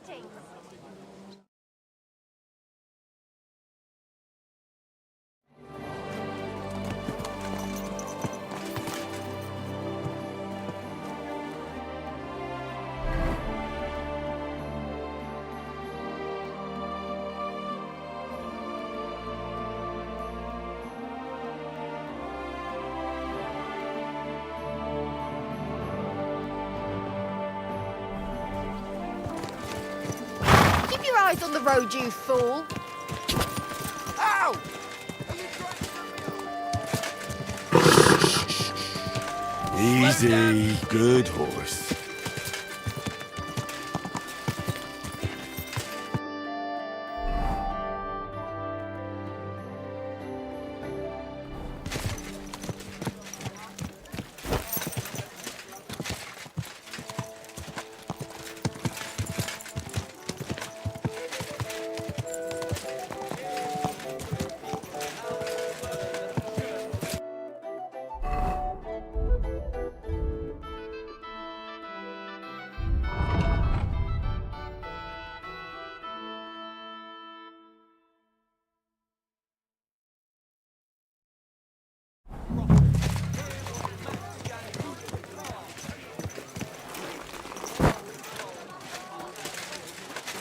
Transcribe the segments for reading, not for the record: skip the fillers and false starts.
Greetings. Keep your eyes on the road, you fool! Ow! Easy, good horse.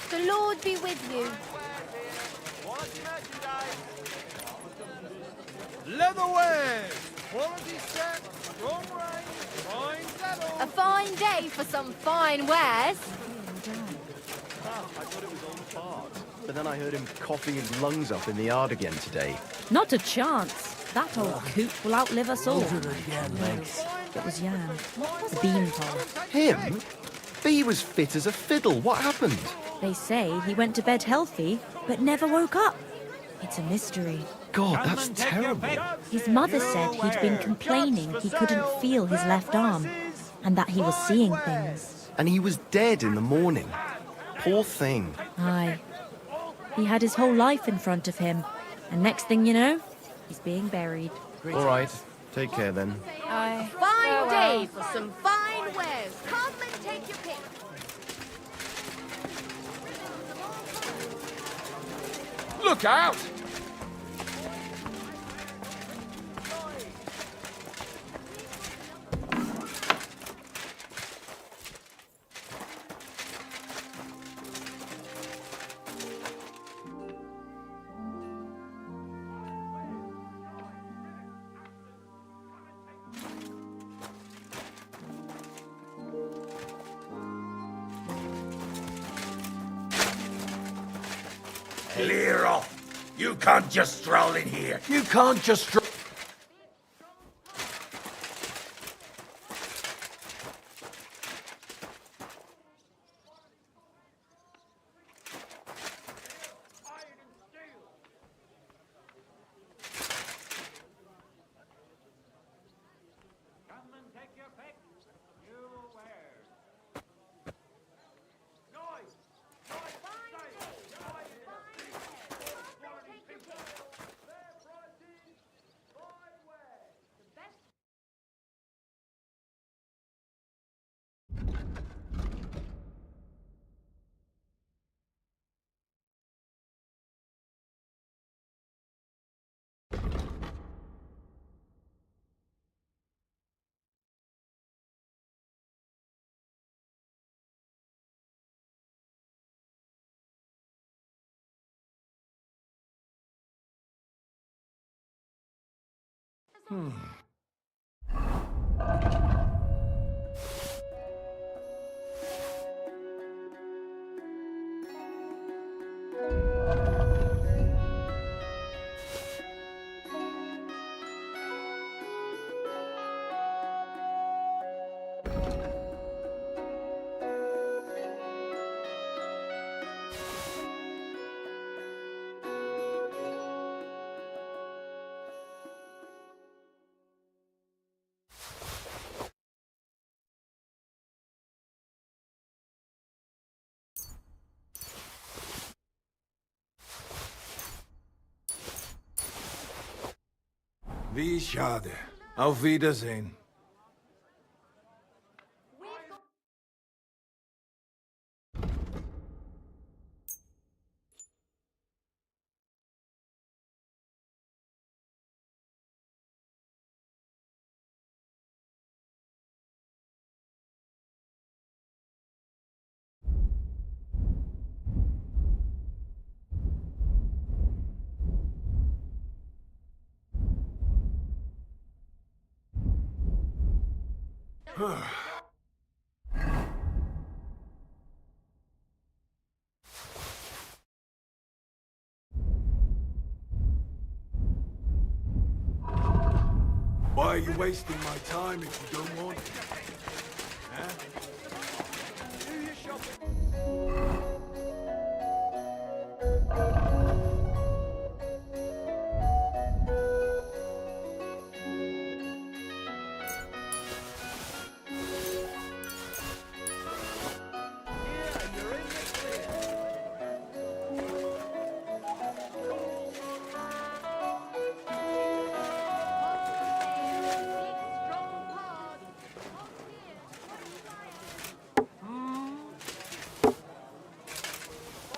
The Lord be with you. Leatherware! Quality set, strong rain, fine saddle. A fine day for some fine wares. I thought it was on the part. But then I heard him coughing his lungs up in the yard again today. Not a chance. That old coot will outlive us all. It was Jan, the beanpole. Him? B was fit as a fiddle. What happened? They say he went to bed healthy, but never woke up. It's a mystery. God, that's terrible. His mother said he'd been complaining he couldn't feel his left arm, and that he was seeing things. And he was dead in the morning. Poor thing. Aye. He had his whole life in front of him, and next thing you know, he's being buried. All right, take care then. Aye. Fine day for some fine wares. Come and take your pick. Look out! Clear off. You can't just stroll in here. You can't just Wie schade. Auf Wiedersehen. Why are you wasting my time if you don't want to? Huh? Do your shopping. Here, and you're in the clear.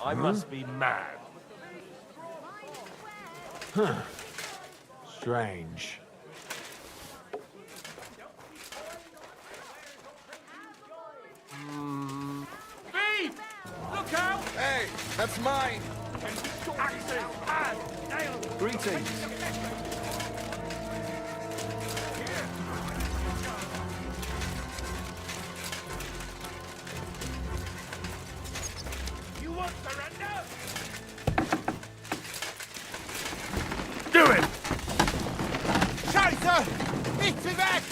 I must be mad. Strange. Thief! Look out! Hey, that's mine! Axes! And nails! Greetings. You want surrender? Do it! Scheiße! Nicht sie weg!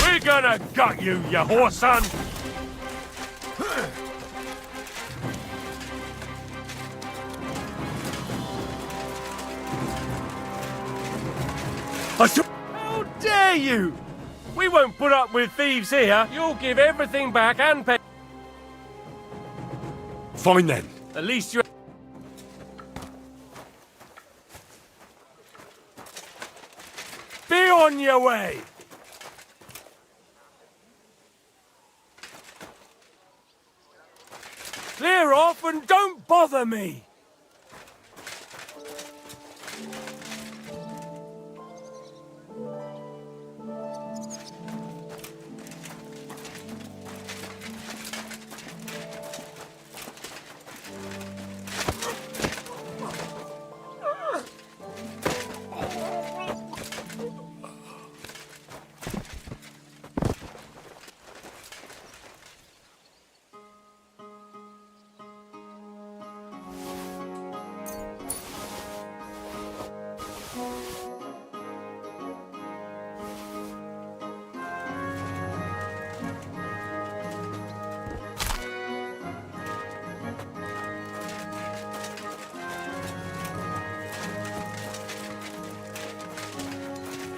We're gonna gut you, you whoreson! How dare you! We won't put up with thieves here. You'll give everything back and pay. Fine then. At least you. Be on your way! Clear off and don't bother me!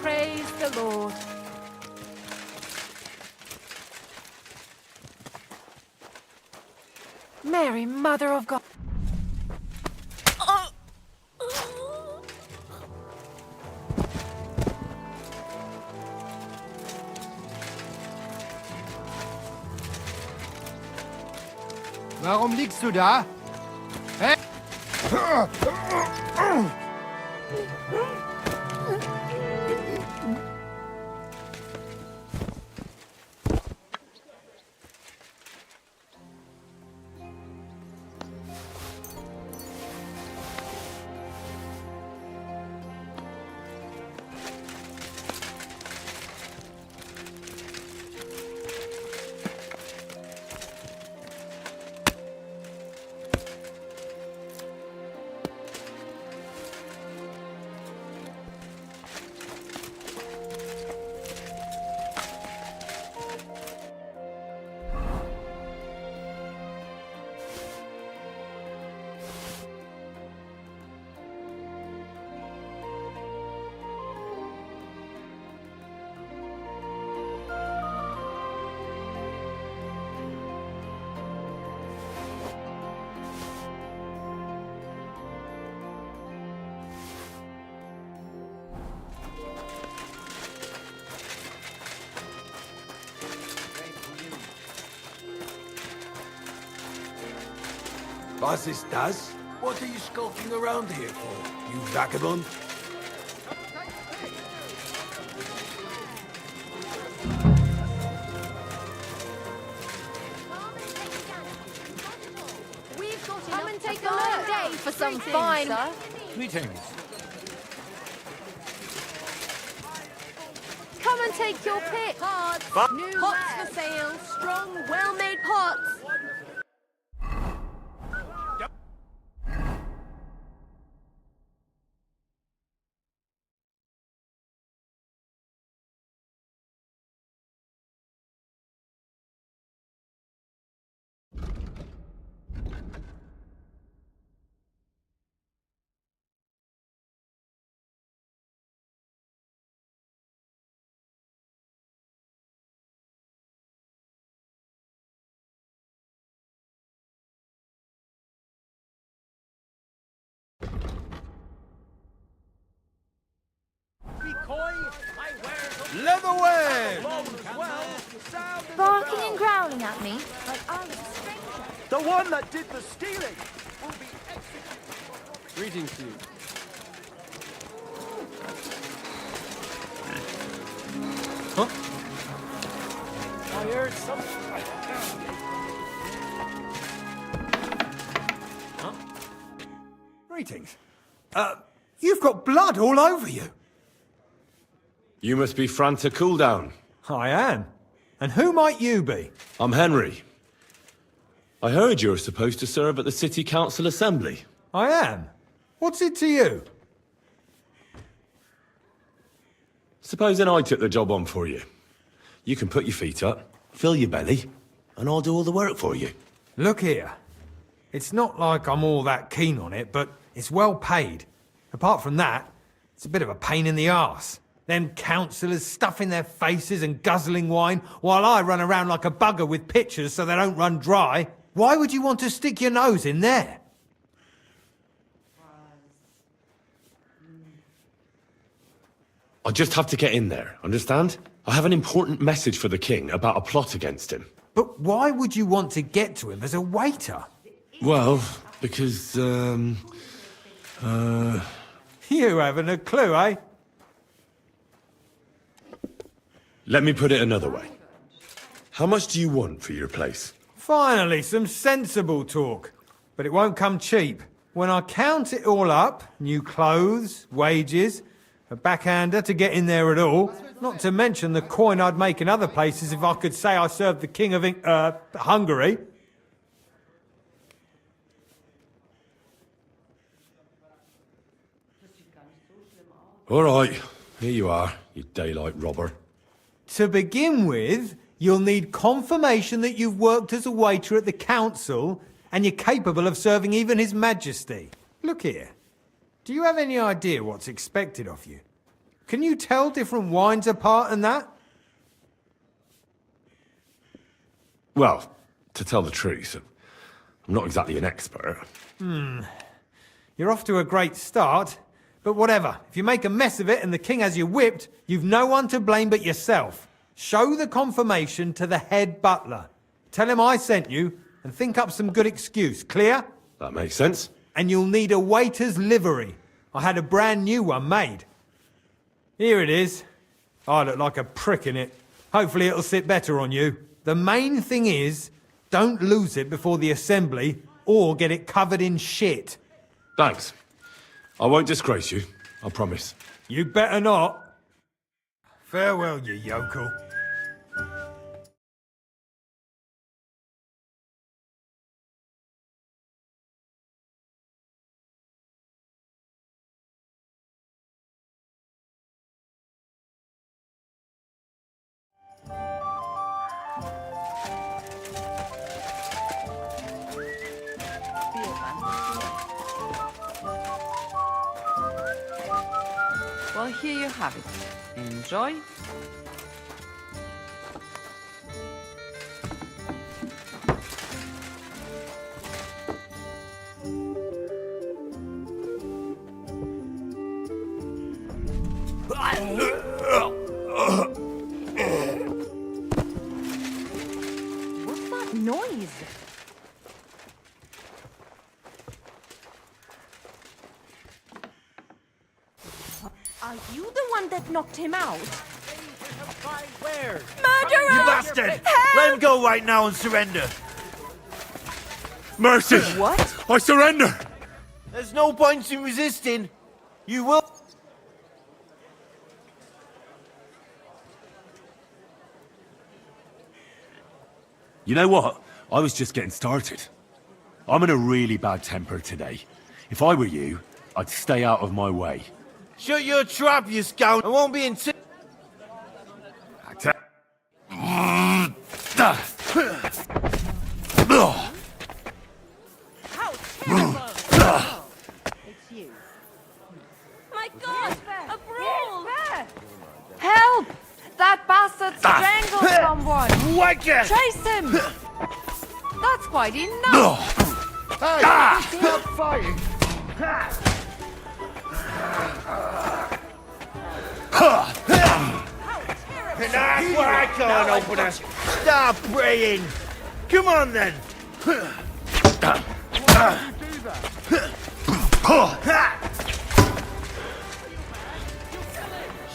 Praise the Lord. Mary, Mother of God. Warum liegst du da? Hä? Was ist das? What are you skulking around here for, you vagabond? Come and take a look day for some fine. Greetings. Come and take your pick. Pots. New pots for sale. Strong, well-made pots. Leatherware! Barking and growling at me like I was a stranger. The one that did the stealing will be executed. Greetings to you. I heard something. Greetings. You've got blood all over you. You must be Franta Cooldown. I am. And who might you be? I'm Henry. I heard you're supposed to serve at the City Council Assembly. I am. What's it to you? Supposing I took the job on for you. You can put your feet up, fill your belly, and I'll do all the work for you. Look here. It's not like I'm all that keen on it, but it's well paid. Apart from that, it's a bit of a pain in the arse. Them councillors stuffing their faces and guzzling wine, while I run around like a bugger with pitchers so they don't run dry. Why would you want to stick your nose in there? I just have to get in there, understand? I have an important message for the king about a plot against him. But why would you want to get to him as a waiter? Well, because, You haven't a clue, eh? let me put it another way. How much do you want for your place? Finally, some sensible talk. But it won't come cheap. When I count it all up, new clothes, wages, a backhander to get in there at all, not to mention the coin I'd make in other places if I could say I served the King of Hungary. All right, here you are, you daylight robber. To begin with, you'll need confirmation that you've worked as a waiter at the council and you're capable of serving even His Majesty. Look here. Do you have any idea what's expected of you? Can you tell different wines apart and that? Well, to tell the truth, I'm not exactly an expert. You're off to a great start, but whatever. If you make a mess of it and the king has you whipped, you've no one to blame but yourself. Show the confirmation to the head butler. Tell him I sent you and think up some good excuse. Clear? That makes sense. And you'll need a waiter's livery. I had a brand new one made. Here it is. I look like a prick in it. Hopefully it'll sit better on you. The main thing is, don't lose it before the assembly or get it covered in shit. Thanks. I won't disgrace you, I promise. You better not. Farewell, you yokel. Well, here you have it. Enjoy. What's that noise? Are you the one that knocked him out? Where? Murderer! You bastard! Let him go right now and surrender. Mercy! What? I surrender! There's no point in resisting. You will... You know what? I was just getting started. I'm in a really bad temper today. If I were you, I'd stay out of my way. Shut your trap, you scout. I won't be in... How terrible! It's you. My God! A brawl! Help! That bastard strangled someone! Whacker! Chase him! That's quite enough! Hey, stop fighting! And that's why I can't open her. Stop praying. Come on then.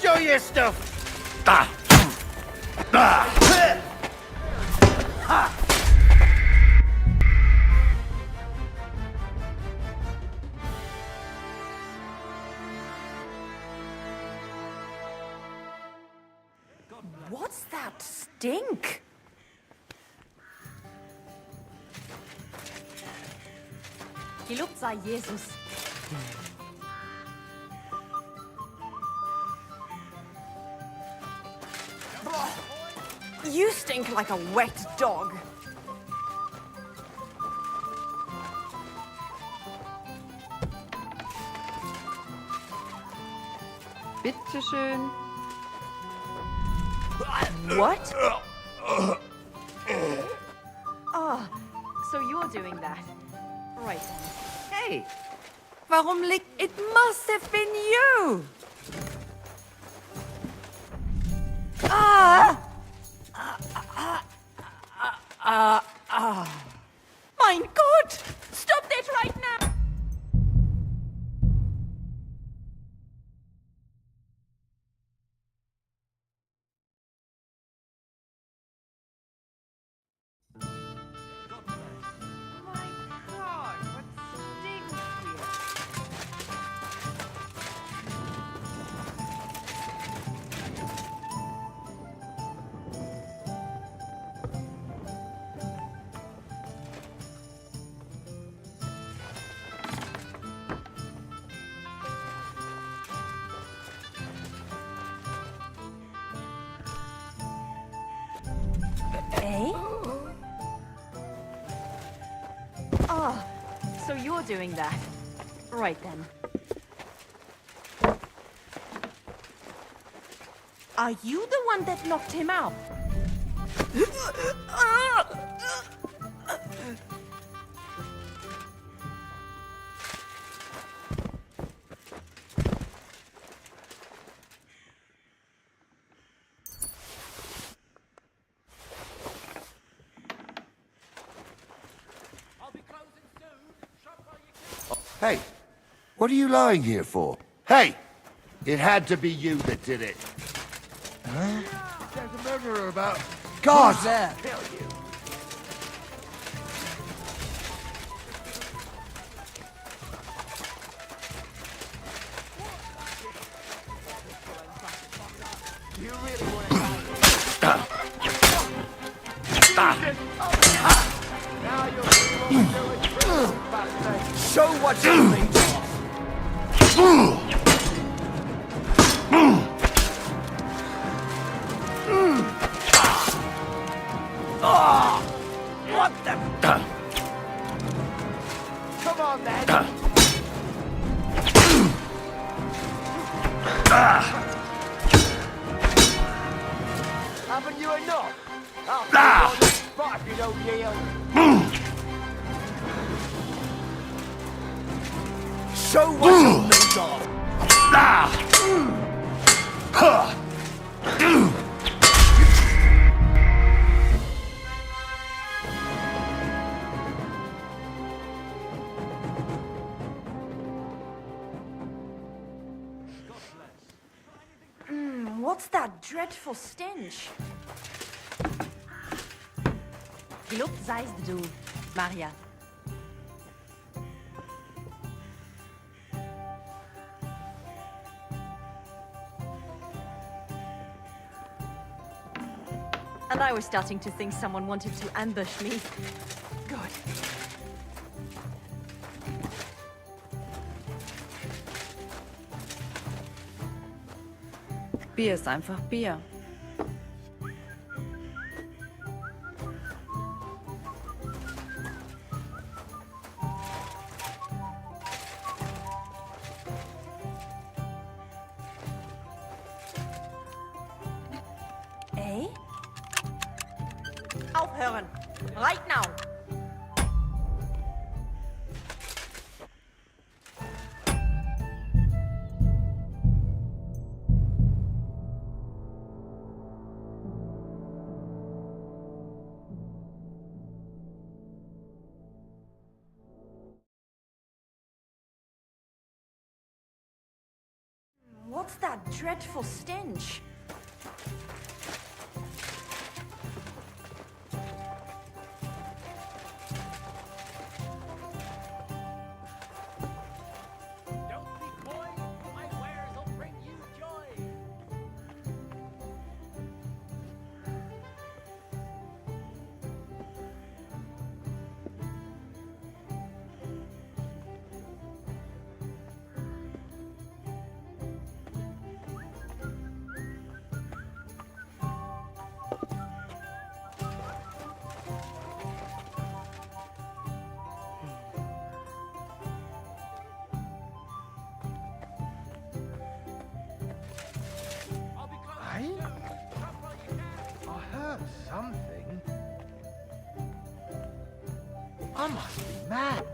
Show your stuff. What's that stink? Gelobt sei Jesus. You stink like a wet dog. Bitteschön. What? Oh, so you're doing that. Right then. Hey, warum liegt... It must have been you! Mein Gott! Stop that right now! My God, what stinks here? Eh? Oh, so you're doing that. Right then. Are you the one that knocked him out? Hey, what are you lying here for? Hey! It had to be you that did it. Huh? There's a murderer about... God! Who's that? Kill you. You really want to... Now you'll see what we're doing. Show what you made of. What the? Come on, then. Haven't you enough? I'll put you on the spot if you don't yield. Show what you're made of! What's that dreadful stench? Die Luft seist du, Maria. And I was starting to think someone wanted to ambush me. Good. Bier ist einfach Bier. Eh? Aufhören! Right now! What's that dreadful stench? Don't be coy. My wares will bring you joy. I heard something. I must be mad.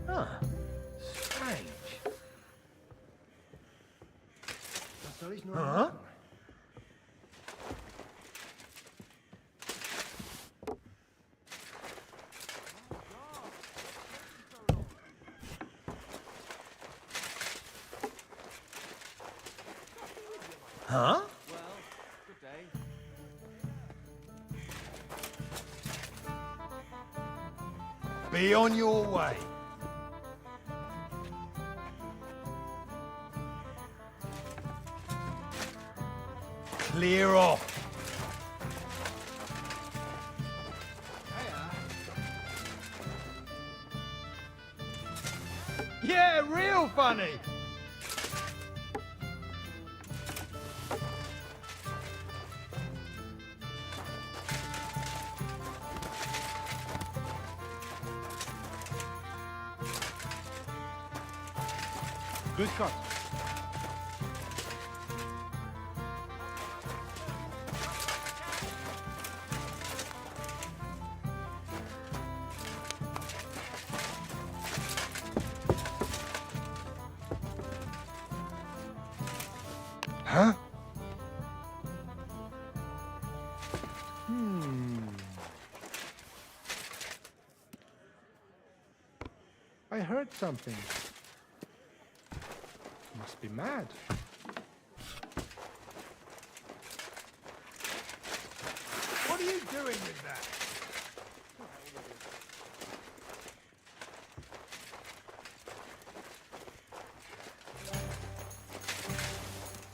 Huh. Strange. Huh? Huh? Be on your way. Clear off. Yeah, real funny. Good cut. Huh? I heard something. Must be mad. What are you doing with that?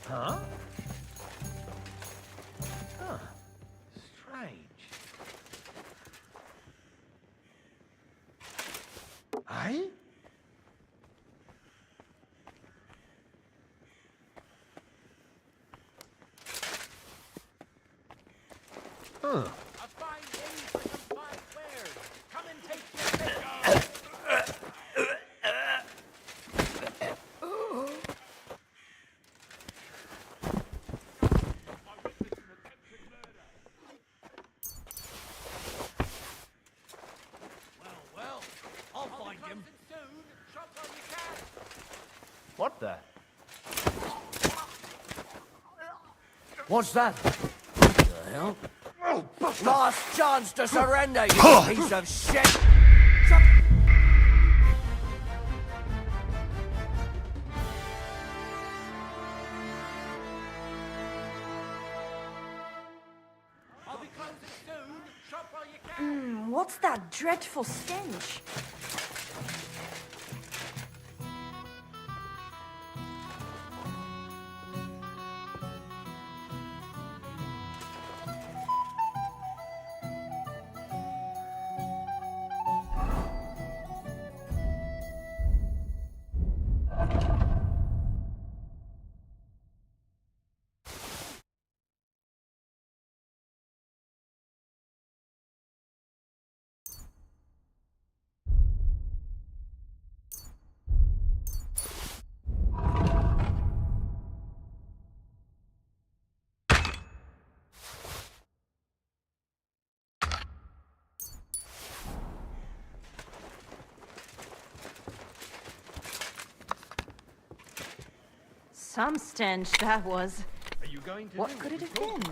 Huh? Huh. Strange. Aye? Huh. A fine day for some fine wares. Come and take your pick. Well, I'll find him. Soon. Shot while you can. What the? What's that? The hell? Last chance to surrender, you piece of shit! What's that dreadful stench? Some stench that was. Are you going to What could it have been?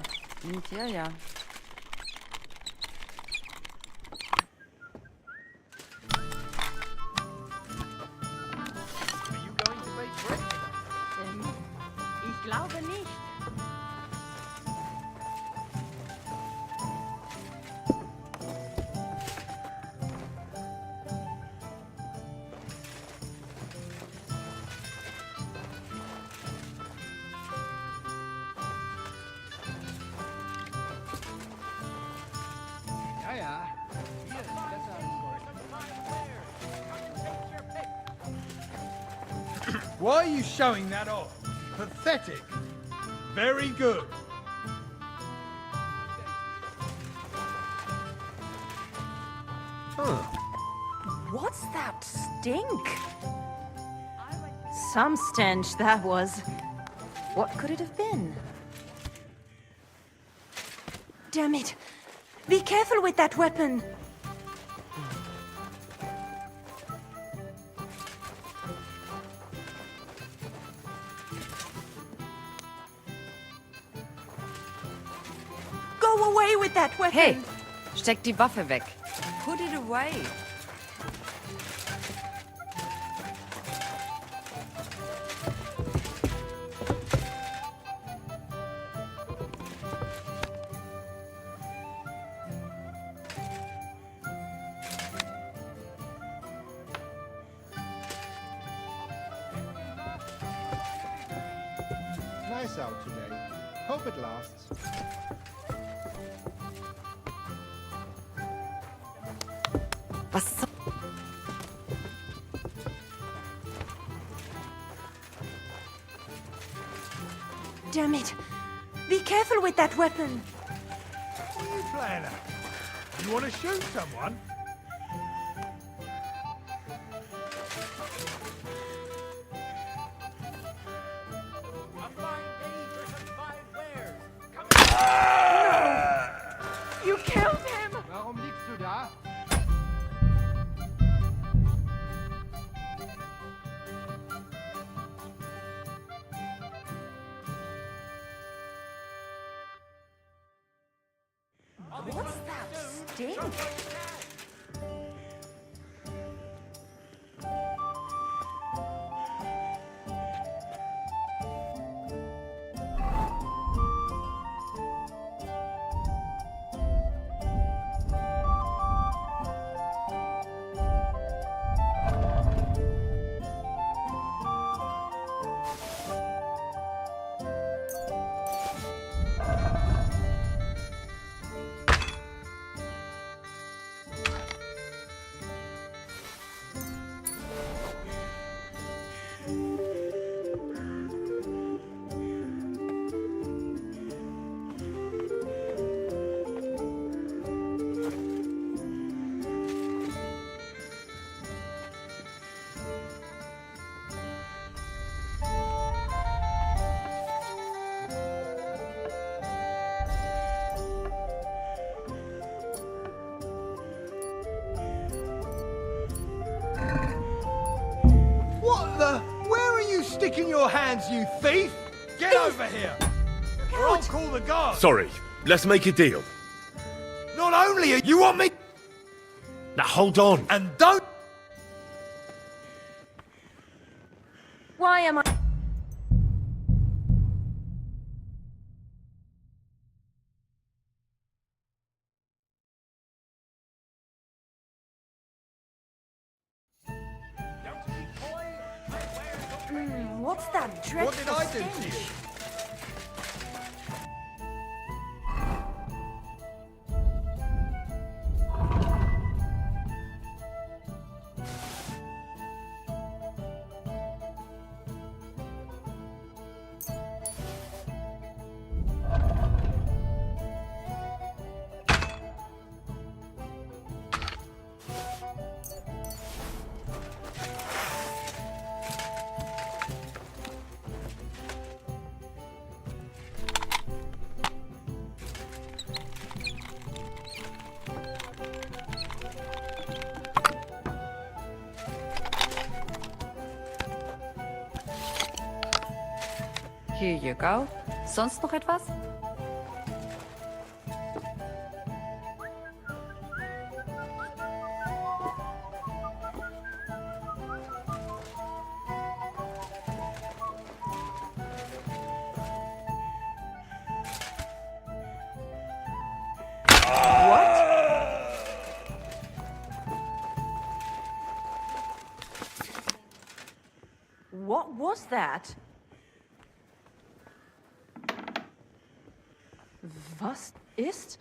Interior. Are you going to make bread? Ich glaube nicht. Why are you showing that off? Pathetic. Very good. What's that stink? Some stench that was. What could it have been? Damn it! Be careful with that weapon! Go away with that weapon! Hey, steck die Waffe weg. Put it away! Nice out today. Hope it lasts. Was so Damn it! Be careful with that weapon! What are you playing at? You want to shoot someone? You killed him! Warum liegst du da? What's that stink? What the? Where are you sticking your hands, you thief? Get over here! Or I'll call the guards. Sorry, let's make a deal. Not only are you want me, Now hold on. and don't. Why am I? What's that dreadful stench? Here you go. Sonst noch etwas? What was that? Was ist?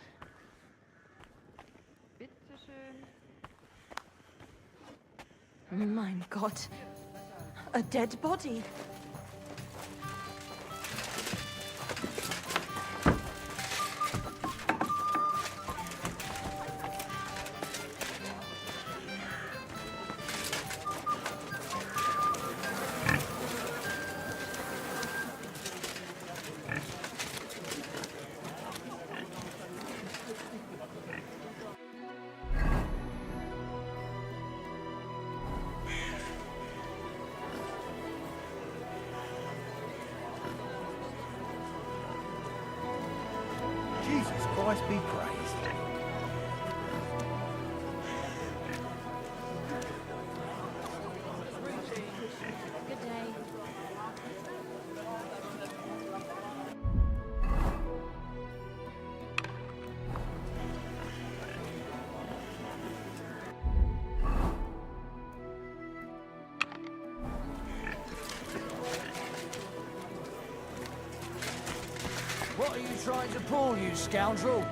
Mein Gott. A dead body. Jesus Christ be praised. Good day. What are you trying to pull, you scoundrel?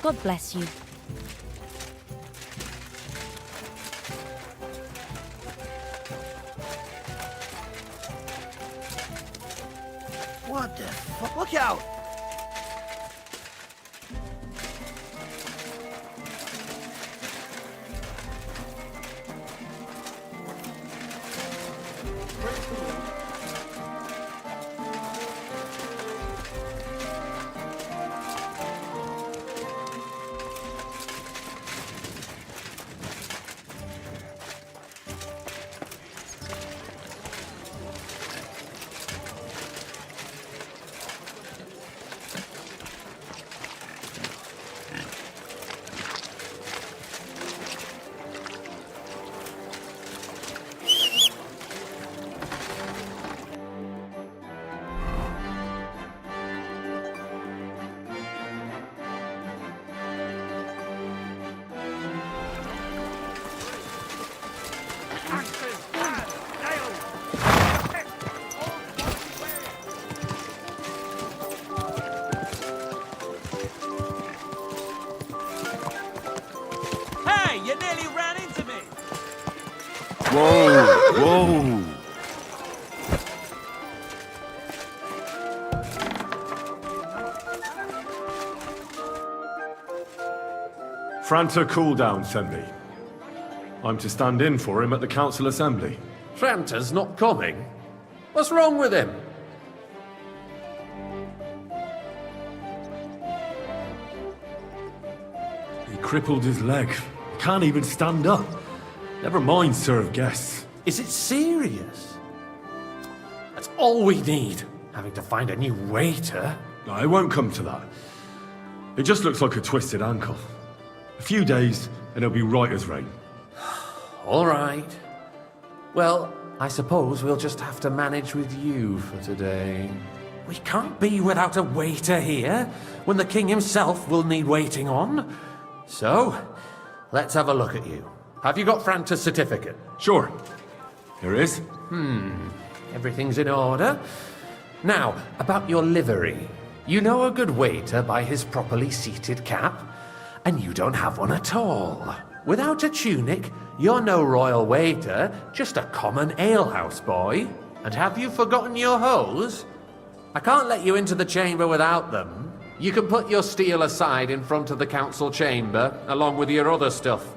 God bless you. What the fuck? Look out! Hey, you nearly ran into me! Whoa! Whoa! Franta Cooldown sent me. I'm to stand in for him at the council assembly. Franta's not coming. What's wrong with him? He crippled his leg. Can't even stand up. Never mind serve guests. Is it serious? That's all we need. Having to find a new waiter. No, it won't come to that. It just looks like a twisted ankle. A few days, and it'll be right as rain. All right. Well, I suppose we'll just have to manage with you for today. We can't be without a waiter here, when the king himself will need waiting on. So, let's have a look at you. Have you got Franta's certificate? Sure. Here it is. Everything's in order. Now, about your livery. You know a good waiter by his properly seated cap, and you don't have one at all. Without a tunic, you're no royal waiter, just a common alehouse boy. And have you forgotten your hose? I can't let you into the chamber without them. You can put your steel aside in front of the council chamber, along with your other stuff.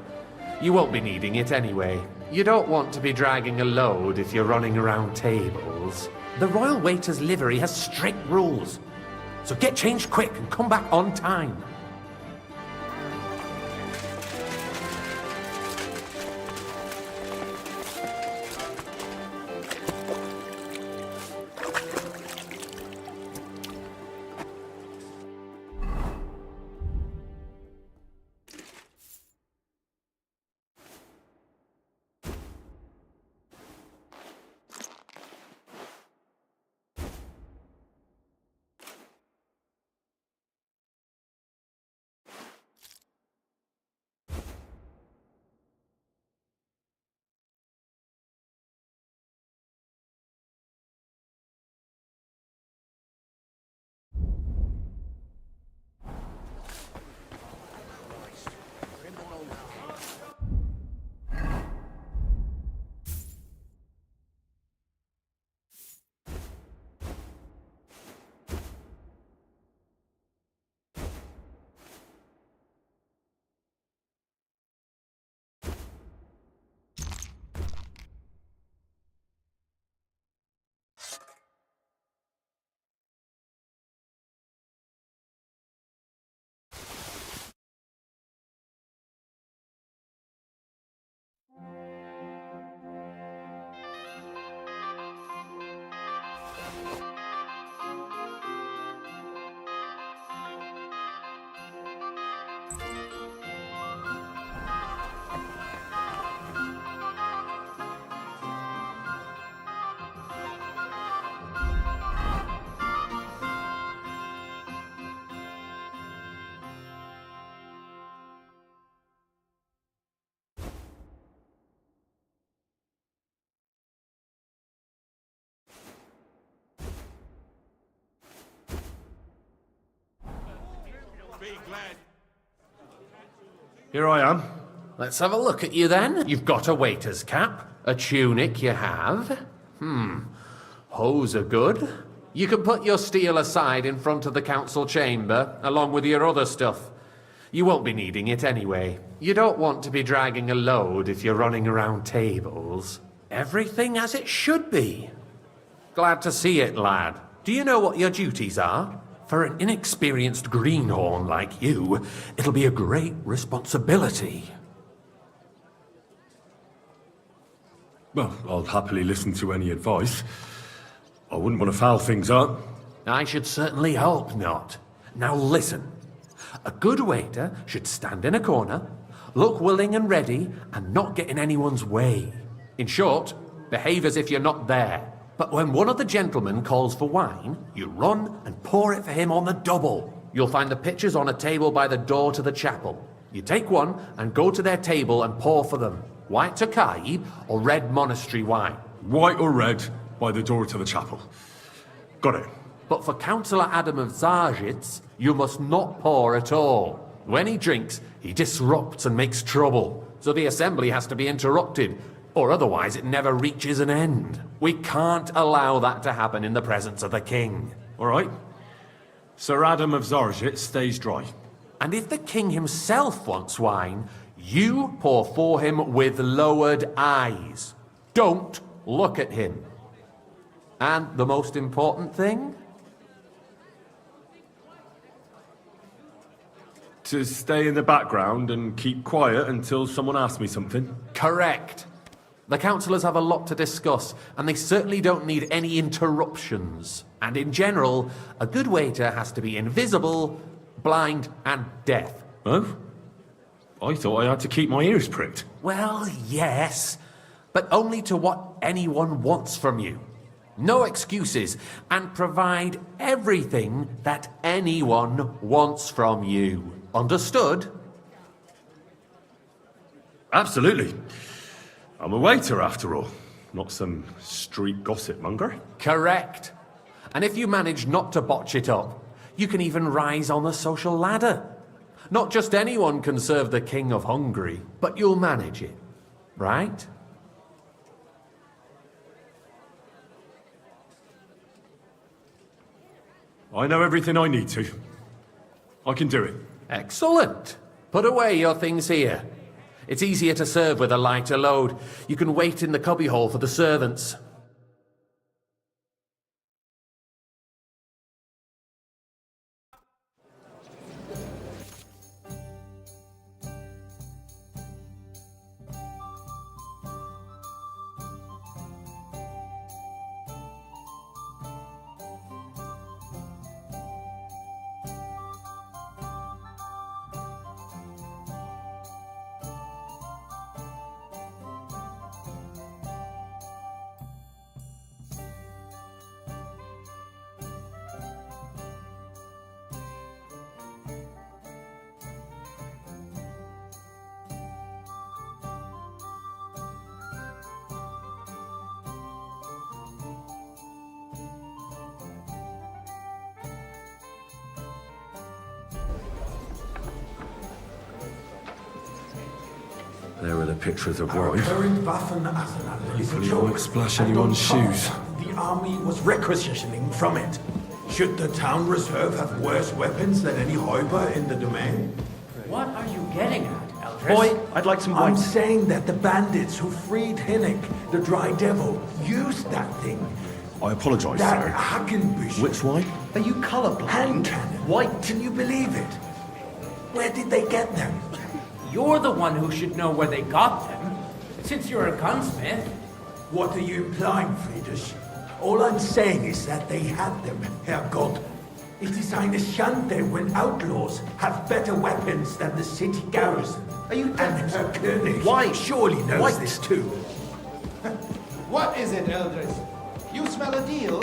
You won't be needing it anyway. You don't want to be dragging a load if you're running around tables. The royal waiter's livery has strict rules. So get changed quick and come back on time. Here I am. Let's have a look at you then. You've got a waiter's cap, a tunic you have. Hose are good. You can put your steel aside in front of the council chamber, along with your other stuff. You won't be needing it anyway. You don't want to be dragging a load if you're running around tables. Everything as it should be. Glad to see it, lad. Do you know what your duties are? For an inexperienced greenhorn like you, it'll be a great responsibility. Well, I'll happily listen to any advice. I wouldn't want to foul things up. I should certainly hope not. Now listen. A good waiter should stand in a corner, look willing and ready, and not get in anyone's way. In short, behave as if you're not there. But when one of the gentlemen calls for wine, you run and pour it for him on the double. You'll find the pitchers on a table by the door to the chapel. You take one and go to their table and pour for them. White Tokai or red monastery wine. White or red, by the door to the chapel. Got it. But for Councillor Adam of Zarjitz, you must not pour at all. When he drinks, he disrupts and makes trouble. So the assembly has to be interrupted, or otherwise it never reaches an end. We can't allow that to happen in the presence of the king. All right. Sir Adam of Zarjitz stays dry. And if the king himself wants wine, you pour for him with lowered eyes. Don't look at him. And the most important thing? To stay in the background and keep quiet until someone asks me something? Correct. The councillors have a lot to discuss, and they certainly don't need any interruptions. And in general, a good waiter has to be invisible, blind, and deaf. Oh? I thought I had to keep my ears pricked. Well, yes, but only to what anyone wants from you. No excuses, and provide everything that anyone wants from you. Understood? Absolutely. I'm a waiter, after all. Not some street gossip monger. Correct. And if you manage not to botch it up, you can even rise on the social ladder. Not just anyone can serve the King of Hungary, but you'll manage it. Right? I know everything I need to. I can do it. Excellent. Put away your things here. It's easier to serve with a lighter load. You can wait in the cubbyhole for the servants. There are the pictures of Roy. Current Waffenarsenal is a Hopefully it joke, won't splash and anyone's on top, shoes. The army was requisitioning from it. Should the town reserve have worse weapons than any Räuber in the domain? What are you getting at, Eldris? Boy, I'd like some I'm white. saying that the bandits who freed Hinnick, the Dry Devil, used that thing. I apologise, That sir. Hackenbush. Which one? Are you colorblind? Hand cannon. White. Can you believe it? Where did they get them? You're the one who should know where they got them, since you're a gunsmith. What are you implying, Friedrich? All I'm saying is that they had them, Herrgott. It is eine Schande when outlaws have better weapons than the city garrison. Are you And Herr König White. surely knows White. this too. What is it, Eldris? You smell a deal?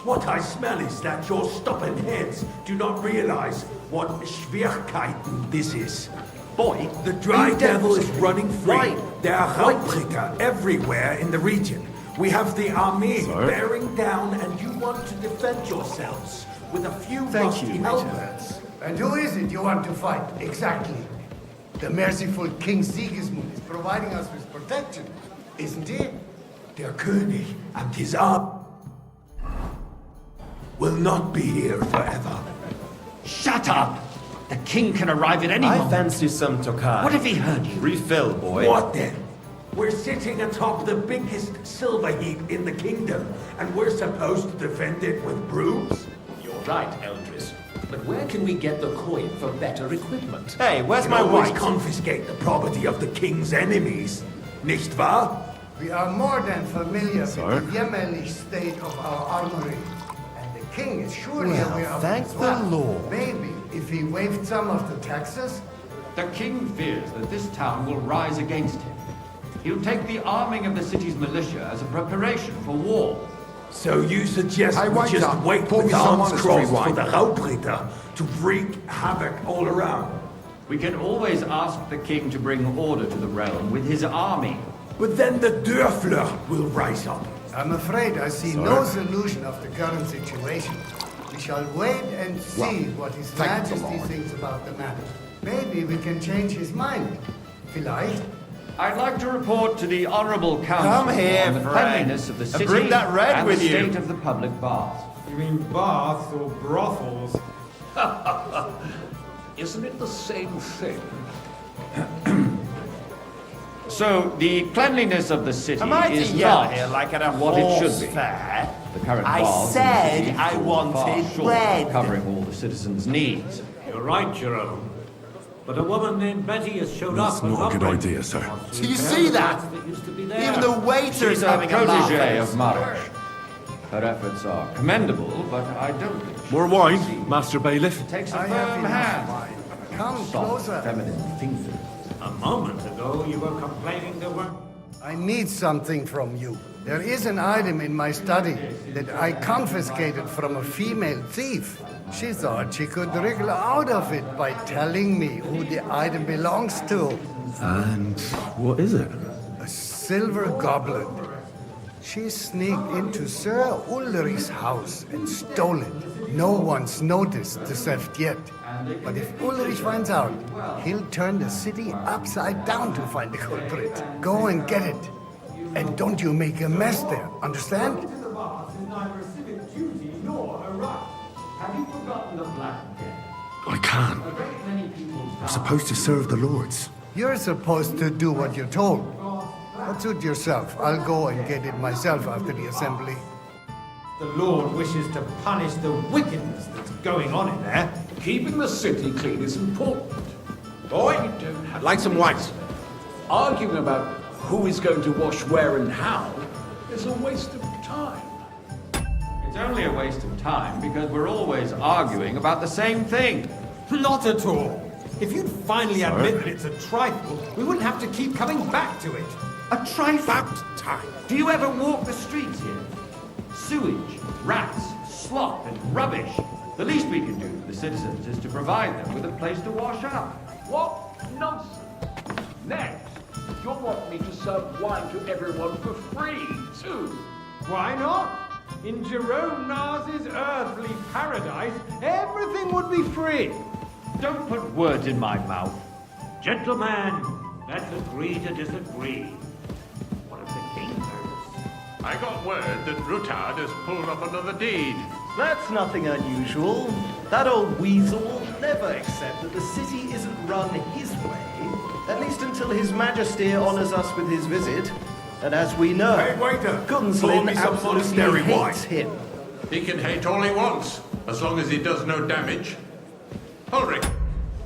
What I smell is that your stubborn heads do not realize what Schwierigkeiten this is. Boy, The Dry you Devil devils- is running free. Why? There are Raubbricker everywhere in the region. We have the army Sir? bearing down, and you want to defend yourselves with a few Thank rusty you, Major. halberds. And who is it you want to fight, exactly? The merciful King Sigismund is providing us with protection, isn't he? Der König and his army will not be here forever. Shut up! The king can arrive at any I moment. fancy some Tokai. What if he heard you? Refill, boy. What then? We're sitting atop the biggest silver heap in the kingdom, and we're supposed to defend it with brooms? You're right, Eldris. But where can we get the coin for better equipment? Hey, where's We my can always white? confiscate the property of the king's enemies, nicht wahr? We are more than familiar Sir? with the yeomanly state of our armory. And the king is surely Well, aware of thank it as the well. Lord. Maybe if he waived some of the taxes. The king fears that this town will rise against him. He'll take the arming of the city's militia as a preparation for war. So you suggest Hey, we wait just up. wait Pour with me some arms monastery crossed for wine. the Raubbritter to wreak havoc all around? We can always ask the king to bring order to the realm with his army. But then the Dörfler will rise up. I'm afraid I see no solution of the current situation. We shall wait and see what His thank the Majesty Lord. thinks about the matter. Maybe we can change his mind. Vielleicht. I'd like to report to the honorable council Come here, on the Frank, cleanliness of the and city bring that red and with the you. state of the public baths. You mean baths or brothels? Isn't it the same thing? So, the cleanliness of the city Am I to is yell not here like at a what it should horse be. fair? The current I baths in the said city I fall far wanted short bread. of covering all the citizens' needs. You're right, Jerome. But a woman named Betty has showed That's up. not a good idea, sir. Do you see that? Even the waiter's She's a having a laugh at protege us. of Marish. Her efforts are commendable, but I don't think More wine, Master Bailiff? she takes a I have firm enough hand. wine. Come Soft, closer. feminine fingers. A moment ago, you were complaining there were... I need something from you. There is an item in my study that I confiscated from a female thief. She thought she could wriggle out of it by telling me who the item belongs to. And what is it? A silver goblet. She sneaked into Sir Ulrich's house and stole it. No one's noticed the theft yet. But if Ulrich finds out, he'll turn the city upside down to find the culprit. Go and get it. And don't you make a mess there, understand? I can't. I'm supposed to serve the lords. You're supposed to do what you're told. But suit yourself. I'll go and get it myself after the assembly. The Lord wishes to punish the wickedness that's going on in there. Keeping the city clean is important. Boy, I'd like some wine. Arguing about who is going to wash where and how is a waste of time. It's only a waste of time because we're always arguing about the same thing. Not at all. If you'd finally admit that it's a trifle, we wouldn't have to keep coming back to it. A trifle? About time. Do you ever walk the streets here? Sewage, rats, slop, and rubbish. The least we can do for the citizens is to provide them with a place to wash up. What nonsense. Next, you want me to serve wine to everyone for free, too. Why not? In Jerome Nars's earthly paradise, everything would be free. Don't put words in my mouth. Gentlemen, let's agree to disagree. What if the king knows? I got word that Rutard has pulled up another deed. That's nothing unusual. That old weasel will never accept that the city isn't run his way, at least until His Majesty honors us with his visit. And as we know, Hey, waiter! Pour Gunslin me some absolutely monastery wine. hates him. He can hate all he wants, as long as he does no damage. Ulrich,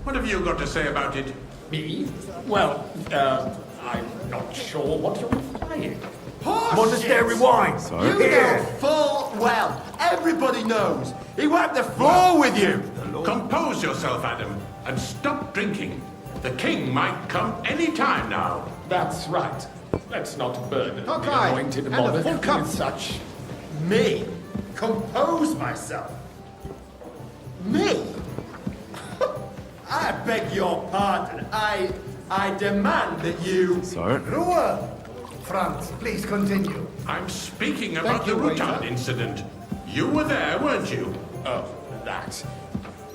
what have you got to say about it? Me? Well, I'm not sure what you're implying. Monastery wine! You know full well. Everybody knows. He wiped the floor with you. Compose yourself, Adam, and stop drinking. The king might come any time now. That's right. Let's not burden the Hawkeye, anointed and a monarch full cup. with such... Me? Compose myself? Me? I beg your pardon. I demand that you... Sir? Ruhe! Franz, please continue. I'm speaking about the you, waiter. Rutard incident. You were there, weren't you? Oh, that.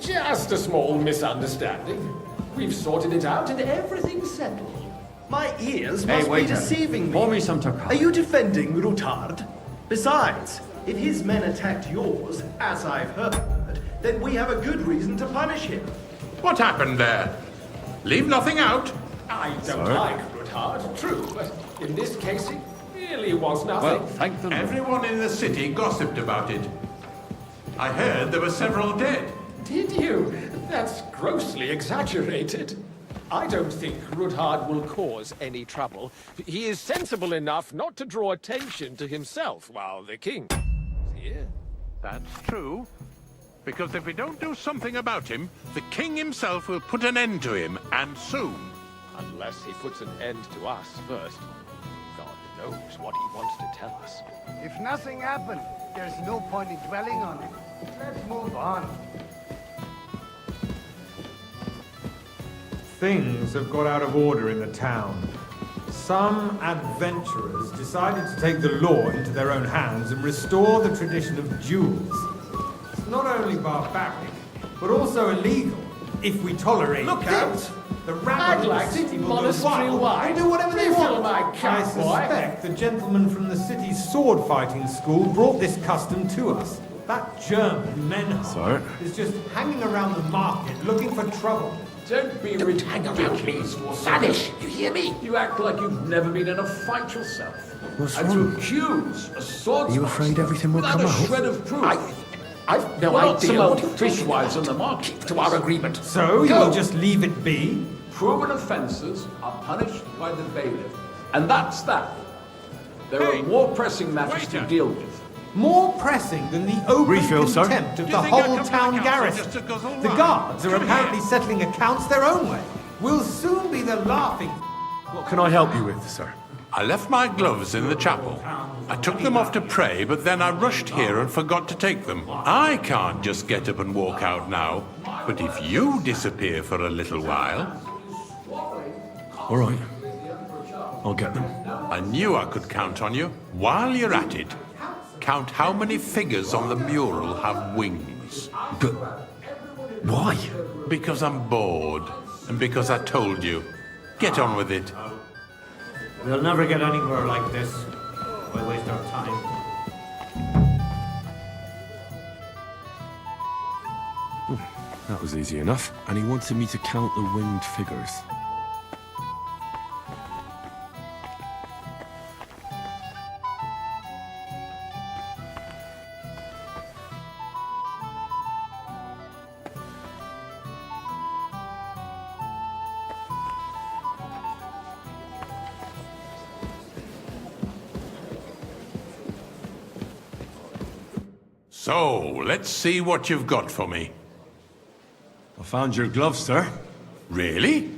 Just a small misunderstanding. We've sorted it out and everything's settled. My ears Hey, must be waiter, deceiving me. pour me some Tokar. Are you defending Rutard? Besides, if his men attacked yours, as I've heard, then we have a good reason to punish him. What happened there? Leave nothing out. I don't like Rutard, true, but in this case it really was nothing. Well, thank the Lord. Everyone in the city gossiped about it. I heard there were several dead. Did you? That's grossly exaggerated. I don't think Rutard will cause any trouble. He is sensible enough not to draw attention to himself while the king is here. That's true. Because if we don't do something about him, the king himself will put an end to him, and soon. Unless he puts an end to us first. God knows what he wants to tell us. If nothing happened, there's no point in dwelling on it. Let's move on. Things have got out of order in the town. Some adventurers decided to take the law into their own hands and restore the tradition of duels. It's not only barbaric, but also illegal if we tolerate Look it. out! The rabble of like the city will go monastery wild wine. and do whatever they Refill want. my cup, I boy. suspect the gentleman from the city's sword fighting school brought this custom to us. That German Menhard Sir? is just hanging around the market looking for trouble. Don't be ridiculous, Vanish, you hear me? You act like you've never been in a fight yourself. What's and wrong? to accuse a swordsman Are you afraid everything will without come a out? shred of proof. I've no We're not idea some what old fishwives on the market. to our agreement. So, you Go. will just leave it be? Proven offences are punished by the bailiff. And that's that. There are more pressing matters to deal with. More pressing than the open Refill, sir. contempt of Do the you think I whole come to town the council garrison. just to guzzle The wine? guards are Come apparently here. settling accounts their own way. We'll soon be the laughing. What can I help you with, sir? I left my gloves in the chapel. I took them off to pray, but then I rushed here and forgot to take them. I can't just get up and walk out now. But if you disappear for a little while... All right. I'll get them. I knew I could count on you. While you're at it, count how many figures on the mural have wings. But why? Because I'm bored, and because I told you. Get on with it. We'll never get anywhere like this. Why waste our time? That was easy enough. And he wanted me to count the winged figures. So, let's see what you've got for me. I found your gloves, sir. Really?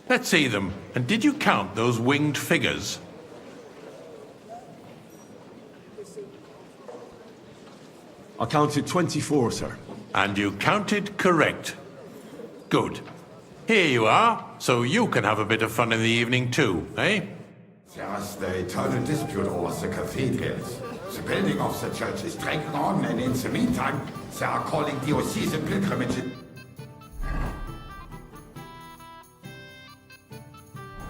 Let's see them. And did you count those winged figures? I counted 24, sir. And you counted correct. Good. Here you are, so you can have a bit of fun in the evening too, eh? There's the total dispute over the cathedrals. The building of the church is dragging on, and in the meantime, they are calling diocesan pilgrimages.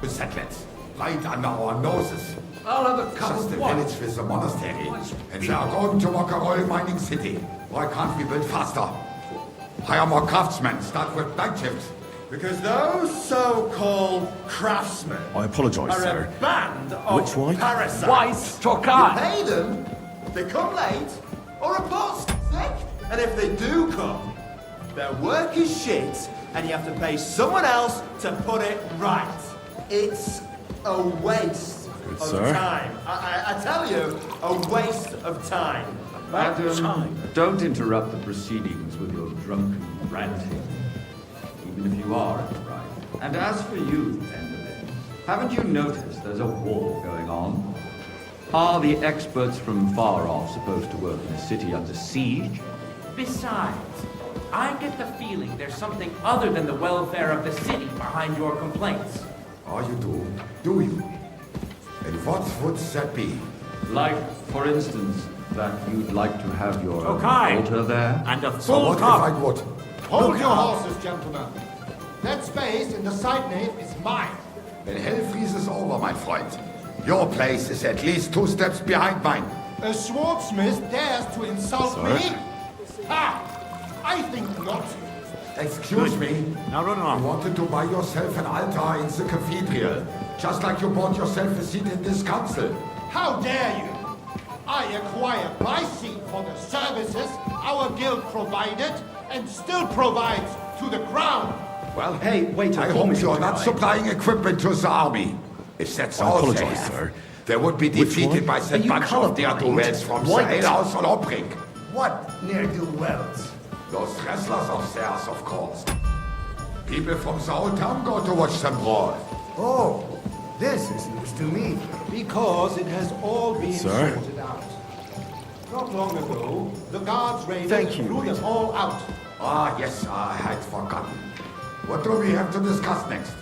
Settlers, right under our noses. I'll have a cup Just of the wine. village with the monastery. And they are going to work a oil mining city. Why can't we build faster? Hire more craftsmen, start with night shifts. Because those so-called craftsmen I apologise, are sir. a band of Which white? parasites. White Tokar. You pay them, they come late, or report sick. And if they do come, their work is shit, and you have to pay someone else to put it right. It's a waste of sir. time. I tell you, a waste of time. Madam, don't interrupt the proceedings with your drunken ranting, even if you are in the right. And as for you, Enderlin, haven't you noticed there's a war going on? Are the experts from far off supposed to work in a city under siege? Besides, I get the feeling there's something other than the welfare of the city behind your complaints. Oh, you do? Do you? And what would that be? Like, for instance, that you'd like to have your Okay. altar there? And a So full what if cup. I would? Hold your horses, gentlemen. That space in the side nave is mine. Then hell freezes over, my friend. Your place is at least 2 steps behind mine. A swordsmith dares to insult me? Ha! I think not. Excuse me. Now run You along. wanted to buy yourself an altar in the cathedral, just like you bought yourself a seat in this council. How dare you? I acquired my seat for the services our guild provided and still provides to the crown. Well, Hey, wait, I hope you're not supplying equipment to the army. If that's I all they apologise, have, sir. they would be Which defeated one? by that Are you bunch of colourblind? ne'er-do-wells from the White. alehouse on Obring. What ne'er-do-wells? Those wrestlers of theirs, of course. People from the whole town go to watch them brawl. Oh, this is news to me. Because it has all been Sir? sorted out. Not long ago, the guards raided Thank and you, threw them all out. Ah, yes, I had forgotten. What do we have to discuss next?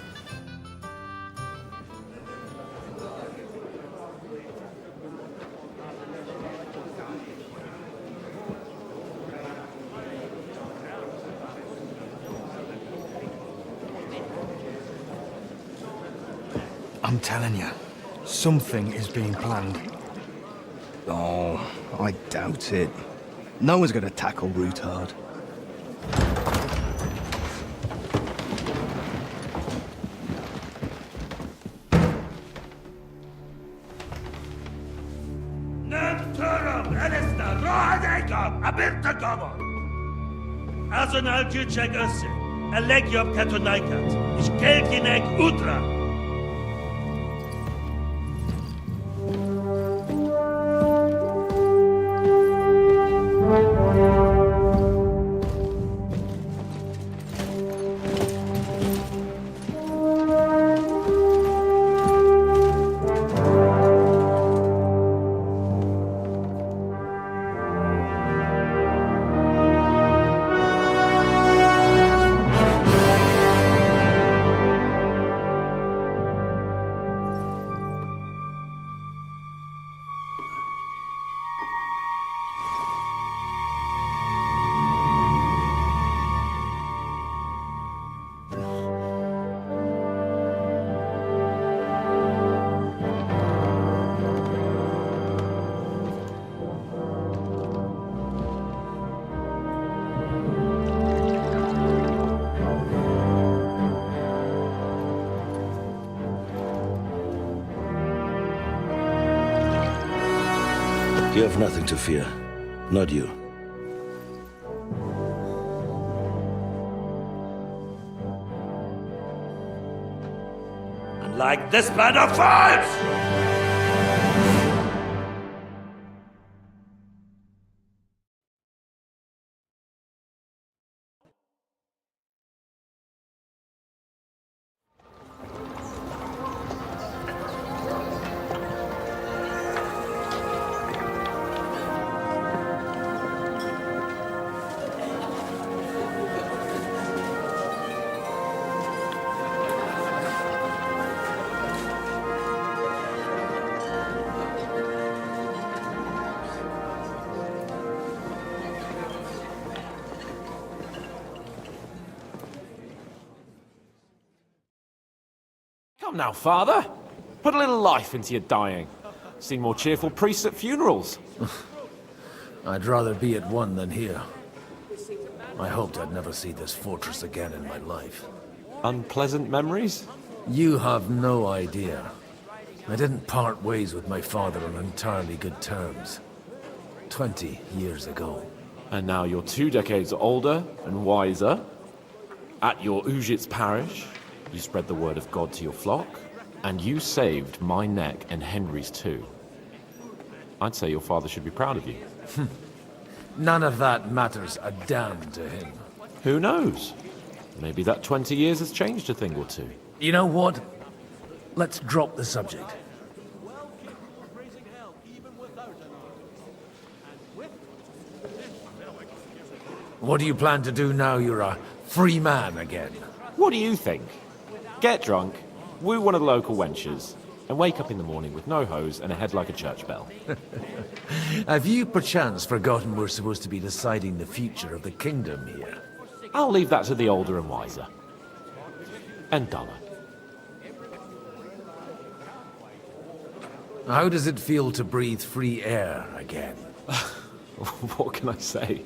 I'm telling you, something is being planned. Oh, I doubt it. No one's going to tackle Root hard. birte gabon! Azonal Juchek Össe, Elegiop Katonaikat, ich Kelkinek Utra! You have nothing to fear. Not you. And like this band of fools! Come now, Father. Put a little life into your dying. Seen more cheerful priests at funerals. I'd rather be at one than here. I hoped I'd never see this fortress again in my life. Unpleasant memories? You have no idea. I didn't part ways with my father on entirely good terms. 20 years ago. And now you're 2 decades older and wiser. At your Ujit's parish, you spread the word of God to your flock, and you saved my neck and Henry's too. I'd say your father should be proud of you. None of that matters a damn to him. Who knows? Maybe that 20 years has changed a thing or two. You know what? Let's drop the subject. What do you plan to do now you're a free man again? What do you think? Get drunk, woo one of the local wenches, and wake up in the morning with no hose and a head like a church bell. Have you perchance forgotten we're supposed to be deciding the future of the kingdom here? I'll leave that to the older and wiser. And duller. How does it feel to breathe free air again? What can I say?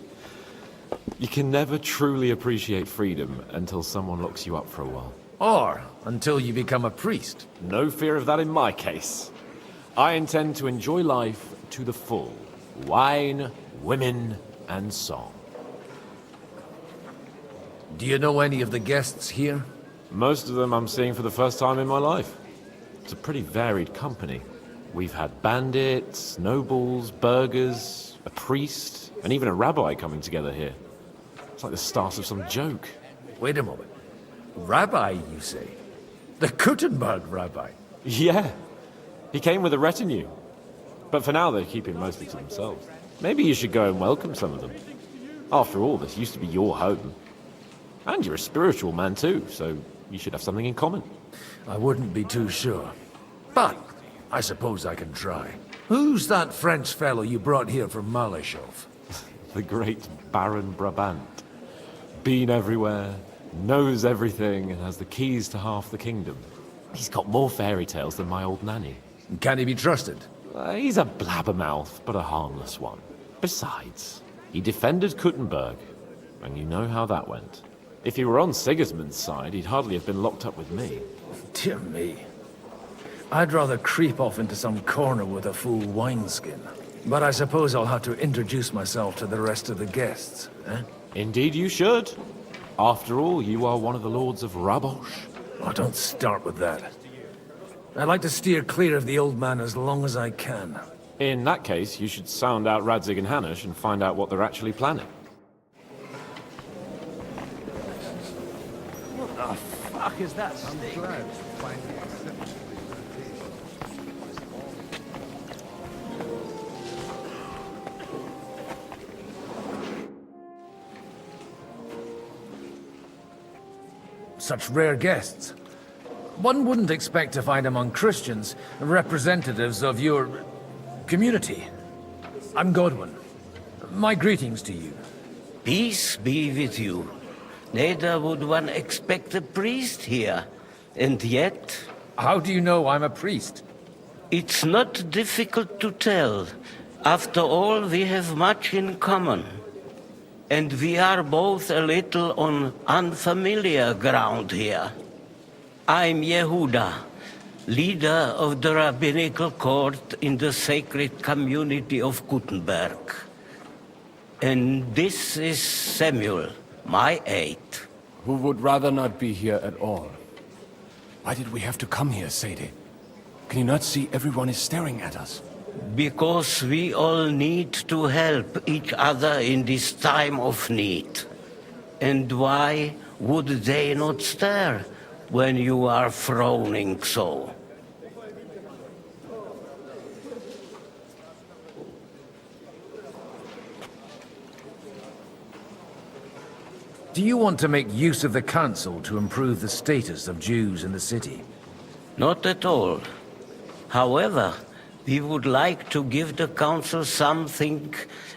You can never truly appreciate freedom until someone locks you up for a while. Or until you become a priest. No fear of that in my case. I intend to enjoy life to the full. Wine, women, and song. Do you know any of the guests here? Most of them I'm seeing for the first time in my life. It's a pretty varied company. We've had bandits, nobles, burghers, a priest, and even a rabbi coming together here. It's like the start of some joke. Wait a moment. Rabbi, you say? The Kuttenberg rabbi? Yeah. He came with a retinue. But for now, they keep him mostly to themselves. Maybe you should go and welcome some of them. After all, this used to be your home. And you're a spiritual man too, so you should have something in common. I wouldn't be too sure. But I suppose I can try. Who's that French fellow you brought here from Malashov? The great Baron Brabant. Been everywhere, knows everything, and has the keys to half the kingdom. He's got more fairy tales than my old nanny. Can he be trusted? He's a blabbermouth, but a harmless one. Besides, he defended Kuttenberg, and you know how that went. If he were on Sigismund's side, he'd hardly have been locked up with me. Dear me. I'd rather creep off into some corner with a full wineskin. But I suppose I'll have to introduce myself to the rest of the guests, eh? Indeed you should. After all, you are one of the lords of Rabosh. Oh, don't start with that. I'd like to steer clear of the old man as long as I can. In that case, you should sound out Radzig and Hanush and find out what they're actually planning. What the fuck is that stink? Such rare guests. One wouldn't expect to find among Christians representatives of your community. I'm Godwin. My greetings to you. Peace be with you. Neither would one expect a priest here. And yet... How do you know I'm a priest? It's not difficult to tell. After all, we have much in common. And we are both a little on unfamiliar ground here. I'm Yehuda, leader of the rabbinical court in the sacred community of Gutenberg. And this is Samuel, my aide. Who would rather not be here at all. Why did we have to come here, Sadie? Can you not see everyone is staring at us? Because we all need to help each other in this time of need. And why would they not stare when you are frowning so? Do you want to make use of the council to improve the status of Jews in the city? Not at all. However, we would like to give the council something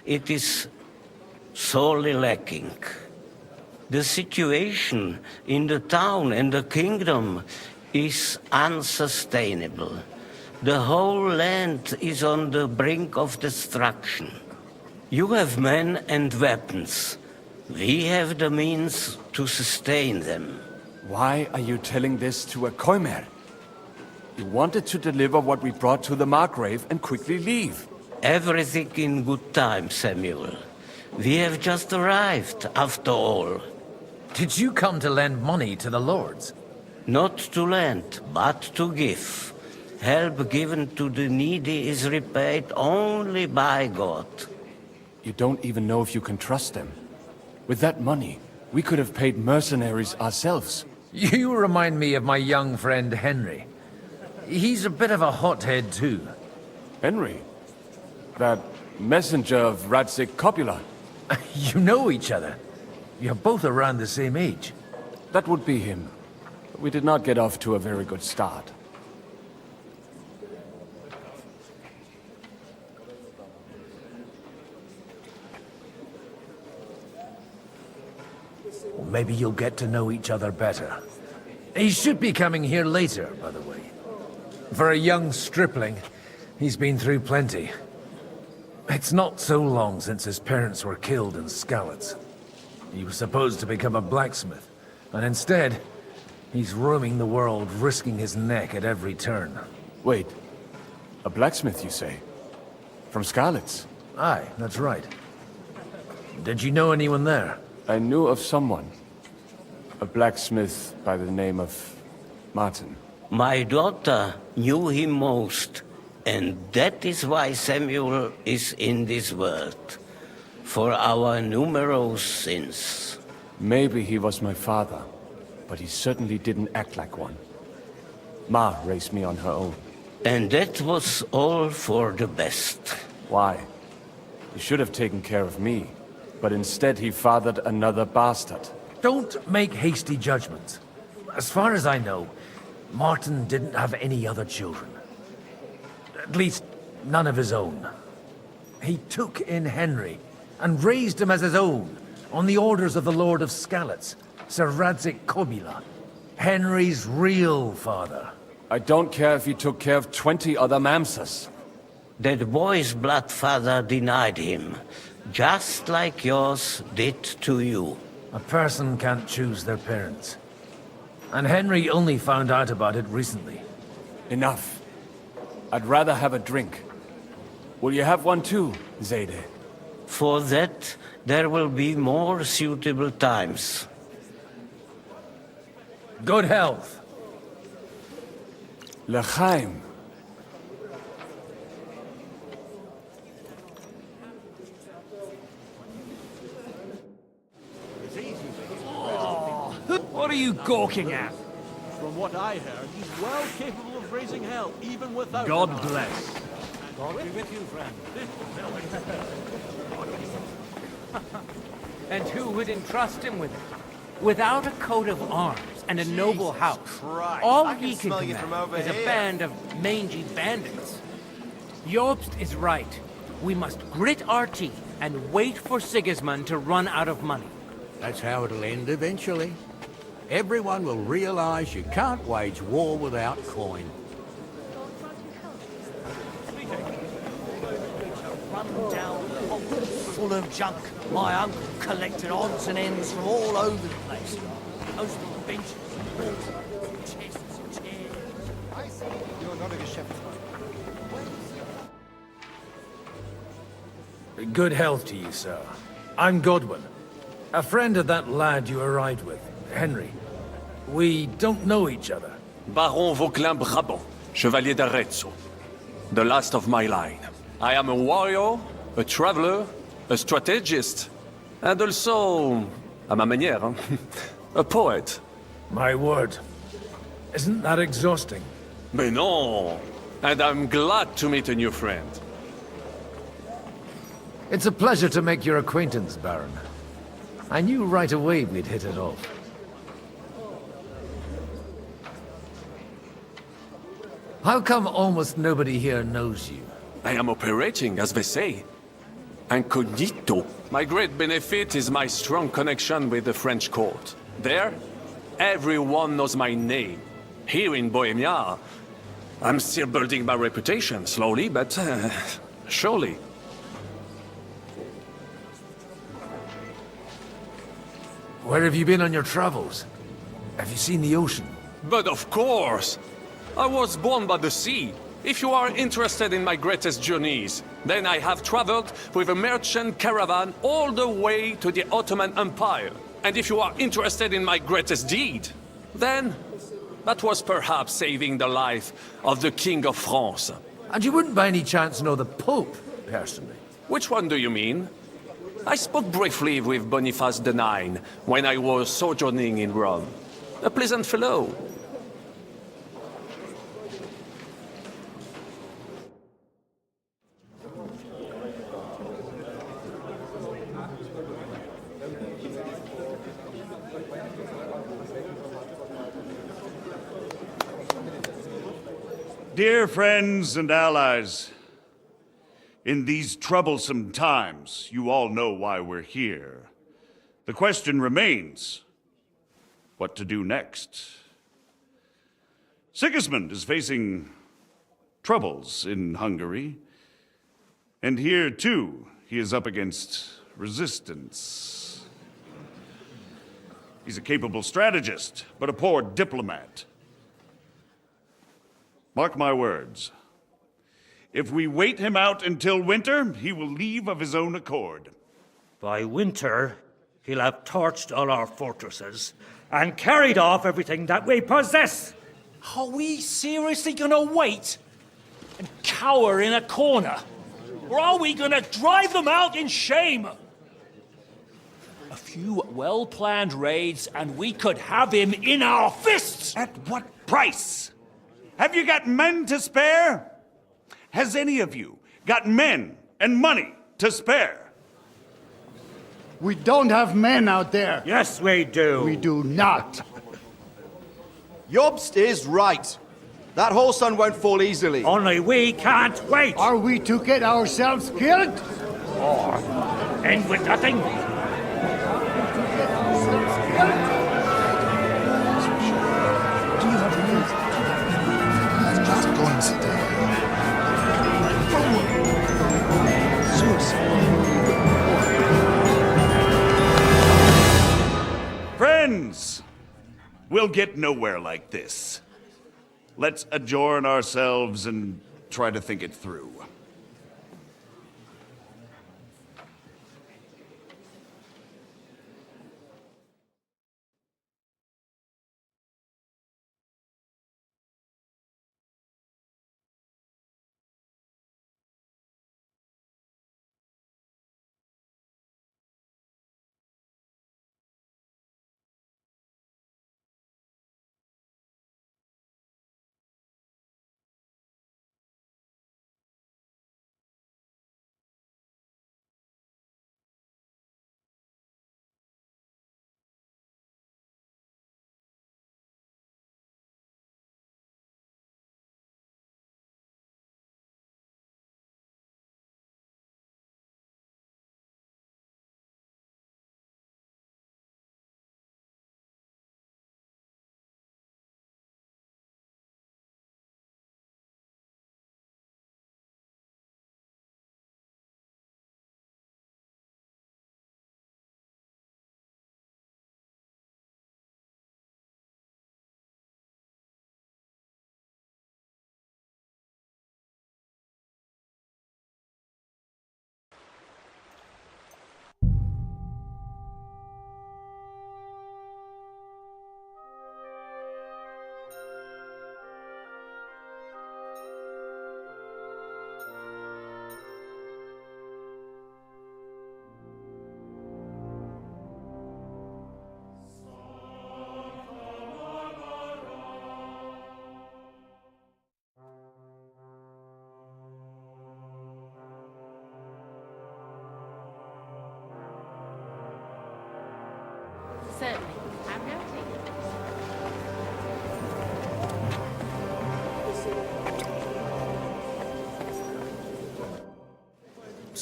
it is sorely lacking. The situation in the town and the kingdom is unsustainable. The whole land is on the brink of destruction. You have men and weapons. We have the means to sustain them. Why are you telling this to a Koimer? You wanted to deliver what we brought to the Margrave and quickly leave. Everything in good time, Samuel. We have just arrived, after all. Did you come to lend money to the lords? Not to lend, but to give. Help given to the needy is repaid only by God. You don't even know if you can trust them. With that money, we could have paid mercenaries ourselves. You remind me of my young friend Henry. He's a bit of a hothead too. Henry? That messenger of Radzig Copula? You know each other. You're both around the same age. That would be him. But we did not get off to a very good start. Well, maybe you'll get to know each other better. He should be coming here later, by the way. For a young stripling, he's been through plenty. It's not so long since his parents were killed in Skalitz. He was supposed to become a blacksmith, and instead, he's roaming the world, risking his neck at every turn. Wait, a blacksmith, you say? From Skalitz? Aye, that's right. Did you know anyone there? I knew of someone. A blacksmith by the name of Martin. My daughter knew him most, and that is why Samuel is in this world. For our numerous sins. Maybe he was my father, but he certainly didn't act like one. Ma raised me on her own. And that was all for the best. Why? He should have taken care of me, but instead he fathered another bastard. Don't make hasty judgments. As far as I know, Martin didn't have any other children. At least, none of his own. He took in Henry, and raised him as his own, on the orders of the Lord of Skalitz, Sir Radzig Kobyla, Henry's real father. I don't care if he took care of 20 other Mamsas. That boy's blood father denied him, just like yours did to you. A person can't choose their parents. And Henry only found out about it recently. Enough. I'd rather have a drink. Will you have one too, Zayde? For that, there will be more suitable times. Good health. L'chaim. What are you gawking at? From what I heard, he's well capable of raising hell, even without... God bless. God be with you, friend. And who would entrust him with it? Without a coat of arms and a noble house, all he can command is a band of mangy bandits. Jobst is right. We must grit our teeth and wait for Sigismund to run out of money. That's how it'll end eventually. Everyone will realize you can't wage war without coin. Run down full of junk. My uncle collected odds and ends from all over the place. Those little benches, chests and chairs. I see. You're not a Geschäftsmann. Good health to you, sir. I'm Godwin. A friend of that lad you arrived with, Henry. We don't know each other. Baron Vauquelin-Brabant, Chevalier d'Arezzo. The last of my line. I am a warrior, a traveler, a strategist, and also, à ma manière, a poet. My word. Isn't that exhausting? Mais non! And I'm glad to meet a new friend. It's a pleasure to make your acquaintance, Baron. I knew right away we'd hit it off. How come almost nobody here knows you? I am operating, as they say. Incognito. My great benefit is my strong connection with the French court. There, everyone knows my name. Here in Bohemia, I'm still building my reputation, slowly, but surely. Where have you been on your travels? Have you seen the ocean? But of course! I was born by the sea. If you are interested in my greatest journeys, then I have traveled with a merchant caravan all the way to the Ottoman Empire. And if you are interested in my greatest deed, then that was perhaps saving the life of the King of France. And you wouldn't by any chance know the Pope, personally? Which one do you mean? I spoke briefly with Boniface IX when I was sojourning in Rome. A pleasant fellow. Dear friends and allies, in these troublesome times, you all know why we're here. The question remains, what to do next? Sigismund is facing troubles in Hungary, and here, too, he is up against resistance. He's a capable strategist, but a poor diplomat. Mark my words. If we wait him out until winter, he will leave of his own accord. By winter, he'll have torched all our fortresses and carried off everything that we possess. Are we seriously gonna wait and cower in a corner? Or are we gonna drive them out in shame? A few well-planned raids and we could have him in our fists! At what price? Have you got men to spare? Has any of you got men and money to spare? We don't have men out there. Yes, we do. We do not. Jobst is right. That whoreson won't fall easily. Only we can't wait. Are we to get ourselves killed? Or end with nothing? Friends, we'll get nowhere like this. Let's adjourn ourselves and try to think it through.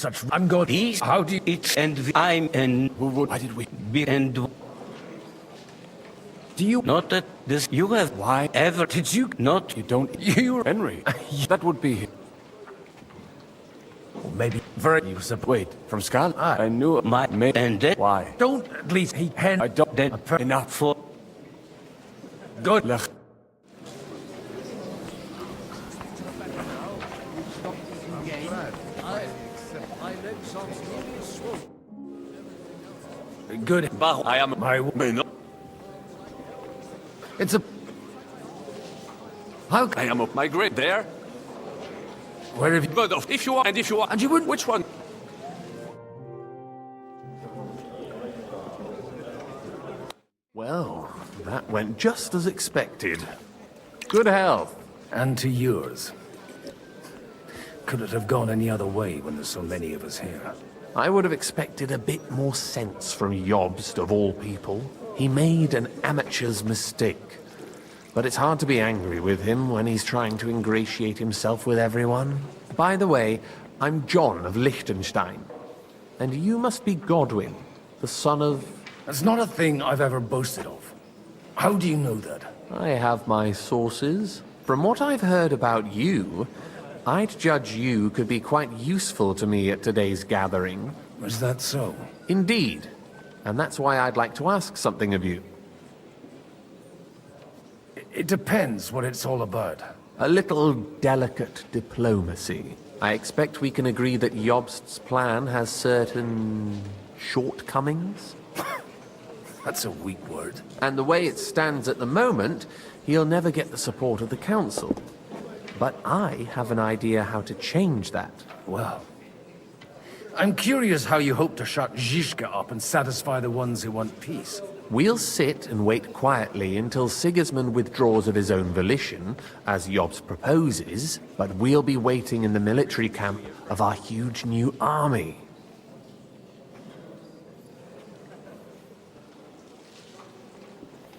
such ungodly. How do you... It's and I'm and Why did we... be and Do you... not that this you have Why ever Did you... not? You don't... You... Henry. That would be... Or maybe... Very... You Wait, from Scotland? I knew... my mate and that Why? Don't at least... He... I don't... enough for Good. Lech. Good. I am... My... It's a... How... I am up my grade there. Where have you... But if you are, and if you are... And you wouldn't... Which one? Well, that went just as expected. Good health. And to yours. Could it have gone any other way when there's so many of us here? I would have expected a bit more sense from Jobst, of all people. He made an amateur's mistake. But it's hard to be angry with him when he's trying to ingratiate himself with everyone. By the way, I'm John of Liechtenstein. And you must be Godwin, the son of... That's not a thing I've ever boasted of. How do you know that? I have my sources. From what I've heard about you, I'd judge you could be quite useful to me at today's gathering. Was that so? Indeed. And that's why I'd like to ask something of you. It depends what it's all about. A little delicate diplomacy. I expect we can agree that Jobst's plan has certain... shortcomings? That's a weak word. And the way it stands at the moment, he'll never get the support of the council. But I have an idea how to change that. Well, I'm curious how you hope to shut Zizka up and satisfy the ones who want peace. We'll sit and wait quietly until Sigismund withdraws of his own volition, as Jobst proposes, but we'll be waiting in the military camp of our huge new army.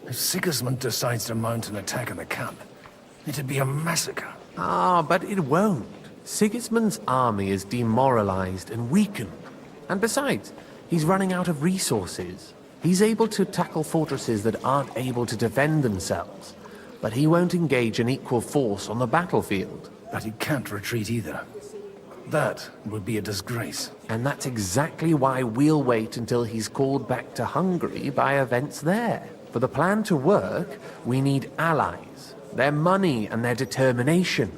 If Sigismund decides to mount an attack on the camp, it'd be a massacre. Ah, but it won't. Sigismund's army is demoralized and weakened. And besides, he's running out of resources. He's able to tackle fortresses that aren't able to defend themselves. But he won't engage an equal force on the battlefield. But he can't retreat either. That would be a disgrace. And that's exactly why we'll wait until he's called back to Hungary by events there. For the plan to work, we need allies, their money and their determination.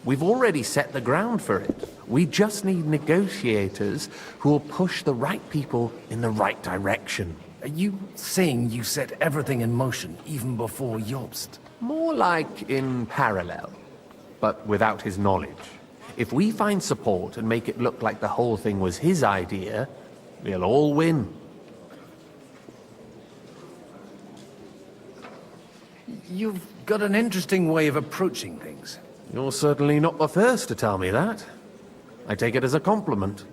We've already set the ground for it. We just need negotiators who will push the right people in the right direction. Are you saying you set everything in motion even before Jobst? More like in parallel, but without his knowledge. If we find support and make it look like the whole thing was his idea, we'll all win. You've got an interesting way of approaching things. You're certainly not the first to tell me that. I take it as a compliment.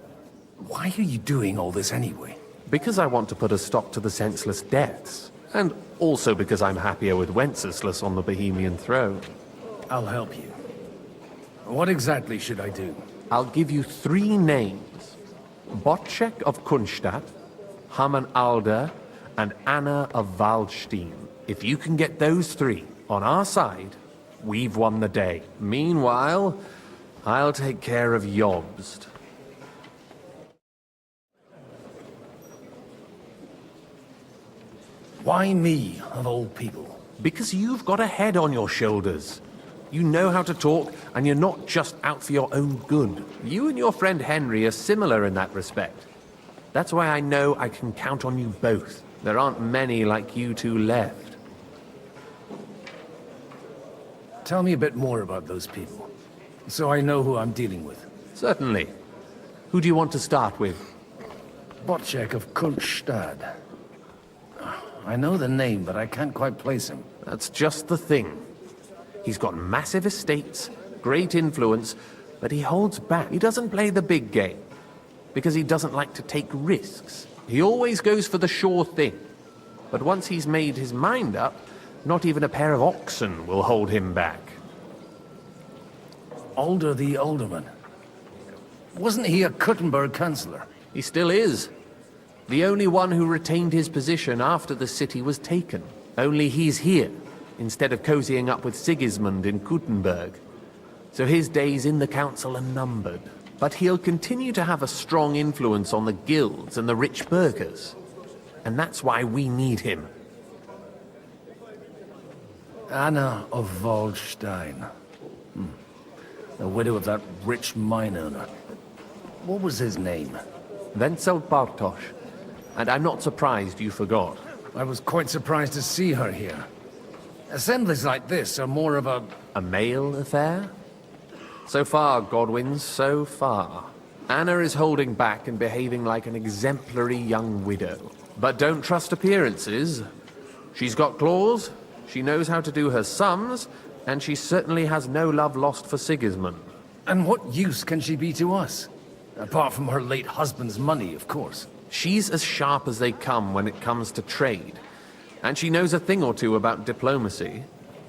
Why are you doing all this anyway? Because I want to put a stop to the senseless deaths. And also because I'm happier with Wenceslas on the Bohemian throne. I'll help you. What exactly should I do? I'll give you 3 names. Botchek of Kunstadt, Hamann Alder, and Anna of Waldstein. If you can get those 3 on our side, we've won the day. Meanwhile, I'll take care of Jobst. Why me, of all people? Because you've got a head on your shoulders. You know how to talk, and you're not just out for your own good. You and your friend Henry are similar in that respect. That's why I know I can count on you both. There aren't many like you two left. Tell me a bit more about those people, so I know who I'm dealing with. Certainly. Who do you want to start with? Botchek of Kunstadt. I know the name, but I can't quite place him. That's just the thing. He's got massive estates, great influence, but he holds back. He doesn't play the big game, because he doesn't like to take risks. He always goes for the sure thing. But once he's made his mind up, not even a pair of oxen will hold him back. Alder the Alderman. Wasn't he a Kuttenberg councillor? He still is. The only one who retained his position after the city was taken. Only he's here, instead of cozying up with Sigismund in Kuttenberg. So his days in the council are numbered. But he'll continue to have a strong influence on the guilds and the rich burghers. And that's why we need him. Anna of Waldstein. The widow of that rich mine owner. What was his name? Wenzel Bartosz. And I'm not surprised you forgot. I was quite surprised to see her here. Assemblies like this are more of a... A male affair? So far, Godwin, so far. Anna is holding back and behaving like an exemplary young widow. But don't trust appearances. She's got claws, she knows how to do her sums, and she certainly has no love lost for Sigismund. And what use can she be to us? Apart from her late husband's money, of course. She's as sharp as they come when it comes to trade. And she knows a thing or two about diplomacy.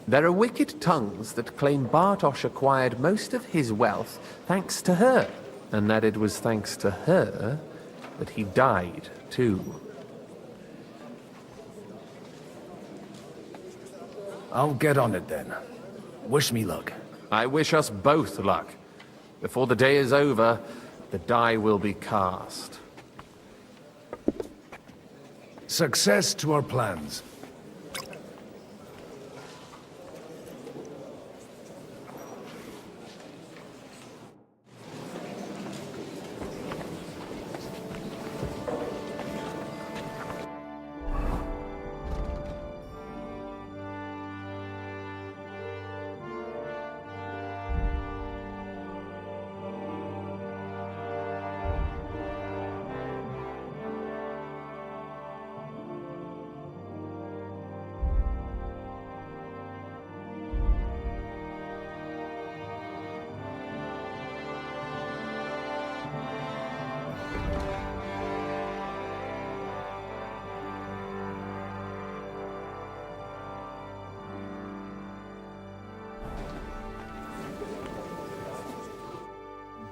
There are wicked tongues that claim Bartosz acquired most of his wealth thanks to her. And that it was thanks to her that he died, too. I'll get on it then. Wish me luck. I wish us both luck. Before the day is over, the die will be cast. Success to our plans.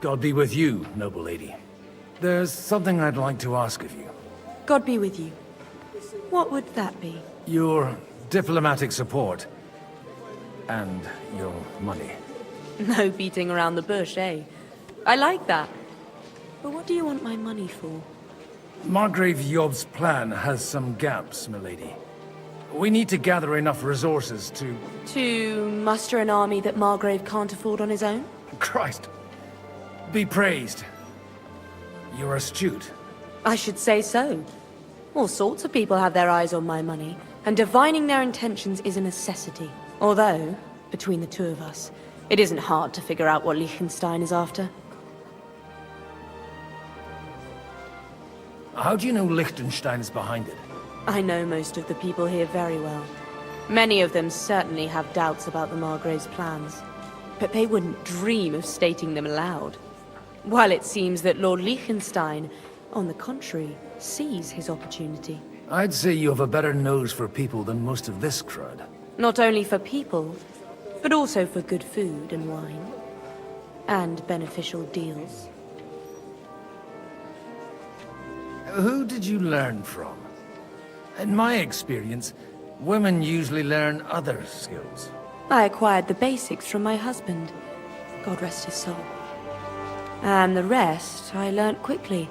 God be with you, noble lady. There's something I'd like to ask of you. God be with you. What would that be? Your diplomatic support. And your money. No beating around the bush, eh? I like that. But what do you want my money for? Margrave Job's plan has some gaps, milady. We need to gather enough resources to... To muster an army that Margrave can't afford on his own? Christ. Be praised. You're astute. I should say so. All sorts of people have their eyes on my money, and divining their intentions is a necessity. Although, between the two of us, it isn't hard to figure out what Liechtenstein is after. How do you know Liechtenstein is behind it? I know most of the people here very well. Many of them certainly have doubts about the Margrave's plans, but they wouldn't dream of stating them aloud. While it seems that Lord Liechtenstein, on the contrary, sees his opportunity. I'd say you have a better nose for people than most of this crowd. Not only for people, but also for good food and wine. And beneficial deals. Who did you learn from? In my experience, women usually learn other skills. I acquired the basics from my husband. God rest his soul. And the rest I learnt quickly,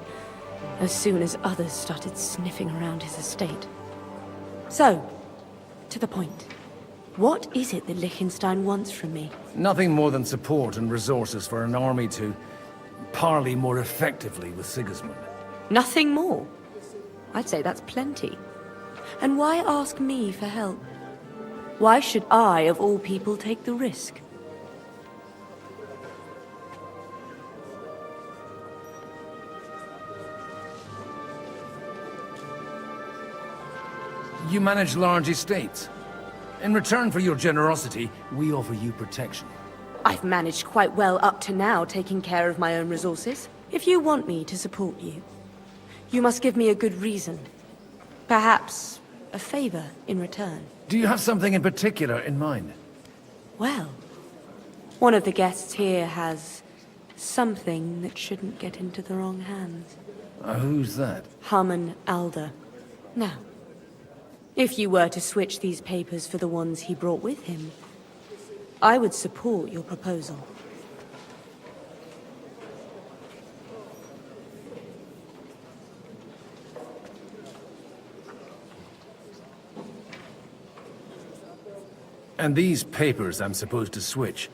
as soon as others started sniffing around his estate. So, to the point. What is it that Liechtenstein wants from me? Nothing more than support and resources for an army to parley more effectively with Sigismund. Nothing more? I'd say that's plenty. And why ask me for help? Why should I, of all people, take the risk? You manage large estates. In return for your generosity, we offer you protection. I've managed quite well up to now, taking care of my own resources. If you want me to support you, you must give me a good reason. Perhaps a favor in return. Do you have something in particular in mind? Well, one of the guests here has Something that shouldn't get into the wrong hands. Who's that? Harmon Alder. Now, if you were to switch these papers for the ones he brought with him, I would support your proposal. And these papers I'm supposed to switch,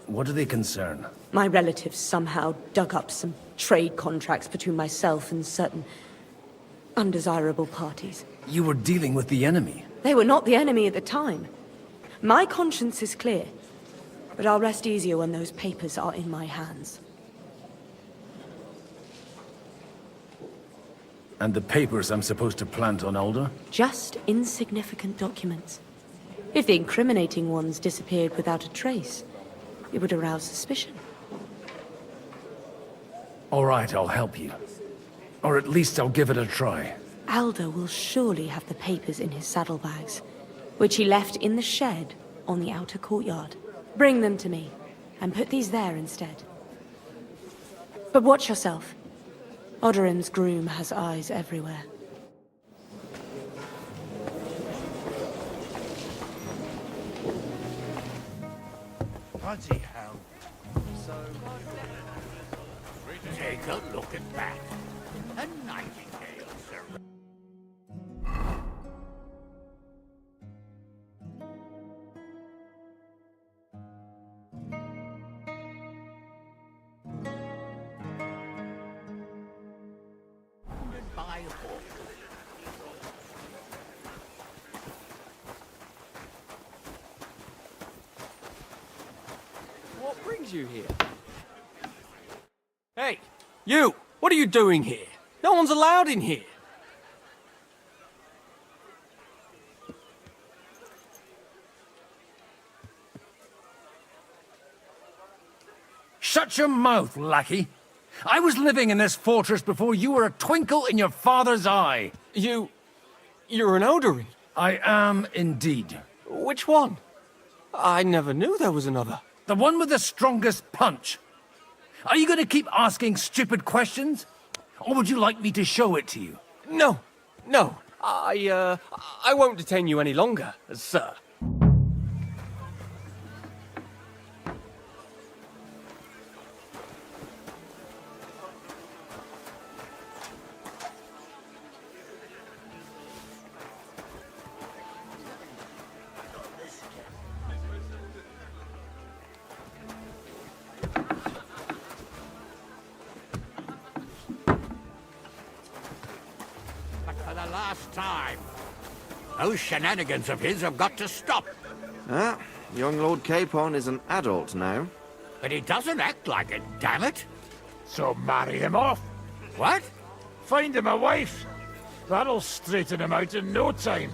what do they concern? My relatives somehow dug up some trade contracts between myself and certain undesirable parties. You were dealing with the enemy. They were not the enemy at the time. My conscience is clear, but I'll rest easier when those papers are in my hands. And the papers I'm supposed to plant on Alder? Just insignificant documents. If the incriminating ones disappeared without a trace, it would arouse suspicion. All right, I'll help you. Or at least I'll give it a try. Alder will surely have the papers in his saddlebags, which he left in the shed on the outer courtyard. Bring them to me, and put these there instead. But watch yourself. Odorim's groom has eyes everywhere. Bloody hell. Take a look at that. A nightingale, sir. By a book. What brings you here? Hey, you! What are you doing here? No one's allowed in here. Shut your mouth, lackey! I was living in this fortress before you were a twinkle in your father's eye. You're an Odorin? I am indeed. Which one? I never knew there was another. The one with the strongest punch. Are you going to keep asking stupid questions? Or would you like me to show it to you? No. I won't detain you any longer, sir. Last time. Those shenanigans of his have got to stop. Ah, young Lord Capon is an adult now. But he doesn't act like it, damn it. So marry him off. What? Find him a wife. That'll straighten him out in no time.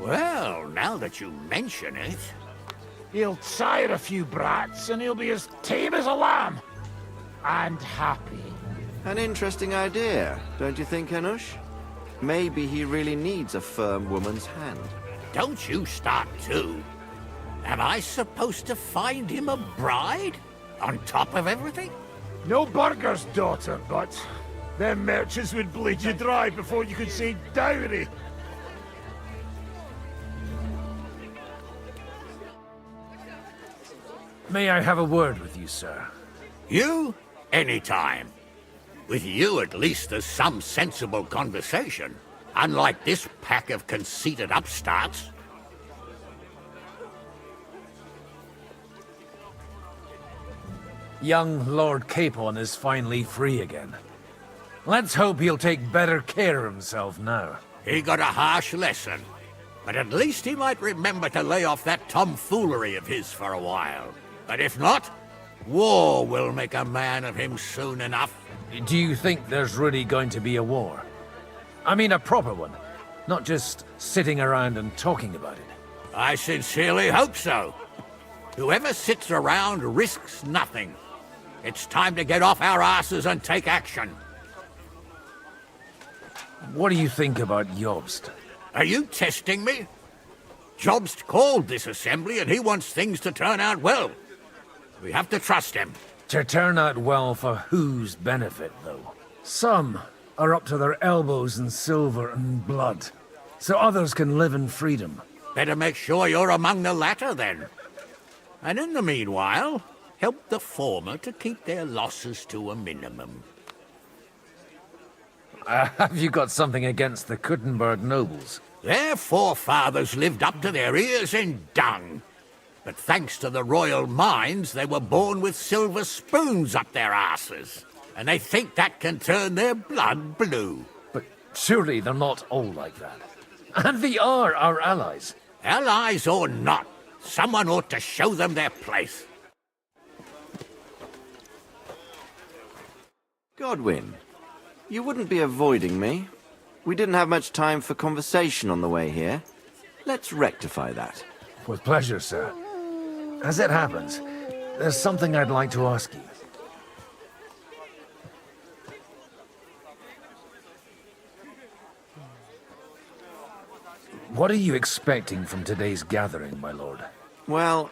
Well, now that you mention it... He'll sire a few brats and he'll be as tame as a lamb. And happy. An interesting idea, don't you think, Hanush? Maybe he really needs a firm woman's hand. Don't you start too. Am I supposed to find him a bride? On top of everything? No burger's daughter, but them merchants would bleed you dry before you could say dowry. May I have a word with you, sir? You? Anytime. With you, at least, there's some sensible conversation. Unlike this pack of conceited upstarts. Young Lord Capon is finally free again. Let's hope he'll take better care of himself now. He got a harsh lesson. But at least he might remember to lay off that tomfoolery of his for a while. But if not, war will make a man of him soon enough. Do you think there's really going to be a war? I mean a proper one, not just sitting around and talking about it. I sincerely hope so. Whoever sits around risks nothing. It's time to get off our asses and take action. What do you think about Jobst? Are you testing me? Jobst called this assembly and he wants things to turn out well. We have to trust him. To turn out well for whose benefit, though? Some are up to their elbows in silver and blood, so others can live in freedom. Better make sure you're among the latter, then. And in the meanwhile, help the former to keep their losses to a minimum. Have you got something against the Kuttenberg nobles? Their forefathers lived up to their ears in dung. But thanks to the royal mines, they were born with silver spoons up their asses. And they think that can turn their blood blue. But surely they're not all like that. And they are our allies. Allies or not, someone ought to show them their place. Godwin, you wouldn't be avoiding me. We didn't have much time for conversation on the way here. Let's rectify that. With pleasure, sir. As it happens, there's something I'd like to ask you. What are you expecting from today's gathering, my lord? Well,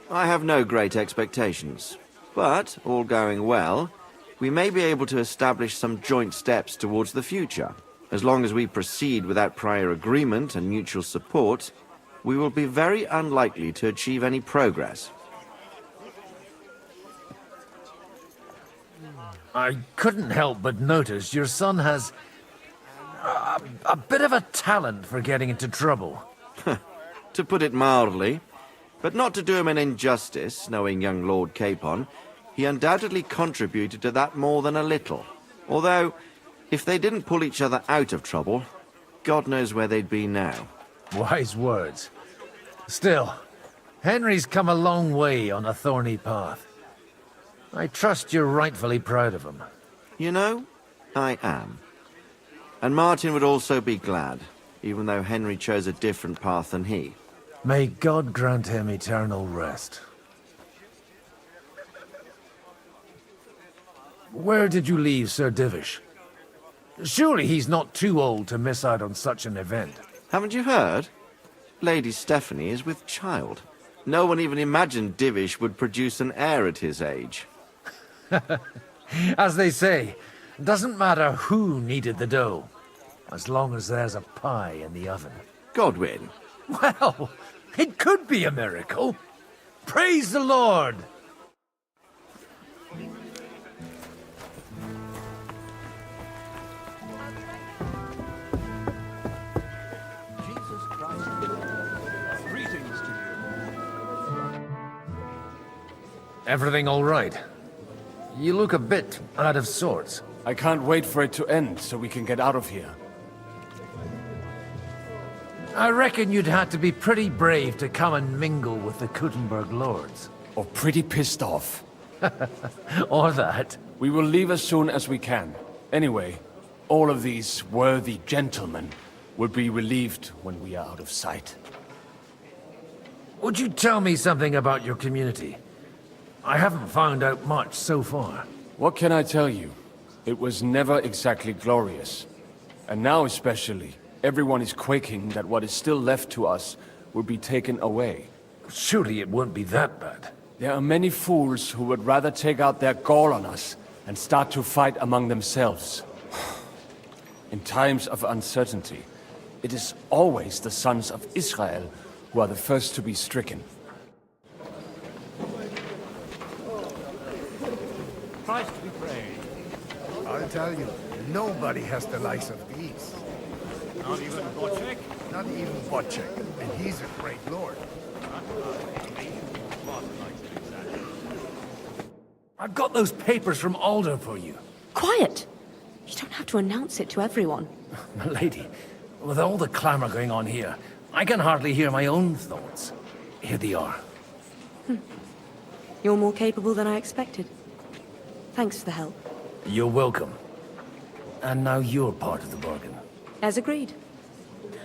I have no great expectations. But, all going well, we may be able to establish some joint steps towards the future. As long as we proceed without prior agreement and mutual support, we will be very unlikely to achieve any progress. I couldn't help but notice your son has a bit of a talent for getting into trouble. To put it mildly, but not to do him an injustice, knowing young Lord Capon, he undoubtedly contributed to that more than a little. Although, if they didn't pull each other out of trouble, God knows where they'd be now. Wise words. Still, Henry's come a long way on a thorny path. I trust you're rightfully proud of him. You know, I am. And Martin would also be glad, even though Henry chose a different path than he. May God grant him eternal rest. Where did you leave Sir Divish? Surely he's not too old to miss out on such an event. Haven't you heard? Lady Stephanie is with child. No one even imagined Divish would produce an heir at his age. As they say, doesn't matter who kneaded the dough, as long as there's a pie in the oven. Godwin. Well, it could be a miracle. Praise the Lord! Greetings to you. Everything all right? You look a bit out of sorts. I can't wait for it to end so we can get out of here. I reckon you'd have to be pretty brave to come and mingle with the Kuttenberg lords. Or pretty pissed off. Or that. We will leave as soon as we can. Anyway, all of these worthy gentlemen will be relieved when we are out of sight. Would you tell me something about your community? I haven't found out much so far. What can I tell you? It was never exactly glorious. And now especially, everyone is quaking that what is still left to us will be taken away. Surely it won't be that bad. There are many fools who would rather take out their gall on us and start to fight among themselves. In times of uncertainty, it is always the sons of Israel who are the first to be stricken. Christ be praised. I'll tell you, nobody has the likes of these. Not even Bocek? Not even Bocek, and he's a great lord. I've got those papers from Alder for you. Quiet! You don't have to announce it to everyone. My lady, with all the clamor going on here, I can hardly hear my own thoughts. Here they are. You're more capable than I expected. Thanks for the help. You're welcome. And now you're part of the bargain. As agreed.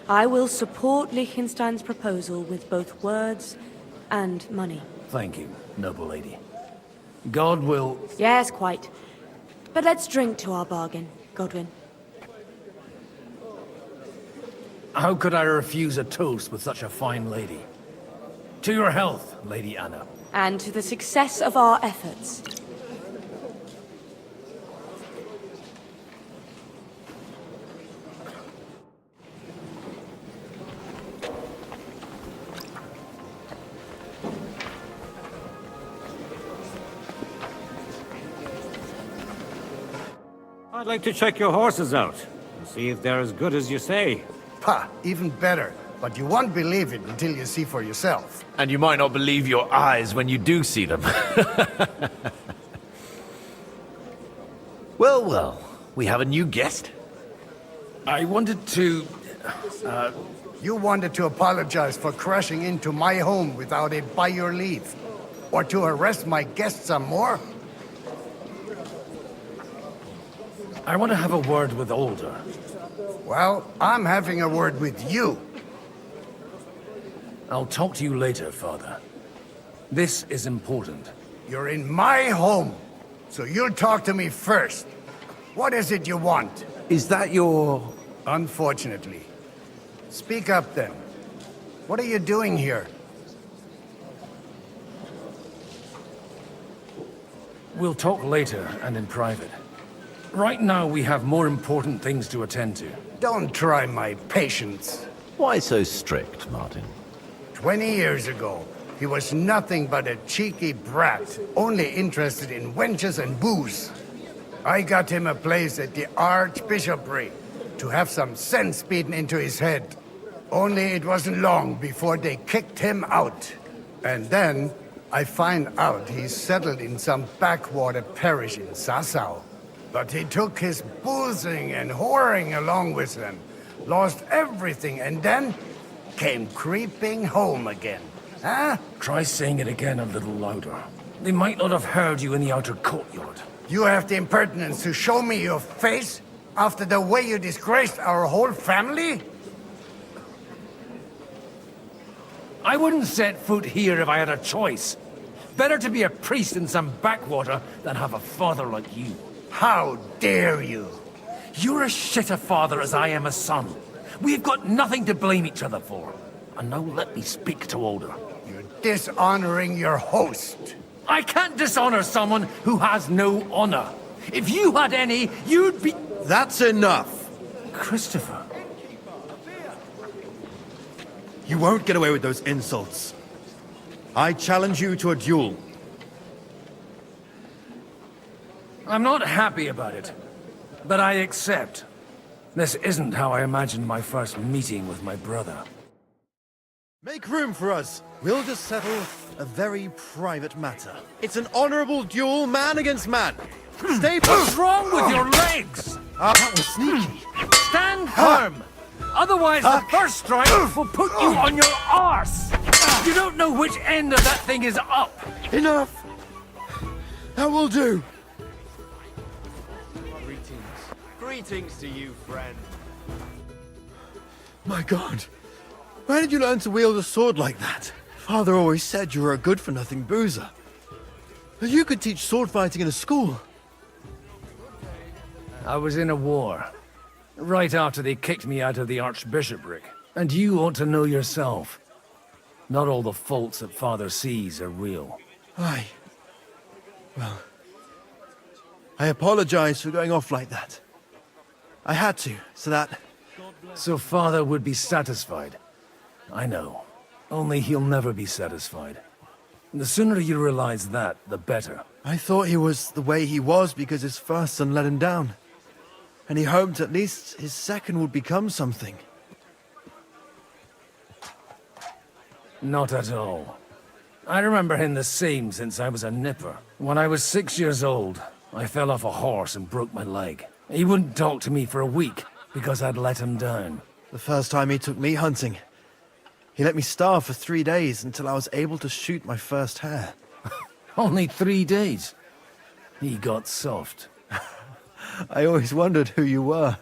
I will support Liechtenstein's proposal with both words and money. Thank you, noble lady. God will... Yes, quite. But let's drink to our bargain, Godwin. How could I refuse a toast with such a fine lady? To your health, Lady Anna. And to the success of our efforts. I'd like to check your horses out and see if they're as good as you say. Pah, even better. But you won't believe it until you see for yourself. And you might not believe your eyes when you do see them. Well, well, we have a new guest. I wanted to... You wanted to apologize for crashing into my home without it by your leave. Or to arrest my guests some more? I want to have a word with Older. Well, I'm having a word with you. I'll talk to you later, Father. This is important. You're in my home, so you'll talk to me first. What is it you want? Is that your... Unfortunately. Speak up, then. What are you doing here? We'll talk later and in private. Right now, we have more important things to attend to. Don't try my patience. Why so strict, Martin? 20 years ago, he was nothing but a cheeky brat, only interested in wenches and booze. I got him a place at the Archbishopric to have some sense beaten into his head. Only it wasn't long before they kicked him out. And then I find out he's settled in some backwater parish in Sassau. But he took his boozing and whoring along with him, lost everything, and then came creeping home again. Huh? Try saying it again a little louder. They might not have heard you in the outer courtyard. You have the impertinence to show me your face after the way you disgraced our whole family? I wouldn't set foot here if I had a choice. Better to be a priest in some backwater than have a father like you. How dare you? You're as shit a father as I am a son. We've got nothing to blame each other for. And now let me speak to Older. You're dishonoring your host. I can't dishonor someone who has no honor. If you had any, you'd be... That's enough. Christopher. You won't get away with those insults. I challenge you to a duel. I'm not happy about it, but I accept. This isn't how I imagined my first meeting with my brother. Make room for us. We'll just settle a very private matter. It's an honorable duel, man against man. Stay put. What's wrong with your legs? That was sneaky. Stand firm. Otherwise, the first strike will put you on your arse. You don't know which end of that thing is up. Enough. That will do. Greetings to you, friend. My God. Where did you learn to wield a sword like that? Father always said you were a good-for-nothing boozer. But you could teach sword fighting in a school. I was in a war. Right after they kicked me out of the Archbishopric. And you ought to know yourself. Not all the faults that Father sees are real. Aye. Well, I apologize for going off like that. I had to, so that... So Father would be satisfied. I know. Only he'll never be satisfied. The sooner you realize that, the better. I thought he was the way he was because his first son let him down. And he hoped at least his second would become something. Not at all. I remember him the same since I was a nipper. When I was 6 years old, I fell off a horse and broke my leg. He wouldn't talk to me for a week because I'd let him down. The first time he took me hunting, he let me starve for 3 days until I was able to shoot my first hare. Only 3 days? He got soft. I always wondered who you were.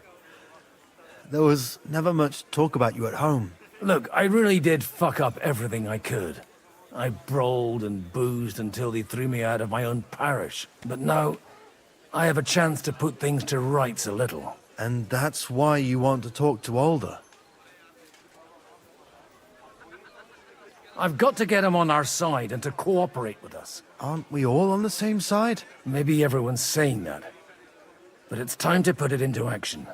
There was never much talk about you at home. Look, I really did fuck up everything I could. I brawled and boozed until they threw me out of my own parish. But now, I have a chance to put things to rights a little. And that's why you want to talk to Older? I've got to get him on our side and to cooperate with us. Aren't we all on the same side? Maybe everyone's saying that. But it's time to put it into action.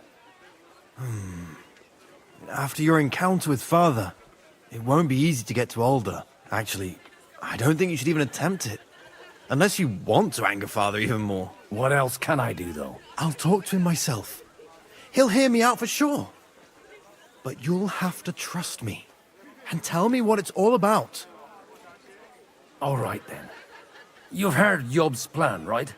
After your encounter with Father, it won't be easy to get to Alder. Actually, I don't think you should even attempt it. Unless you want to anger Father even more. What else can I do, though? I'll talk to him myself. He'll hear me out for sure. But you'll have to trust me. And tell me what it's all about. All right, then. You've heard Yob's plan, right?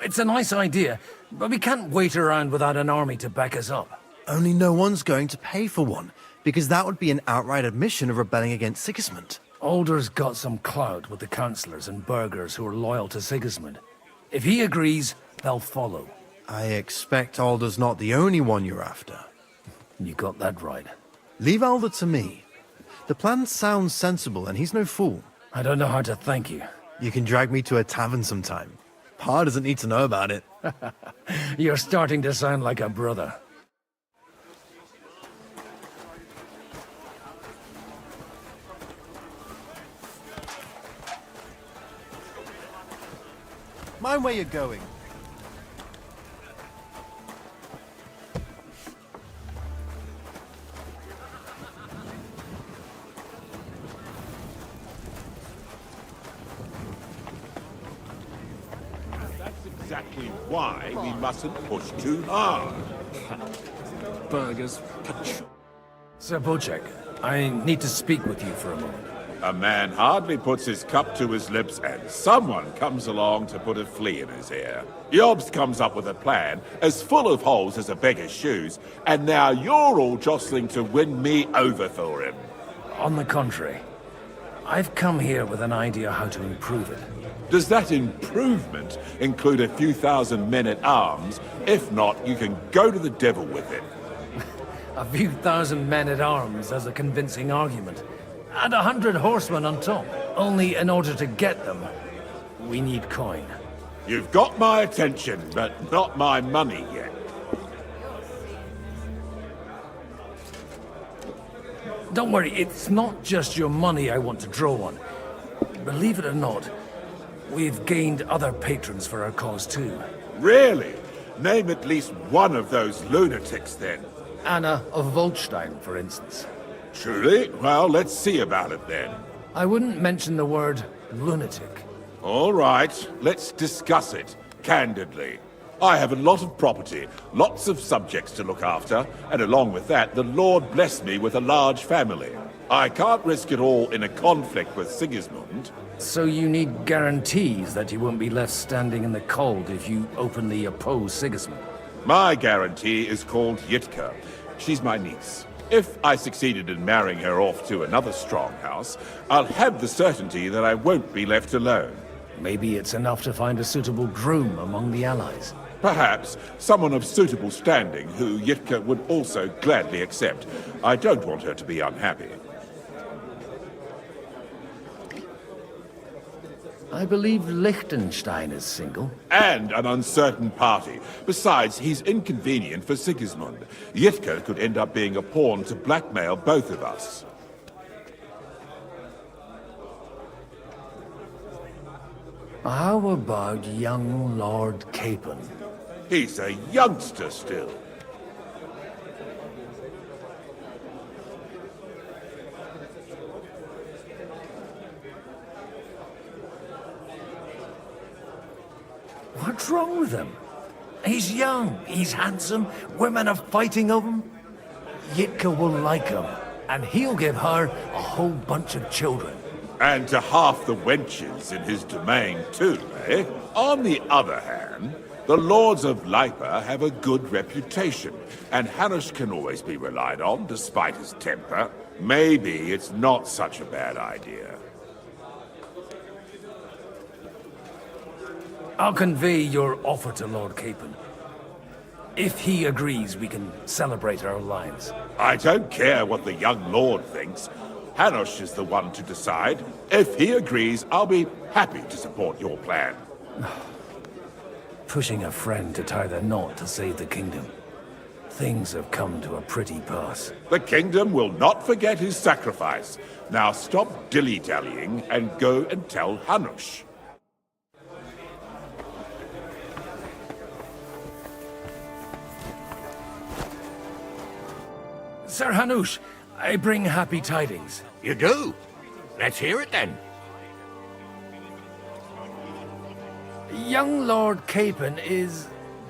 It's a nice idea, but we can't wait around without an army to back us up. Only no one's going to pay for one, because that would be an outright admission of rebelling against Sigismund. Alder's got some clout with the councillors and burghers who are loyal to Sigismund. If he agrees, they'll follow. I expect Alder's not the only one you're after. You got that right. Leave Alder to me. The plan sounds sensible, and he's no fool. I don't know how to thank you. You can drag me to a tavern sometime. Pa doesn't need to know about it. You're starting to sound like a brother. Mind where you're going. Exactly why we mustn't push too hard. Burgers. Sir Bocek, I need to speak with you for a moment. A man hardly puts his cup to his lips and someone comes along to put a flea in his ear. Jobst comes up with a plan as full of holes as a beggar's shoes, and now you're all jostling to win me over for him. On the contrary, I've come here with an idea how to improve it. Does that improvement include a few thousand men-at-arms? If not, you can go to the devil with it. A few thousand men-at-arms as a convincing argument. And 100 horsemen on top. Only in order to get them, we need coin. You've got my attention, but not my money yet. Don't worry, it's not just your money I want to draw on. Believe it or not, we've gained other patrons for our cause too. Really? Name at least one of those lunatics then. Anna of Volstein, for instance. Truly? Well, let's see about it then. I wouldn't mention the word lunatic. All right, let's discuss it, candidly. I have a lot of property, lots of subjects to look after, and along with that, the Lord blessed me with a large family. I can't risk it all in a conflict with Sigismund. So you need guarantees that you won't be left standing in the cold if you openly oppose Sigismund? My guarantee is called Yitka. She's my niece. If I succeeded in marrying her off to another strong house, I'll have the certainty that I won't be left alone. Maybe it's enough to find a suitable groom among the allies. Perhaps someone of suitable standing who Yitka would also gladly accept. I don't want her to be unhappy. I believe Liechtenstein is single. And an uncertain party. Besides, he's inconvenient for Sigismund. Yitka could end up being a pawn to blackmail both of us. How about young Lord Capon? He's a youngster still. What's wrong with him? He's young, he's handsome, women are fighting over him. Yitka will like him, and he'll give her a whole bunch of children. And to half the wenches in his domain too, eh? On the other hand, the lords of Lipa have a good reputation, and Hanush can always be relied on, despite his temper. Maybe it's not such a bad idea. I'll convey your offer to Lord Capon. If he agrees, we can celebrate our lives. I don't care what the young lord thinks. Hanush is the one to decide. If he agrees, I'll be happy to support your plan. Pushing a friend to tie the knot to save the kingdom. Things have come to a pretty pass. The kingdom will not forget his sacrifice. Now stop dilly-dallying and go and tell Hanush. Sir Hanush, I bring happy tidings. You do? Let's hear it then. Young Lord Capon is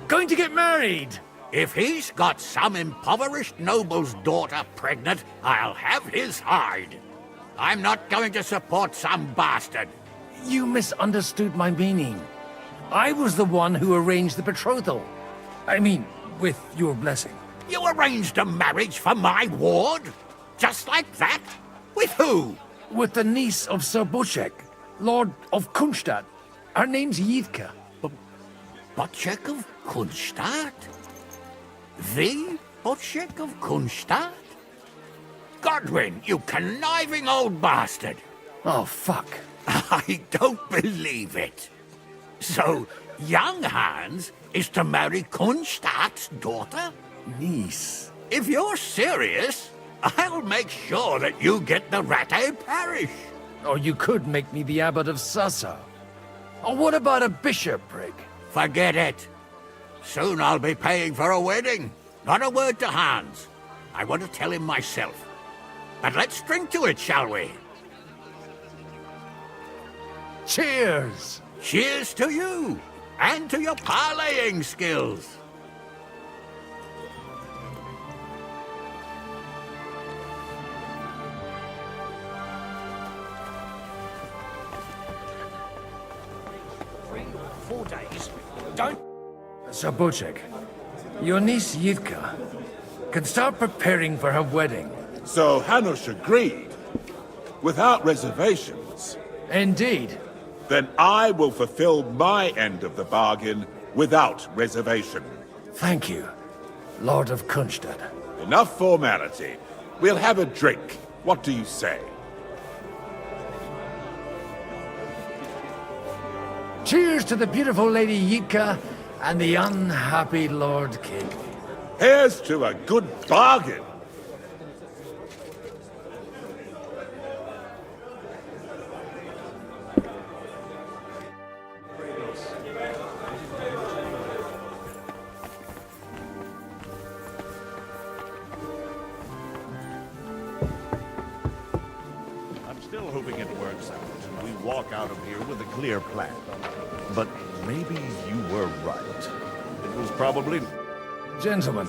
going to get married. If he's got some impoverished noble's daughter pregnant, I'll have his hide. I'm not going to support some bastard. You misunderstood my meaning. I was the one who arranged the betrothal. I mean, with your blessing. You arranged a marriage for my ward? Just like that? With who? With the niece of Sir Bocek, Lord of Kunstadt. Her name's Yitka. Bocek of Kunstadt? The Bocek of Kunstadt? Godwin, you conniving old bastard! Oh, fuck. I don't believe it. So, young Hans is to marry Kunstadt's daughter? Niece. If you're serious, I'll make sure that you get the Rattay parish. Or you could make me the abbot of Sassa. Or what about a bishopric? Forget it. Soon I'll be paying for a wedding. Not a word to Hans. I want to tell him myself. But let's drink to it, shall we? Cheers! Cheers to you, and to your parleying skills. Don't... Sir Bocek, your niece Yitka can start preparing for her wedding. So Hanush agreed, without reservations. Indeed. Then I will fulfill my end of the bargain without reservation. Thank you, Lord of Kunstadt. Enough formality. We'll have a drink. What do you say? Cheers to the beautiful Lady Yitka and the unhappy Lord King. Here's to a good bargain. I'm still hoping it works out and we walk out of here with a clear plan. But maybe you were right. It was probably... Gentlemen,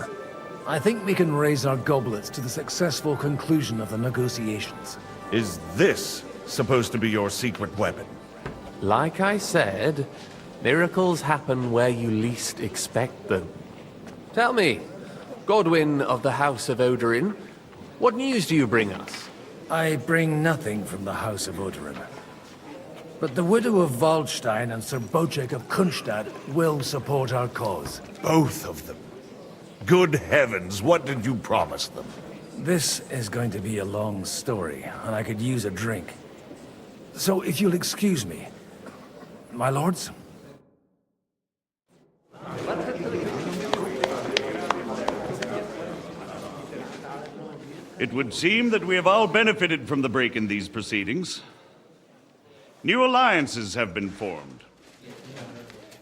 I think we can raise our goblets to the successful conclusion of the negotiations. Is this supposed to be your secret weapon? Like I said, miracles happen where you least expect them. Tell me, Godwin of the House of Odorin, what news do you bring us? I bring nothing from the House of Odorin. But the widow of Waldstein and Sir Bocek of Kunstadt will support our cause. Both of them. Good heavens, what did you promise them? This is going to be a long story, and I could use a drink. So if you'll excuse me, my lords? It would seem that we have all benefited from the break in these proceedings. New alliances have been formed.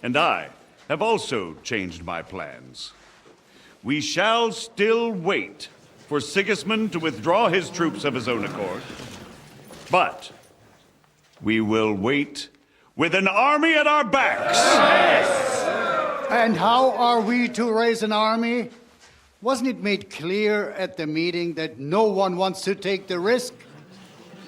And I have also changed my plans. We shall still wait for Sigismund to withdraw his troops of his own accord. But we will wait with an army at our backs. And how are we to raise an army? Wasn't it made clear at the meeting that no one wants to take the risk?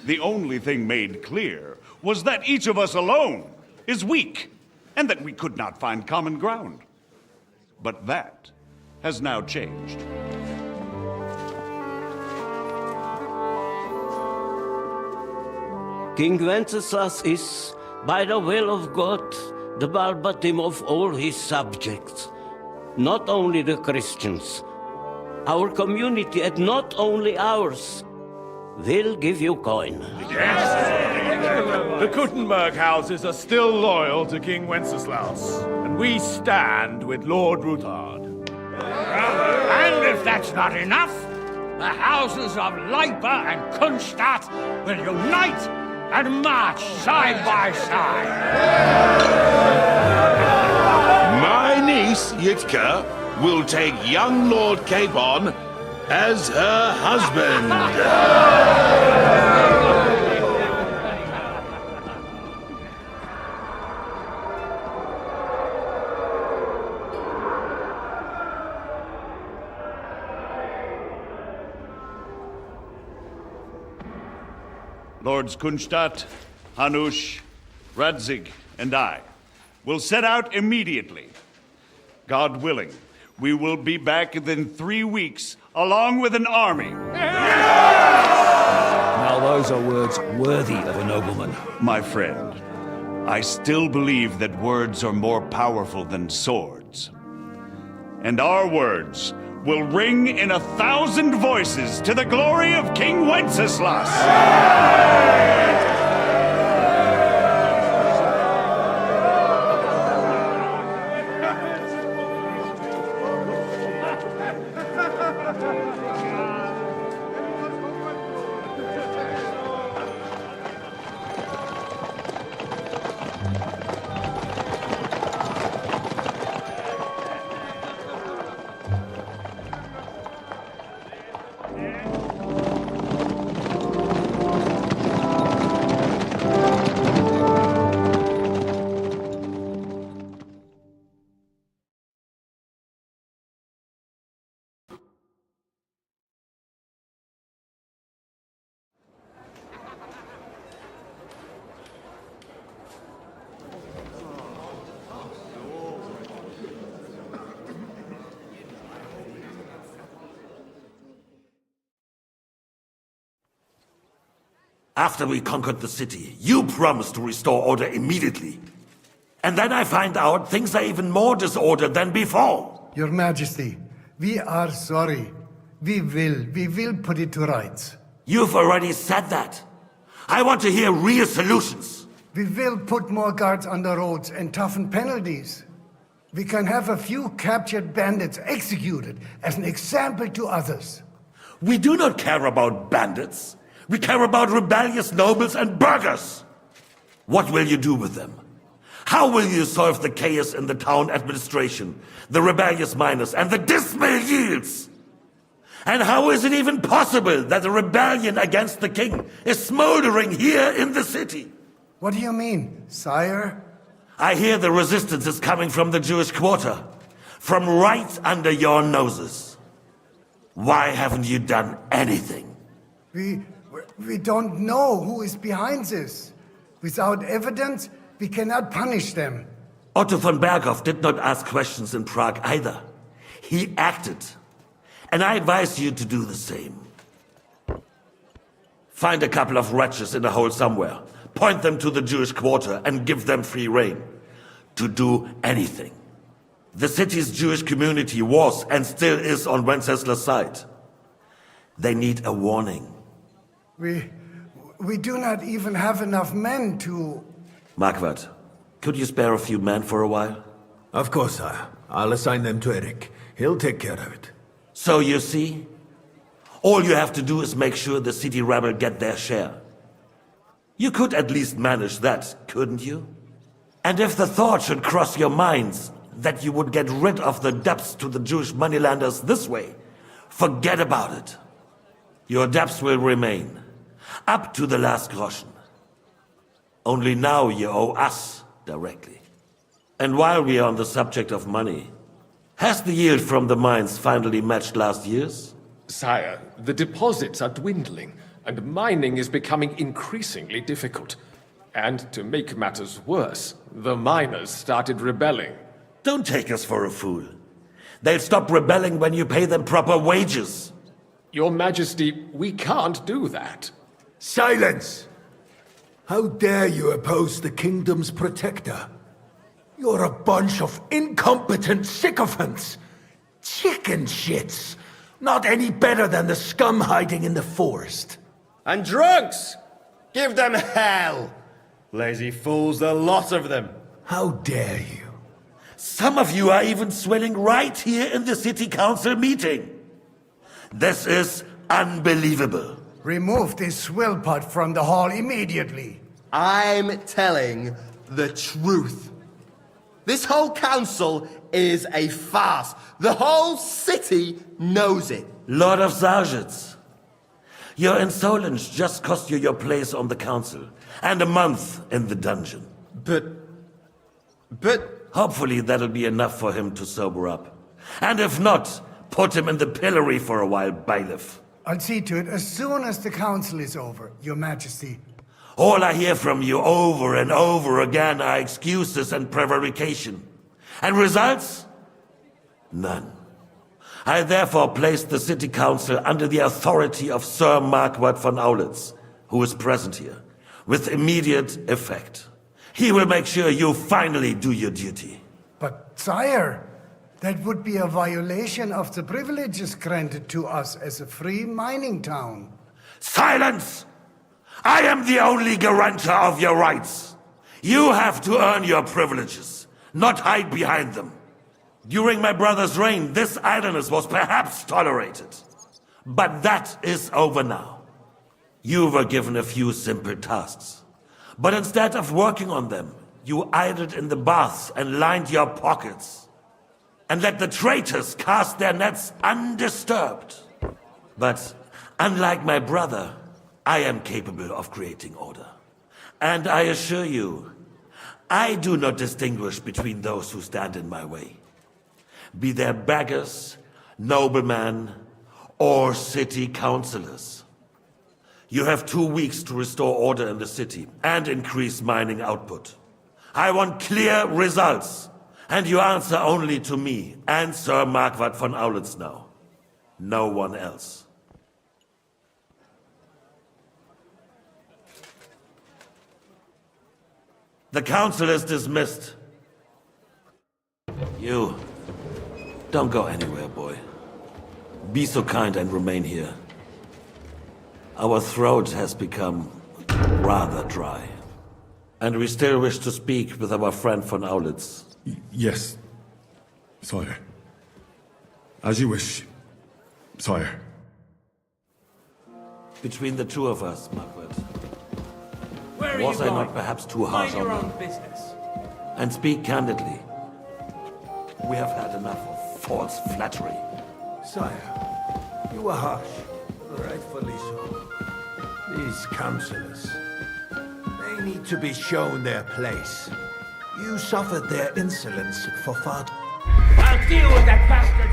The only thing made clear was that each of us alone is weak, and that we could not find common ground. But that has now changed. King Wenceslas is, by the will of God, the balbatim of all his subjects. Not only the Christians, our community, and not only ours, will give you coin. The Kuttenberg houses are still loyal to King Wenceslaus, and we stand with Lord Ruthard. And if that's not enough, the houses of Leipa and Kunstadt will unite and march side by side. My niece, Yitka, will take young Lord Capon as her husband. Lords Kunstadt, Hanush, Radzig, and I will set out immediately. God willing, we will be back within 3 weeks, along with an army. Now those are words worthy of a nobleman. My friend, I still believe that words are more powerful than swords. And our words will ring in 1,000 voices to the glory of King Wenceslas! After we conquered the city, you promised to restore order immediately. And then I find out things are even more disordered than before. Your Majesty, we are sorry. We will put it to rights. You've already said that. I want to hear real solutions. We will put more guards on the roads and toughen penalties. We can have a few captured bandits executed as an example to others. We do not care about bandits. We care about rebellious nobles and burghers. What will you do with them? How will you solve the chaos in the town administration, the rebellious miners, and the dismal yields? And how is it even possible that a rebellion against the king is smoldering here in the city? What do you mean, sire? I hear the resistance is coming from the Jewish quarter, from right under your noses. Why haven't you done anything? We don't know who is behind this. Without evidence, we cannot punish them. Otto von Berghoff did not ask questions in Prague either. He acted. And I advise you to do the same. Find a couple of wretches in a hole somewhere, point them to the Jewish quarter, and give them free rein to do anything. The city's Jewish community was and still is on Wenceslas' side. They need a warning. We do not even have enough men to... Marquardt, could you spare a few men for a while? Of course, sire. I'll assign them to Eric. He'll take care of it. So you see, all you have to do is make sure the city rebel get their share. You could at least manage that, couldn't you? And if the thought should cross your minds that you would get rid of the debts to the Jewish moneylenders this way, forget about it. Your debts will remain, up to the last groschen. Only now you owe us directly. And while we are on the subject of money, has the yield from the mines finally matched last year's? Sire, the deposits are dwindling, and mining is becoming increasingly difficult. And to make matters worse, the miners started rebelling. Don't take us for a fool. They'll stop rebelling when you pay them proper wages. Your Majesty, we can't do that. Silence! How dare you oppose the kingdom's protector? You're a bunch of incompetent sycophants! Chicken shits! Not any better than the scum hiding in the forest. And drunks! Give them hell! Lazy fools, the lot of them! How dare you? Some of you are even swelling right here in the city council meeting. This is unbelievable. Remove this swillpot from the hall immediately. I'm telling the truth. This whole council is a farce. The whole city knows it. Lord of Zarjitz, your insolence just cost you your place on the council, and a month in the dungeon. But... Hopefully that'll be enough for him to sober up. And if not, put him in the pillory for a while, bailiff. I'll see to it as soon as the council is over, Your Majesty. All I hear from you over and over again are excuses and prevarication. And results? None. I therefore place the city council under the authority of Sir Marquardt von Aulitz, who is present here, with immediate effect. He will make sure you finally do your duty. But, sire, that would be a violation of the privileges granted to us as a free mining town. Silence! I am the only guarantor of your rights. You have to earn your privileges, not hide behind them. During my brother's reign, this idleness was perhaps tolerated. But that is over now. You were given a few simple tasks. But instead of working on them, you idled in the baths and lined your pockets. And let the traitors cast their nets undisturbed. But unlike my brother, I am capable of creating order. And I assure you, I do not distinguish between those who stand in my way. Be they beggars, noblemen, or city councillors. You have 2 weeks to restore order in the city and increase mining output. I want clear results, and you answer only to me and Sir Marquardt von Aulitz now. No one else. The council is dismissed. You, don't go anywhere, boy. Be so kind and remain here. Our throat has become rather dry. And we still wish to speak with our friend von Aulitz. Yes, sire. As you wish, sire. Between the two of us, Marquardt. Where are Was you I going? not perhaps too harsh Mind your on own them? business. And speak candidly. We have had enough of false flattery. Sire, you are harsh. Rightfully so. These councillors, they need to be shown their place. You suffered their insolence for far... I'll deal with that bastard!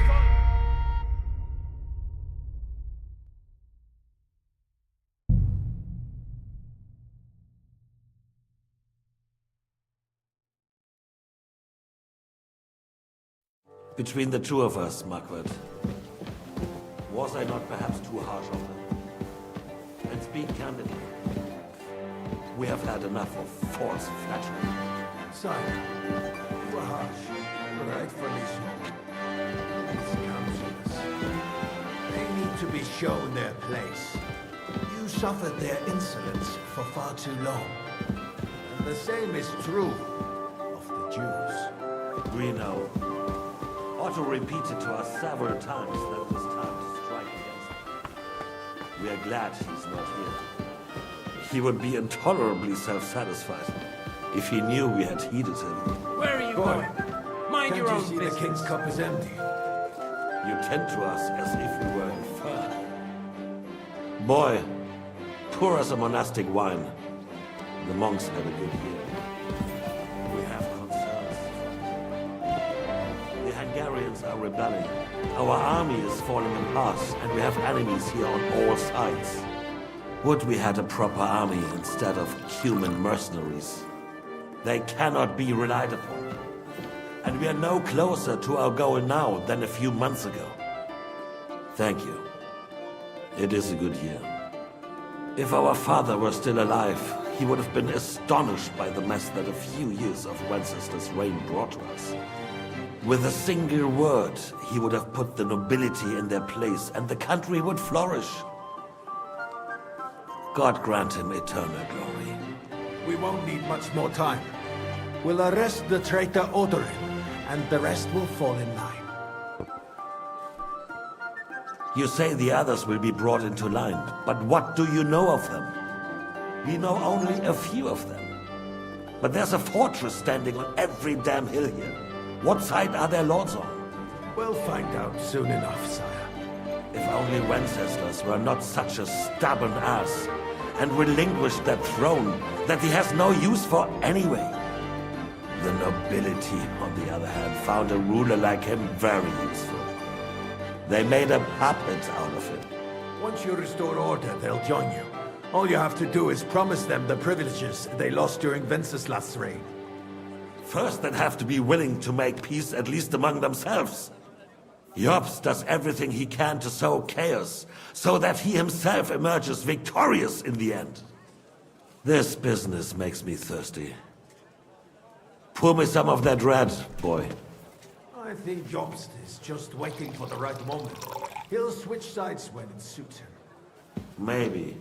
Between the two of us, Marquardt. Was I not perhaps too harsh on them? And speak candidly. We have had enough of false flattery. Sire, you are harsh. Rightfully so. These councillors, they need to be shown their place. You suffered their insolence for far too long. And the same is true of the Jews. We know. Otto repeated to us several times that it was time to strike against him. We are glad he's not here. He would be intolerably self-satisfied if he knew we had heeded him. Where are you Boy, going? Mind your own see business. the king's cup is empty? You tend to us as if we were infernal. Boy, pour us a monastic wine. The monks had a good year. We have concerns. The Hungarians are rebelling. Our army is falling apart, and we have enemies here on all sides. Would we had a proper army instead of human mercenaries. They cannot be relied upon. And we are no closer to our goal now than a few months ago. Thank you. It is a good year. If our father were still alive, he would have been astonished by the mess that a few years of Wenceslas' reign brought to us. With a single word, he would have put the nobility in their place, and the country would flourish. God grant him eternal glory. We won't need much more time. We'll arrest the traitor Odorin, and the rest will fall in line. You say the others will be brought into line, but what do you know of them? We know only a few of them. But there's a fortress standing on every damn hill here. What side are their lords on? We'll find out soon enough, sire. If only Wenceslas were not such a stubborn ass, and relinquished that throne that he has no use for anyway. The nobility, on the other hand, found a ruler like him very useful. They made a puppet out of him. Once you restore order, they'll join you. All you have to do is promise them the privileges they lost during Wenceslas' reign. First, they'd have to be willing to make peace at least among themselves. Jobs does everything he can to sow chaos, so that he himself emerges victorious in the end. This business makes me thirsty. Pour me some of that red, boy. I think Jobst is just waiting for the right moment. He'll switch sides when it suits him. Maybe.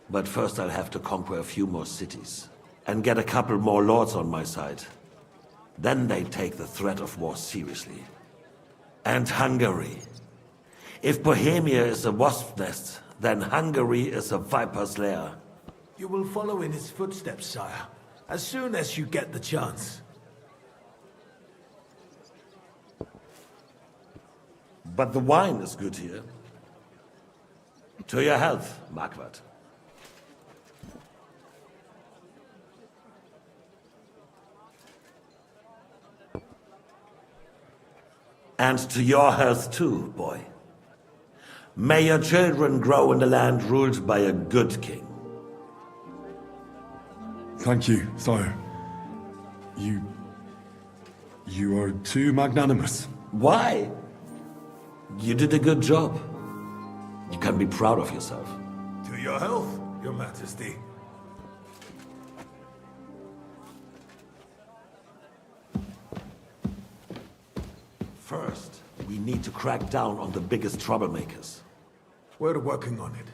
But first I'll have to conquer a few more cities, and get a couple more lords on my side. Then they take the threat of war seriously. And Hungary. If Bohemia is a wasp's nest, then Hungary is a viper's lair. You will follow in his footsteps, sire, as soon as you get the chance. But the wine is good here. To your health, Marquardt. And to your health too, boy. May your children grow in a land ruled by a good king. Thank you, sire. You are too magnanimous. Why? You did a good job. You can be proud of yourself. To your health, your majesty. First, we need to crack down on the biggest troublemakers. We're working on it.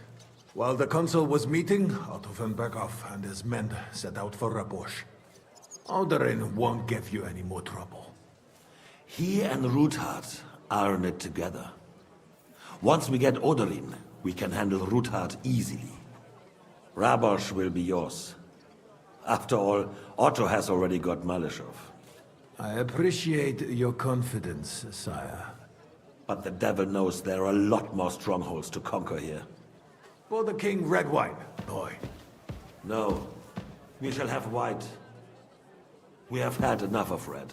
While the council was meeting, Otto von Berghoff and his men set out for Refuge. Alderin won't give you any more trouble. He and Ruthard are in it together. Once we get Oderin, we can handle Ruthard easily. Rabosch will be yours. After all, Otto has already got Malishov. I appreciate your confidence, sire. But the devil knows there are a lot more strongholds to conquer here. For the king, red wine, boy. No, we shall have white. We have had enough of red.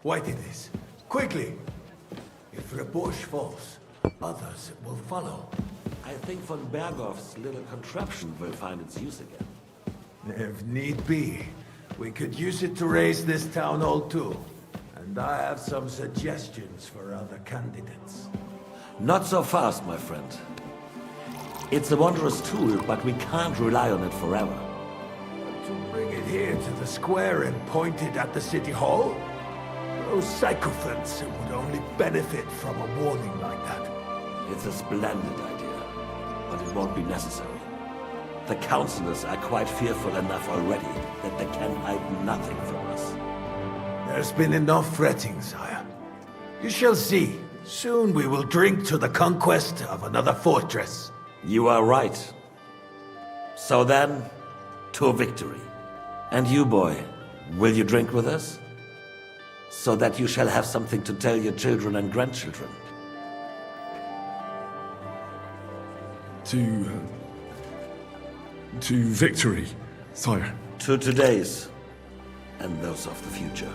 White it is. Quickly! If Refuge falls, others will follow. I think von Berghoff's little contraption will find its use again. If need be, we could use it to raise this town hall too. And I have some suggestions for other candidates. Not so fast, my friend. It's a wondrous tool, but we can't rely on it forever. To bring it here to the square and point it at the city hall? Those sycophants would only benefit from a warning like that. It's a splendid idea, but it won't be necessary. The councillors are quite fearful enough already that they can hide nothing from us. There's been enough fretting, sire. You shall see. Soon we will drink to the conquest of another fortress. You are right. So then, to victory. And you, boy, will you drink with us? So that you shall have something to tell your children and grandchildren. To victory, sire. To today's, and those of the future.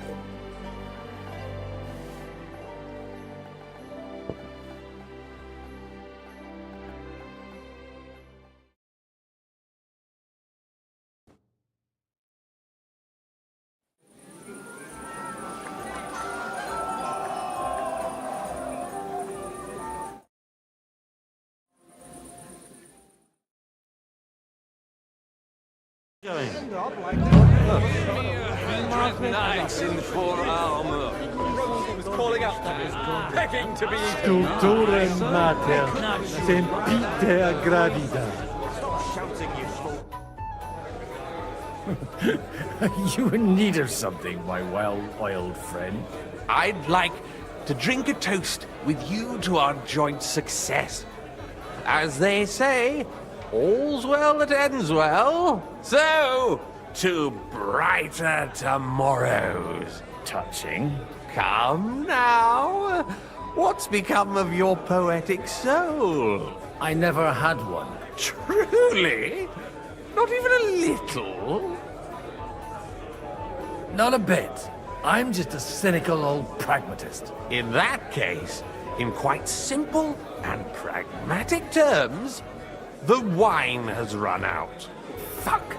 Knights in full armor, calling out to us, begging to be. Stulturem mater, sempiter gravida. You in need of something, my well-oiled friend? I'd like to drink a toast with you to our joint success. As they say, all's well that ends well. So, to brighter tomorrows. Touching. Come now. What's become of your poetic soul? I never had one. Truly? Not even a little? Not a bit. I'm just a cynical old pragmatist. In that case, in quite simple and pragmatic terms, the wine has run out. Fuck.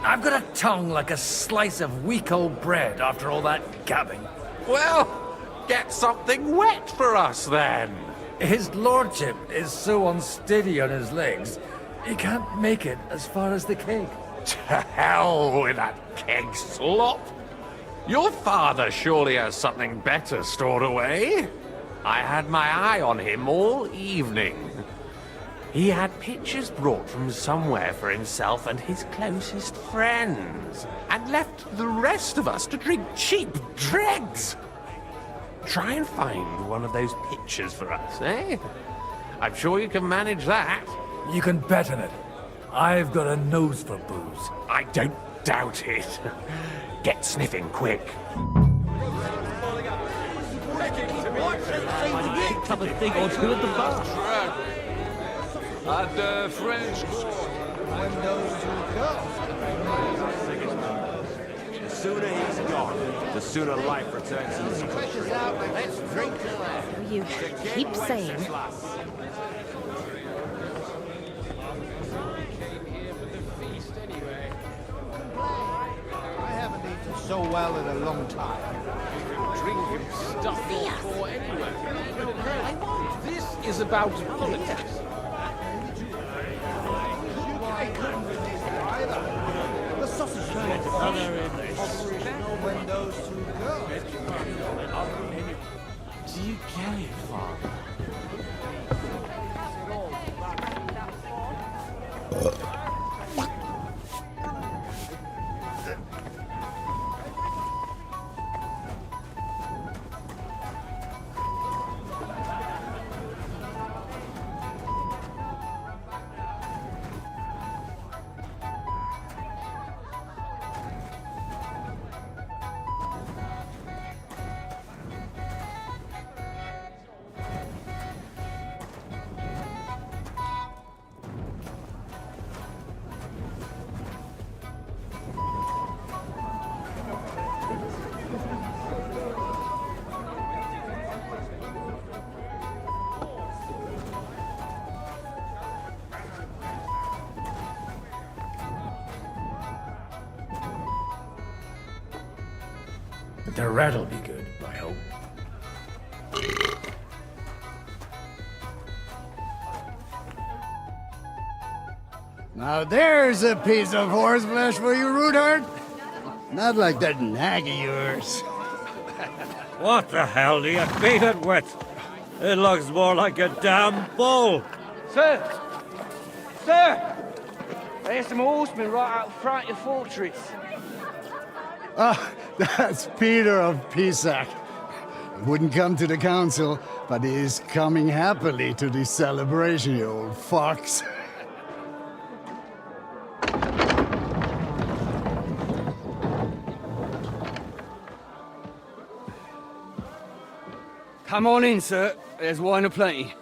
I've got a tongue like a slice of weak old bread after all that gabbing. Well, get something wet for us then. His lordship is so unsteady on his legs, he can't make it as far as the keg. To hell with that keg slop. Your father surely has something better stored away. I had my eye on him all evening. He had pictures brought from somewhere for himself and his closest friends, and left the rest of us to drink cheap dregs. Try and find one of those pictures for us, eh? I'm sure you can manage that. You can bet on it. I've got a nose for booze. I don't doubt it. Get sniffing quick. Have a thing or two at the bar. At the French The sooner he's gone, the sooner life returns to the Pressure's out, let's drink to that. You keep saying. I haven't eaten so well in a long time. Drink and stuff for anywhere. This is about politics. I couldn't resist either. The sausage no windows to go. Do you get it, Father? The rat'll be good, I hope. Now there's a piece of horseflesh for you, Rootheart. Not like that nag of yours. What the hell do you beat it with? It looks more like a damn bull. Sir! Sir! There's some horsemen right out front of your fortress. Ah, that's Peter of Pisac. He wouldn't come to the council, but he is coming happily to this celebration, you old fox. Come on in, sir. There's wine aplenty.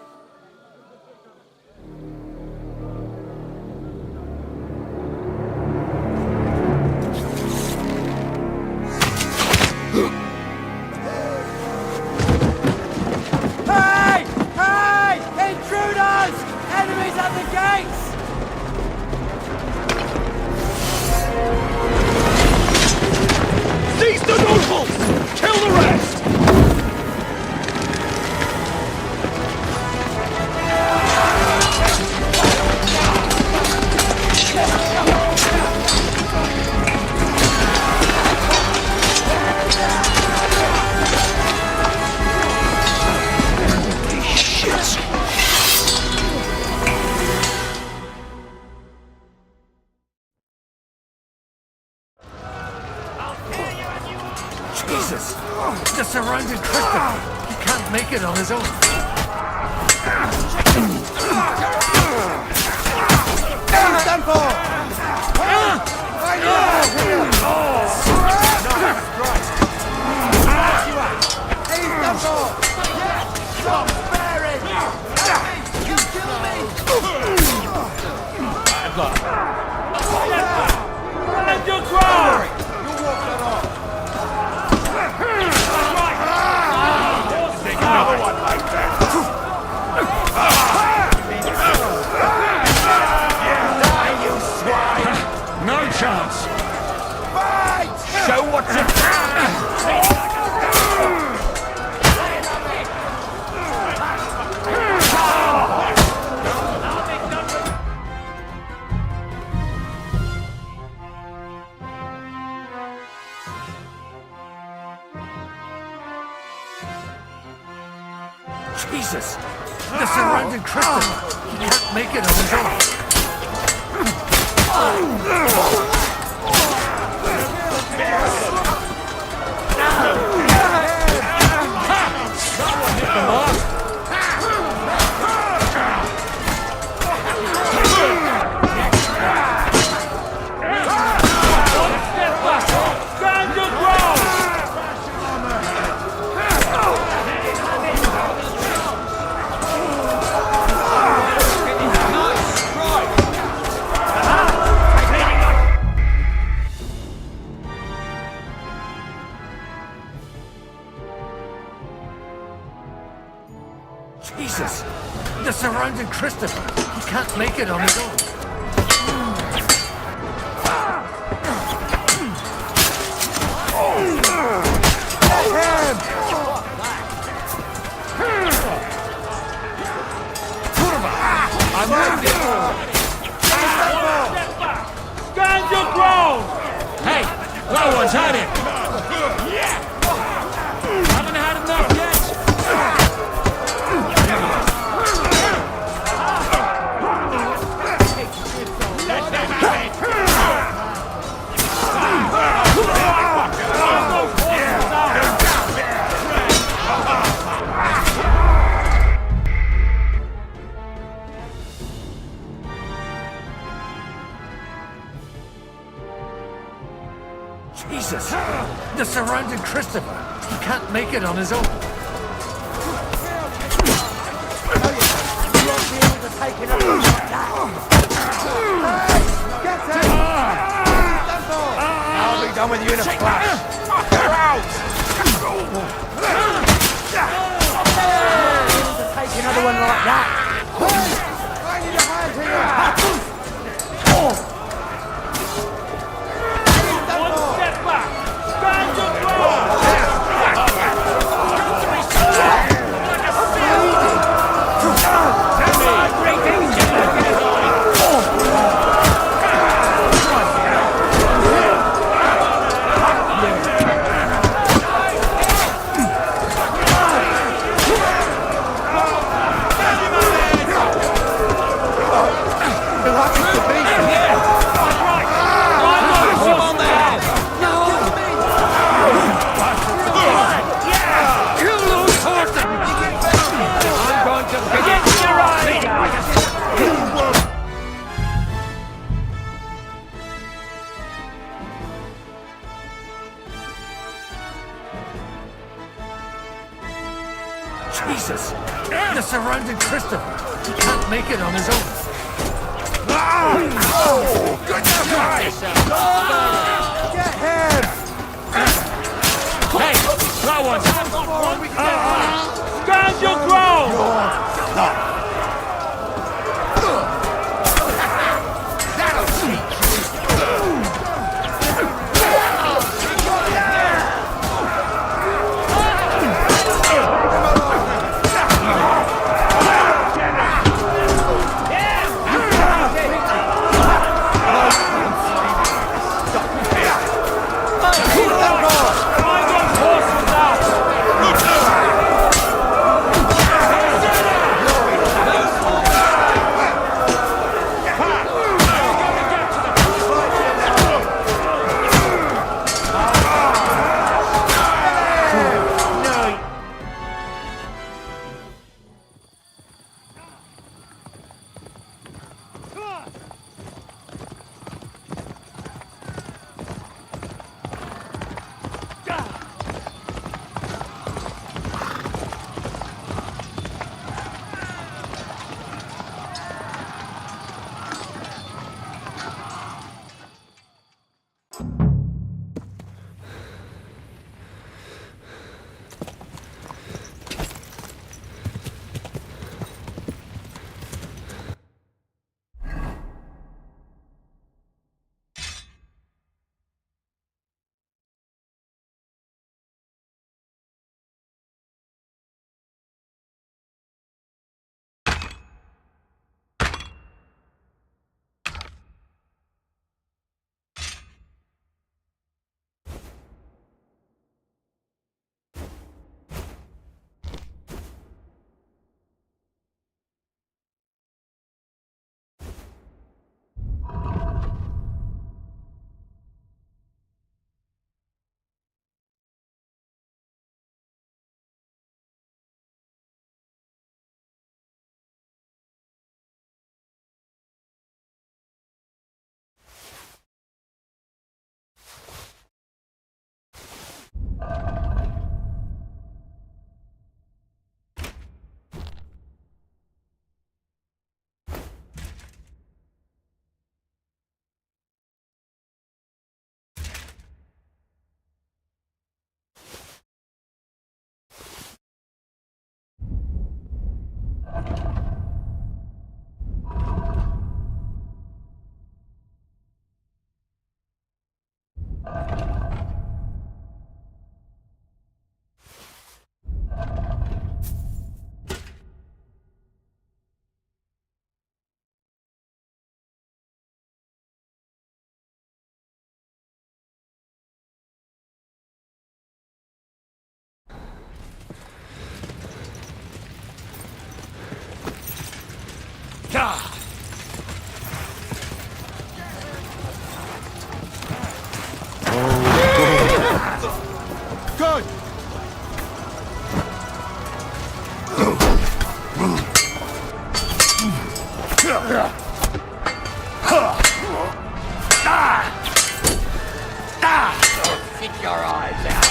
Hey! Hey! Intruders! Enemies at the gates! Seize the nobles! Kill the rest! Jesus! The surrounded Christopher! You can't make it on his own. He's done for! He's done for! Stop sparing! You kill me! Bad luck. Stand your ground! You walk that off! Another one like that. Die, you swine! No chance! Fight! Show what you Jesus! The surrounding Christopher! He can't make it on his own. stand your ground! Jesus! The surrounding Christopher! He can't make it on his own. I'm ready. Stand your ground! Hey, no one's had it! Haven't had enough yet! Jesus! The surrounding Christopher! He can't make it on his own. I'll be done with you in a flash! They're out! Take another one like that! I need a hand here! One step back! Stand your ground! Jesus! The surrounding Christopher! He can't make it on his own. Get him! Hey, that one's stand your ground! That'll teach your eyes out.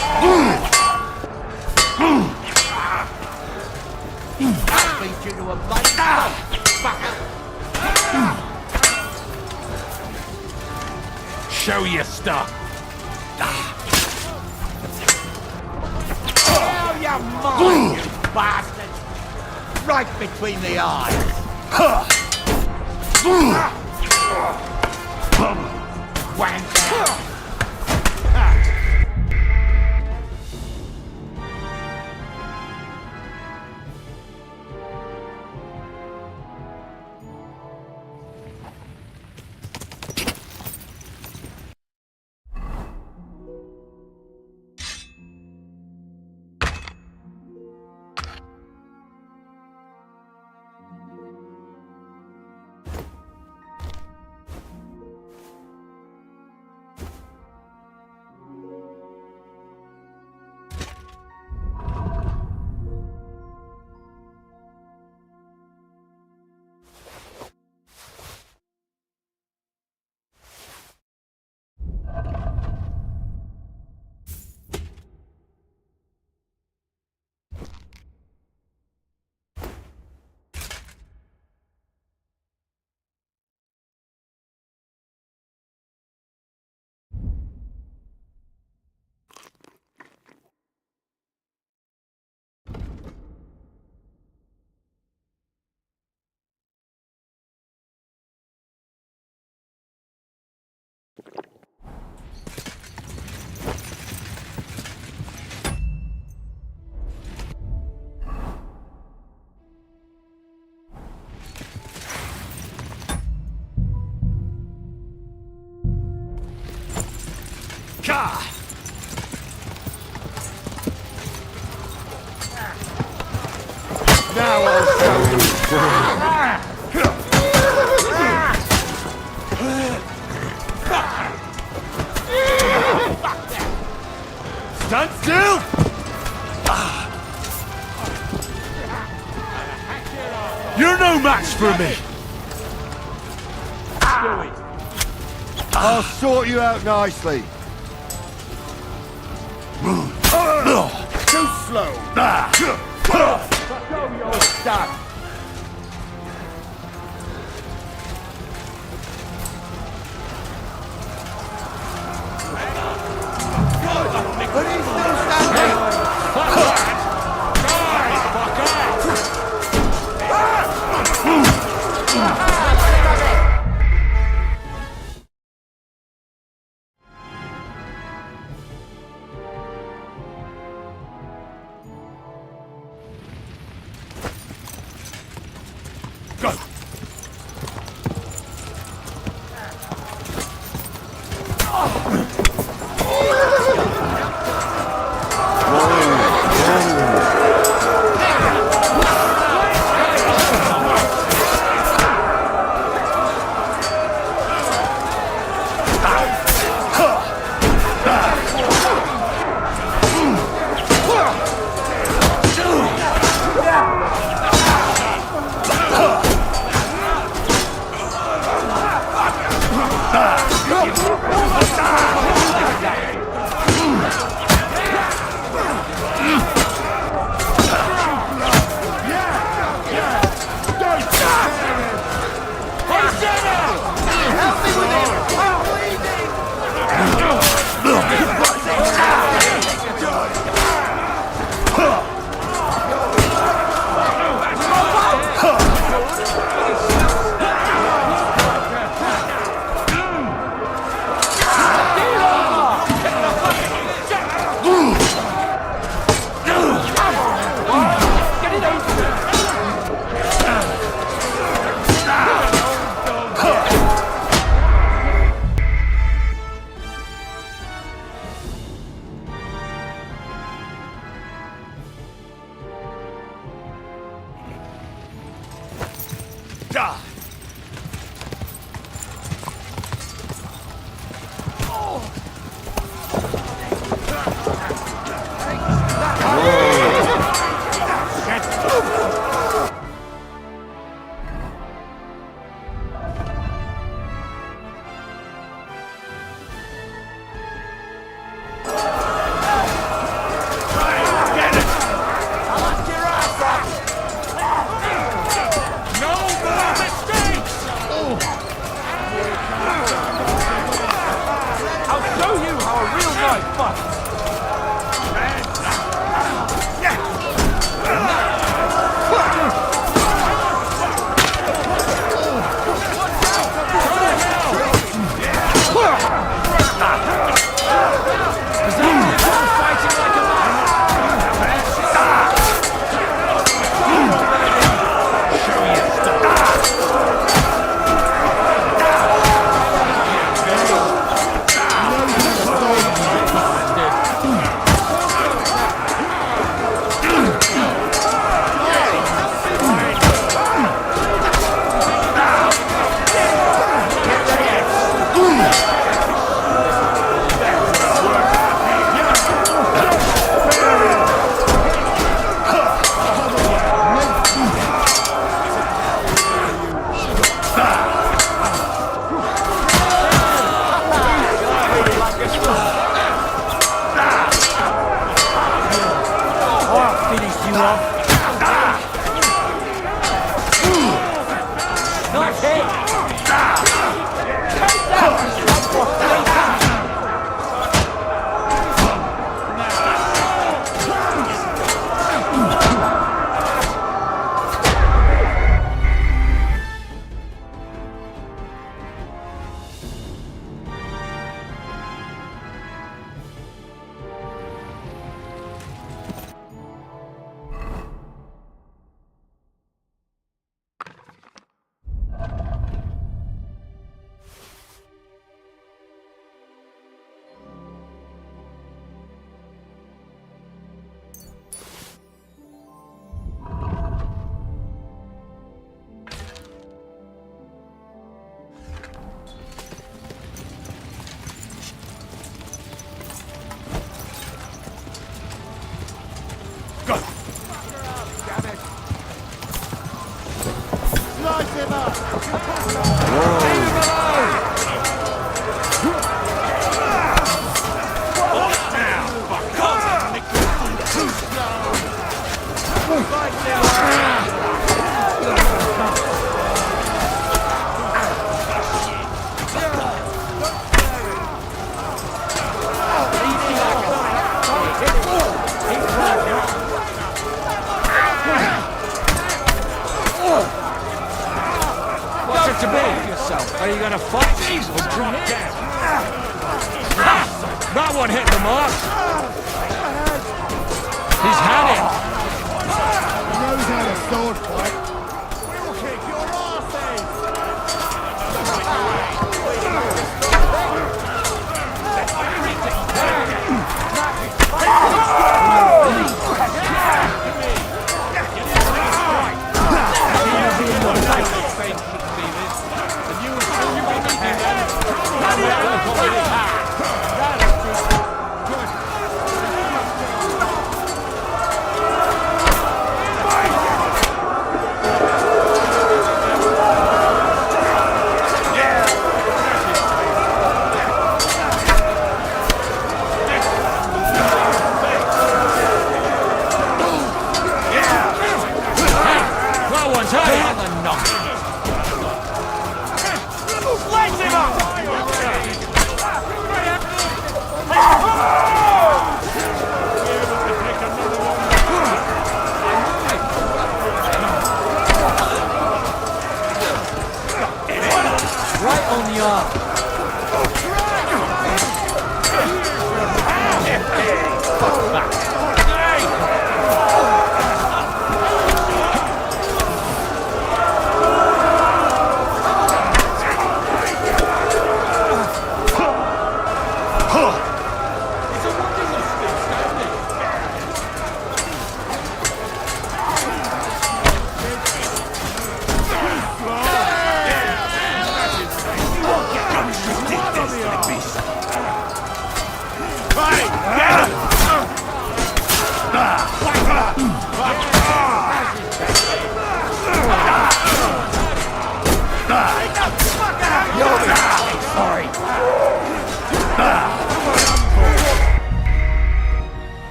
I'll beat you to a bloody fucker. Show your stuff. Hell, you mind, you bastards! Right between the eyes. Wanker! Now I'll show you. Stand still! You're no match for me! I'll sort you out nicely. Too slow! Stop! But he's still standing! you off. Not it! Are you gonna fight these or drop down? That one hit the mark. He's had it. He knows how to sword fight. We'll kick your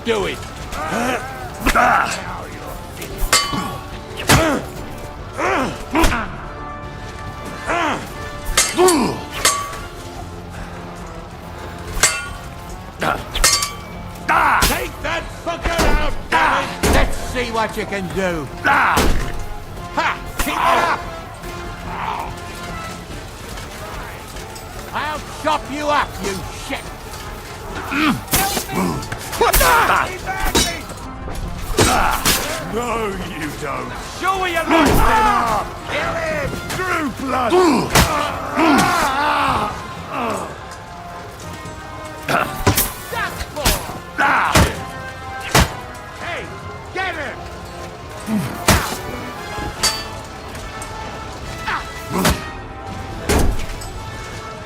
Do it. Take that fucker out, damn it! Let's see what you can do. Ha! Keep it up! I'll chop you up, you shit! No, you don't. Show me your life, Kill him! Through blood!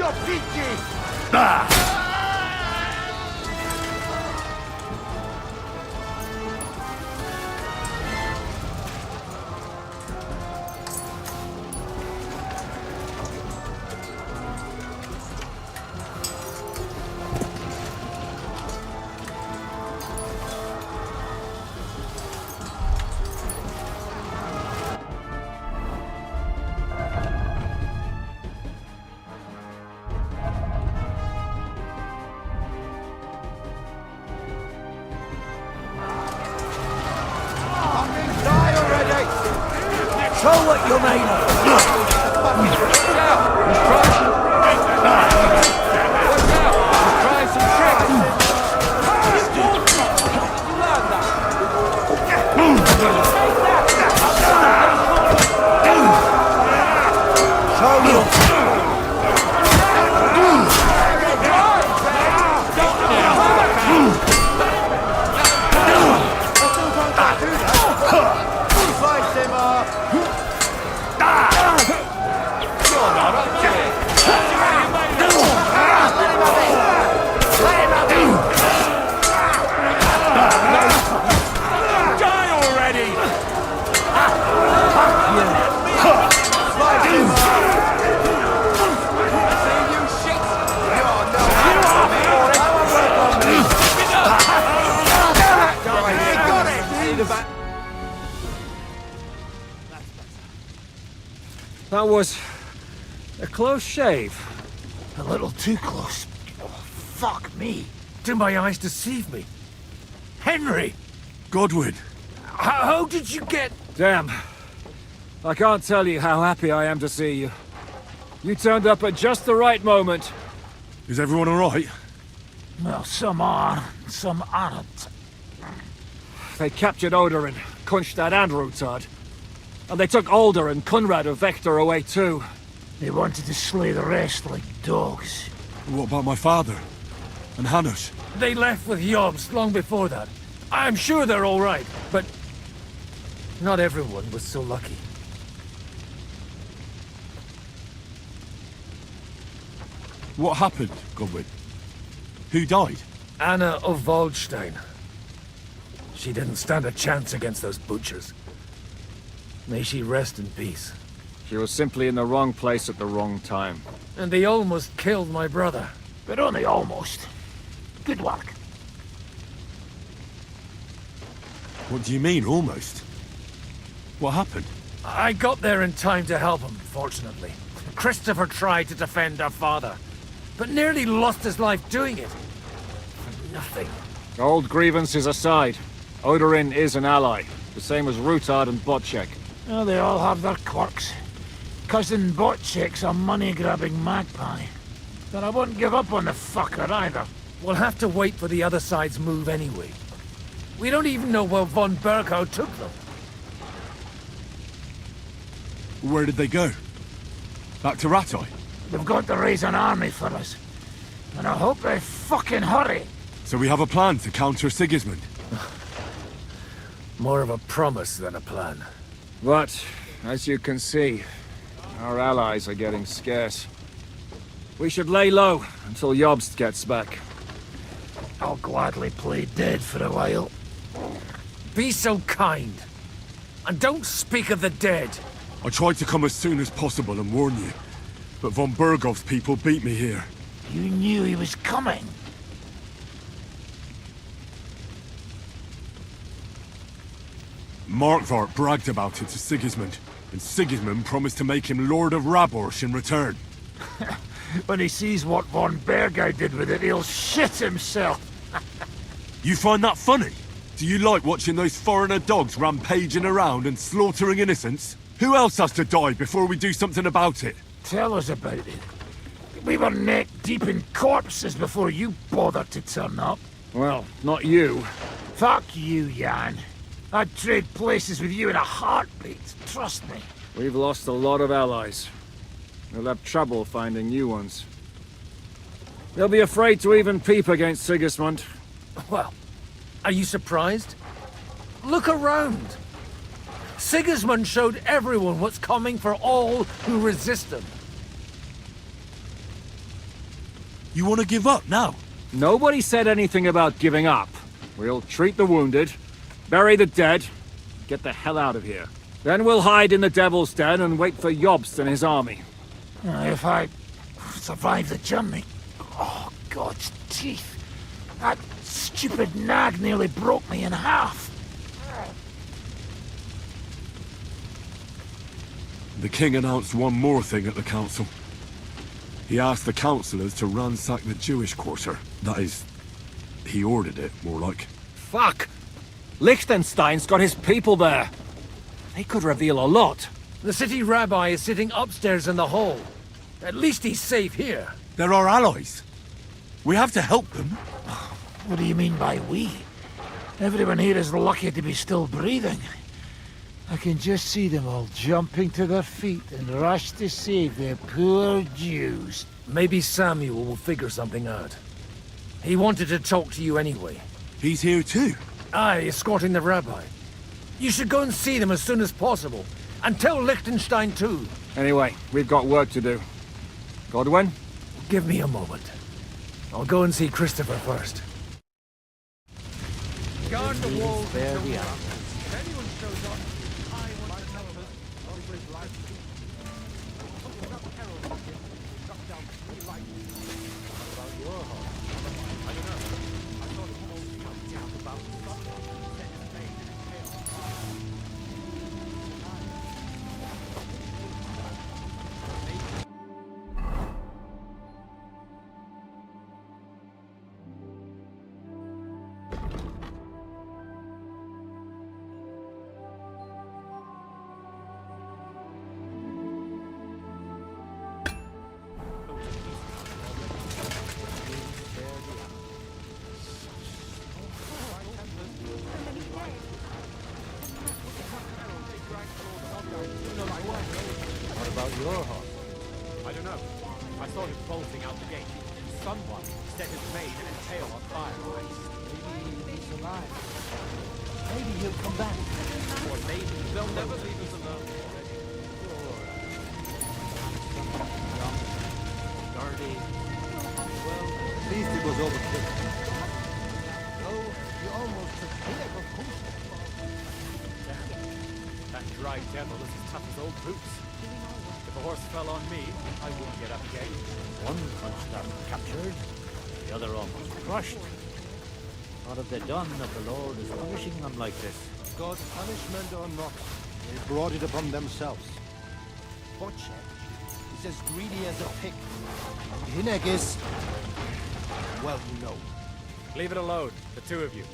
Lo picchi! Show what you're made of. That was a close shave. A little too close. Oh, fuck me. Do my eyes deceive me? Henry! Godwin! How did you get... Damn. I can't tell you how happy I am to see you. You turned up at just the right moment. Is everyone alright? Well, some are, some aren't. They captured Odorin, Kunstad and Rutard. And they took Alder and Conrad of Vector away too. They wanted to slay the rest like dogs. What about my father? And Hanush? They left with Jobst long before that. I'm sure they're all right, but... not everyone was so lucky. What happened, Godwin? Who died? Anna of Waldstein. She didn't stand a chance against those butchers. May she rest in peace. She was simply in the wrong place at the wrong time. And they almost killed my brother. But only almost. Good work. What do you mean, almost? What happened? I got there in time to help him, fortunately. Christopher tried to defend our father, but nearly lost his life doing it. For nothing. Old grievances aside, Odorin is an ally, the same as Rutard and Botchek. Oh, they all have their quirks. Cousin Botchek's a money-grabbing magpie. But I wouldn't give up on the fucker either. We'll have to wait for the other side's move anyway. We don't even know where von Berghow took them. Where did they go? Back to Rattay? They've got to raise an army for us. And I hope they fucking hurry. So we have a plan to counter Sigismund? More of a promise than a plan. But, as you can see, our allies are getting scarce. We should lay low until Jobst gets back. I'll gladly play dead for a while. Be so kind. And don't speak of the dead. I tried to come as soon as possible and warn you. But von Bergov's people beat me here. You knew he was coming. Markvart bragged about it to Sigismund, and Sigismund promised to make him Lord of Raborsh in return. When he sees what von Bergau did with it, he'll shit himself. You find that funny? Do you like watching those foreigner dogs rampaging around and slaughtering innocents? Who else has to die before we do something about it? Tell us about it. We were neck deep in corpses before you bothered to turn up. Well, not you. Fuck you, Jan. I'd trade places with you in a heartbeat, trust me. We've lost a lot of allies. We'll have trouble finding new ones. They'll be afraid to even peep against Sigismund. Well, are you surprised? Look around. Sigismund showed everyone what's coming for all who resist him. You want to give up now? Nobody said anything about giving up. We'll treat the wounded, bury the dead, get the hell out of here. Then we'll hide in the Devil's Den and wait for Jobst and his army. If I survive the journey... Oh, God's teeth. That stupid nag nearly broke me in half. The king announced one more thing at the council. He asked the councillors to ransack the Jewish quarter. That is, he ordered it, more like. Fuck! Liechtenstein's got his people there. They could reveal a lot. The city rabbi is sitting upstairs in the hall. At least he's safe here. They're our allies. We have to help them. What do you mean by we? Everyone here is lucky to be still breathing. I can just see them all jumping to their feet and rush to save their poor Jews. Maybe Samuel will figure something out. He wanted to talk to you anyway. He's here too? Aye, escorting the rabbi. You should go and see them as soon as possible. And tell Liechtenstein too. Anyway, we've got work to do. Godwin? Give me a moment. I'll go and see Christopher first. Guard the walls. There we are. If anyone shows up, I want to know over his life. About your heart. I don't know. I thought it was all about Your heart. I don't know. I saw him bolting out the gate. Someone set his maid and his tail on fire. Maybe he's alive. Maybe he'll come back. Or maybe they'll never leave us alone. Dirty. Well, at least it was over quick. Oh, you almost took care of course. Damn. That dry devil is as tough as old boots. If a horse fell on me, I wouldn't get up again. One constant captured, the other almost crushed. What have they done that the Lord is punishing them like this? God's punishment or not, they brought it upon themselves. Butcher is as greedy as a pig. Hineg is... well, you know. Leave it alone, the two of you.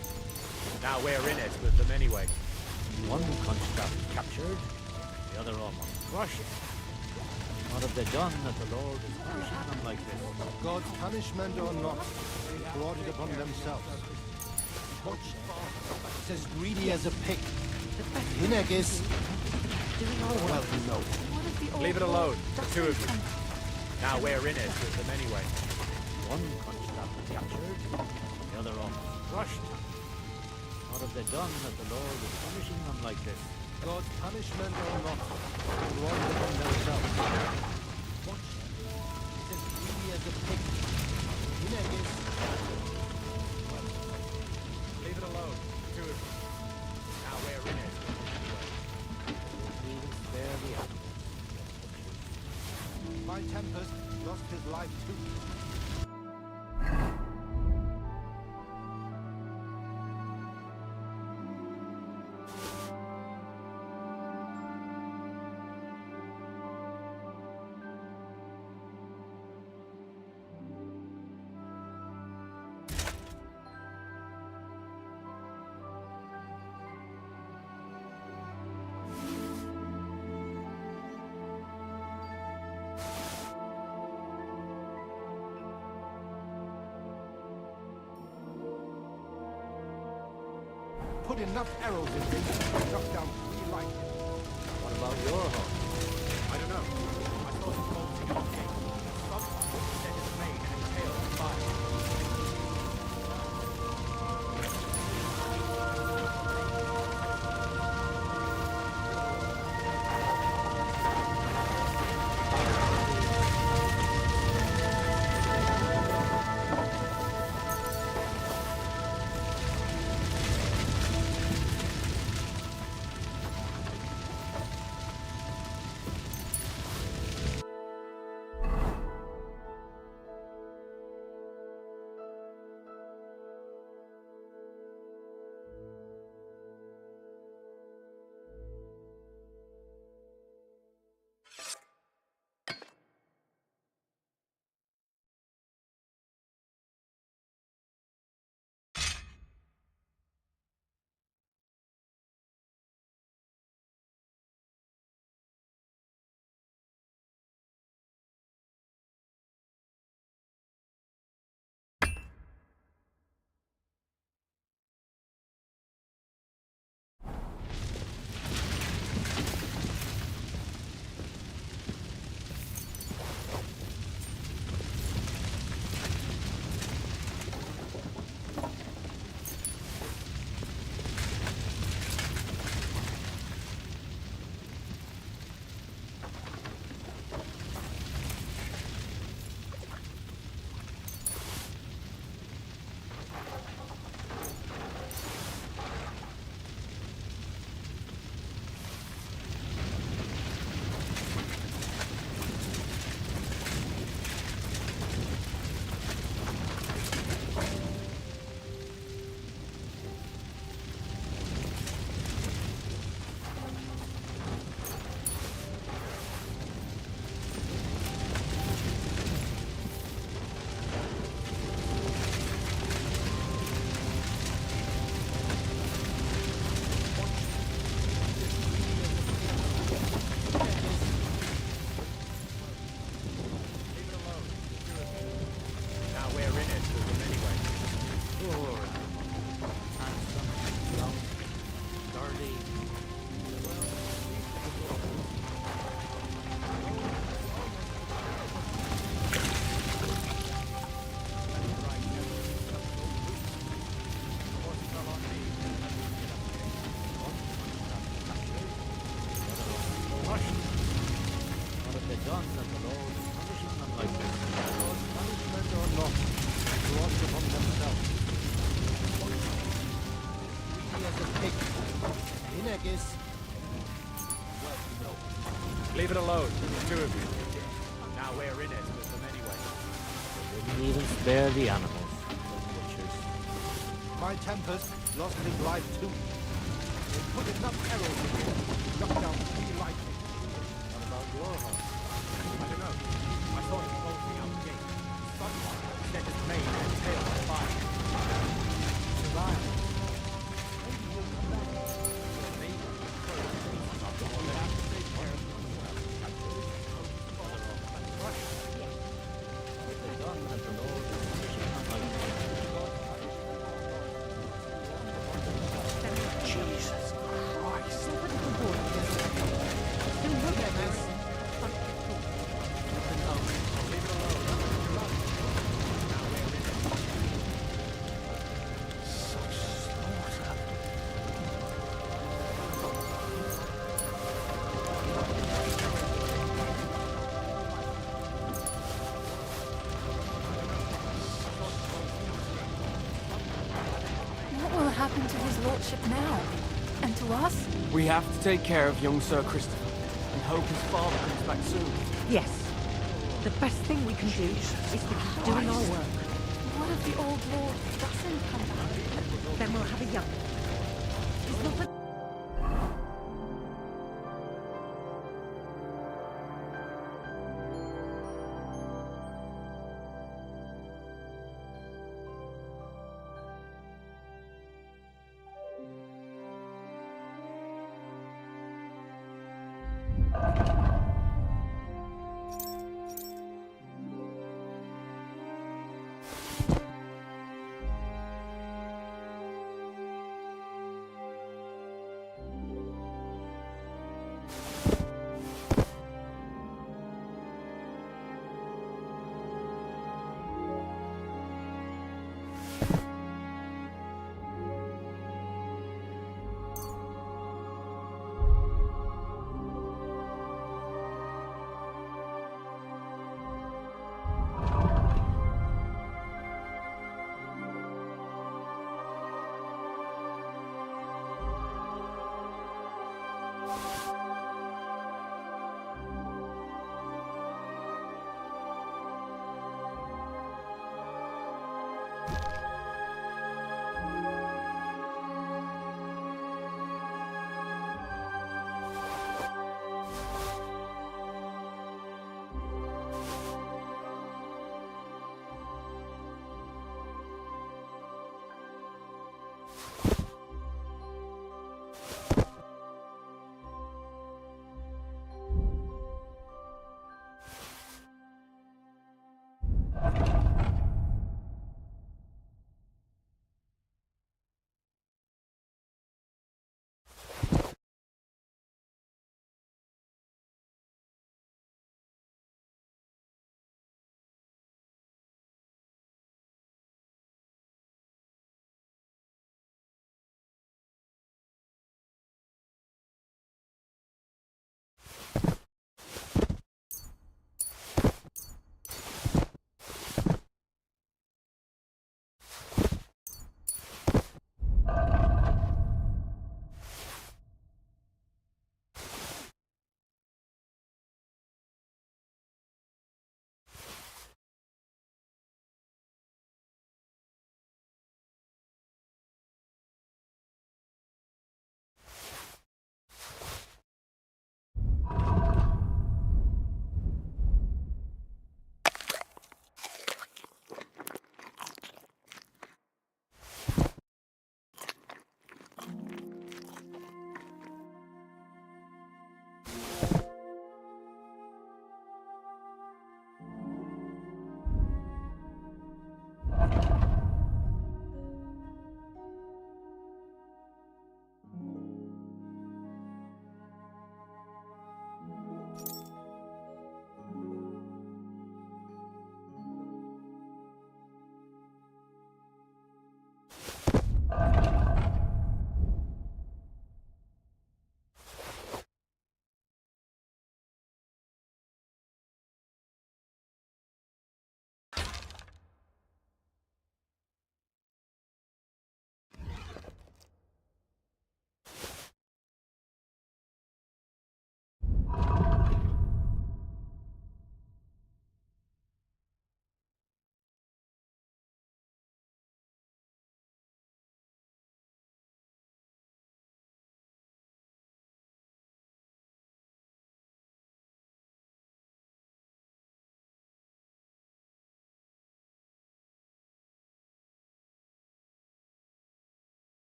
Now we're in it with them anyway. One constant captured, the other almost crushed. What have they done that the Lord is punishing them like this? God's punishment or not, they brought it upon themselves. Butcher is as greedy as a pig. Hineg is... well, you know. Leave it alone, the two of you. Now we're in it with them anyway. One constant captured, the other almost crushed. What have they done that the Lord is punishing them like this? God's punishment or not, they brought it upon themselves. Butcher is as greedy as a pig. Hineg is... well, leave it alone, the two of you. Now we're in it. He was barely out. My Tempest lost his life too. Put enough arrows in him to knock down 3 lightning. What about your horse? I don't know. I saw him bolting out the gate. Someone set his mane and his tail on fire. that the Lord is punishing them like this. Lord, punishment or not, brought upon themselves. Greedy as a pig. Inegis. Well, no. Leave it alone. The two of you. Now we're in it with them anyway. They wouldn't even spare the animals. Those butchers. My tempest lost his life too. They put enough arrows in here to knock down 3 lightning. What about your horse? I don't know. I saw him bolting out the gate. Someone set his mane and tail on fire. Survive. Jesus Christ. What will happen to his lordship now? And to us? We have to take care of young Sir Christopher and hope his father comes back soon. Yes. The best thing we can do is to keep doing our work. What if the old lord doesn't come back? Then we'll have a young one. He's not the...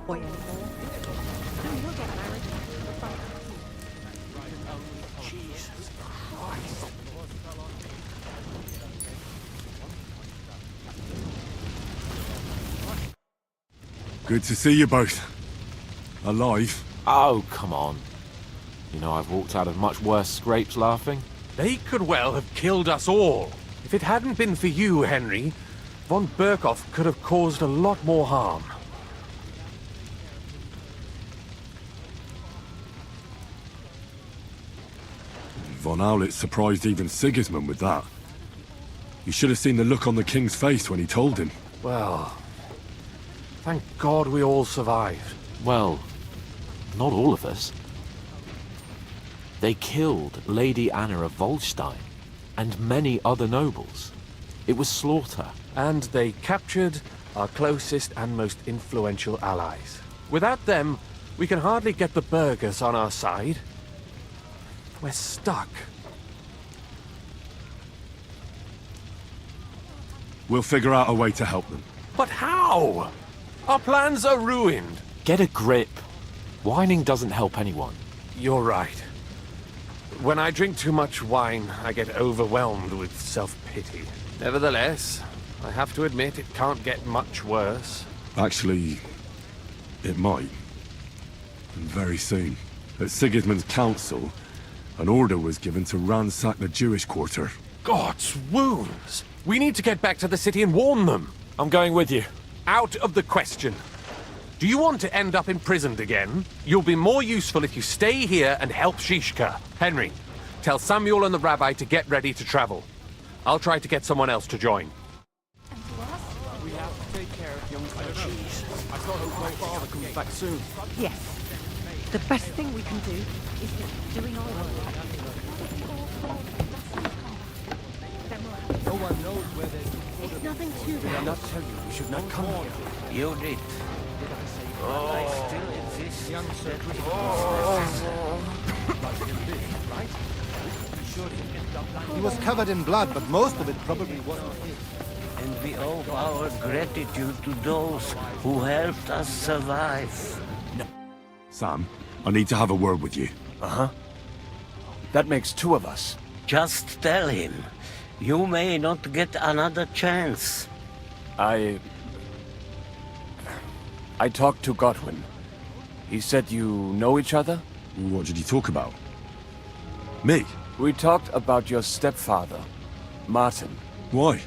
Boy anymore. Soon you'll get married. Jesus Christ. Good to see you both. Alive. Oh, come on. You know, I've walked out of much worse scrapes laughing. They could well have killed us all. If it hadn't been for you, Henry, von Berkhoff could have caused a lot more harm. Von Owlet surprised even Sigismund with that. You should have seen the look on the king's face when he told him. Well, thank God we all survived. Well, not all of us. They killed Lady Anna of Volstein and many other nobles. It was slaughter. And they captured our closest and most influential allies. Without them, we can hardly get the burghers on our side. We're stuck. We'll figure out a way to help them. But how? Our plans are ruined. Get a grip. Whining doesn't help anyone. You're right. When I drink too much wine, I get overwhelmed with self-pity. Nevertheless, I have to admit it can't get much worse. Actually, it might. And very soon. At Sigismund's council, an order was given to ransack the Jewish quarter. God's wounds! We need to get back to the city and warn them. I'm going with you. Out of the question. Do you want to end up imprisoned again? You'll be more useful if you stay here and help Shishka. Henry, tell Samuel and the rabbi to get ready to travel. I'll try to get someone else to join. We have to take care of young Cheese. I thought my father comes back soon. Yes. The best thing we can do is get doing our work. No one knows where It's nothing too Did I bad. not tell you we should not come here? You did. I still exist. Young Sir He was covered in blood, but most of it probably wasn't his. And we owe our gratitude to those who helped us survive. Sam, I need to have a word with you. Uh-huh. That makes two of us. Just tell him. You may not get another chance. I talked to Godwin. He said you know each other? What did you talk about? Me? We talked about your stepfather, Martin. Why?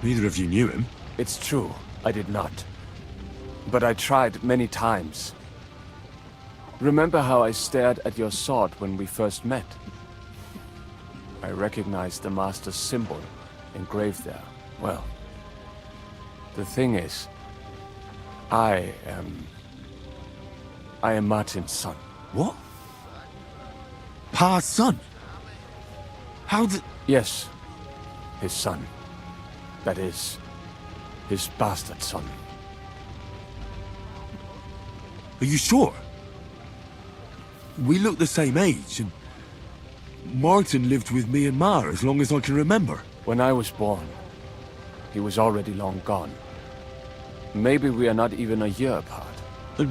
Neither of you knew him. It's true, I did not. But I tried many times. Remember how I stared at your sword when we first met? I recognized the Master's symbol engraved there. Well, the thing is, I am Martin's son. What? Pa's son? How did... Yes, his son. That is, his bastard son. Are you sure? We look the same age, and Martin lived with me and Ma as long as I can remember. When I was born, he was already long gone. Maybe we are not even a year apart. And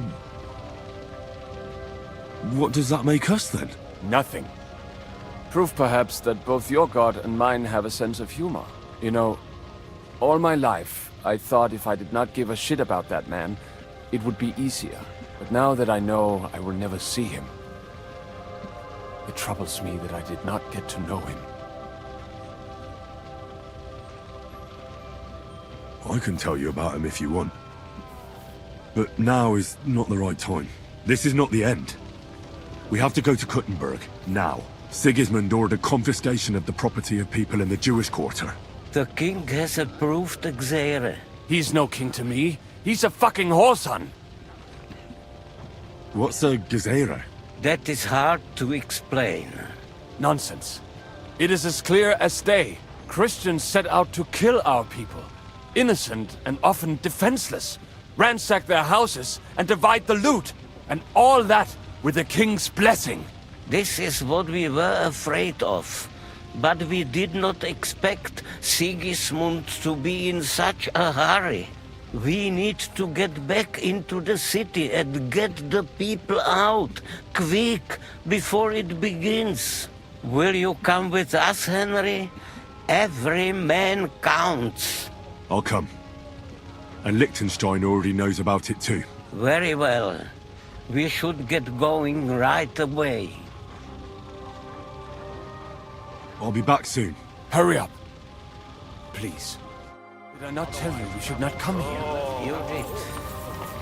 what does that make us then? Nothing. Proof perhaps that both your god and mine have a sense of humor. You know, all my life, I thought if I did not give a shit about that man, it would be easier. But now that I know I will never see him, it troubles me that I did not get to know him. I can tell you about him if you want. But now is not the right time. This is not the end. We have to go to Kuttenberg, now. Sigismund ordered confiscation of the property of people in the Jewish quarter. The king has approved Xere. He's no king to me. He's a fucking whoreson. What's a Gezerah? That is hard to explain. Nonsense. It is as clear as day. Christians set out to kill our people. Innocent and often defenseless. Ransack their houses and divide the loot. And all that with the king's blessing. This is what we were afraid of. But we did not expect Sigismund to be in such a hurry. We need to get back into the city and get the people out, quick, before it begins. Will you come with us, Henry? Every man counts. I'll come. And Liechtenstein already knows about it too. Very well. We should get going right away. I'll be back soon. Hurry up. Please. Did I not tell you we should not come here? You did.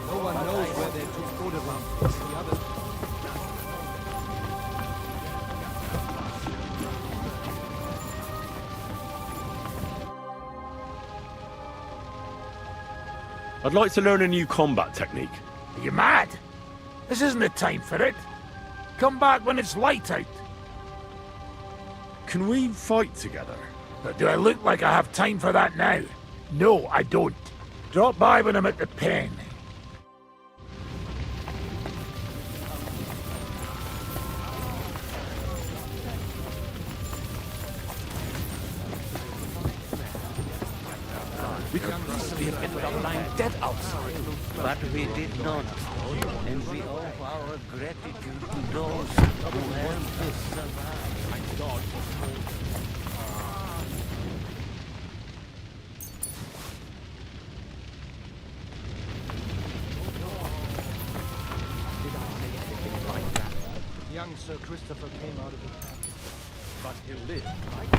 No one knows where they took order from. The others. I'd like to learn a new combat technique. Are you mad? This isn't the time for it. Come back when it's light out. Can we fight together? But do I look like I have time for that now? No, I don't. Drop by when I'm at the pen. We could easily have ended up lying dead outside. But we did not. And we owe our gratitude to those who helped us survive. Young Sir Christopher came out of the camp. But he'll live, right?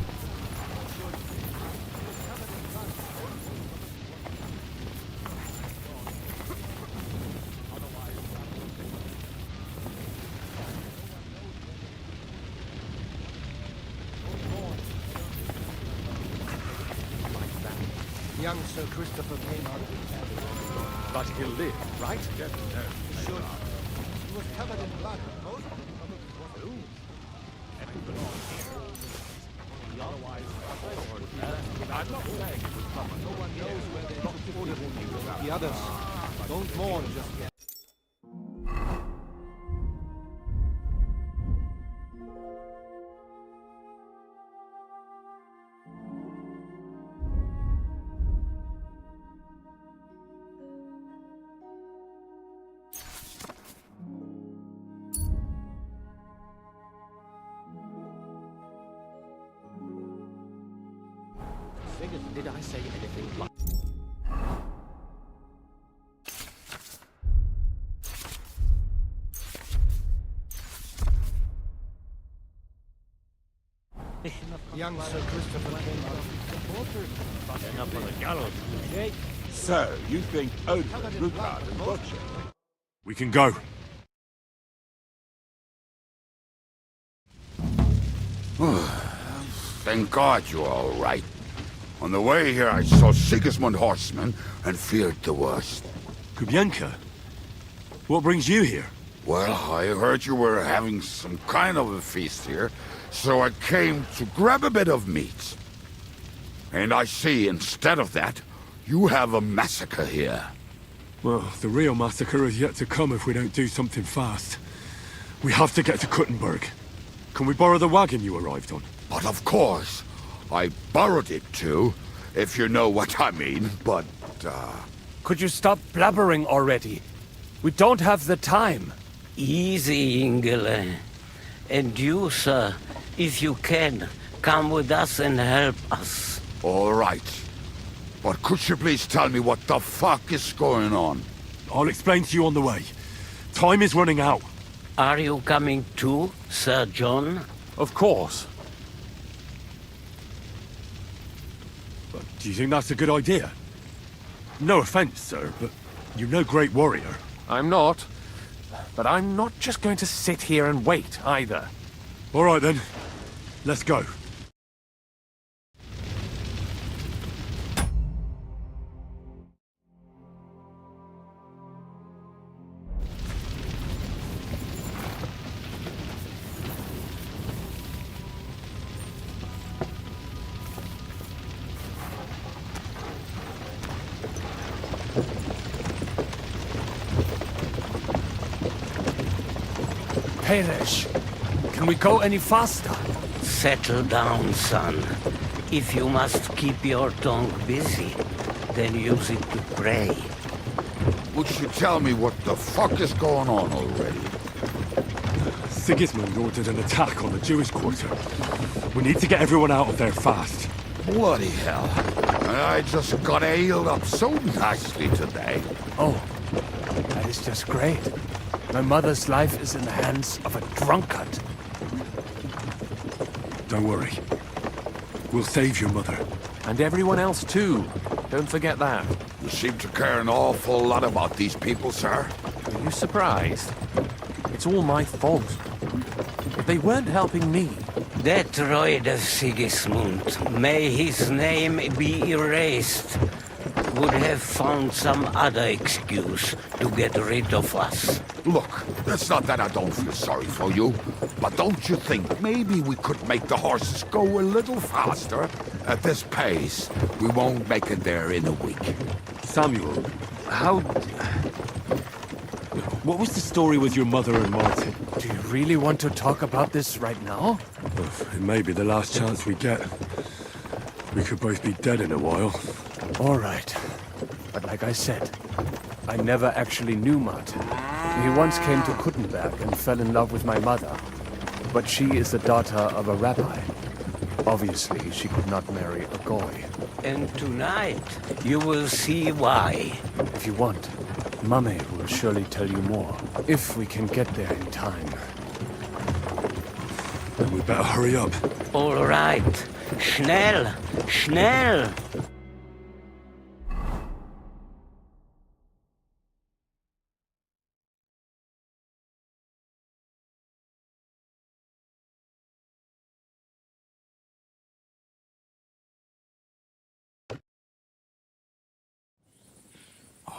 Young Sir Christopher came out of the camp. But he'll live, right? He should. He was covered in blood. Most of it was ooze. I'm not saying it was common. No one knows where they took order from. The others. Don't mourn just yet. Did I say anything like... Young Sir Christopher came out of the up on the gallows. So, you think Odin, Rupert, and Butcher? We can go. Thank God you're all right. On the way here, I saw Sigismund horsemen and feared the worst. Kubienka? What brings you here? Well, I heard you were having some kind of a feast here, so I came to grab a bit of meat. And I see, instead of that, you have a massacre here. Well, the real massacre is yet to come if we don't do something fast. We have to get to Kuttenberg. Can we borrow the wagon you arrived on? But of course. I borrowed it too, if you know what I mean, but, Could you stop blabbering already? We don't have the time. Easy, Ingele. And you, sir, if you can, come with us and help us. All right. But could you please tell me what the fuck is going on? I'll explain to you on the way. Time is running out. Are you coming too, Sir John? Of course. But do you think that's a good idea? No offense, sir, but you're no great warrior. I'm not. But I'm not just going to sit here and wait, either. All right, then. Let's go. Peresh, can we go any faster? Settle down, son. If you must keep your tongue busy, then use it to pray. Would you tell me what the fuck is going on already? Sigismund ordered an attack on the Jewish quarter. We need to get everyone out of there fast. Bloody hell. I just got ailed up so nicely today. Oh, that is just great. My mother's life is in the hands of a drunkard. Don't worry. We'll save your mother. And everyone else too. Don't forget that. You seem to care an awful lot about these people, sir. Are you surprised? It's all my fault. But they weren't helping me. That droid of Sigismund, may his name be erased, would have found some other excuse to get rid of us. Look, it's not that I don't feel sorry for you, but don't you think maybe we could make the horses go a little faster? At this pace, we won't make it there in a week. Samuel, how... What was the story with your mother and Martin? Do you really want to talk about this right now? It may be the last chance we get. We could both be dead in a while. All right. But like I said, I never actually knew Martin. He once came to Kuttenberg and fell in love with my mother. But she is the daughter of a rabbi. Obviously, she could not marry a goy. And tonight, you will see why. If you want, Mummy will surely tell you more. If we can get there in time. Then we better hurry up. All right. Schnell! Schnell!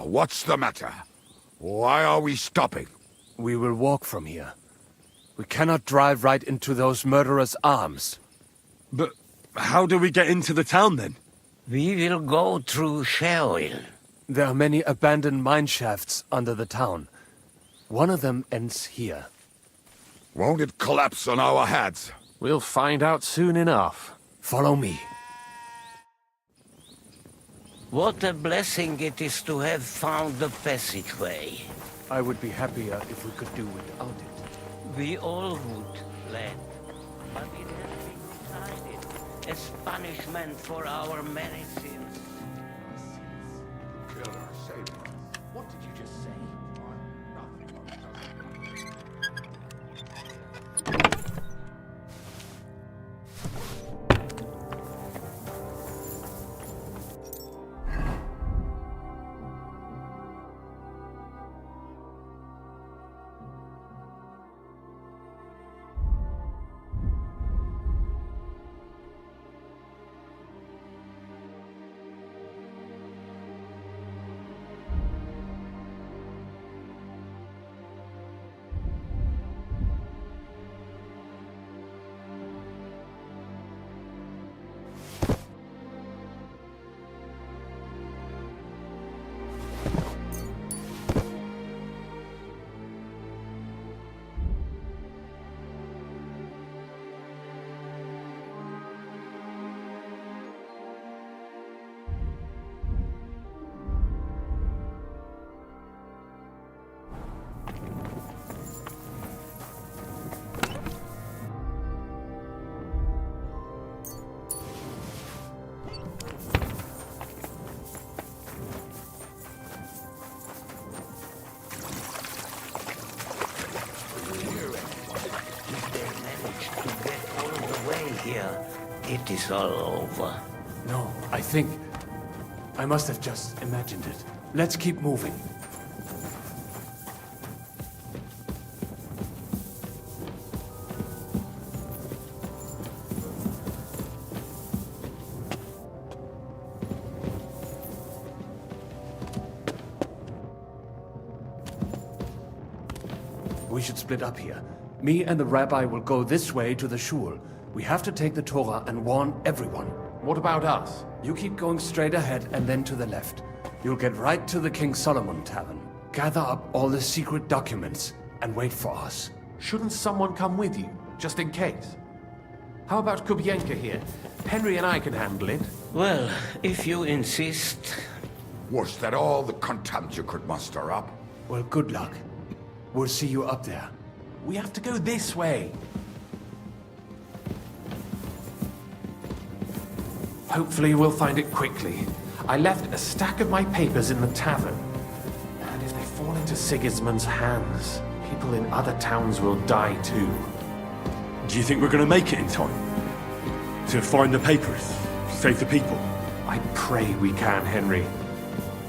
What's the matter? Why are we stopping? We will walk from here. We cannot drive right into those murderers' arms. But how do we get into the town then? We will go through Sheol. There are many abandoned mine shafts under the town. One of them ends here. Won't it collapse on our heads? We'll find out soon enough. Follow me. What a blessing it is to have found the passageway. I would be happier if we could do without it. We all would, lad. But it has been decided as punishment for our many sins. Killer, savior. What did you just say? Here, it is all over. No, I think... I must have just imagined it. Let's keep moving. We should split up here. Me and the rabbi will go this way to the shul. We have to take the Torah and warn everyone. What about us? You keep going straight ahead and then to the left. You'll get right to the King Solomon Tavern. Gather up all the secret documents and wait for us. Shouldn't someone come with you, just in case? How about Kubienka here? Henry and I can handle it. Well, if you insist. Was that all the contempt you could muster up? Well, good luck. We'll see you up there. We have to go this way. Hopefully we'll find it quickly. I left a stack of my papers in the tavern. And if they fall into Sigismund's hands, people in other towns will die too. Do you think we're gonna make it in time? To find the papers? Save the people? I pray we can, Henry.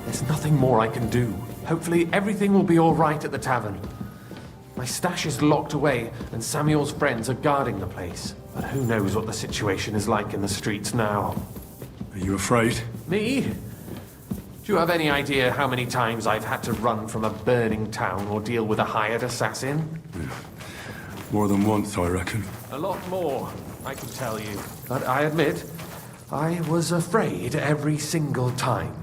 There's nothing more I can do. Hopefully everything will be all right at the tavern. My stash is locked away, and Samuel's friends are guarding the place. But who knows what the situation is like in the streets now. Are you afraid? Me? Do you have any idea how many times I've had to run from a burning town or deal with a hired assassin? More than once, I reckon. A lot more, I can tell you. But I admit, I was afraid every single time.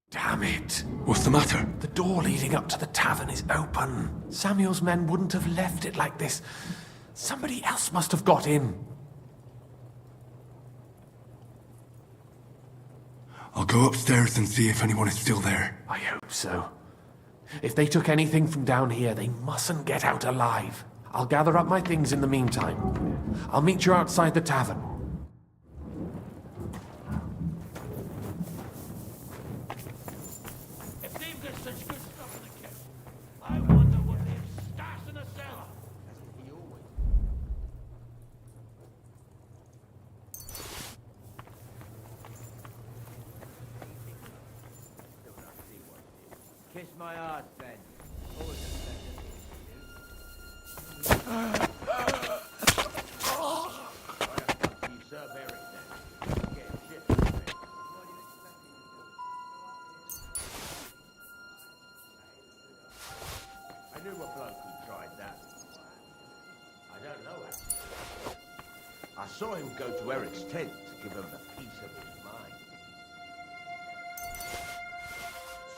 Damn it. What's the matter? The door leading up to the tavern is open. Samuel's men wouldn't have left it like this. Somebody else must have got in. I'll go upstairs and see if anyone is still there. I hope so. If they took anything from down here, they mustn't get out alive. I'll gather up my things in the meantime. I'll meet you outside the tavern. If they've got such good stuff in the kitchen, I wonder what they've stashed in the cellar. Kiss my ass, Ben. I knew a bloke who tried that. I don't know, actually. I saw him go to Eric's tent to give him a piece of his mind.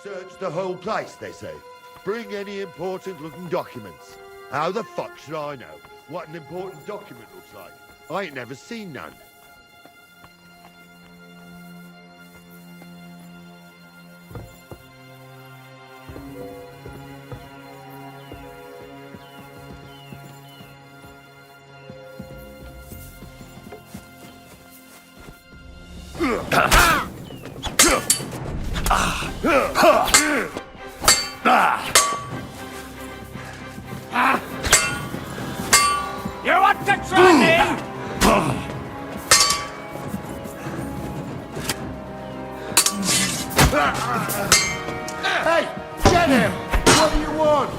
Search the whole place, they say. Bring any important-looking documents. How the fuck should I know what an important document looks like? I ain't never seen none. You want to try me? Hey, get him! What do you want?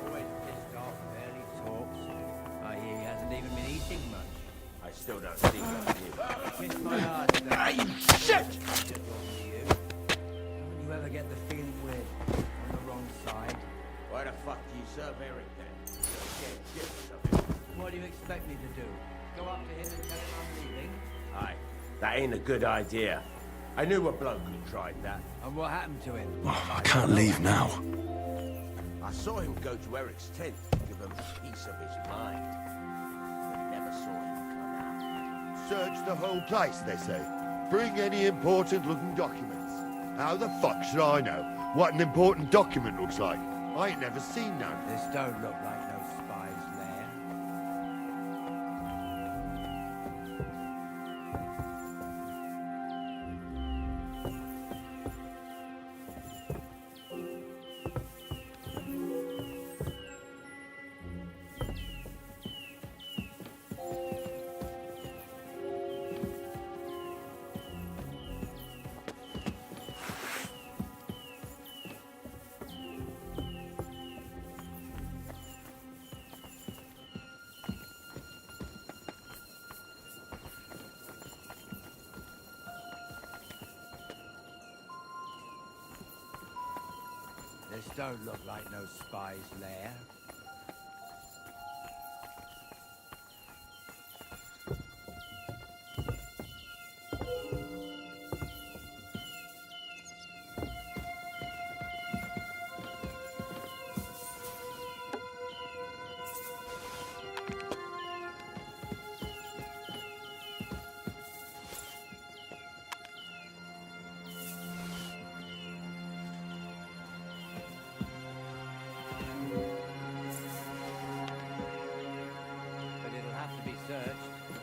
Always pissed off, barely talks. I hear he hasn't even been eating much. I still don't see what Kiss my ass, Ben. Ah, you shit! Don't you ever get the feeling we're on the wrong side? Why the fuck do you serve Eric then? You're scared shitless of him. What do you expect me to do? Go up to him and tell him I'm leaving? Aye, that ain't a good idea. I knew a bloke who tried that. And what happened to him? Oh, I can't leave now. I saw him go to Eric's tent to give him a piece of his mind. But never saw him come out. Search the whole place, they say. Bring any important-looking documents. How the fuck should I know what an important document looks like? I ain't never seen none. This don't look like no spies there. This don't look like no spy's lair.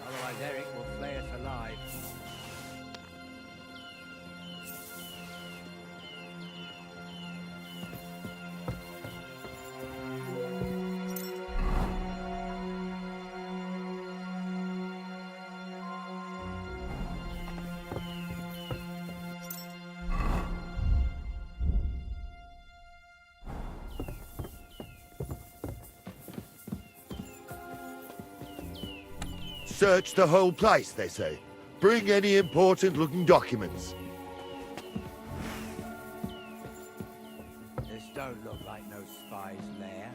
Otherwise Eric will flay us alive. Search the whole place, they say. Bring any important-looking documents. This don't look like no spy's lair.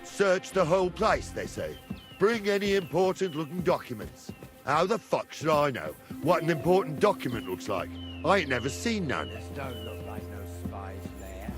Search the whole place, they say. Bring any important-looking documents. How the fuck should I know what an important document looks like? I ain't never seen none. This don't look like no spy's lair.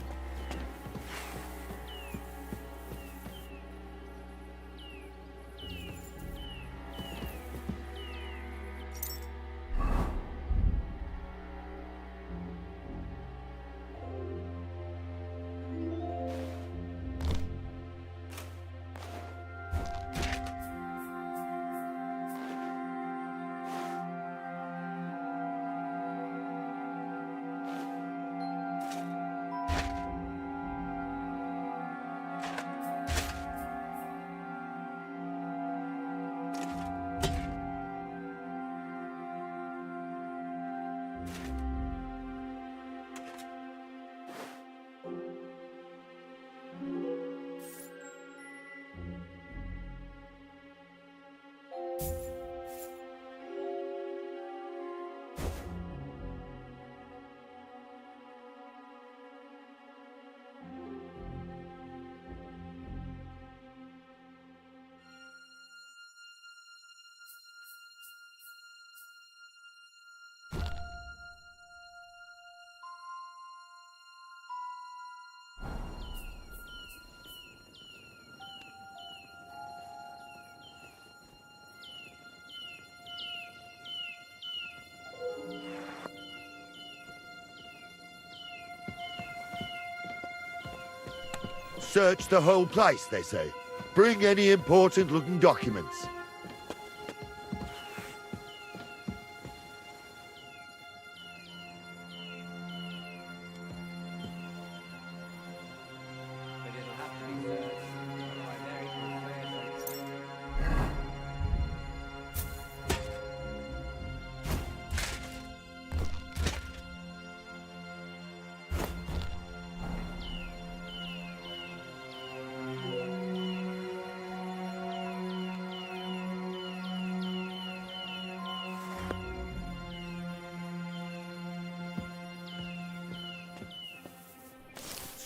Search the whole place, they say. Bring any important-looking documents.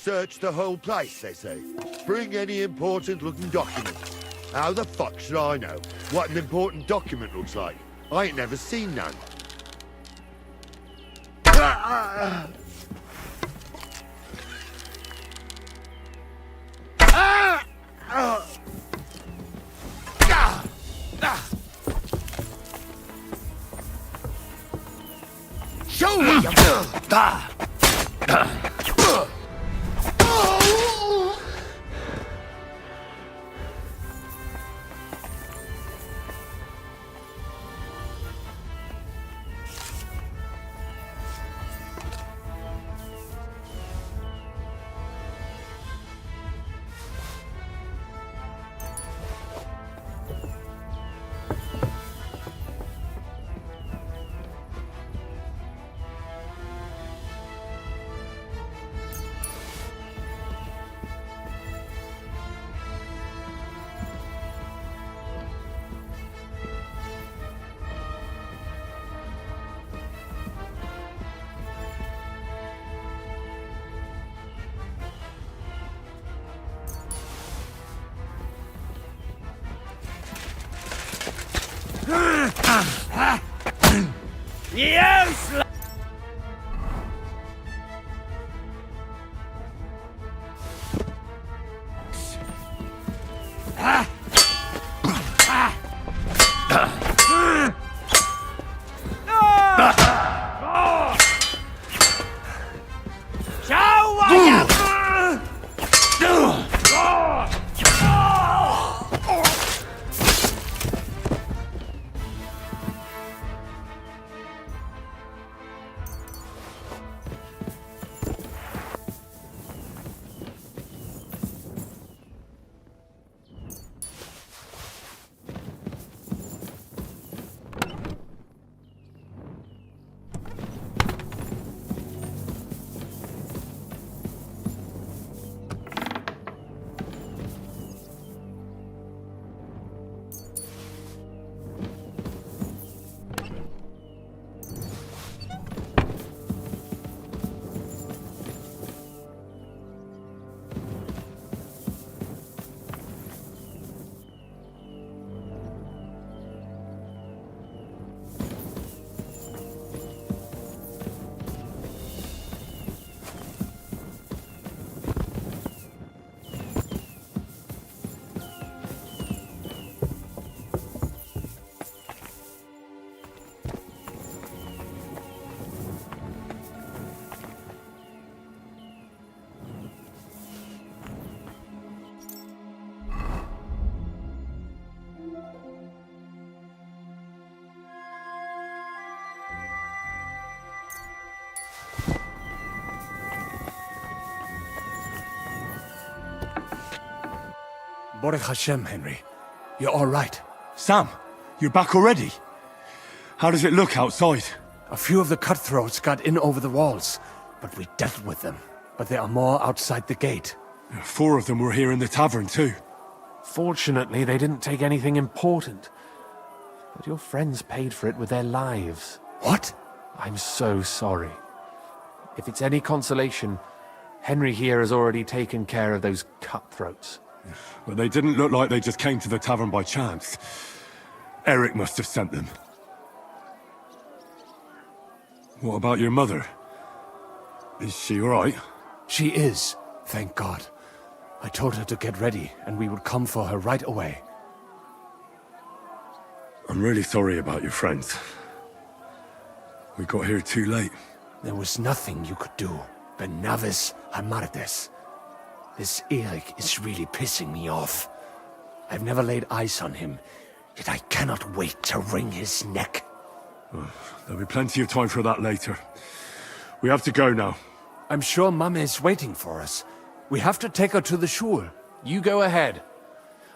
Search the whole place, they say. Bring any important-looking documents. How the fuck should I know what an important document looks like? I ain't never seen none. Show me your... Baruch Hashem, Henry. You're all right. Sam, you're back already? How does it look outside? A few of the cutthroats got in over the walls, but we dealt with them. But there are more outside the gate. 4 of them were here in the tavern too. Fortunately, they didn't take anything important. But your friends paid for it with their lives. What? I'm so sorry. If it's any consolation, Henry here has already taken care of those cutthroats. But they didn't look like they just came to the tavern by chance. Eric must have sent them. What about your mother? Is she all right? She is, thank God. I told her to get ready, and we would come for her right away. I'm really sorry about your friends. We got here too late. There was nothing you could do. Benavis Amartes. This Eric is really pissing me off. I've never laid eyes on him, yet I cannot wait to wring his neck. There'll be plenty of time for that later. We have to go now. I'm sure Mum is waiting for us. We have to take her to the shul. You go ahead.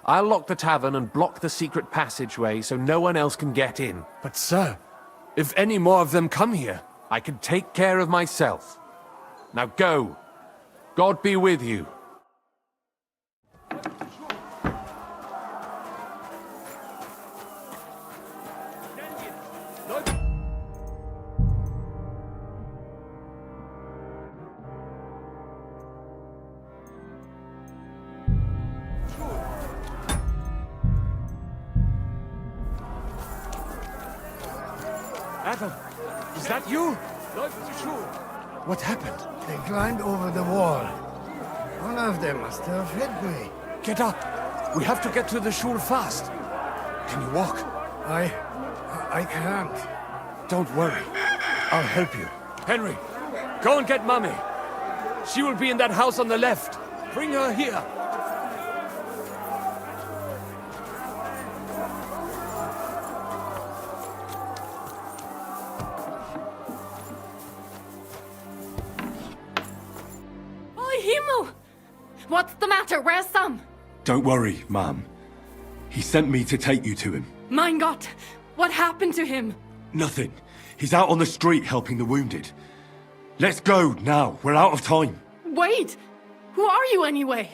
I'll lock the tavern and block the secret passageway so no one else can get in. But sir, if any more of them come here, I can take care of myself. Now go. God be with you. Adam, is that you? What happened? They climbed over the wall. One of them must have hit me. Get up! We have to get to the shul fast. Can you walk? I can't. Don't worry. I'll help you. Henry, go and get Mummy. She will be in that house on the left. Bring her here. What's the matter? Where's Sam? Don't worry, ma'am. He sent me to take you to him. Mein Gott! What happened to him? Nothing. He's out on the street helping the wounded. Let's go now. We're out of time. Wait! Who are you anyway?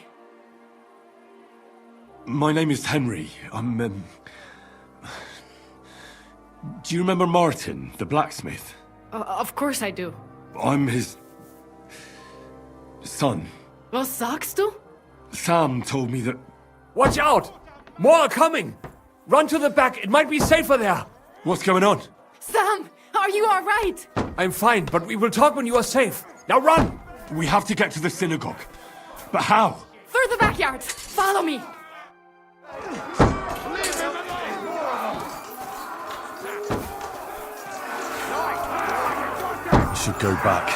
My name is Henry. I'm, Do you remember Martin, the blacksmith? Of course I do. I'm his... son. Was sagst du? Sam told me that... Watch out! More are coming! Run to the back, it might be safer there! What's going on? Sam, are you all right? I'm fine, but we will talk when you are safe. Now run! We have to get to the synagogue. But how? Through the backyard. Follow me. We should go back.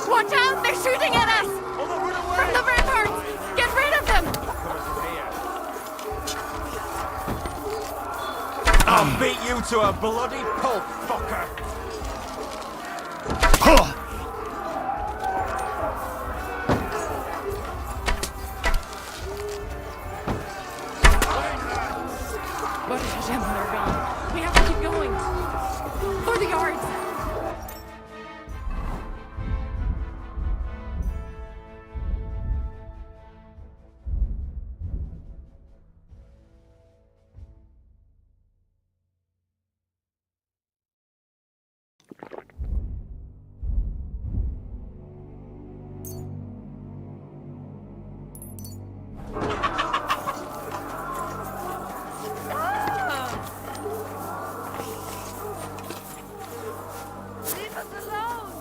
Watch out They're shooting at us! From the ramparts! Get rid of them! I'll beat you to a bloody pulp, fucker! But Hashem, they're gone. We have to keep going. For the yards! Leave us alone!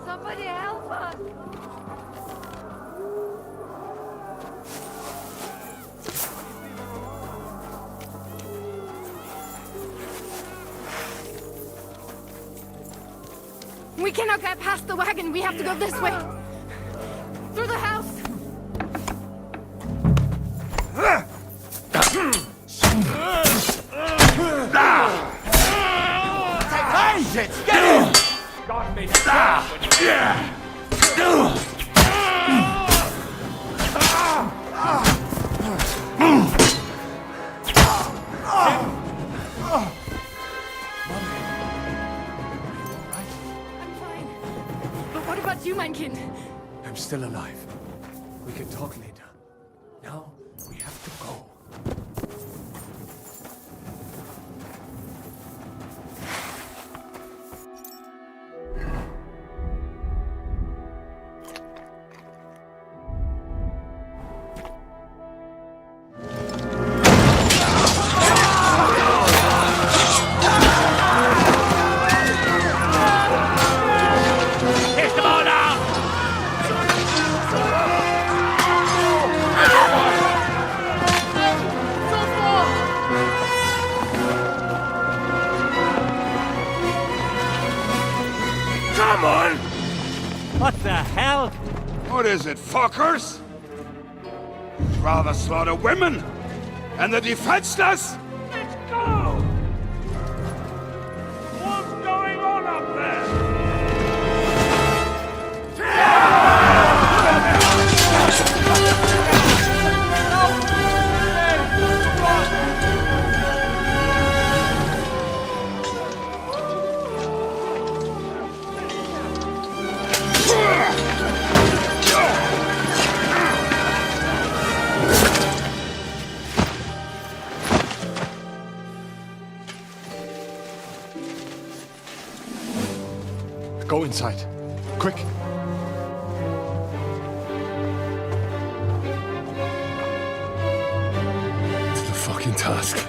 Somebody help us! We cannot get past the wagon. We have to go this way. Through the house. Hey, shit! Get him! God made But what about you, mein Kind? I'm still alive. We can talk later. Now, we have to go. Hit them all now! Come on! What the hell? What is it, fuckers? You'd rather slaughter women and the defenseless? Let's go! What's going on up there? Go inside. Quick. To the fucking task.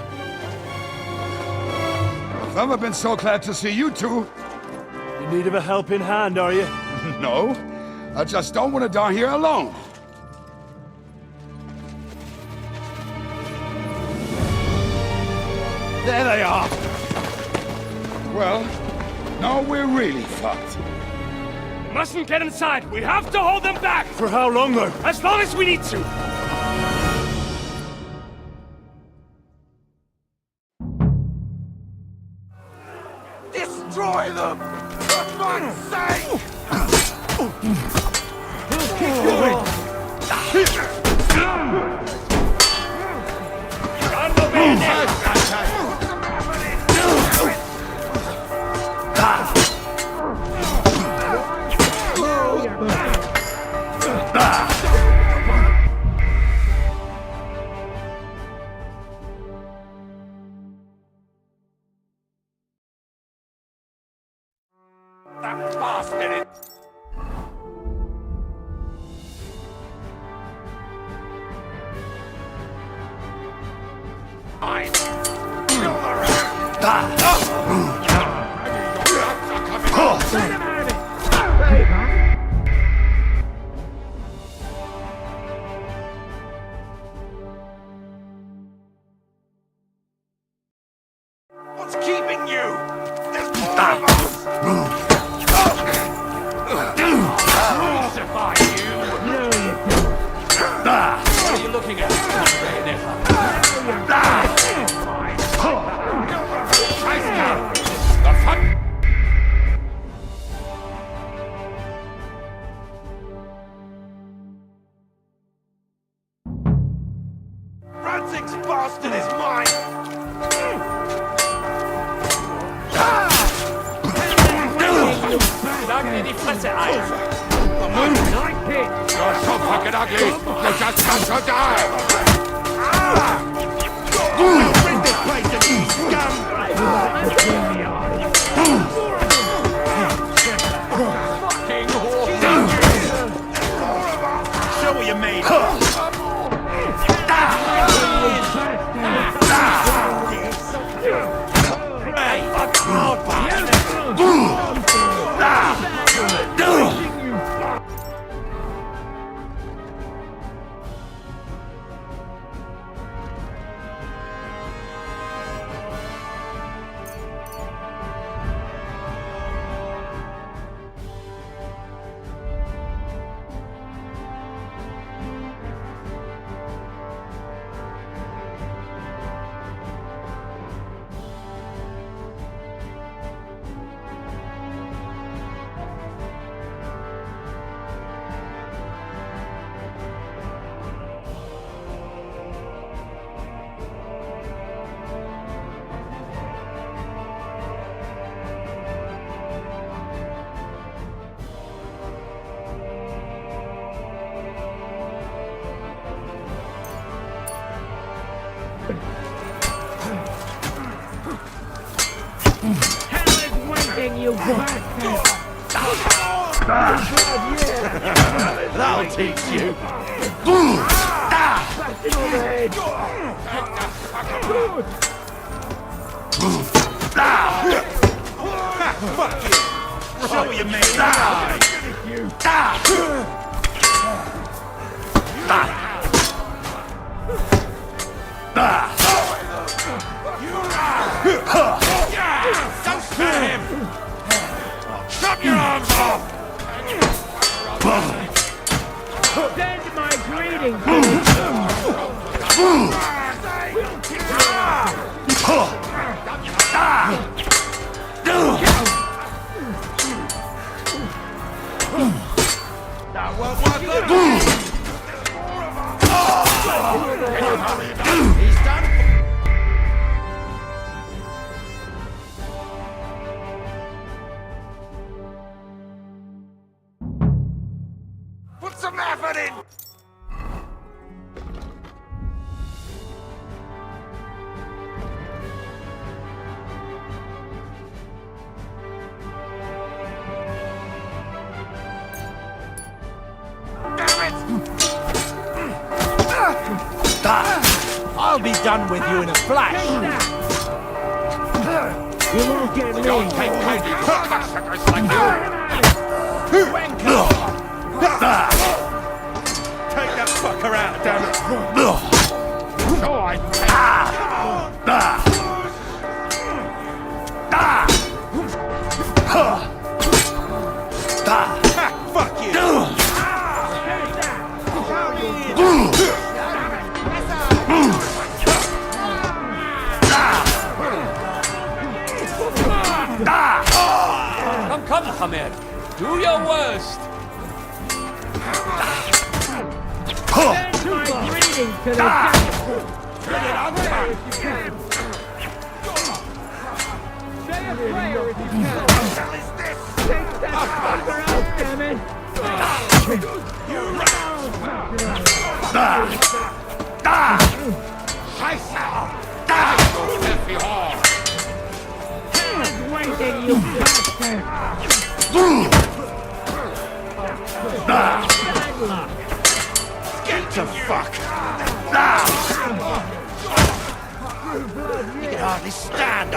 I've never been so glad to see you two. In need of a helping hand, are you? No, I just don't want to die here alone. There they are! Well, now we're really fucked. Mustn't get inside! We have to hold them back! For how long, though? As long as we need to! Destroy them! For fuck's sake! Keep going! That bastard! What's keeping you? There's more of us! bastard is mine! You're so fucking ugly! You just got to die! Rid this place of you scum! Show what you made of! That'll teach you. Fuck you! Show what you made Don't spare him! Chop your arms off! Send my greetings! That won't work on He's done. Put some effort in! I'll be done with you in a flash. You won't get me. Don't take kindly to cocksuckers like you! Take that fucker out, damn it! So I Fuck you! Come in. Do your worst. Send my greetings to the devil. Get it on Pray if you can. Say a prayer if you can. Take that fucker out, damn it! Hands waiting, you bastard! Bad luck! Get to fuck! You can hardly stand,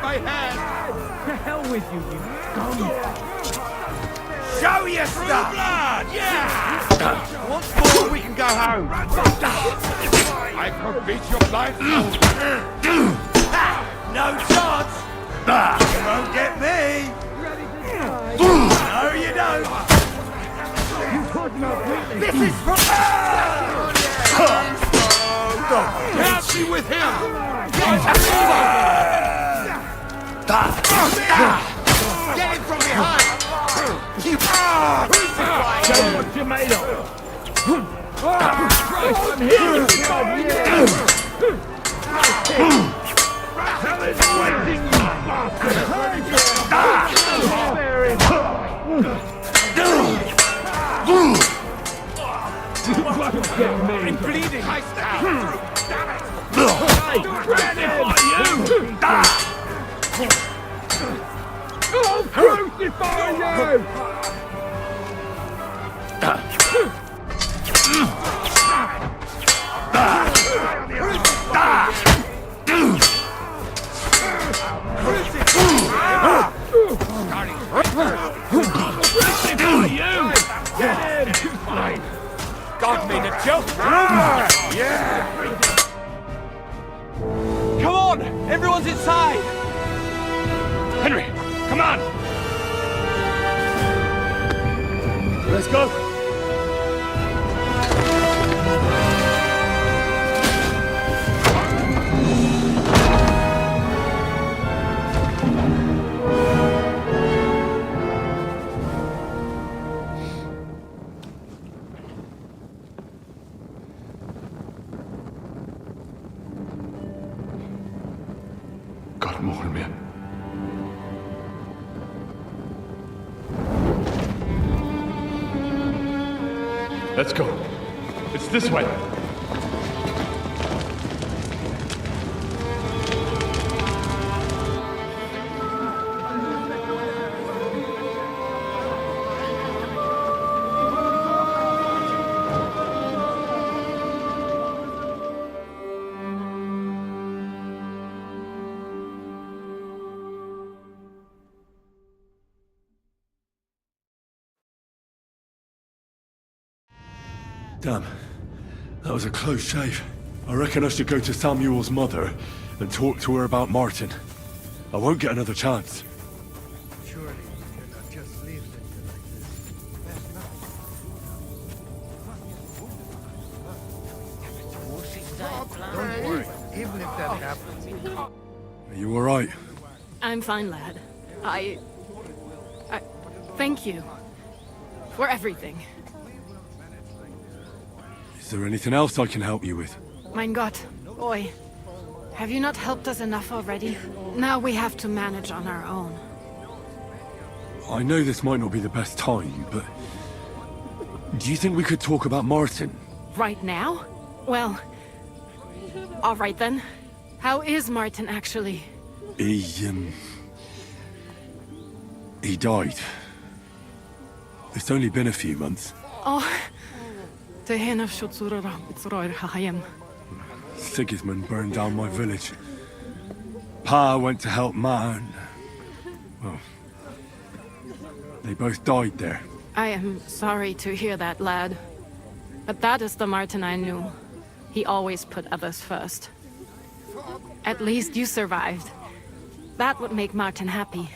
My hand! To hell with you, you scum! Show your stuff! Blood! Yeah! Once more, we can go home. I could beat your life. No chance! You won't get me! No, you don't! This is from... Catch me with him! Get him from behind! You show what you made of! I'm here! Hell is waiting, you I'm bleeding! I stand! Damn it! Ready for you! I'll crucify you! God made a joke! Yeah! Come on! Everyone's inside! Henry, come on! Let's go! Let's go. It's this way. Damn. That was a close shave. I reckon I should go to Samuel's mother and talk to her about Martin. I won't get another chance. Surely you cannot just leave them like this. Don't worry, even if that happens. Are you alright? I'm fine, lad. I thank you for everything. Is there anything else I can help you with? Mein Gott, boy. Have you not helped us enough already? Now we have to manage on our own. I know this might not be the best time, but... do you think we could talk about Martin? Right now? Well... alright then. How is Martin, actually? He died. It's only been a few months. Oh... Sigismund burned down my village. Pa went to help Ma and... well... they both died there. I am sorry to hear that, lad. But that is the Martin I knew. He always put others first. At least you survived. That would make Martin happy.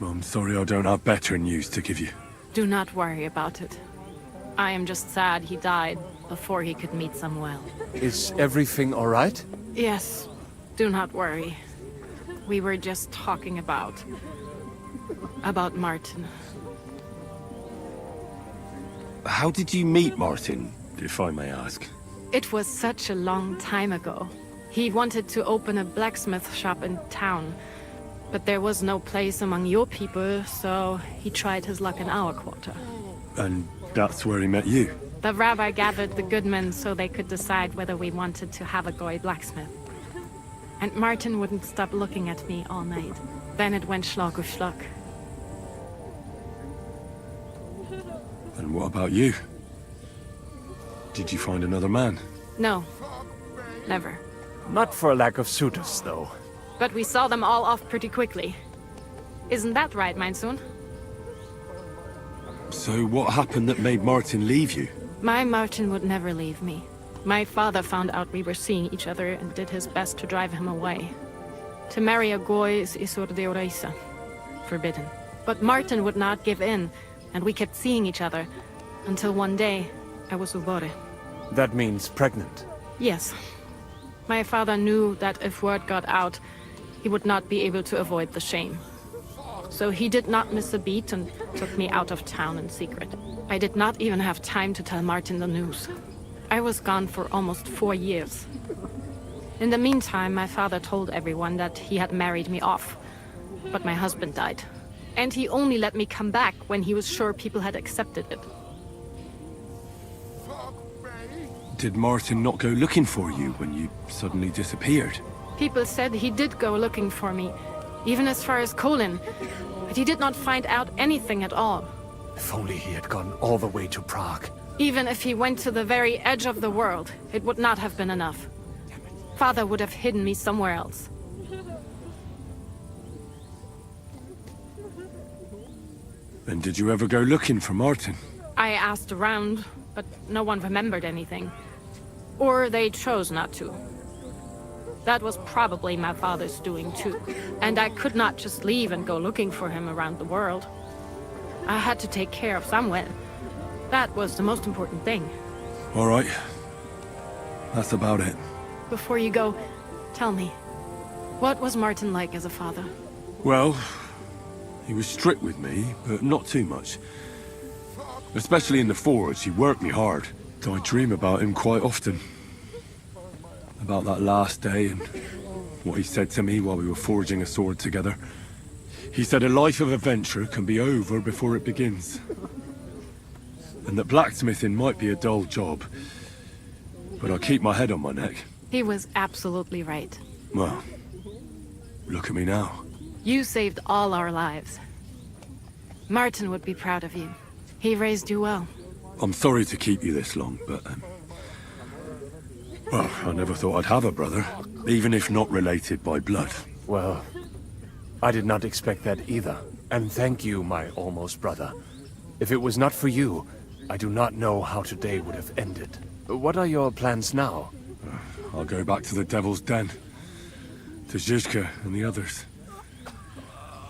I'm sorry I don't have better news to give you. Do not worry about it. I am just sad he died before he could meet Samuel. Is everything all right? Yes. Do not worry. We were just talking about Martin. How did you meet Martin, if I may ask? It was such a long time ago. He wanted to open a blacksmith shop in town, but there was no place among your people, so he tried his luck in our quarter. And that's where he met you? The rabbi gathered the good men so they could decide whether we wanted to have a goy blacksmith. And Martin wouldn't stop looking at me all night. Then it went Schlag auf Schlag. And what about you? Did you find another man? No. Never. Not for a lack of suitors, though. But we saw them all off pretty quickly. Isn't that right, mein Sohn? So what happened that made Martin leave you? My Martin would never leave me. My father found out we were seeing each other and did his best to drive him away. To marry a Goy is Isur de Oreisa. Forbidden. But Martin would not give in, and we kept seeing each other, until one day, I was ubore. That means pregnant. Yes. My father knew that if word got out, he would not be able to avoid the shame. So he did not miss a beat and took me out of town in secret. I did not even have time to tell Martin the news. I was gone for almost 4 years. In the meantime, my father told everyone that he had married me off. But my husband died. And he only let me come back when he was sure people had accepted it. Did Martin not go looking for you when you suddenly disappeared? People said he did go looking for me, even as far as Colin. But he did not find out anything at all. If only he had gone all the way to Prague. Even if he went to the very edge of the world, it would not have been enough. Father would have hidden me somewhere else. And did you ever go looking for Martin? I asked around, but no one remembered anything. Or they chose not to. That was probably my father's doing too. And I could not just leave and go looking for him around the world. I had to take care of Samuel. That was the most important thing. All right. That's about it. Before you go, tell me, what was Martin like as a father? Well, he was strict with me, but not too much. Especially in the forge, he worked me hard. So I dream about him quite often. About that last day and what he said to me while we were forging a sword together. He said a life of adventure can be over before it begins. And that blacksmithing might be a dull job, but I'll keep my head on my neck. He was absolutely right. Well, look at me now. You saved all our lives. Martin would be proud of you. He raised you well. I'm sorry to keep you this long, but... well, I never thought I'd have a brother, even if not related by blood. Well, I did not expect that either. And thank you, my almost brother. If it was not for you, I do not know how today would have ended. What are your plans now? I'll go back to the Devil's Den. To Zizka and the others.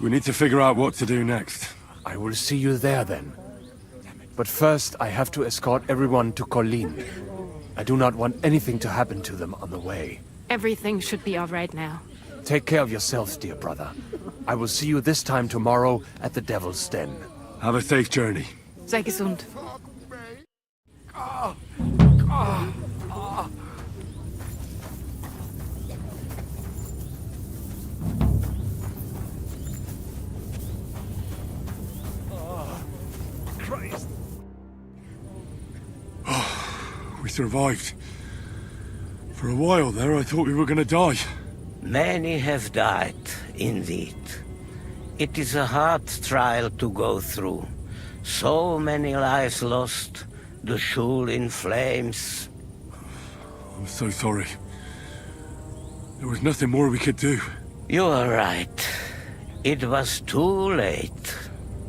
We need to figure out what to do next. I will see you there then. But first, I have to escort everyone to Colleen. I do not want anything to happen to them on the way. Everything should be all right now. Take care of yourselves, dear brother. I will see you this time tomorrow at the Devil's Den. Have a safe journey. Sei gesund. Christ. We survived. For a while there, I thought we were gonna die. Many have died, indeed. It is a hard trial to go through. So many lives lost, the shul in flames. I'm so sorry. There was nothing more we could do. You are right. It was too late.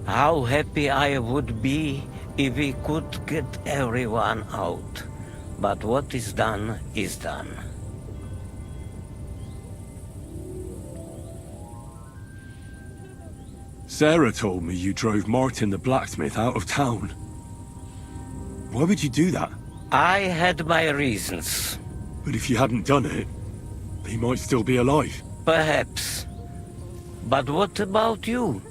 How happy I would be if we could get everyone out. But what is done is done. Sarah told me you drove Martin the blacksmith out of town. Why would you do that? I had my reasons. But if you hadn't done it, he might still be alive. Perhaps. But what about you?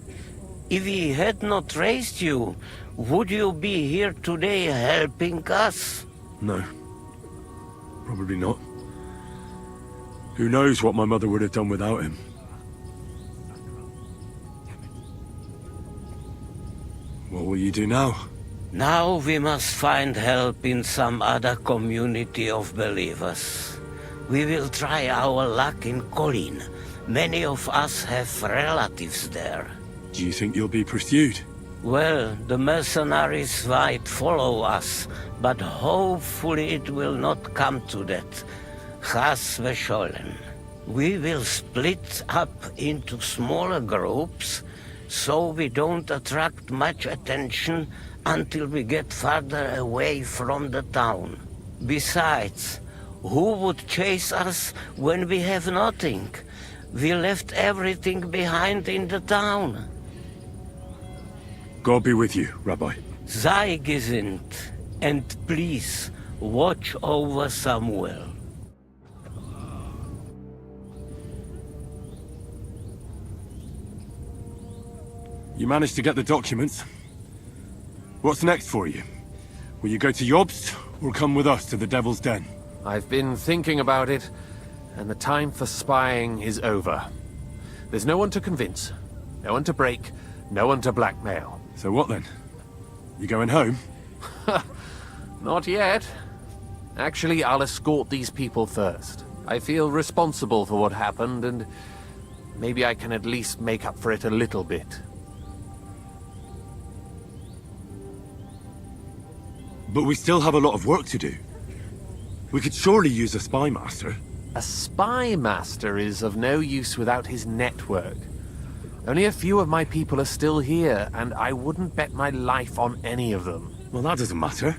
If he had not raised you, would you be here today helping us? No. Probably not. Who knows what my mother would have done without him. What will you do now? Now we must find help in some other community of believers. We will try our luck in Colleen. Many of us have relatives there. Do you think you'll be pursued? Well, the mercenaries might follow us, but hopefully it will not come to that. Chas v'sholem. We will split up into smaller groups, so we don't attract much attention until we get farther away from the town. Besides, who would chase us when we have nothing? We left everything behind in the town. God be with you, Rabbi. Sigismund, and please, watch over Samuel. You managed to get the documents. What's next for you? Will you go to Jobst, or come with us to the Devil's Den? I've been thinking about it, and the time for spying is over. There's no one to convince, no one to break, no one to blackmail. So what then? You going home? Not yet. Actually, I'll escort these people first. I feel responsible for what happened, and maybe I can at least make up for it a little bit. But we still have a lot of work to do. We could surely use a spy master. A spy master is of no use without his network. Only a few of my people are still here, and I wouldn't bet my life on any of them. Well, that doesn't matter.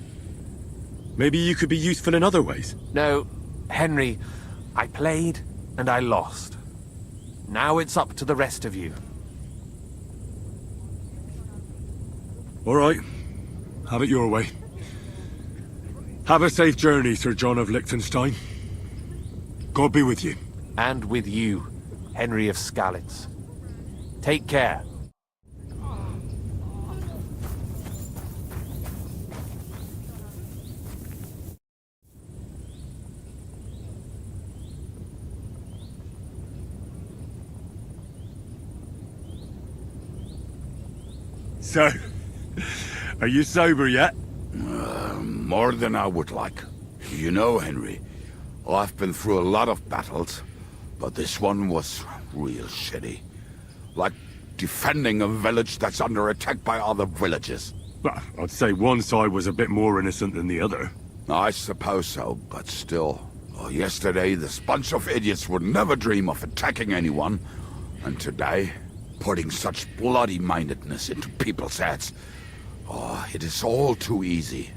Maybe you could be useful in other ways. No, Henry, I played and I lost. Now it's up to the rest of you. All right. Have it your way. Have a safe journey, Sir John of Liechtenstein. God be with you. And with you, Henry of Skalitz. Take care. So, are you sober yet? More than I would like. You know, Henry, I've been through a lot of battles, but this one was real shitty. Like defending a village that's under attack by other villages. Well, I'd say one side was a bit more innocent than the other. I suppose so, but still. Yesterday, this bunch of idiots would never dream of attacking anyone. And today, putting such bloody-mindedness into people's heads. Oh, it is all too easy.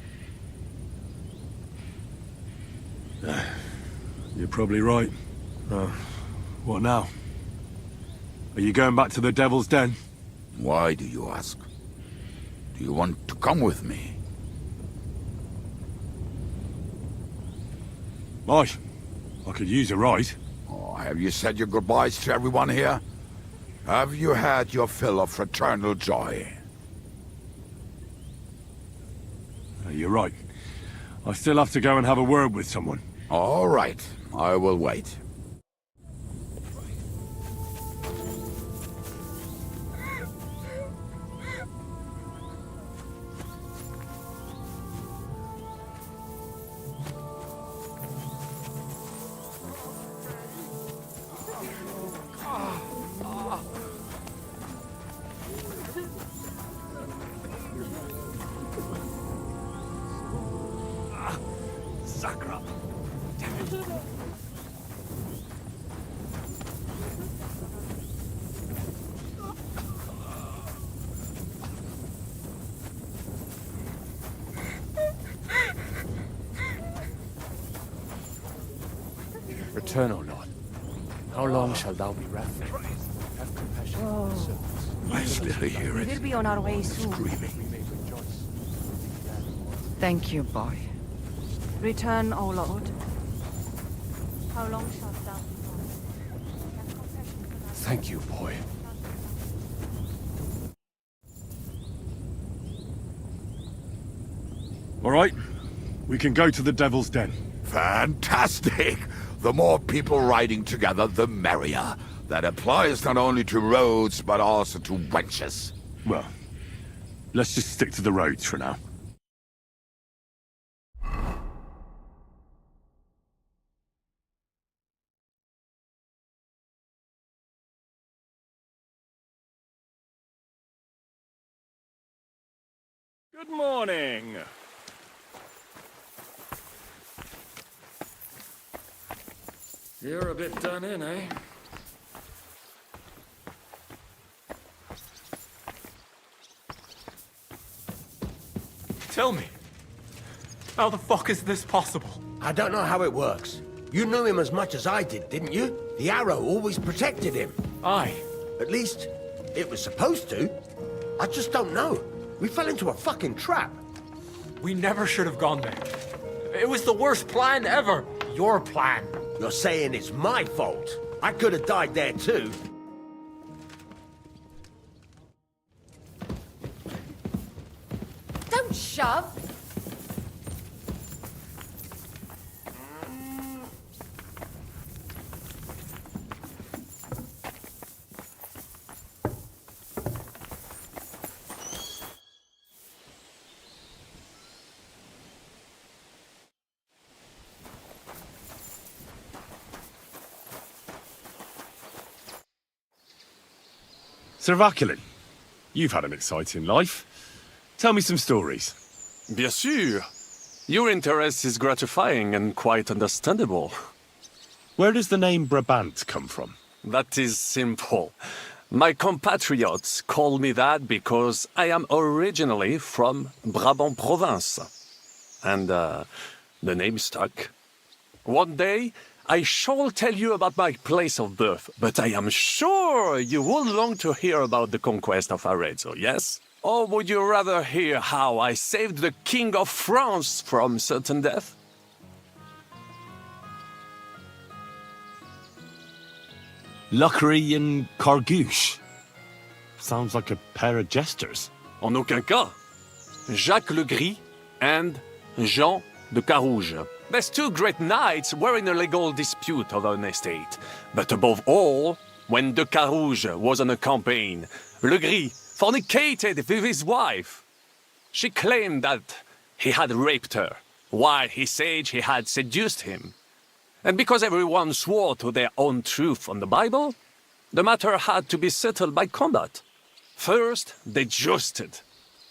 You're probably right. What now? Are you going back to the Devil's Den? Why do you ask? Do you want to come with me? I could use a ride. Oh, have you said your goodbyes to everyone here? Have you had your fill of fraternal joy? You're right. I still have to go and have a word with someone. All right. I will wait. Return, O Lord. How long shall thou be wrathful? Have compassion on thy servants. I still hear it. We'll be on our way soon. Screaming. Thank you, boy. Return, O Lord. How long shalt thou be gone? Have compassion on thy Thank you, boy. All right. We can go to the Devil's Den. Fantastic! The more people riding together, the merrier. That applies not only to roads, but also to wenches. Well, let's just stick to the roads for now. Good morning. You're a bit done in, eh? Tell me, how the fuck is this possible? I don't know how it works. You knew him as much as I did, didn't you? The arrow always protected him. Aye. At least, it was supposed to. I just don't know. We fell into a fucking trap. We never should have gone there. It was the worst plan ever. Your plan. You're saying it's my fault. I could have died there too. Don't shove. Sir Vaculin, you've had an exciting life. Tell me some stories. Bien sûr. Your interest is gratifying and quite understandable. Where does the name Brabant come from? That is simple. My compatriots call me that because I am originally from Brabant province. And, the name stuck. One day, I shall tell you about my place of birth, but I am sure you will long to hear about the conquest of Arezzo, yes? Or would you rather hear how I saved the King of France from certain death? Lockery and Cargouche. Sounds like a pair of jesters. En aucun cas. Jacques le Gris and Jean de Carouge. There's two great knights were in a legal dispute over an estate. But above all, when de Carouge was on a campaign, Le Gris fornicated with his wife. She claimed that he had raped her, while he said he had seduced him. And because everyone swore to their own truth on the Bible, the matter had to be settled by combat. First, they jousted.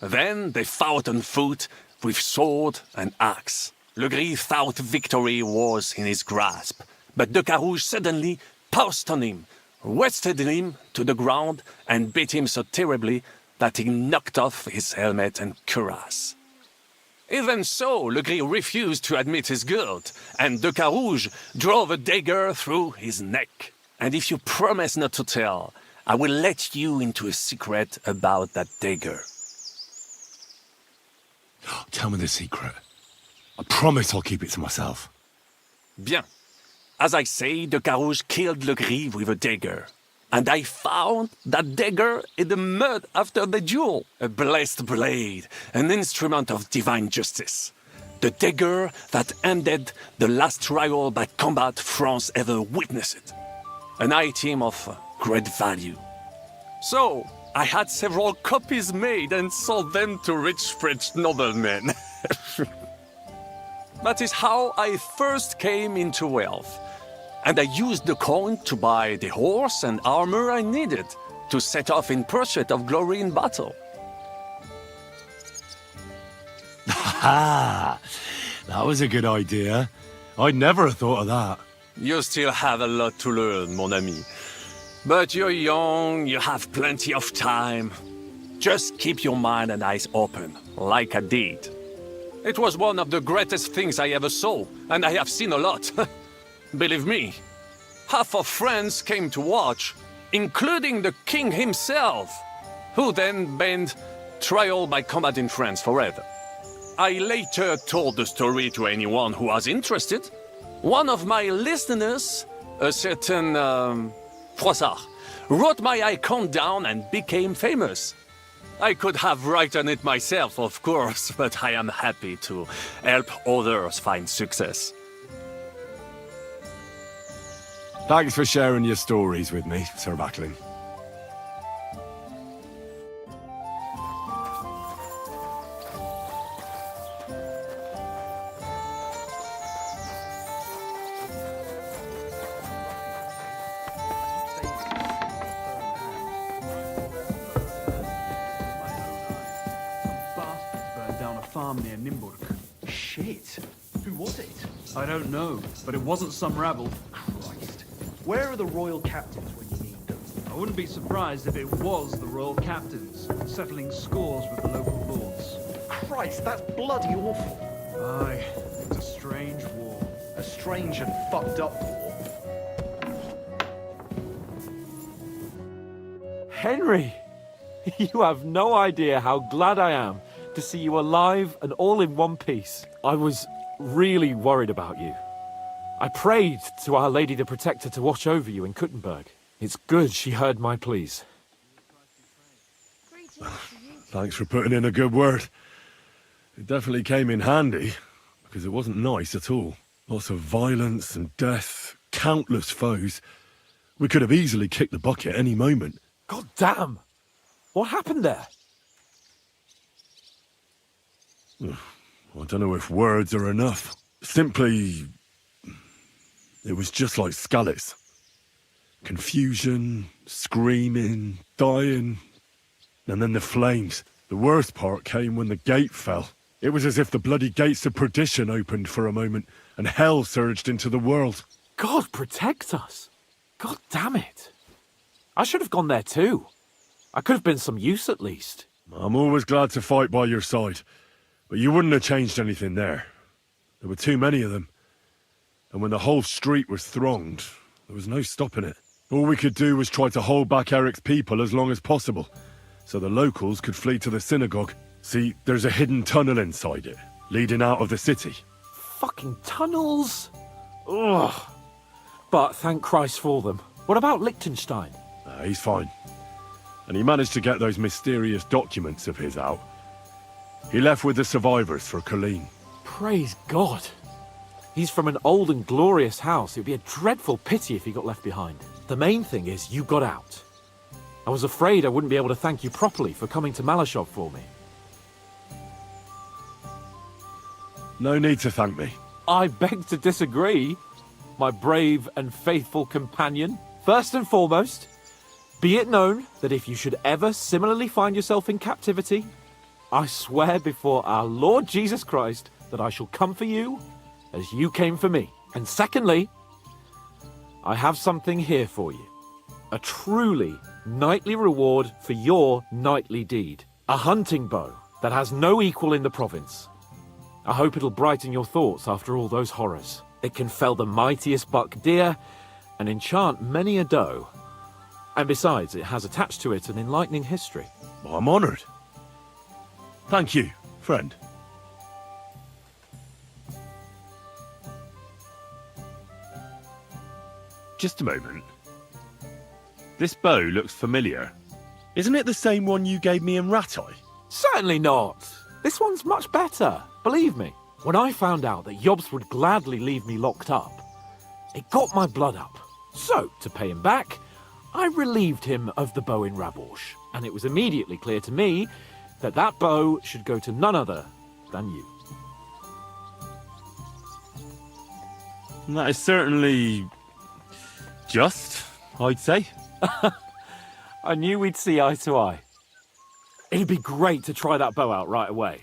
Then they fought on foot with sword and axe. Le Gris thought victory was in his grasp, but de Carouge suddenly pounced on him, wrested him to the ground, and beat him so terribly that he knocked off his helmet and cuirass. Even so, Le Gris refused to admit his guilt, and de Carouge drove a dagger through his neck. And if you promise not to tell, I will let you into a secret about that dagger. Tell me the secret. I promise I'll keep it to myself. Bien. As I say, de Carouge killed Le Gris with a dagger. And I found that dagger in the mud after the duel. A blessed blade, an instrument of divine justice. The dagger that ended the last trial by combat France ever witnessed. An item of great value. So, I had several copies made and sold them to rich French noblemen. That is how I first came into wealth. And I used the coin to buy the horse and armor I needed to set off in pursuit of glory in battle. Ha! That was a good idea. I'd never have thought of that. You still have a lot to learn, mon ami. But you're young, you have plenty of time. Just keep your mind and eyes open, like I did. It was one of the greatest things I ever saw, and I have seen a lot. Believe me, half of France came to watch, including the king himself, who then banned trial by combat in France forever. I later told the story to anyone who was interested. One of my listeners, a certain Froissart, wrote my icon down and became famous. I could have written it myself, of course, but I am happy to help others find success. Thanks for sharing your stories with me, Sir Vaculin. Near Nimburg. Shit. Who was it? I don't know, but it wasn't some rabble. Christ. Where are the royal captains when you need them? I wouldn't be surprised if it was the royal captains, settling scores with the local lords. Christ, that's bloody awful. Aye, it's a strange war. A strange and fucked up war. Henry! You have no idea how glad I am to see you alive and all in one piece. I was really worried about you. I prayed to Our Lady the Protector to watch over you in Kuttenberg. It's good she heard my pleas. Thanks for putting in a good word. It definitely came in handy, because it wasn't nice at all. Lots of violence and death, countless foes. We could have easily kicked the bucket any moment. God damn! What happened there? I don't know if words are enough. Simply, it was just like Skalitz. Confusion, screaming, dying, and then the flames. The worst part came when the gate fell. It was as if the bloody gates of perdition opened for a moment, and hell surged into the world. God protect us! God damn it! I should have gone there too. I could have been some use at least. I'm always glad to fight by your side, but you wouldn't have changed anything there. There were too many of them, and when the whole street was thronged, there was no stopping it. All we could do was try to hold back Eric's people as long as possible, so the locals could flee to the synagogue. See, there's a hidden tunnel inside it, leading out of the city. Fucking tunnels! Ugh. But thank Christ for them. What about Liechtenstein? He's fine. And he managed to get those mysterious documents of his out. He left with the survivors for Colleen. Praise God. He's from an old and glorious house. It would be a dreadful pity if he got left behind. The main thing is you got out. I was afraid I wouldn't be able to thank you properly for coming to Malashov for me. No need to thank me. I beg to disagree, my brave and faithful companion. First and foremost, be it known that if you should ever similarly find yourself in captivity, I swear before our Lord Jesus Christ that I shall come for you as you came for me. And secondly, I have something here for you. A truly knightly reward for your knightly deed. A hunting bow that has no equal in the province. I hope it'll brighten your thoughts after all those horrors. It can fell the mightiest buck deer and enchant many a doe. And besides, it has attached to it an enlightening history. Well, I'm honoured. Thank you, friend. Just a moment. This bow looks familiar. Isn't it the same one you gave me in Ratai? Certainly not. This one's much better, believe me. When I found out that Jobst would gladly leave me locked up, it got my blood up. So, to pay him back, I relieved him of the bow in Raborsch, and it was immediately clear to me that that bow should go to none other than you. That is certainly just, I'd say. I knew we'd see eye to eye. It'd be great to try that bow out right away.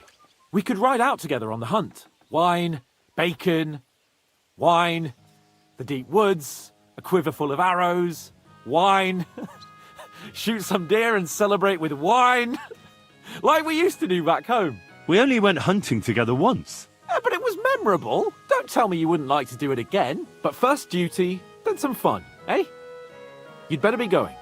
We could ride out together on the hunt. Wine, bacon, wine, the deep woods, a quiver full of arrows, wine, shoot some deer and celebrate with wine, like we used to do back home. We only went hunting together once. Yeah, but it was memorable. Don't tell me you wouldn't like to do it again. But first duty, then some fun, eh? You'd better be going.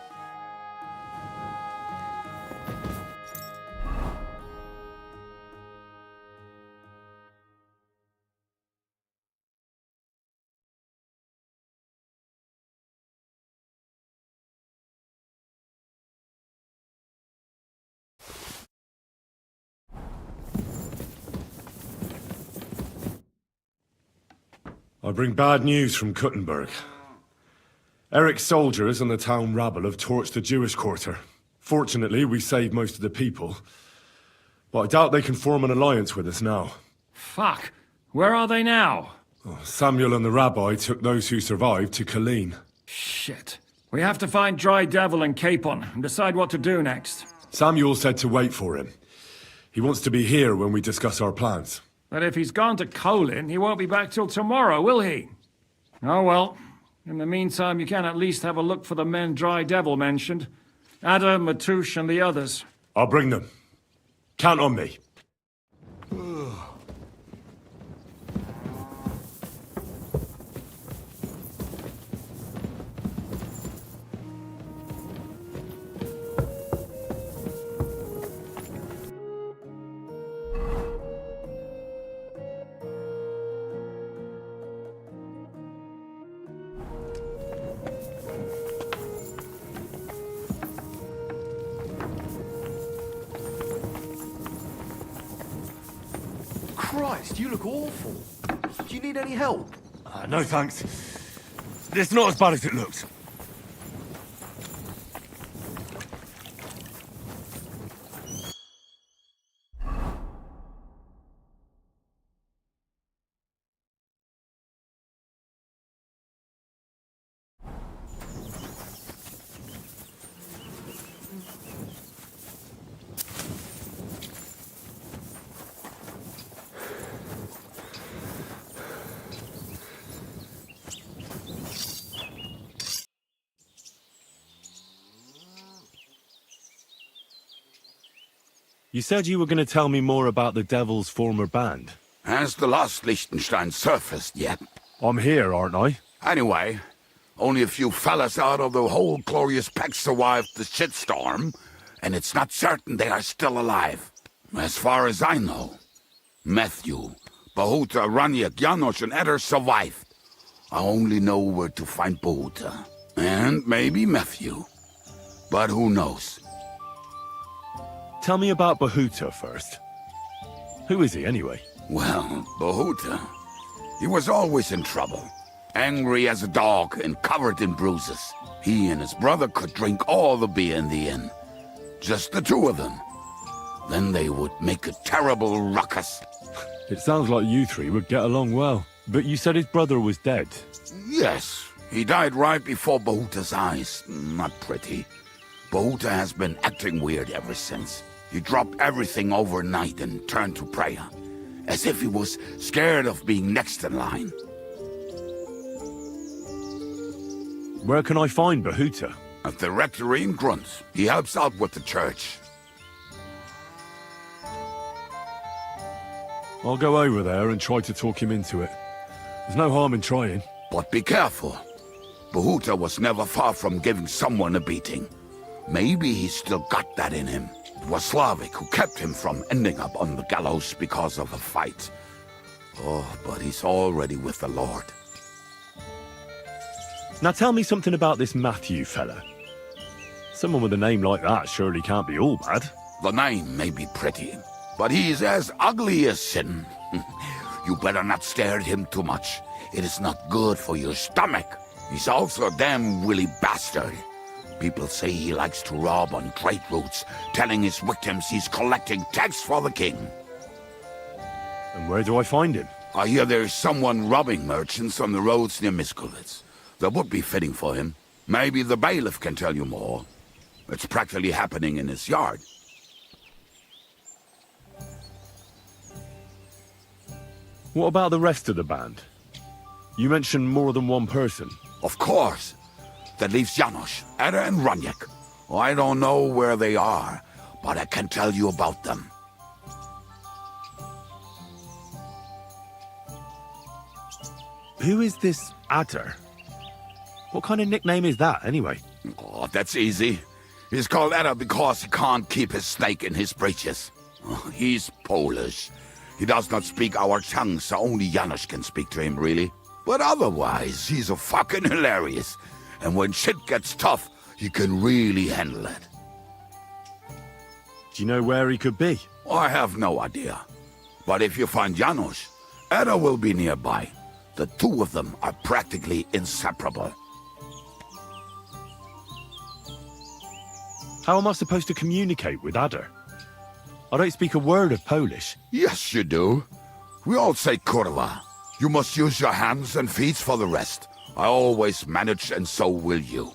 I bring bad news from Kuttenberg. Eric's soldiers and the town rabble have torched the Jewish quarter. Fortunately, we saved most of the people. But I doubt they can form an alliance with us now. Fuck! Where are they now? Samuel and the rabbi took those who survived to Colleen. Shit. We have to find Dry Devil and Capon and decide what to do next. Samuel said to wait for him. He wants to be here when we discuss our plans. But if he's gone to Colin, he won't be back till tomorrow, will he? Oh well. In the meantime, you can at least have a look for the men Dry Devil mentioned. Ada, Matouche, and the others. I'll bring them. Count on me. Christ, you look awful. Do you need any help? No thanks. It's not as bad as it looks. You said you were going to tell me more about the Devil's former band. Has the last Liechtenstein surfaced yet? I'm here, aren't I? Anyway, only a few fellas out of the whole glorious pack survived the shitstorm, and it's not certain they are still alive. As far as I know, Matthew, Bahuta, Raniak, Janosch, and Eder survived. I only know where to find Bahuta. And maybe Matthew. But who knows? Tell me about Bahuta first. Who is he, anyway? Well, Bahuta, he was always in trouble. Angry as a dog and covered in bruises. He and his brother could drink all the beer in the inn. Just the two of them. Then they would make a terrible ruckus. It sounds like you three would get along well. But you said his brother was dead. Yes, he died right before Bahuta's eyes. Not pretty. Bahuta has been acting weird ever since. He dropped everything overnight and turned to prayer, as if he was scared of being next in line. Where can I find Bahuta? At the rectory in Grunt. He helps out with the church. I'll go over there and try to talk him into it. There's no harm in trying. But be careful. Bahuta was never far from giving someone a beating. Maybe he's still got that in him. It was Slavik who kept him from ending up on the gallows because of a fight. Oh, but he's already with the Lord. Now tell me something about this Matthew fella. Someone with a name like that surely can't be all bad. The name may be pretty, but he's as ugly as sin. You better not stare at him too much. It is not good for your stomach. He's also a damn willy bastard. People say he likes to rob on trade routes, telling his victims he's collecting tax for the king. And where do I find him? I hear there's someone robbing merchants on the roads near Miskolitz. That would be fitting for him. Maybe the bailiff can tell you more. It's practically happening in his yard. What about the rest of the band? You mentioned more than one person. Of course. That leaves Janosch, Eder, and Raniak. I don't know where they are, but I can tell you about them. Who is this Eder? What kind of nickname is that, anyway? Oh, that's easy. He's called Eder because he can't keep his snake in his breeches. He's Polish. He does not speak our tongue, so only Janosch can speak to him, really. But otherwise, he's a fucking hilarious. And when shit gets tough, he can really handle it. Do you know where he could be? I have no idea. But if you find Janosch, Eder will be nearby. The two of them are practically inseparable. How am I supposed to communicate with Eder? I don't speak a word of Polish. Yes, you do. We all say kurwa. You must use your hands and feet for the rest. I always manage, and so will you.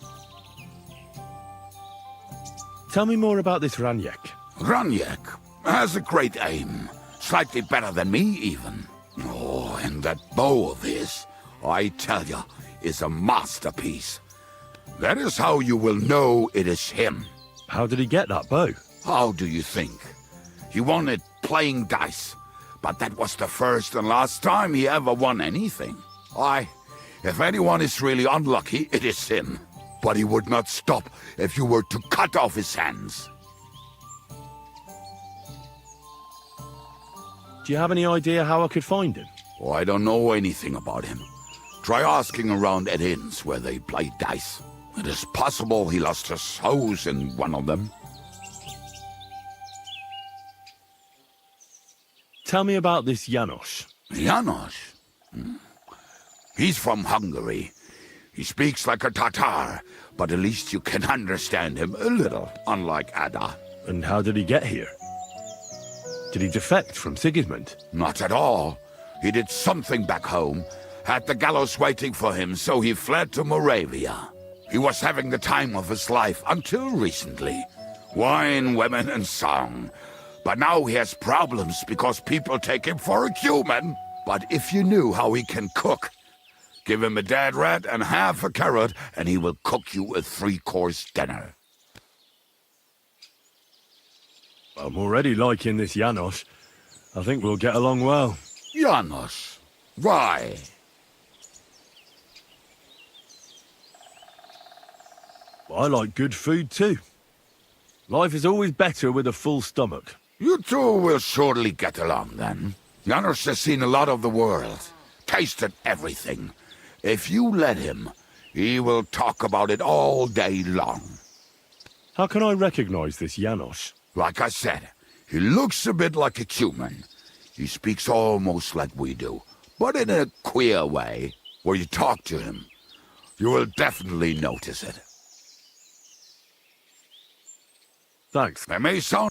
Tell me more about this Raniak. Raniak has a great aim. Slightly better than me, even. Oh, and that bow of his, I tell you, is a masterpiece. That is how you will know it is him. How did he get that bow? How do you think? He won it playing dice. But that was the first and last time he ever won anything. If anyone is really unlucky, it is him. But he would not stop if you were to cut off his hands. Do you have any idea how I could find him? Oh, I don't know anything about him. Try asking around at inns where they play dice. It is possible he lost his hose in one of them. Tell me about this Janos. Janos? He's from Hungary. He speaks like a Tatar, but at least you can understand him a little, unlike Ada. And how did he get here? Did he defect from Sigismund? Not at all. He did something back home, had the gallows waiting for him, so he fled to Moravia. He was having the time of his life until recently. Wine, women, and song. But now he has problems because people take him for a human. But if you knew how he can cook, give him a dead rat and half a carrot, and he will cook you a 3-course dinner. I'm already liking this Janos. I think we'll get along well. Janos? Why? I like good food too. Life is always better with a full stomach. You two will surely get along then. Janos has seen a lot of the world, tasted everything. If you let him, he will talk about it all day long. How can I recognize this Janos? Like I said, he looks a bit like a human. He speaks almost like we do, but in a queer way. Where you talk to him, you will definitely notice it. Thanks. That may sound...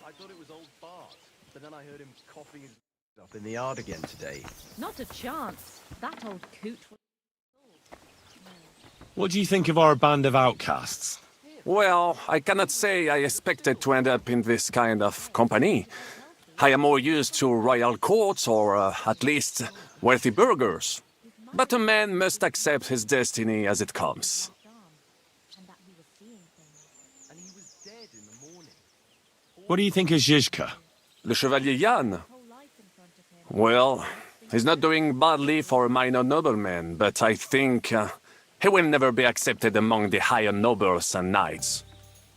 I thought it was old Bart, but then I heard him coughing his up in the yard again today. Not a chance. That old coot was... What do you think of our band of outcasts? Well, I cannot say I expected to end up in this kind of company. I am more used to royal courts or at least wealthy burghers. But a man must accept his destiny as it comes. What do you think of Zizka? Le Chevalier Jan? Well, he's not doing badly for a minor nobleman, but I think he will never be accepted among the higher nobles and knights.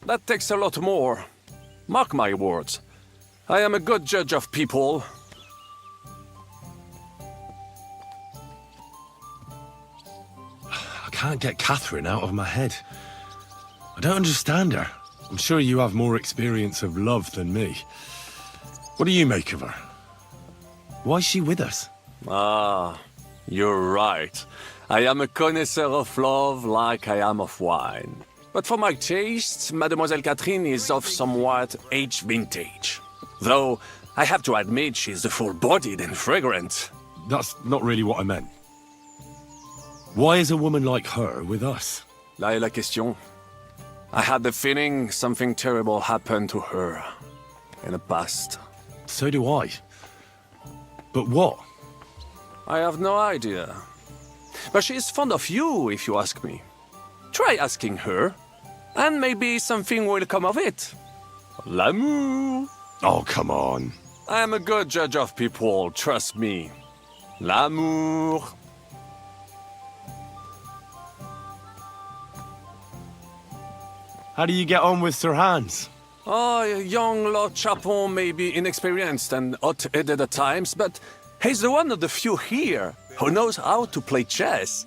That takes a lot more. Mark my words. I am a good judge of people. I can't get Catherine out of my head. I don't understand her. I'm sure you have more experience of love than me. What do you make of her? Why is she with us? Ah, you're right. I am a connoisseur of love like I am of wine. But for my taste, Mademoiselle Catherine is of somewhat aged vintage. Though, I have to admit she's full-bodied and fragrant. That's not really what I meant. Why is a woman like her with us? Là est la question. I had the feeling something terrible happened to her in the past. So do I. But what? I have no idea. But she is fond of you, if you ask me. Try asking her, and maybe something will come of it. L'amour. Oh, come on. I am a good judge of people, trust me. L'amour. How do you get on with Sir Hans? Oh, young Lord Chapon may be inexperienced and hot-headed at times, but he's the one of the few here who knows how to play chess.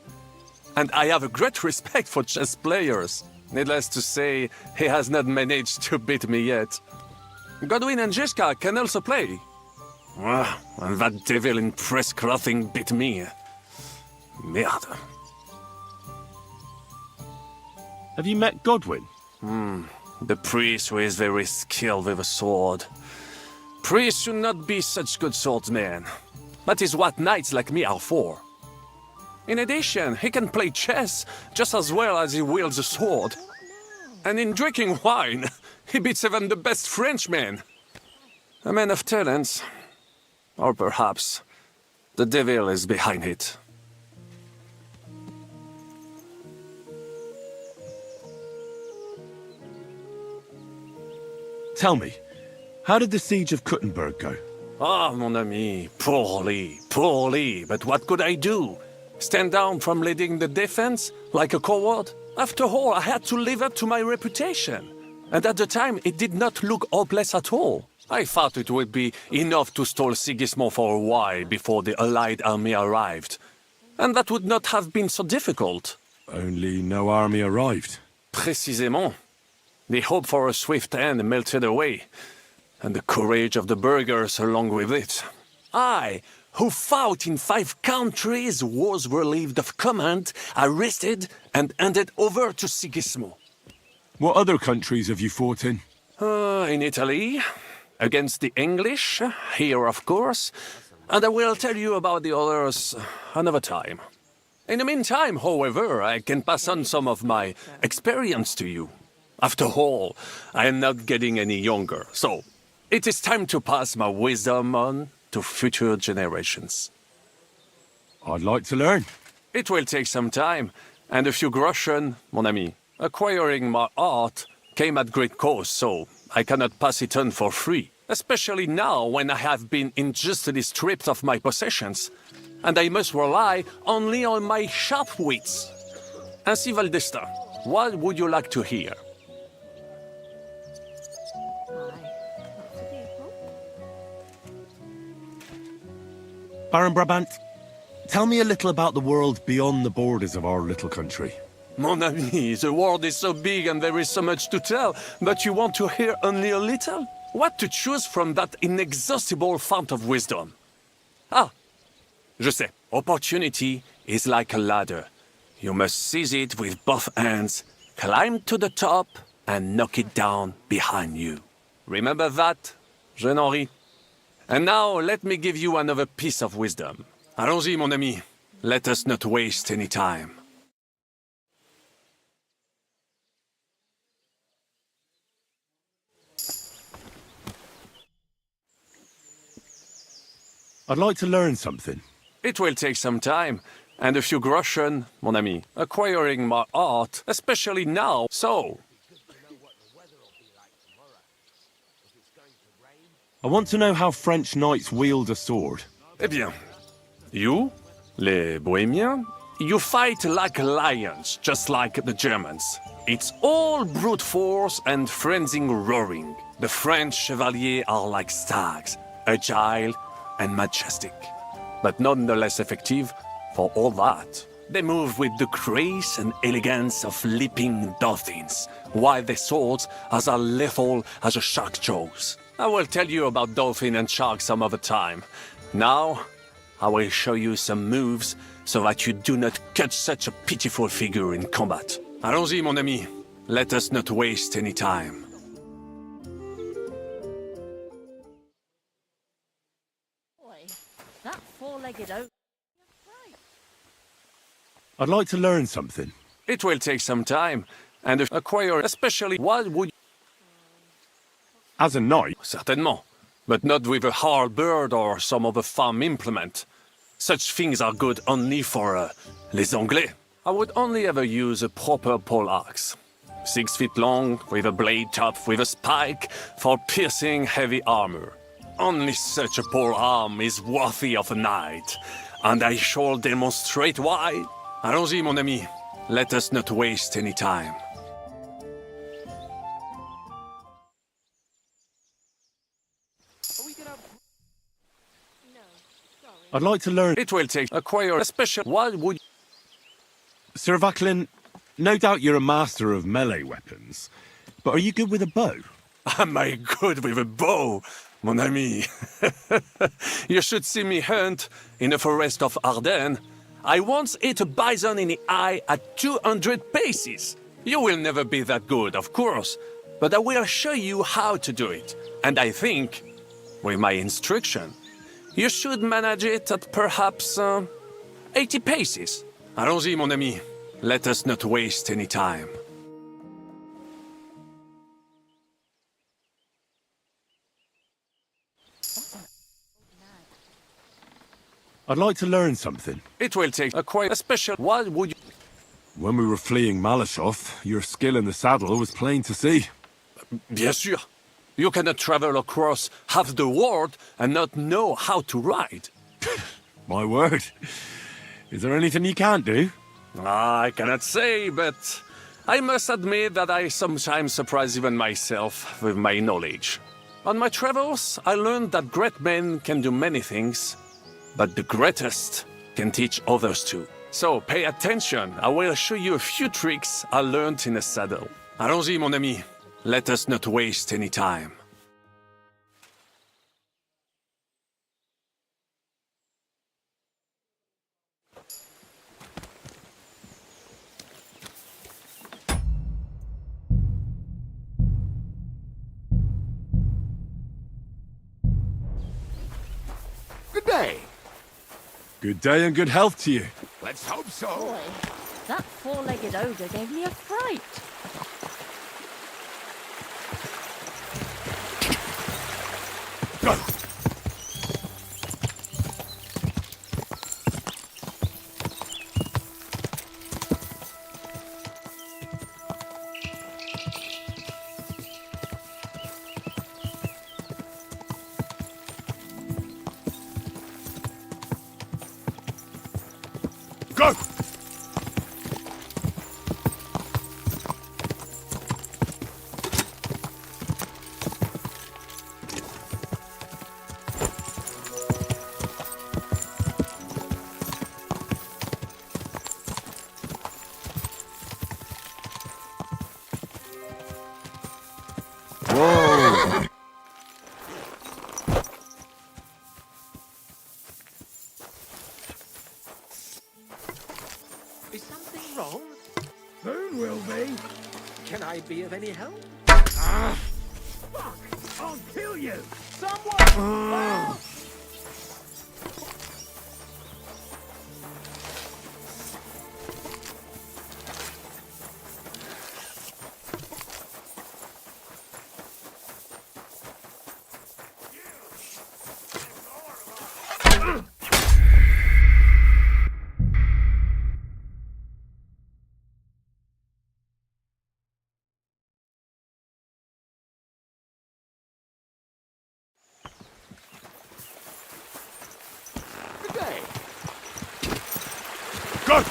And I have a great respect for chess players. Needless to say, he has not managed to beat me yet. Godwin and Zizka can also play. And that devil in press clothing beat me. Merde. Have you met Godwin? The priest who is very skilled with a sword. Priests should not be such good swordsmen. That is what knights like me are for. In addition, he can play chess just as well as he wields a sword. And in drinking wine, he beats even the best Frenchmen. A man of talents. Or perhaps the devil is behind it. Tell me, how did the siege of Kuttenberg go? Ah, mon ami, poorly, poorly. But what could I do? Stand down from leading the defense like a coward? After all, I had to live up to my reputation. And at the time, it did not look hopeless at all. I thought it would be enough to stall Sigismund for a while before the Allied army arrived. And that would not have been so difficult. Only no army arrived. Précisément. The hope for a swift end melted away, and the courage of the burghers along with it. I, who fought in 5 countries, was relieved of command, arrested, and handed over to Sigismund. What other countries have you fought in? In Italy, against the English, here of course, and I will tell you about the others another time. In the meantime, however, I can pass on some of my experience to you. After all, I am not getting any younger, so it is time to pass my wisdom on to future generations. I'd like to learn. It will take some time, and a few groschen, mon ami. Acquiring my art came at great cost, so I cannot pass it on for free. Especially now when I have been injustly stripped of my possessions, and I must rely only on my sharp wits. Ainsi Valdesta, what would you like to hear? Baron Brabant, tell me a little about the world beyond the borders of our little country. Mon ami, the world is so big and there is so much to tell, but you want to hear only a little? What to choose from that inexhaustible fount of wisdom? Ah, je sais. Opportunity is like a ladder. You must seize it with both hands, climb to the top, and knock it down behind you. Remember that, Jeune Henri? And now, let me give you another piece of wisdom. Allons-y, mon ami. Let us not waste any time. I'd like to learn something. It will take some time, and a few groschen, mon ami. Acquiring my art, especially now, so... I want to know how French knights wield a sword. Eh bien, you, les Bohemians, you fight like lions, just like the Germans. It's all brute force and frenzied roaring. The French chevaliers are like stags, agile and majestic, but nonetheless effective for all that. They move with the grace and elegance of leaping dolphins, while their swords are as lethal as a shark's jaws. I will tell you about dolphin and shark some other time. Now, I will show you some moves so that you do not cut such a pitiful figure in combat. Allons-y, mon ami. Let us not waste any time. Boy, that four-legged oak. I'd like to learn something. It will take some time, and acquire especially what would... As a knight? Certainement, but not with a halberd or some other farm implement. Such things are good only for, les Anglais. I would only ever use a proper poleaxe. 6 feet long, with a blade topped with a spike, for piercing heavy armor. Only such a polearm is worthy of a knight, and I shall demonstrate why. Allons-y, mon ami. Let us not waste any time. I'd like to learn... It will take acquire a special... What would... Sir Vaclin, no doubt you're a master of melee weapons, but are you good with a bow? Am I good with a bow, mon ami? You should see me hunt in the forest of Ardennes. I once hit a bison in the eye at 200 paces. You will never be that good, of course, but I will show you how to do it. And I think With my instruction, you should manage it at perhaps 80 paces. Allons-y, mon ami. Let us not waste any time. I'd like to learn something. It will take quite a special... What would you... When we were fleeing Malashov, your skill in the saddle was plain to see. Bien sûr. You cannot travel across half the world and not know how to ride. My word. Is there anything you can't do? I cannot say, but I must admit that I sometimes surprise even myself with my knowledge. On my travels, I learned that great men can do many things, but the greatest can teach others too. So pay attention. I will show you a few tricks I learned in the saddle. Allons-y, mon ami. Let us not waste any time. Good day. Good day and good health to you. Let's hope so. Boy, that four-legged ogre gave me a fright. Go! Go! Whoa! Is something wrong? Soon will be. Can I be of any help? Ah! Fuck! I'll kill you! Someone! Go!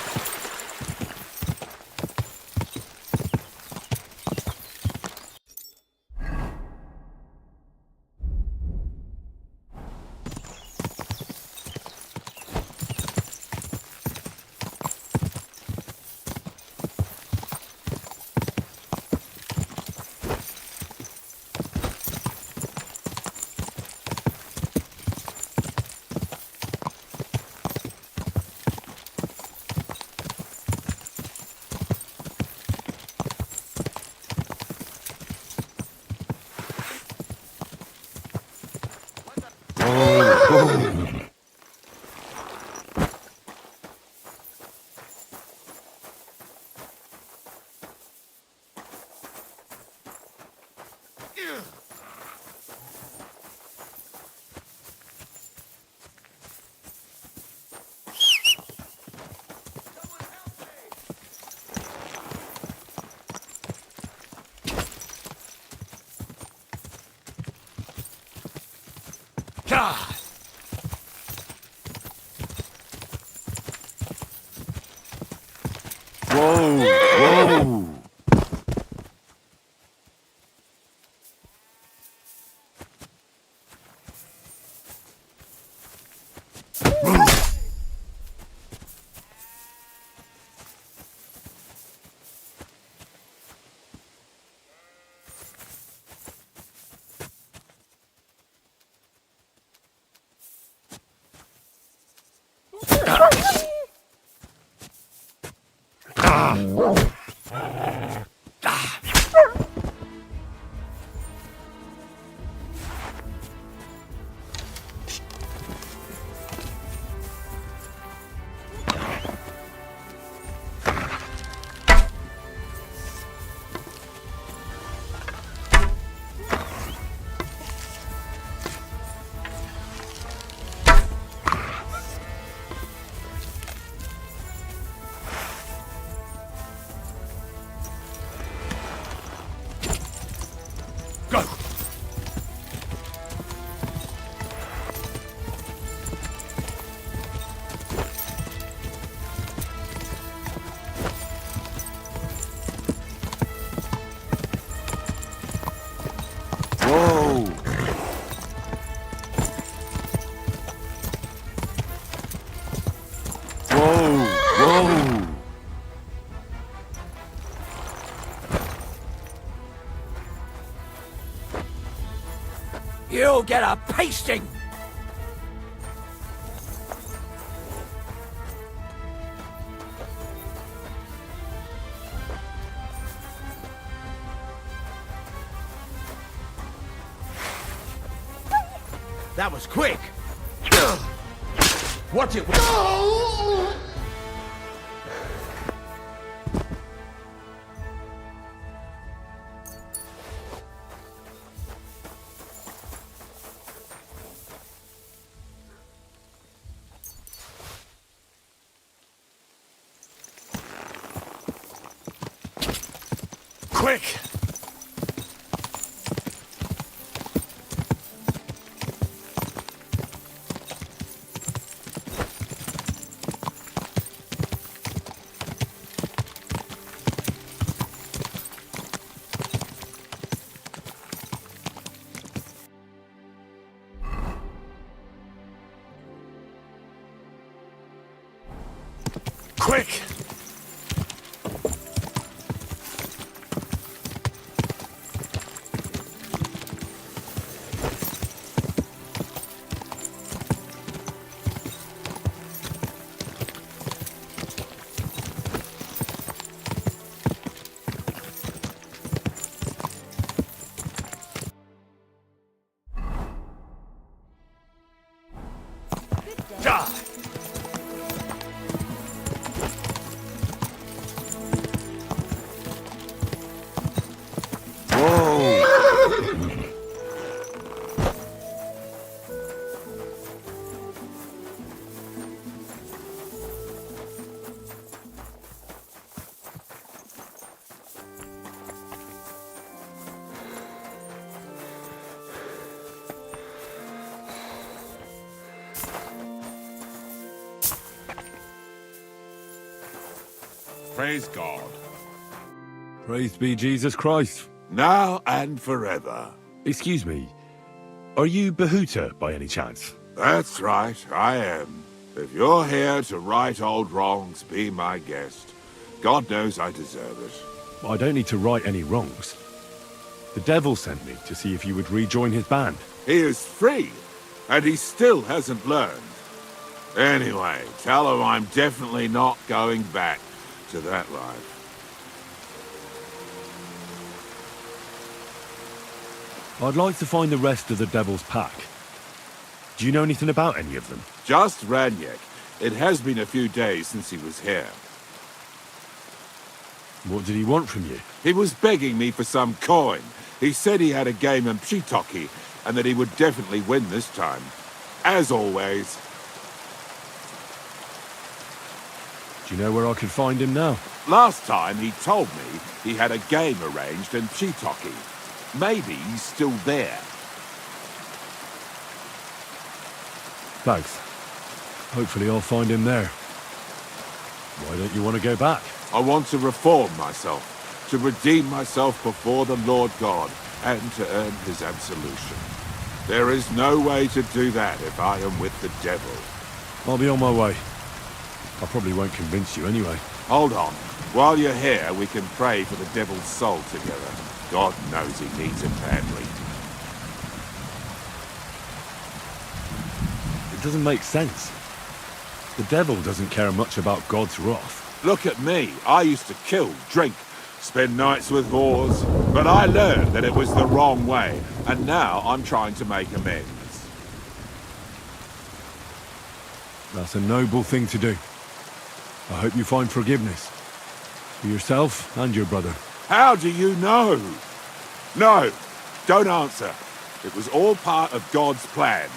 God! Whoa! Whoa! Ah! go get a pasting! That was quick! What it was... Quick! Quick! Praise God. Praised be Jesus Christ. Now and forever. Excuse me, are you Bahuta by any chance? That's right, I am. If you're here to right old wrongs, be my guest. God knows I deserve it. I don't need to right any wrongs. The devil sent me to see if you would rejoin his band. He is free, and he still hasn't learned. Anyway, tell him I'm definitely not going back to that life. I'd like to find the rest of the devil's pack. Do you know anything about any of them? Just Ranyek. It has been a few days since he was here. What did he want from you? He was begging me for some coin. He said he had a game in Pshitoki, and that he would definitely win this time. As always. Do you know where I could find him now? Last time he told me he had a game arranged in Pshitoki. Maybe he's still there. Thanks. Hopefully I'll find him there. Why don't you want to go back? I want to reform myself, to redeem myself before the Lord God, and to earn his absolution. There is no way to do that if I am with the devil. I'll be on my way. I probably won't convince you anyway. Hold on. While you're here, we can pray for the devil's soul together. God knows he needs it badly. It doesn't make sense. The devil doesn't care much about God's wrath. Look at me. I used to kill, drink, spend nights with whores. But I learned that it was the wrong way, and now I'm trying to make amends. That's a noble thing to do. I hope you find forgiveness. For yourself and your brother. How do you know? No, don't answer. It was all part of God's plan.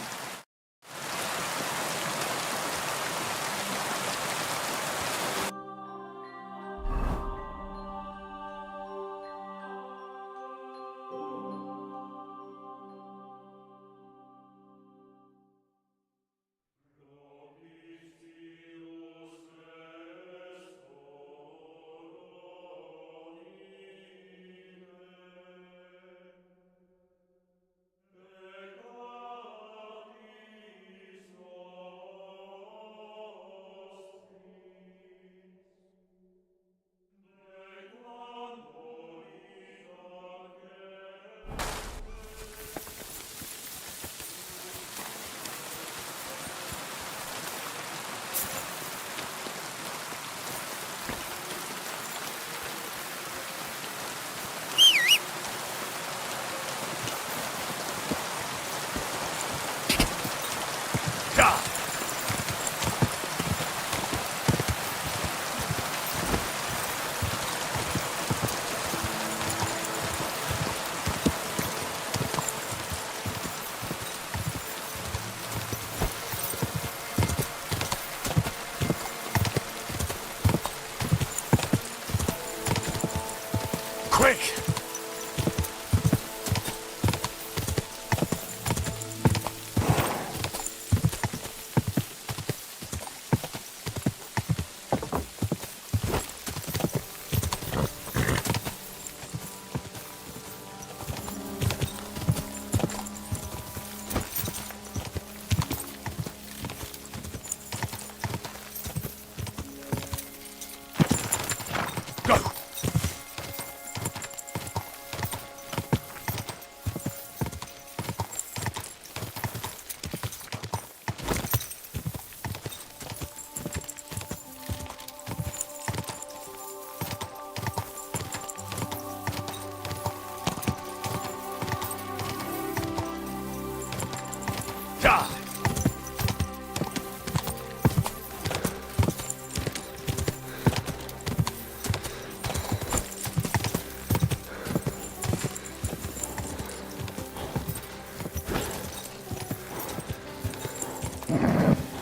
Quick!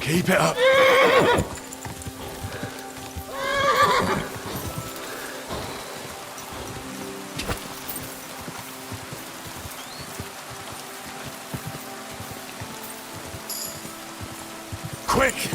Keep it up. Quick!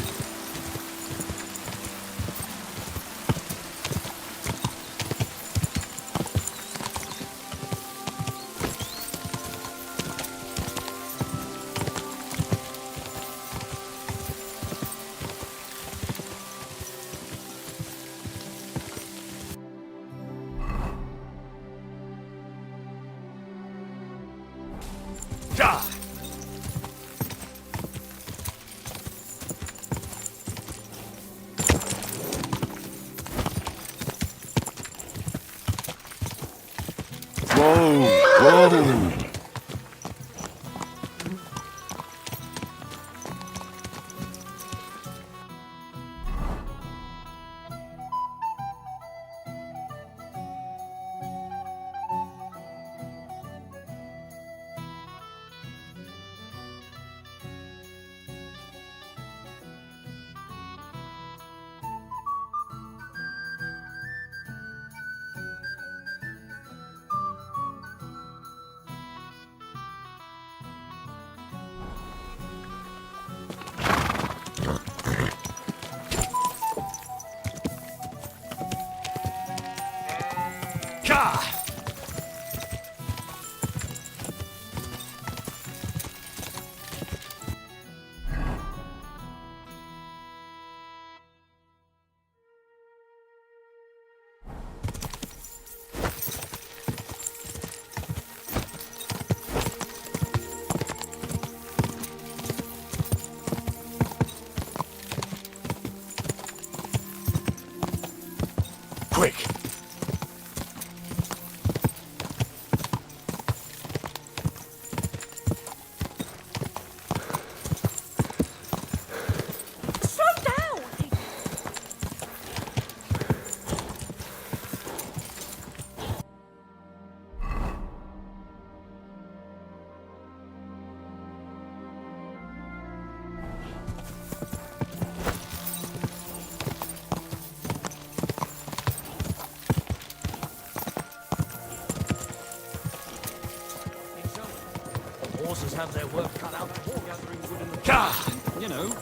Whoa! Quick! Horses have their work cut out for gathering wood in the You know.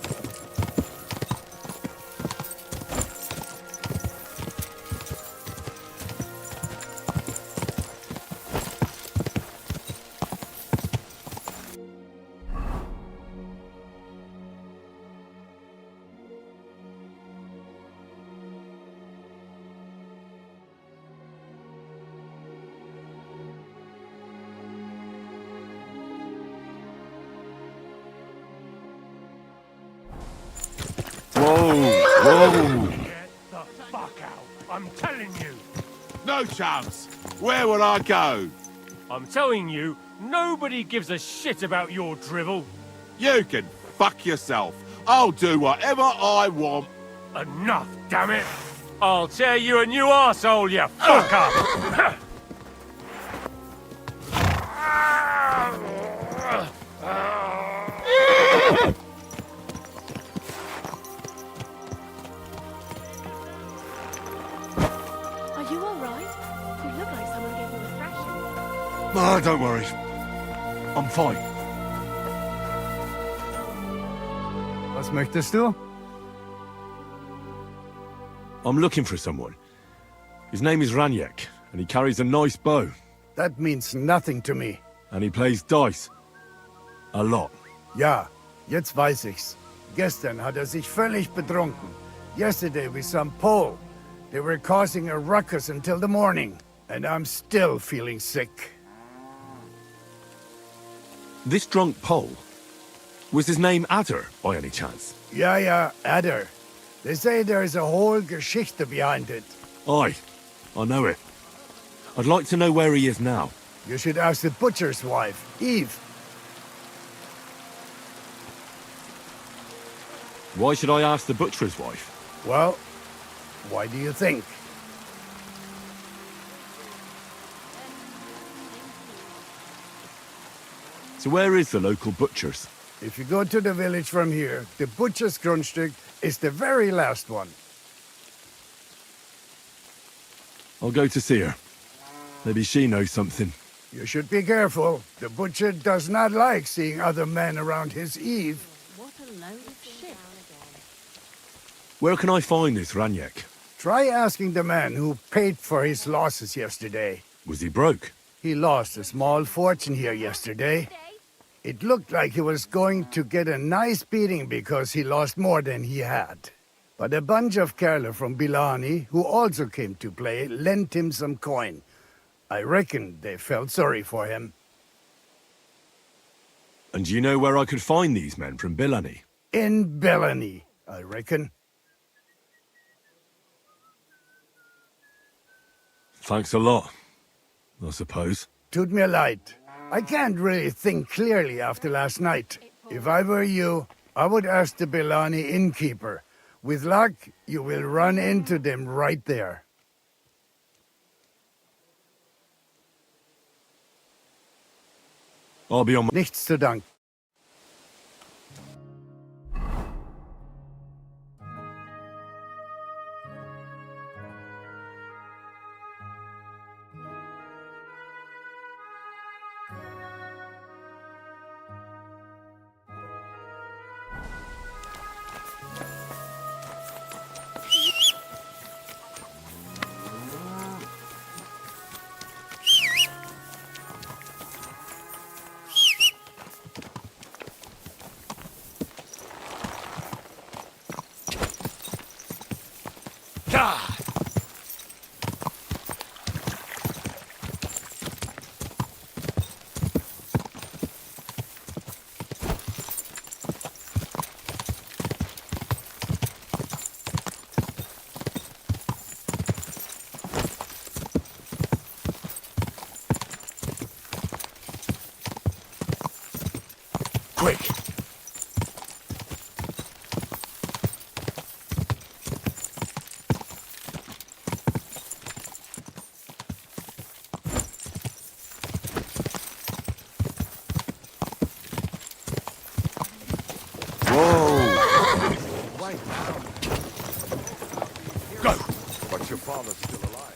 Whoa! Get the fuck out. I'm telling you. No chance. Where would I go? I'm telling you, nobody gives a shit about your drivel. You can fuck yourself. I'll do whatever I want. Enough, damn it. I'll tear you a new arsehole, you fucker. Are you all right? You look like someone Oh, don't worry. I'm fine. Was möchtest du? I'm looking for someone. His name is Raniek, and he carries a nice bow. That means nothing to me. And he plays dice. A lot. Ja, jetzt weiß ich's. Gestern hat sich völlig betrunken. Yesterday with some Pole. They were causing a ruckus until the morning. And I'm still feeling sick. This drunk Pole, was his name Adder, by any chance? Ja, Adder. They say there's a whole Geschichte behind it. Aye, I know it. I'd like to know where he is now. You should ask the butcher's wife, Eve. Why should I ask the butcher's wife? Well, why do you think? So where is the local butcher's? If you go to the village from here, the butcher's Grundstück is the very last one. I'll go to see her. Maybe she knows something. You should be careful. The butcher does not like seeing other men around his Eve. What a load of shit. Where can I find this Raniek? Try asking the man who paid for his losses yesterday. Was he broke? He lost a small fortune here yesterday. It looked like he was going to get a nice beating because he lost more than he had. But a bunch of Kerler from Bilani, who also came to play, lent him some coin. I reckon they felt sorry for him. And do you know where I could find these men from Bilani? In Bilani, I reckon. Thanks a lot, I suppose. Tut mir leid. I can't really think clearly after last night. If I were you, I would ask the Bilani innkeeper. With luck, you will run into them right there. I'll be on my... Nichts zu danken. Quick! Go! But your father's still alive.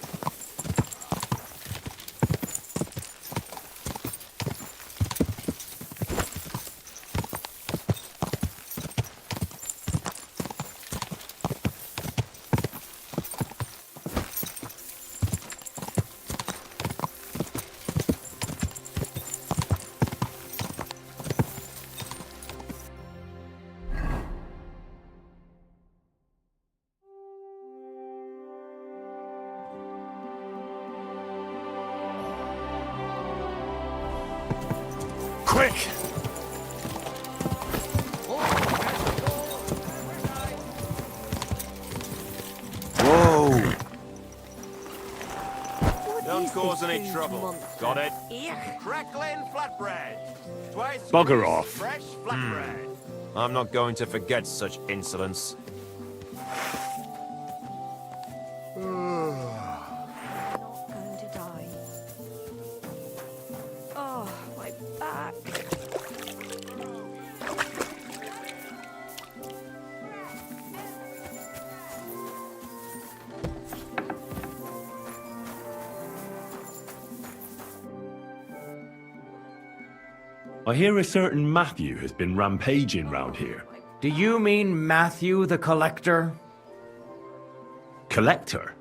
Quick! Whoa! Don't cause any trouble. Got it? Crackling flatbread. Twice Bugger off. fresh flatbread. I'm not going to forget such insolence. Going to die. Oh, my back. I hear a certain Matthew has been rampaging round here. Do you mean Matthew the Collector? Collector?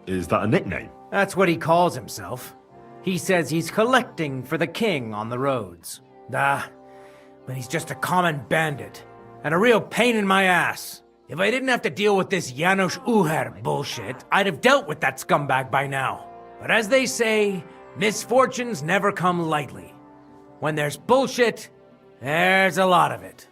Is that a nickname? That's what he calls himself. He says he's collecting for the king on the roads. But he's just a common bandit. And a real pain in my ass. If I didn't have to deal with this Janos Uher bullshit, I'd have dealt with that scumbag by now. But as they say, misfortunes never come lightly. When there's bullshit, there's a lot of it.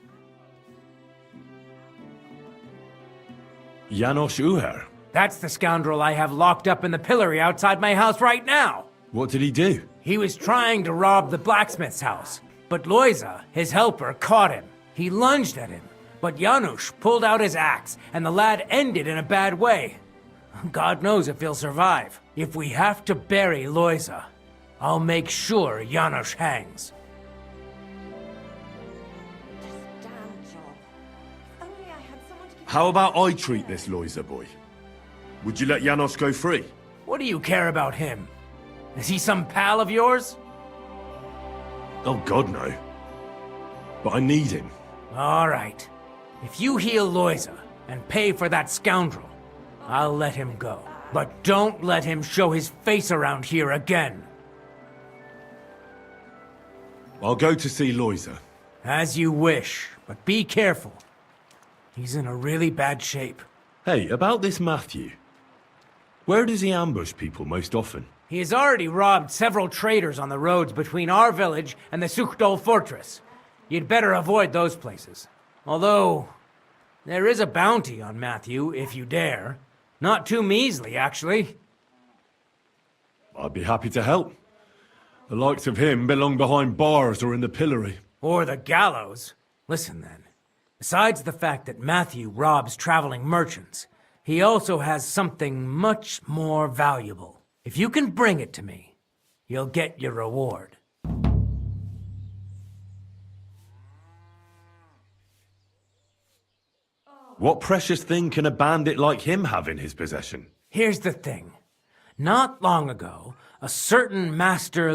Janos Uher? That's the scoundrel I have locked up in the pillory outside my house right now. What did he do? He was trying to rob the blacksmith's house, but Loiza, his helper, caught him. He lunged at him, but Janusz pulled out his axe, and the lad ended in a bad way. God knows if he'll survive. If we have to bury Loiza, I'll make sure Janusz hangs. How about I treat this Loiza boy? Would you let Janos go free? What do you care about him? Is he some pal of yours? Oh God, no. But I need him. All right. If you heal Loiza and pay for that scoundrel, I'll let him go. But don't let him show his face around here again. I'll go to see Loiza. As you wish, but be careful. He's in a really bad shape. Hey, about this Matthew. Where does he ambush people most often? He has already robbed several traders on the roads between our village and the Suchdol fortress. You'd better avoid those places. Although, there is a bounty on Matthew, if you dare. Not too measly, actually. I'd be happy to help. The likes of him belong behind bars or in the pillory. Or the gallows. Listen then. Besides the fact that Matthew robs traveling merchants, he also has something much more valuable. If you can bring it to me, you'll get your reward. What precious thing can a bandit like him have in his possession? Here's the thing. Not long ago, a certain master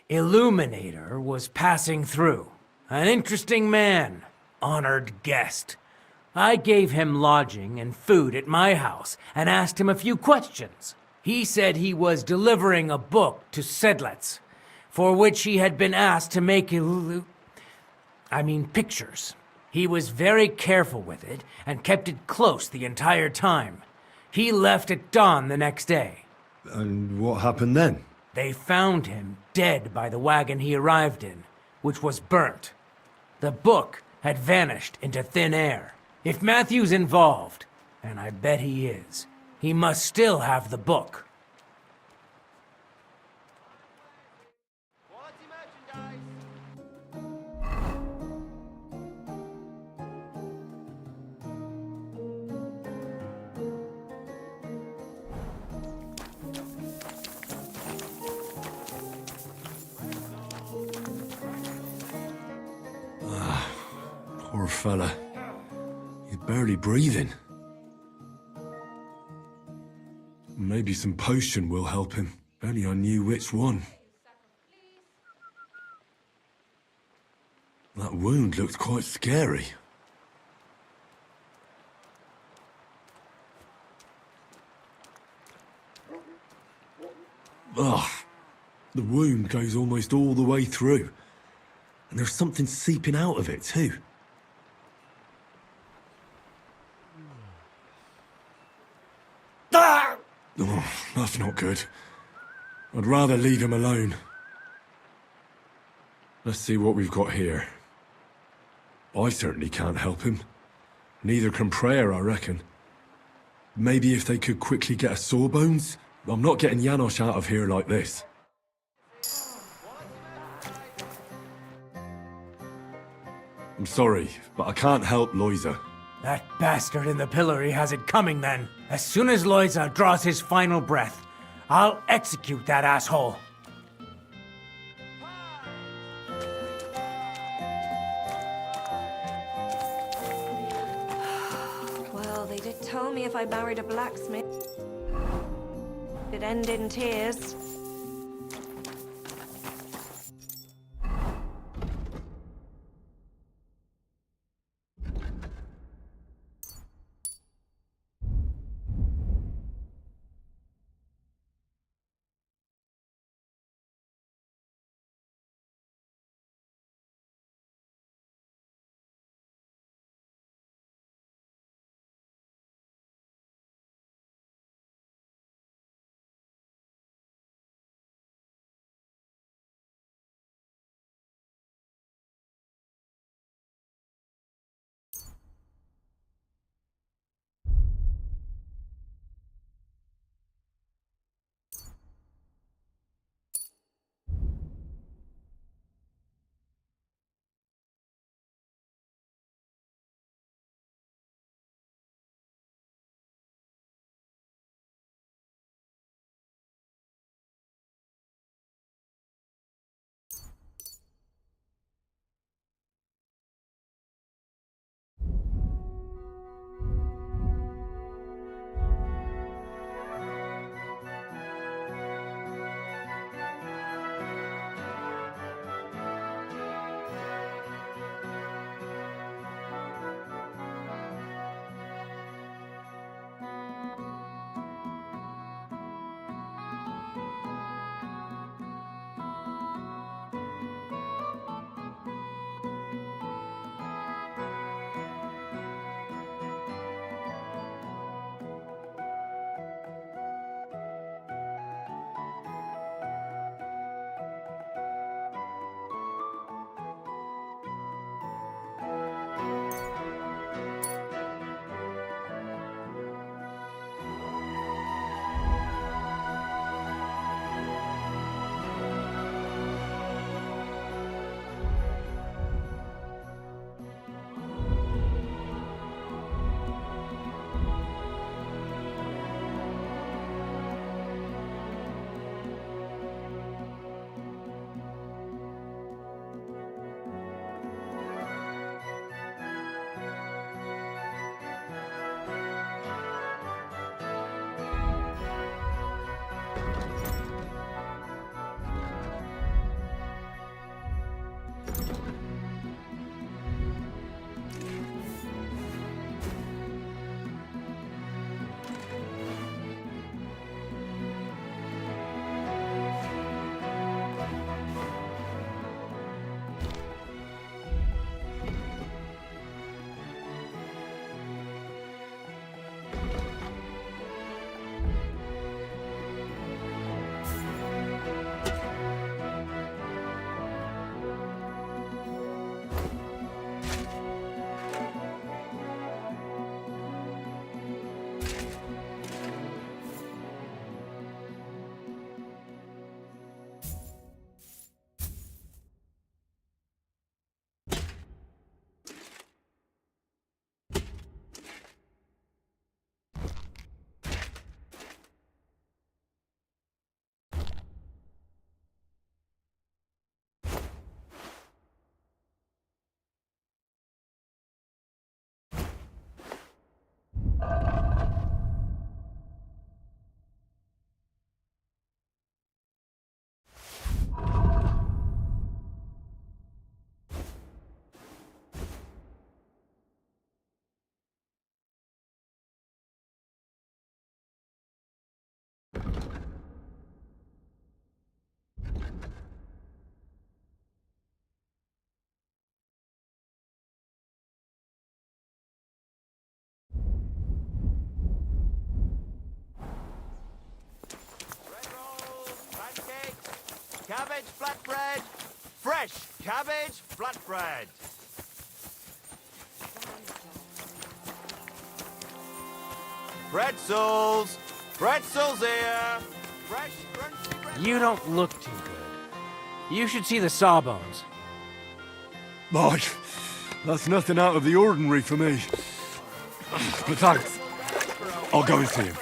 illuminator was passing through. An interesting man, honored guest. I gave him lodging and food at my house and asked him a few questions. He said he was delivering a book to Sedlets, for which he had been asked to make pictures. He was very careful with it and kept it close the entire time. He left at dawn the next day. And what happened then? They found him dead by the wagon he arrived in, which was burnt. The book had vanished into thin air. If Matthew's involved, and I bet he is, he must still have the book. Poor fella. He's barely breathing. Maybe some potion will help him. If only I knew which one. That wound looked quite scary. Ugh. The wound goes almost all the way through. And there's something seeping out of it, too. Oh, that's not good. I'd rather leave him alone. Let's see what we've got here. I certainly can't help him. Neither can prayer, I reckon. Maybe if they could quickly get us sawbones? I'm not getting Janos out of here like this. I'm sorry, but I can't help Loiza. That bastard in the pillory has it coming then. As soon as Loiza draws his final breath, I'll execute that asshole. Well, they did tell me if I married a blacksmith, it'd end in tears. Cabbage flatbread. Fresh cabbage flatbread. Pretzels. Pretzels here. Fresh, crunchy pretzels. You don't look too good. You should see the sawbones. Mike, that's nothing out of the ordinary for me. But thanks. I'll go and see him.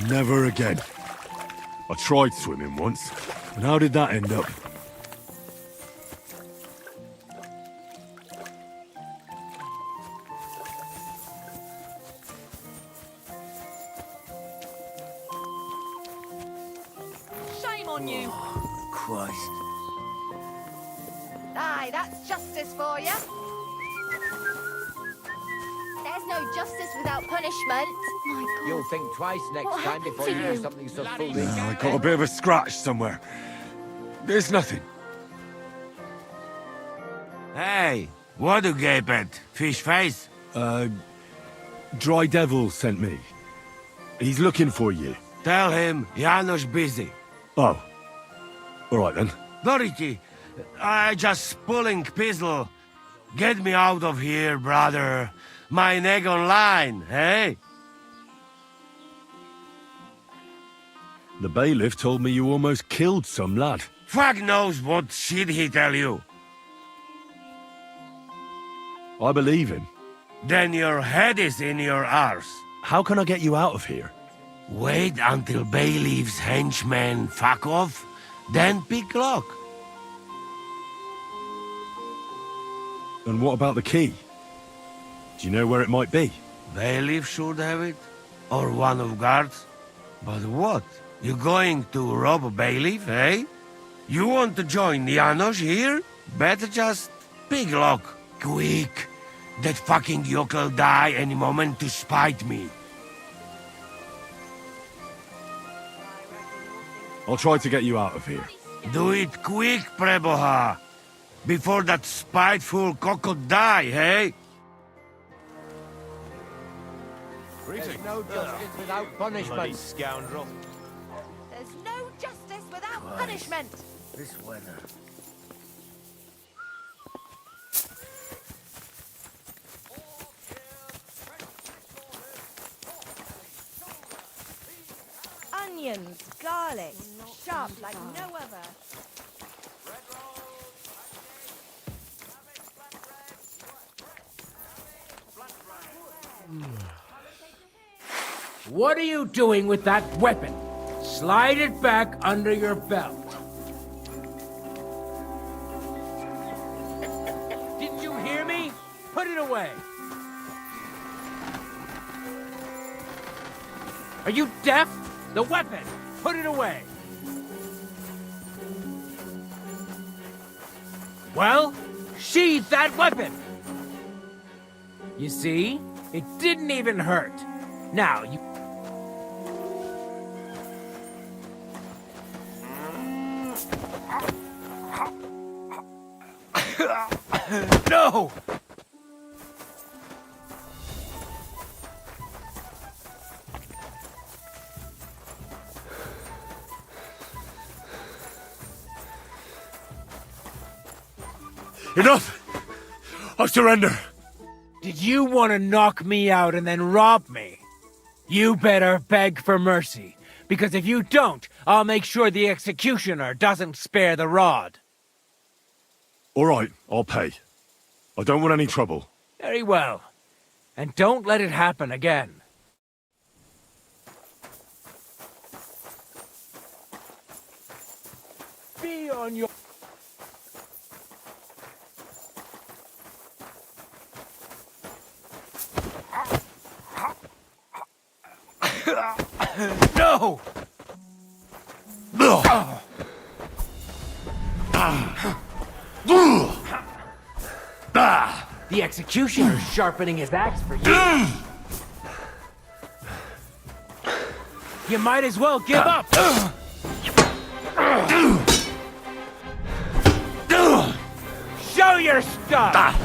Never again. I tried swimming once, and how did that end up? Shame on you! Christ. Aye, that's justice for you. There's no justice without punishment. My God. You'll think twice next What time happened before to you do you? something so foolish. I got a bit of a scratch somewhere. There's nothing. Hey, what do you gape at? Fish face? Dry Devil sent me. He's looking for you. Tell him Janos busy. Oh. All right then. Dorothy, I just pulling pistol. Get me out of here, brother. My neck on line, hey? The bailiff told me you almost killed some lad. Fuck knows what shit he tell you. I believe him. Then your head is in your arse. How can I get you out of here? Wait until bailiff's henchmen fuck off, then pick lock. And what about the key? Do you know where it might be? Bailiff should have it, or one of guards. But what? You going to rob a bailiff, eh? You want to join Janos here? Better just pick lock. Quick! That fucking yokel die any moment to spite me. I'll try to get you out of here. Do it quick, Preboha! Before that spiteful cockle die, eh? There's no justice without punishment. Bloody scoundrel. There's no justice without punishment. This weather. Onions, garlic, sharp like no other. What are you doing with that weapon? Slide it back under your belt. Didn't you hear me? Put it away. Are you deaf? The weapon! Put it away! Well, sheath that weapon! You see? It didn't even hurt. Now, you... No! Enough! I surrender! Did you want to knock me out and then rob me? You better beg for mercy, because if you don't, I'll make sure the executioner doesn't spare the rod. All right, I'll pay. I don't want any trouble. Very well. And don't let it happen again. Be on your... No! The executioner's sharpening his axe for you. You might as well give up. Show your stuff!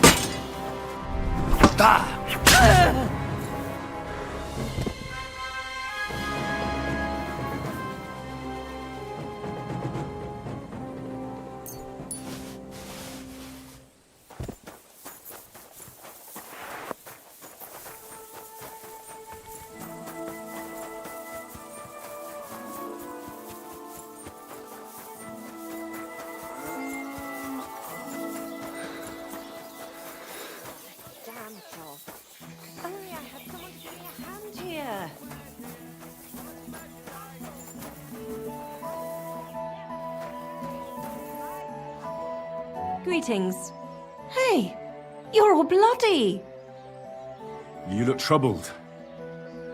Greetings. Hey, you're all bloody. You look troubled.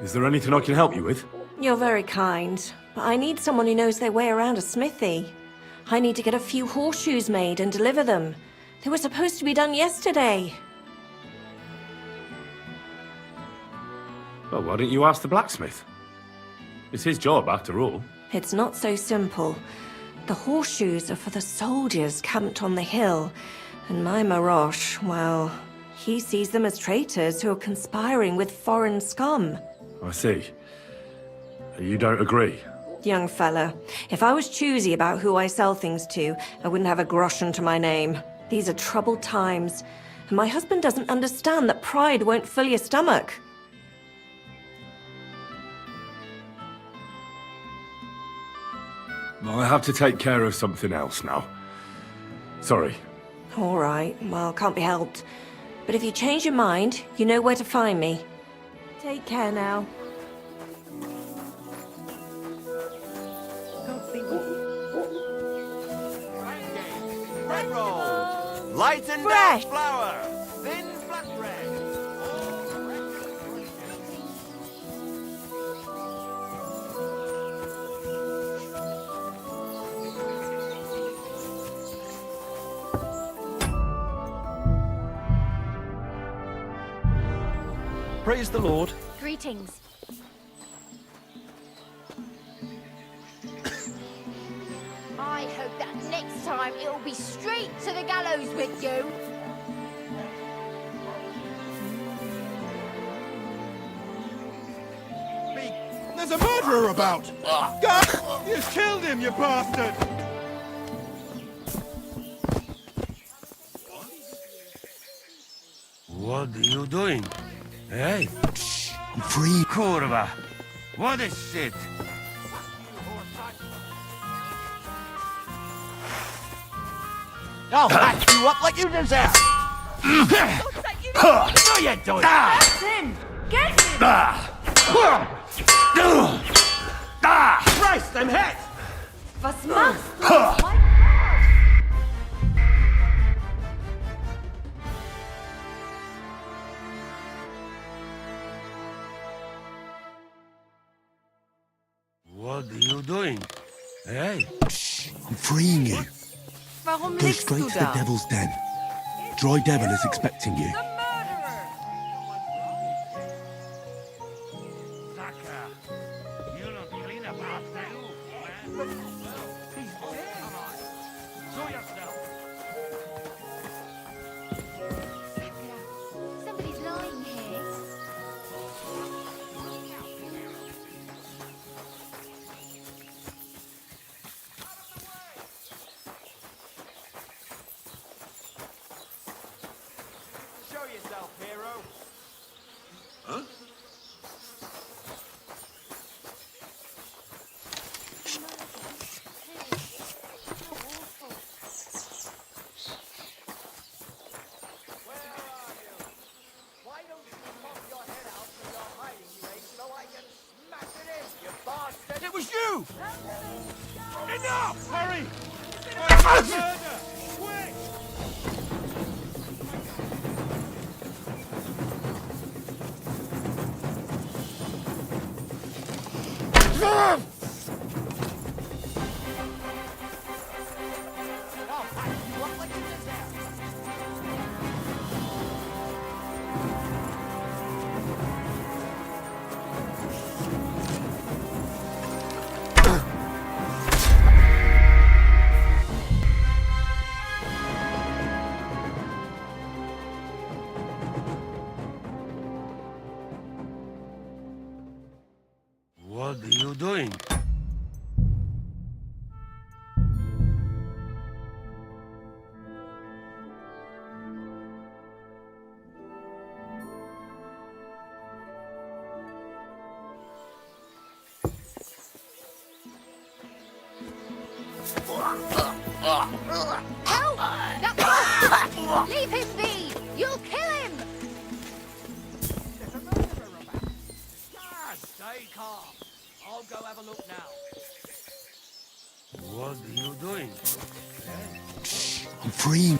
Is there anything I can help you with? You're very kind, but I need someone who knows their way around a smithy. I need to get a few horseshoes made and deliver them. They were supposed to be done yesterday. Well, why don't you ask the blacksmith? It's his job, after all. It's not so simple. The horseshoes are for the soldiers camped on the hill, and my Marosh, well, he sees them as traitors who are conspiring with foreign scum. I see. You don't agree? Young fella, if I was choosy about who I sell things to, I wouldn't have a groschen to my name. These are troubled times, and my husband doesn't understand that pride won't fill your stomach. I have to take care of something else now. Sorry. All right, well, can't be helped. But if you change your mind, you know where to find me. Take care now. Bread rolls, light and dark flour, thin flat bread. Praise the Lord. Greetings. I hope that next time it'll be straight to the gallows with you. There's a murderer about! God, you killed him, you bastard! What are you doing? Hey? I'm free. Kurva. What is shit? I'll hack you up like you deserve! No, you don't! Get him! Get him! Christ, I'm hit! Was machst du? What are you doing? Hey? I'm freeing you. Warum Go liegst straight du to the da? Devil's Den. Dry Devil is expecting you. Somebody's lying here. Show yourself, hero. Huh? Why don't you pop your head out from your hiding place so I can smash it in, you bastard? It was you! Enough! Hurry! Murder! Quick! What are you doing? Help! That Leave him be! You'll kill him! Stay calm. I'll go have a look now. What are you doing? I'm freeing.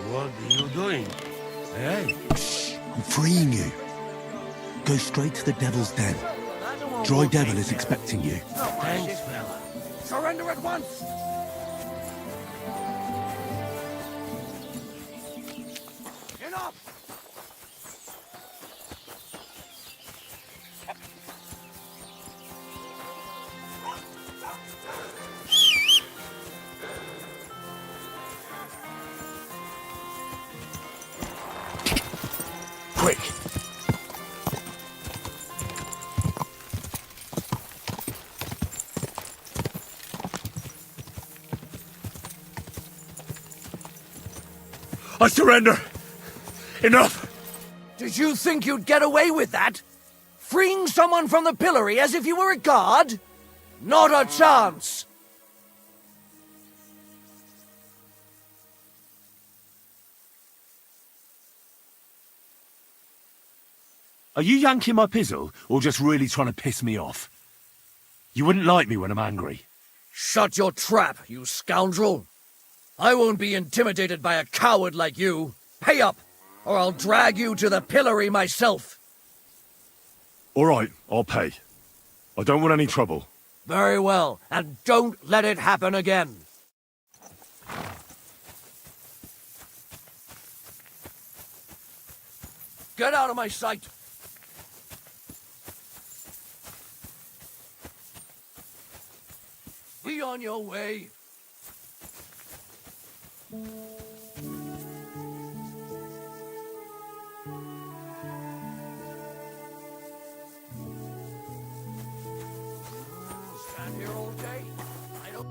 What are you doing? Hey? I'm freeing you. Go straight to the Devil's Den. Dry Devil is expecting you. Thanks, fella. Surrender at once! Enough! I surrender. Enough. Did you think you'd get away with that? Freeing someone from the pillory as if you were a guard? Not a chance! Are you yanking my pizzle, or just really trying to piss me off? You wouldn't like me when I'm angry. Shut your trap, you scoundrel! I won't be intimidated by a coward like you. Pay up, or I'll drag you to the pillory myself. All right, I'll pay. I don't want any trouble. Very well, and don't let it happen again. Get out of my sight! Be on your way. Stand here all day? I don't...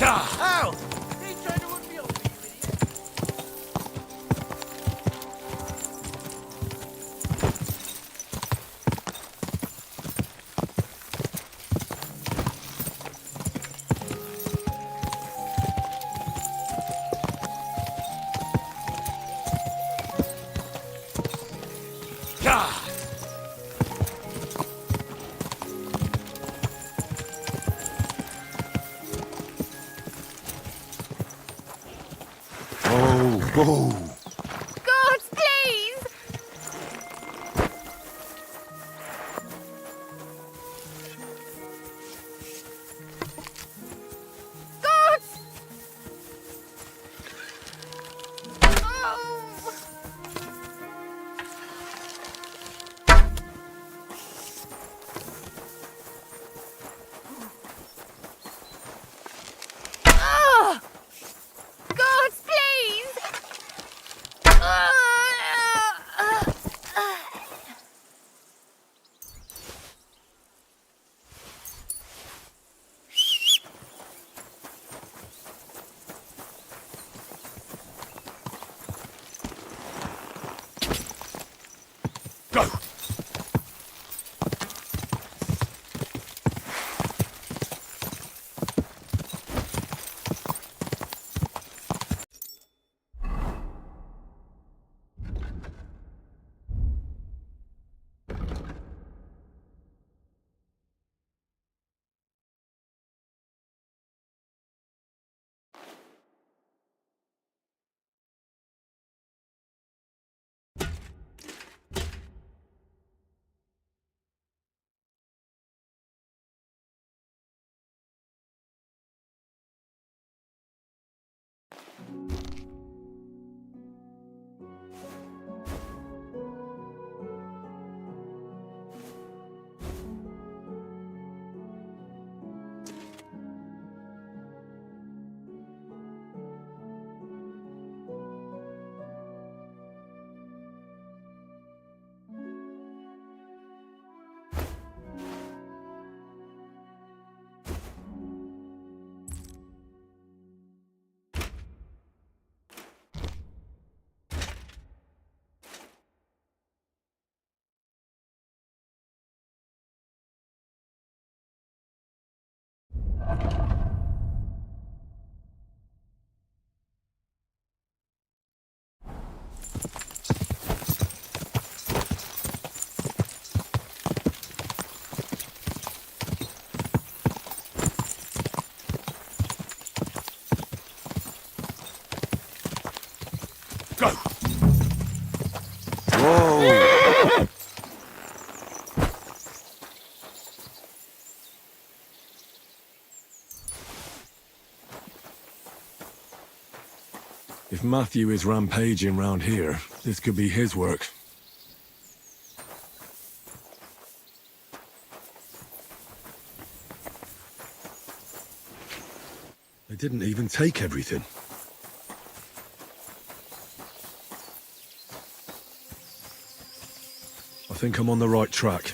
Ow! He tried to run me over, you idiot! Go! Guards, please! Guards! Oh! Ah! Guards, please! Go! If Matthew is rampaging round here, this could be his work. They didn't even take everything. I think I'm on the right track.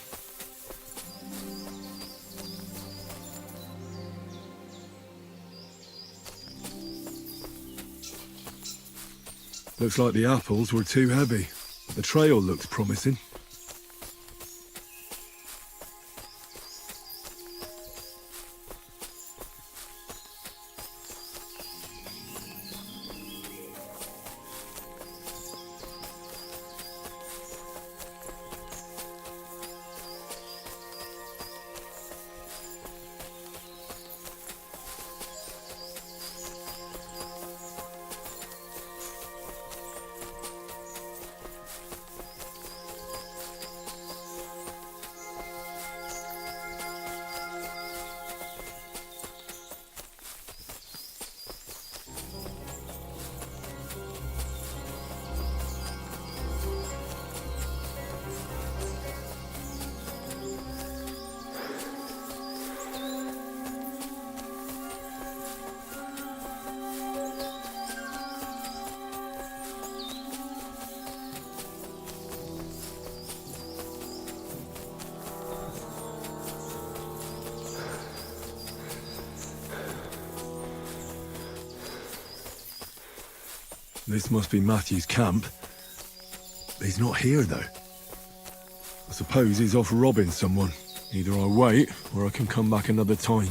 Looks like the apples were too heavy. The trail looks promising. This must be Matthew's camp. He's not here, though. I suppose he's off robbing someone. Either I wait, or I can come back another time.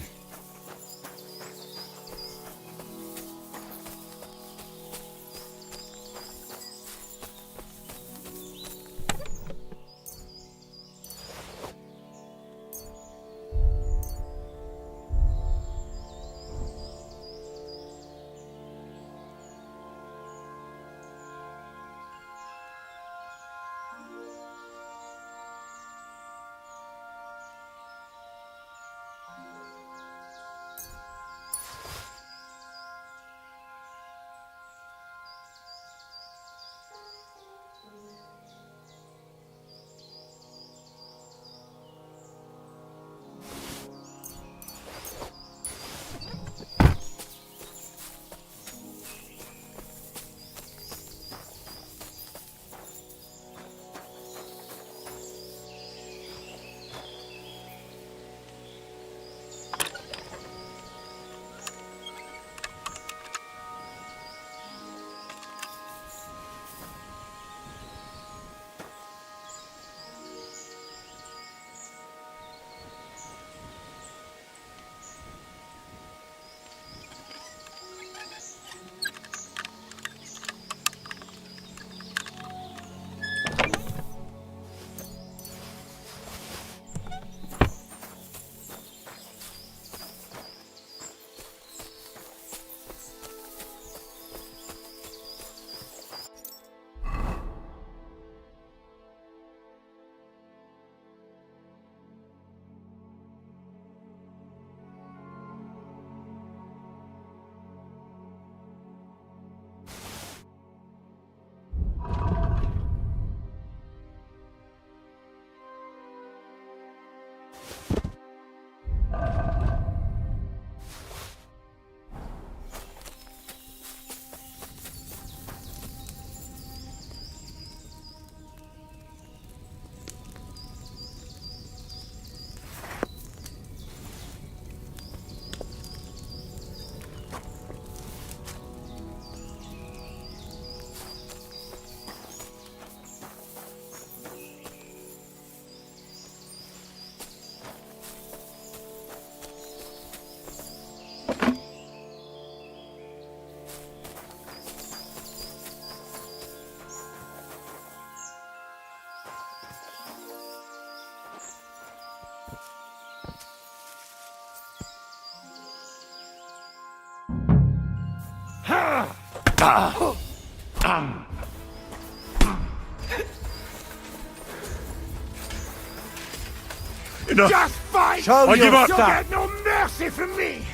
Enough. Just fight! Show I give up! your You'll stuff. get no mercy from me!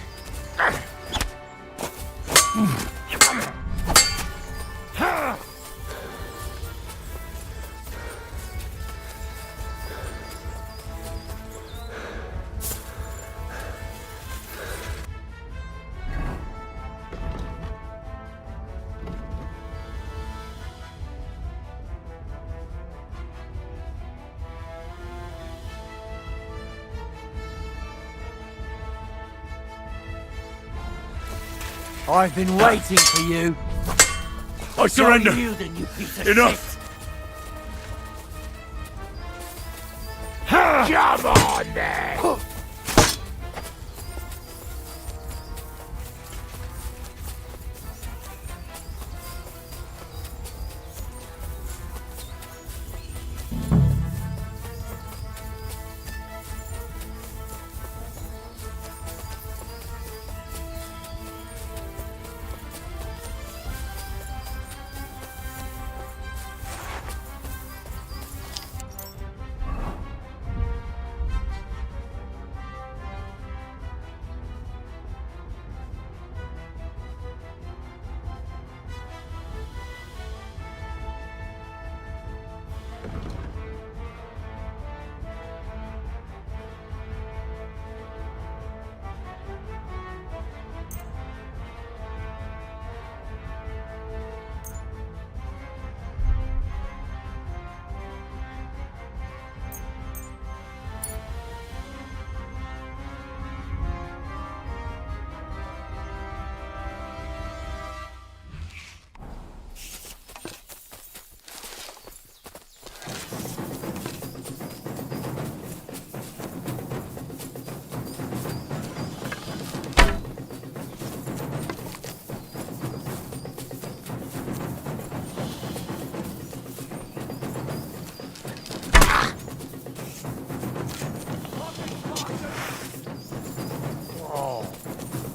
I've been waiting for you. I surrender. Go you then, you piece of Enough. Come on, then!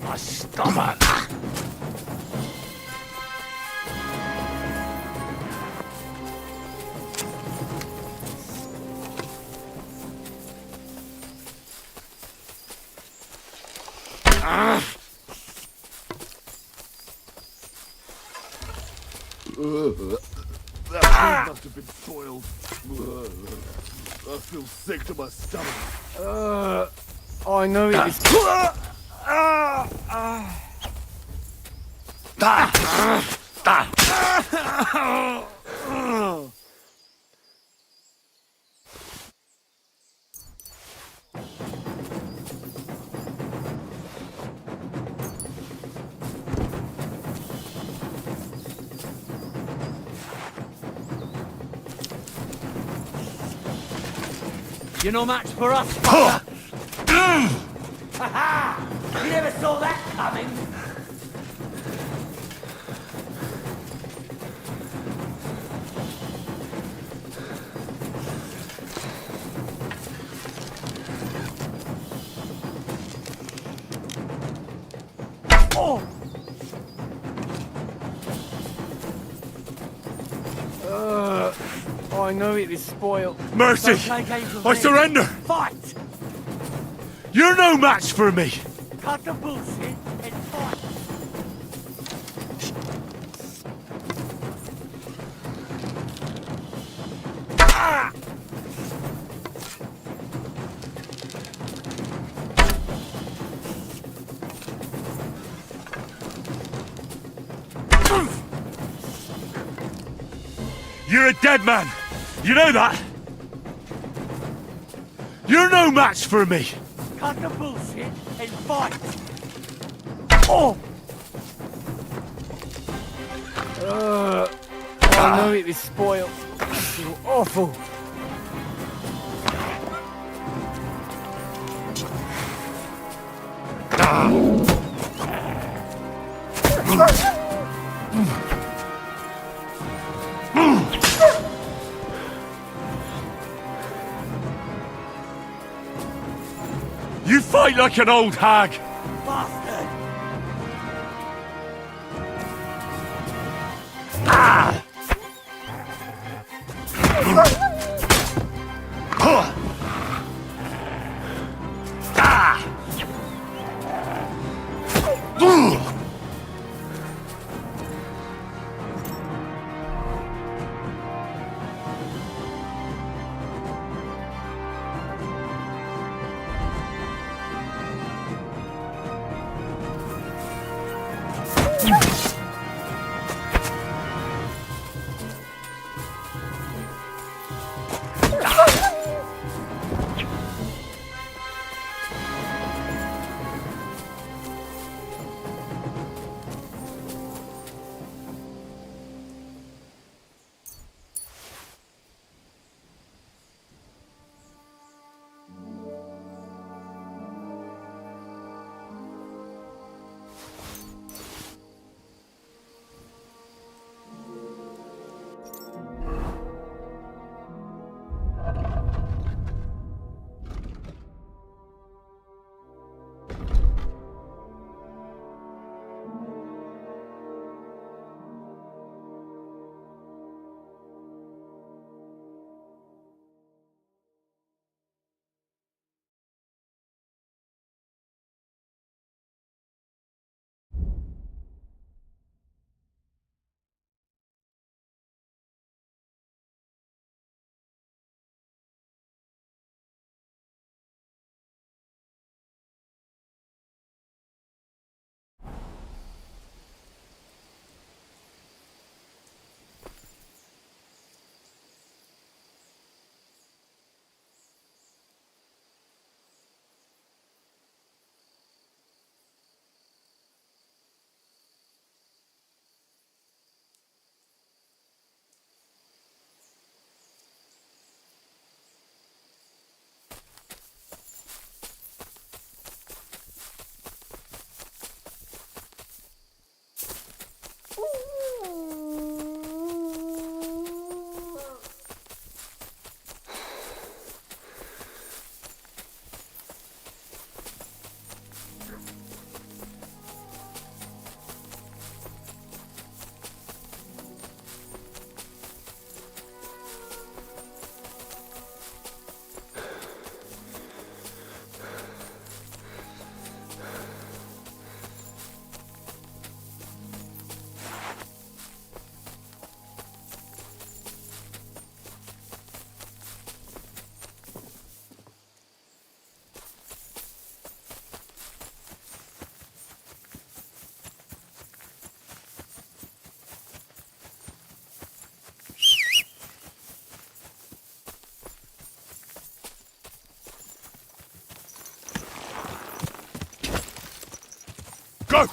My stomach. That food must have been spoiled. I feel sick to my stomach. I know it is. You're no match for us, fucker. Ha-ha! You never saw that coming. Oh! I know it is spoiled. Mercy! Don't play games with I me. surrender! Fight! You're no match for me! Cut the bullshit and fight! Ah! You're a dead man! You know that? You're no match for me! Cut the bullshit and fight! Oh! I know it is spoiled. I feel awful. You fight like an old hag! Bastard! Ah! Ah! Go!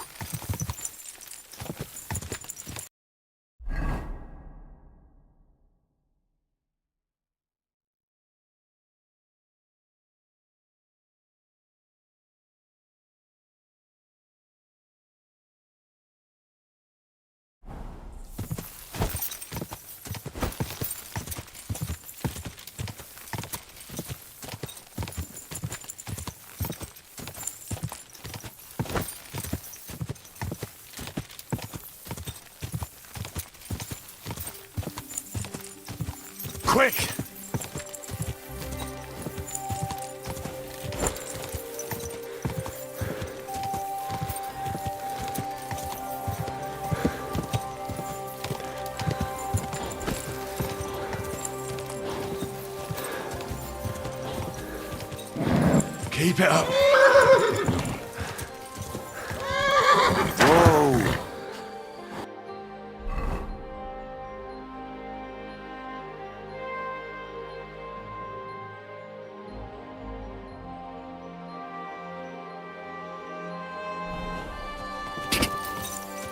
Quick! Keep it up. Whoa.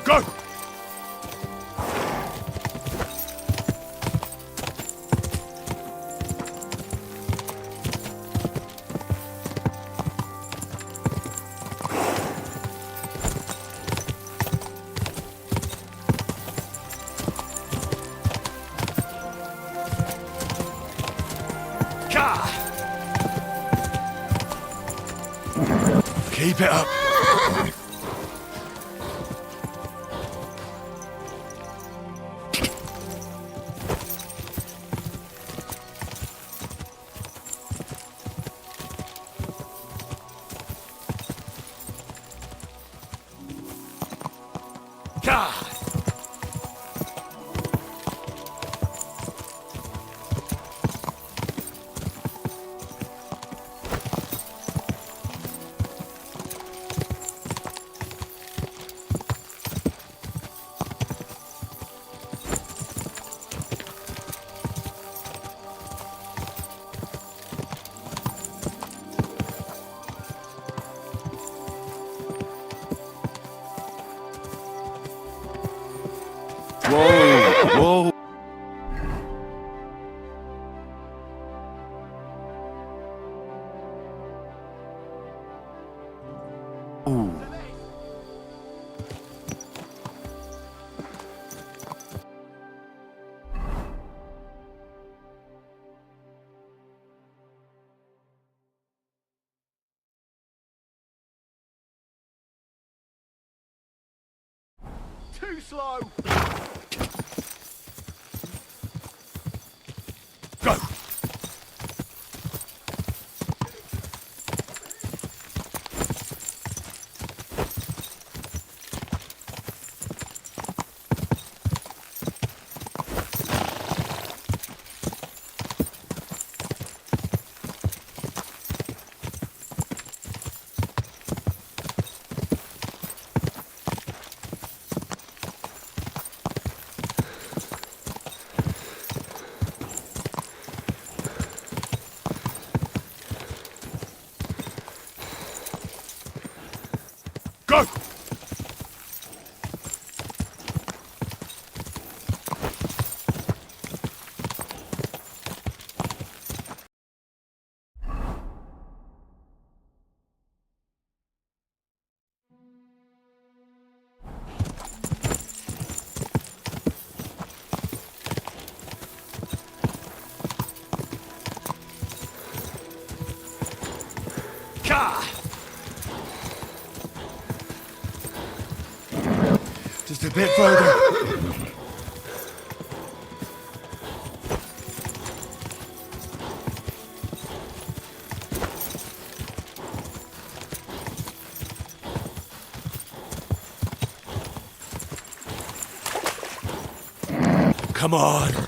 Go! Keep it up. Whoa! Ooh. Too slow! Go! Go! Just a bit further. Come on.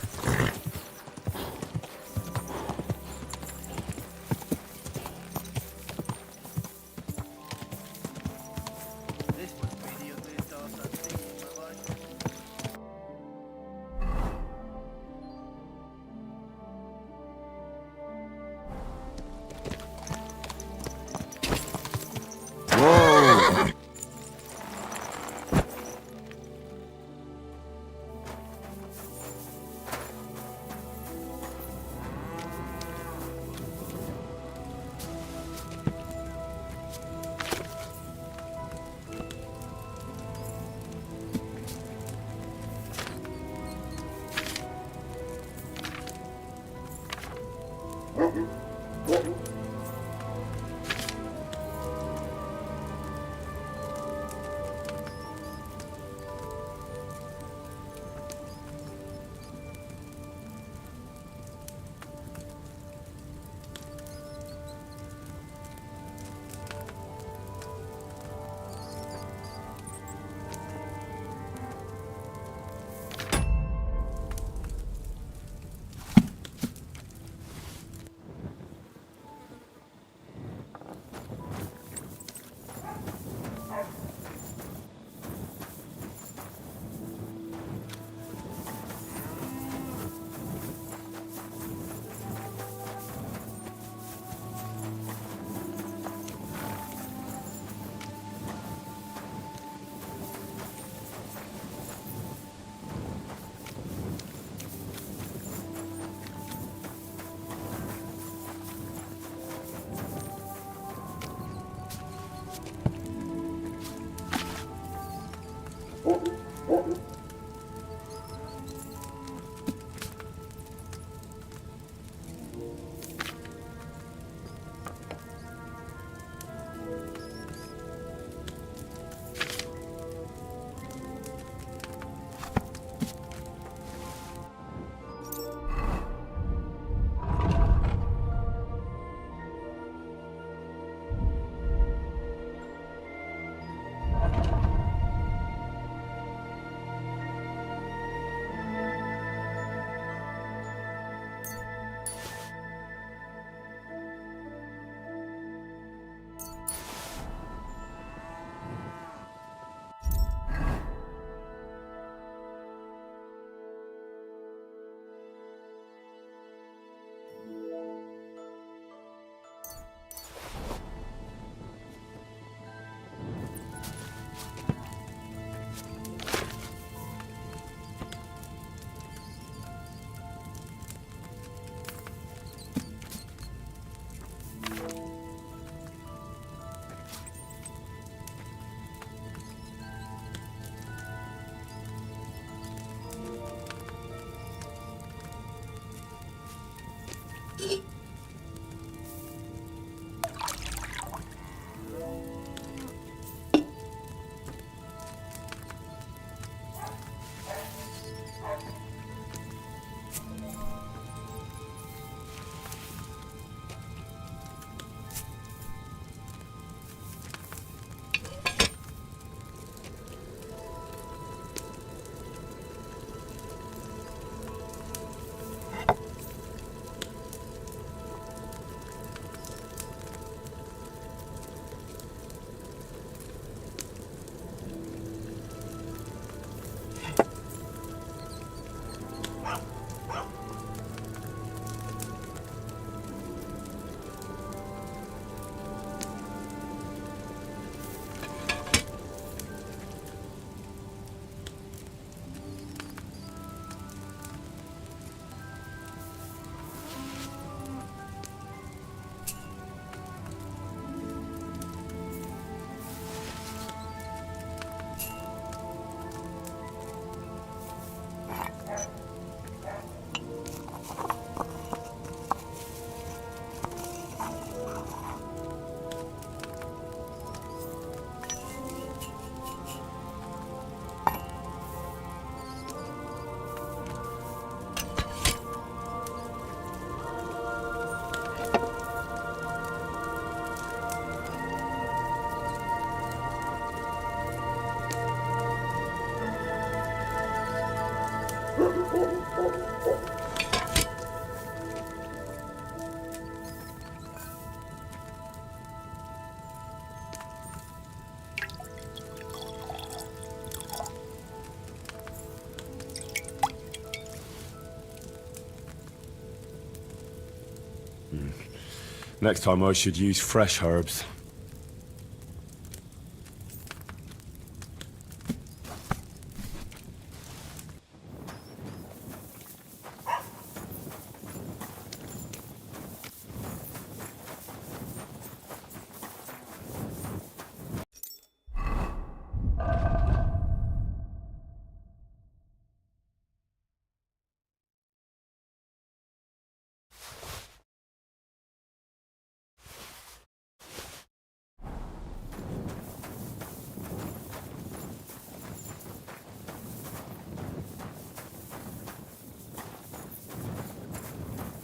Next time I should use fresh herbs.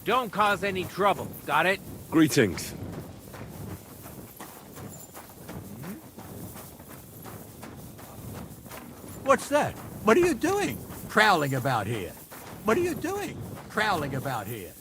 Don't cause any trouble, got it? Greetings. What's that? What are you doing? Prowling about here. What are you doing? Prowling about here.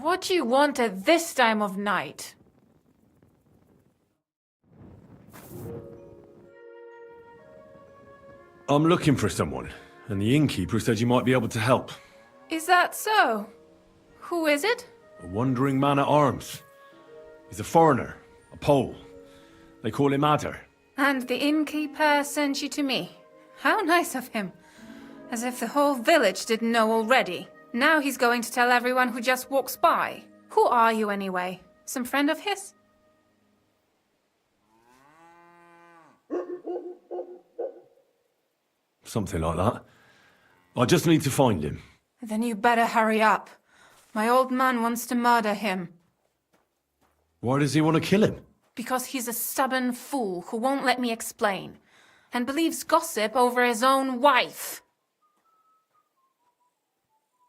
What do you want at this time of night? I'm looking for someone, and the innkeeper said you might be able to help. Is that so? Who is it? A wandering man at arms. He's a foreigner, a Pole. They call him Adder. And the innkeeper sent you to me. How nice of him. As if the whole village didn't know already. Now he's going to tell everyone who just walks by. Who are you anyway? Some friend of his? Something like that. I just need to find him. Then you better hurry up. My old man wants to murder him. Why does he want to kill him? Because he's a stubborn fool who won't let me explain. And believes gossip over his own wife.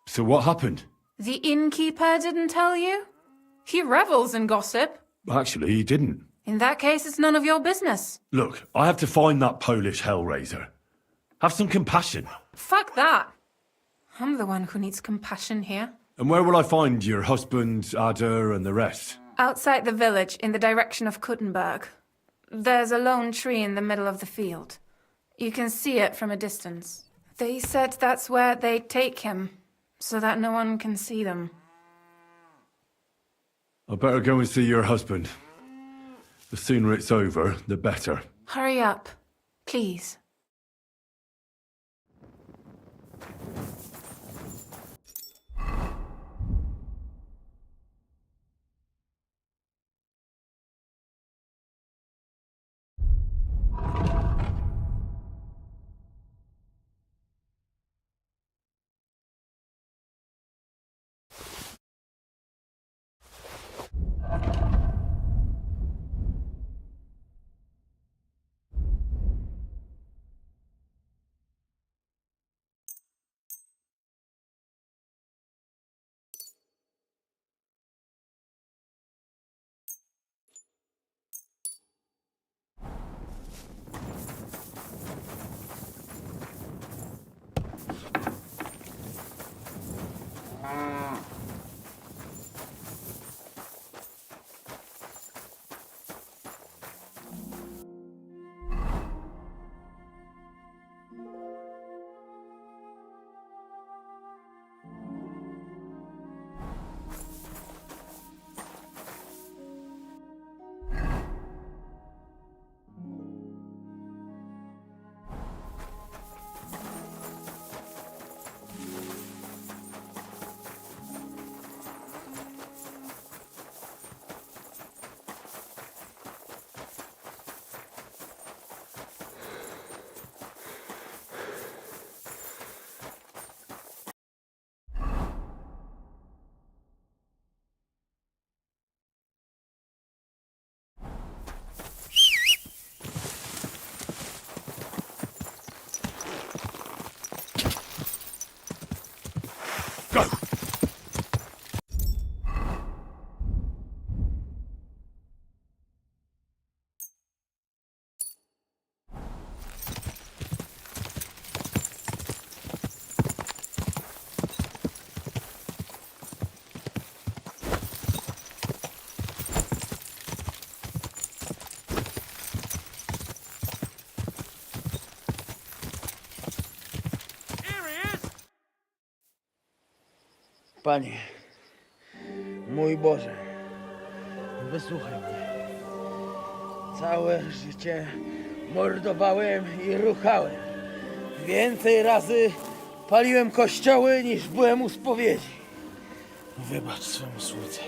So what happened? The innkeeper didn't tell you? He revels in gossip. Actually, he didn't. In that case, it's none of your business. Look, I have to find that Polish hellraiser. Have some compassion. Fuck that. I'm the one who needs compassion here. And where will I find your husband, Adder, and the rest? Outside the village, in the direction of Kuttenberg. There's a lone tree in the middle of the field. You can see it from a distance. They said that's where they'd take him, so that no one can see them. I better go and see your husband. The sooner it's over, the better. Hurry up, please. Panie, mój Boże, wysłuchaj mnie. Całe życie mordowałem i ruchałem. Więcej razy paliłem kościoły, niż byłem u spowiedzi. Wybacz swemu słudze.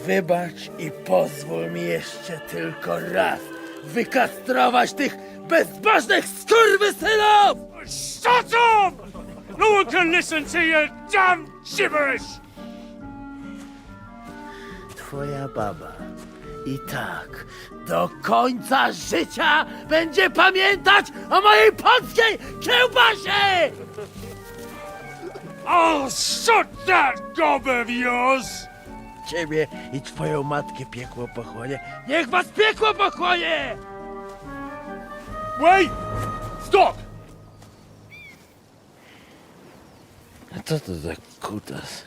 Wybacz i pozwól mi jeszcze tylko raz wykastrować tych bezbożnych skurwysynów! Shut up! No one can listen to your damn gibberish! Twoja baba i tak do końca życia będzie pamiętać o mojej polskiej kiełbasie! I'll shut that gob of yours! Ciebie i twoją matkę piekło pochłonie. Niech was piekło pochłonie! Wait! Stop! A co to za kutas?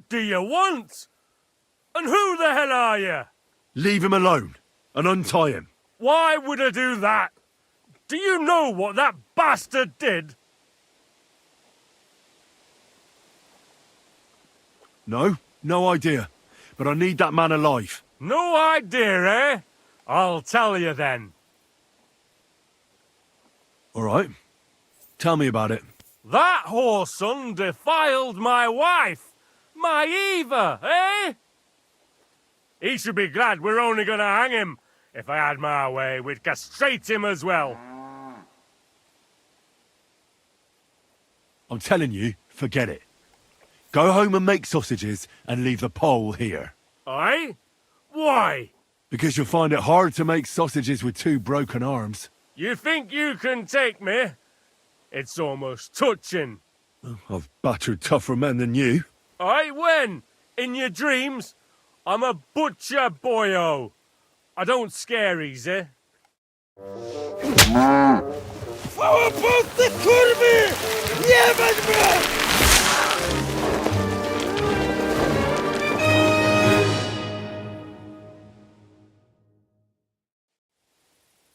do you want? And who the hell are you? Leave him alone and untie him. Why would I do that? Do you know what that bastard did? No, no idea. But I need that man alive. No idea, eh? I'll tell you then. All right. Tell me about it. That whoreson defiled my wife, my Eva, eh? He should be glad we're only gonna hang him. If I had my way, we'd castrate him as well. I'm telling you, forget it. Go home and make sausages and leave the pole here. Aye? Why? Because you'll find it hard to make sausages with 2 broken arms. You think you can take me? It's almost touching. I've battered tougher men than you. Aye, when? In your dreams? I'm a butcher, boyo. I don't scare easy.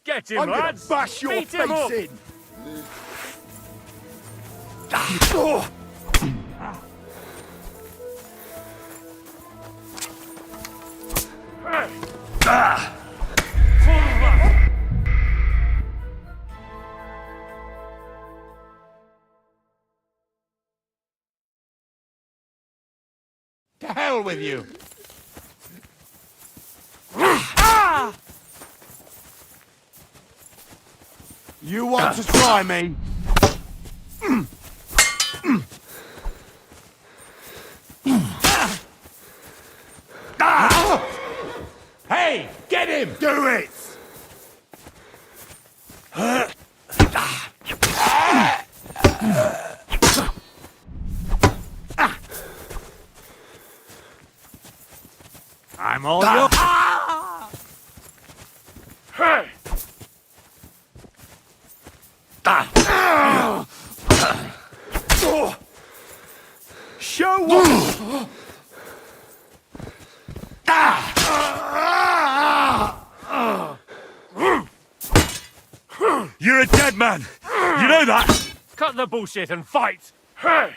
Get him, I'm gonna lads! bash your Beat him up. face in! To hell with you! You want to try me? Hey, get him! Do it! I'm all yours. Hey! Show up! You're a dead man! You know that? Cut the bullshit and fight! Hey!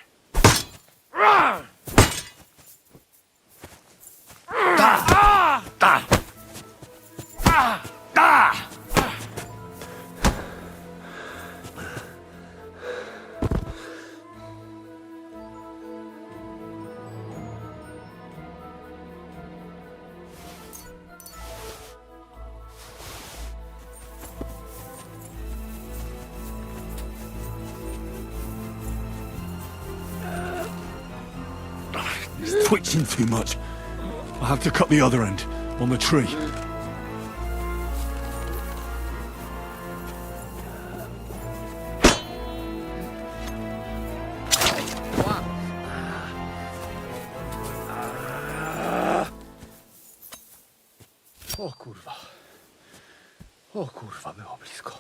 He's twitching too much. I'll have to cut the other end, on the tree. O kurwa. O kurwa, było blisko.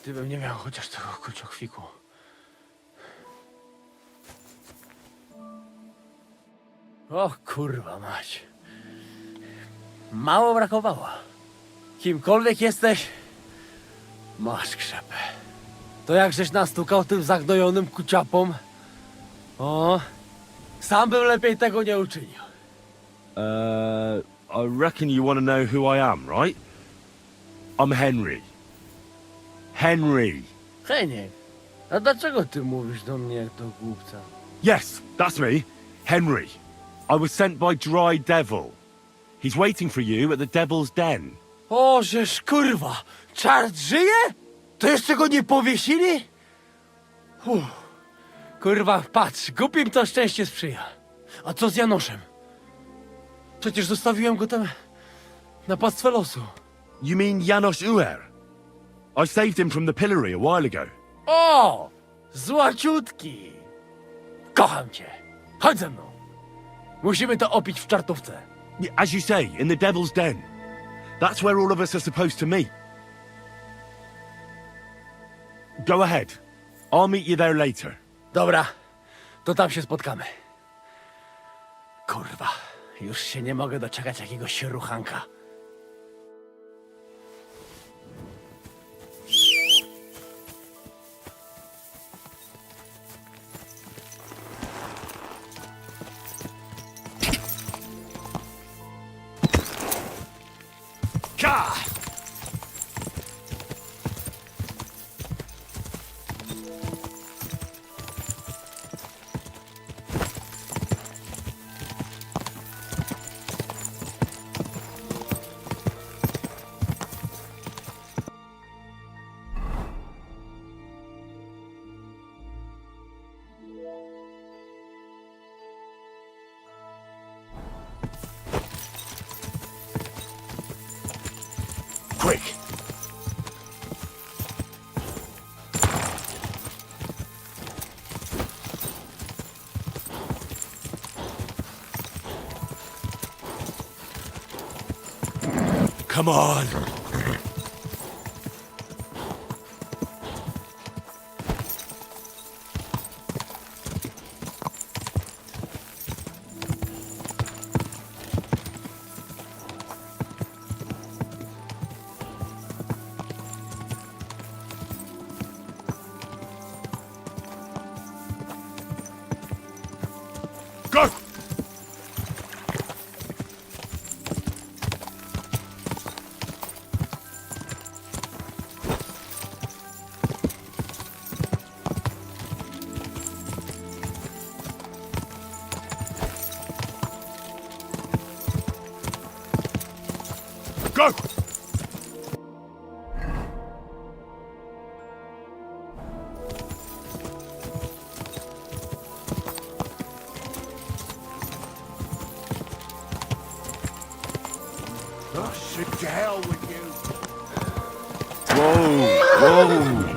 Gdybym nie miał chociaż tego kruciokwiku. O kurwa mać. Mało brakowało. Kimkolwiek jesteś, masz krzepę. To jak żeś nastukał tym zagnojonym kuciapom, o, sam bym lepiej tego nie uczynił. I reckon you want to know who I am, right? I'm Henry. Henry. Heniek, a dlaczego ty mówisz do mnie jak do głupca? Yes, that's me. Henry. I was sent by Dry Devil. He's waiting for you at the Devil's Den. O, żeż kurwa, czart żyje? To jeszcze go nie powiesili? Kurwa, patrz, głupim to szczęście sprzyja. A co z Janoszem? Przecież zostawiłem go tam na pastwę losu. You mean Janos Uer? I saved him from the pillory a while ago. O! Złaciutki! Kocham cię. Chodź ze mną. Musimy to opić w czartówce. As you say, in the Devil's Den. That's where all of us are supposed to meet. Go ahead. I'll meet you there later. Dobra. To tam się spotkamy. Kurwa, już się nie mogę doczekać jakiegoś ruchanka. Ka! Quick! Come on! Go! Go! Oh, shit, to hell with you. Whoa, whoa.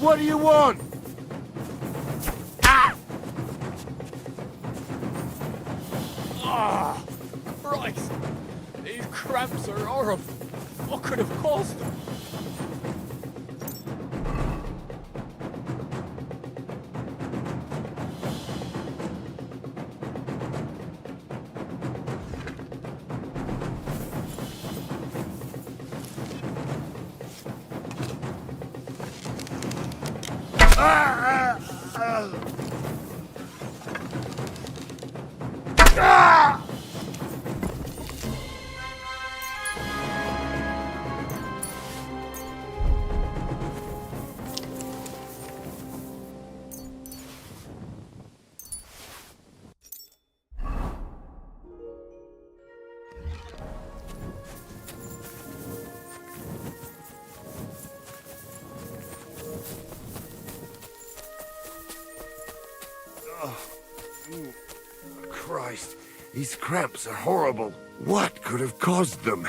What do you want? Ah! Christ! These cramps are horrible. What could have caused them? Christ, these cramps are horrible. What could have caused them?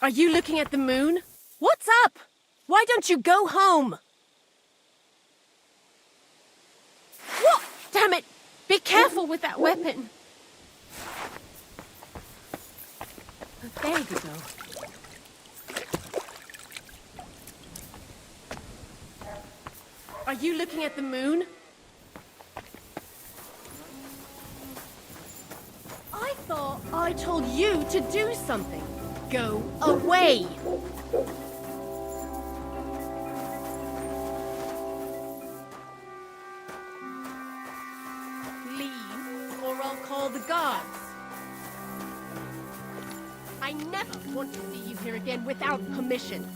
Are you looking at the moon? What's up? Why don't you go home? What? Damn it! Be careful with that weapon. There you go. Are you looking at the moon? I thought I told you to do something. Go away! Leave, or I'll call the guards. I never want to see you here again without permission.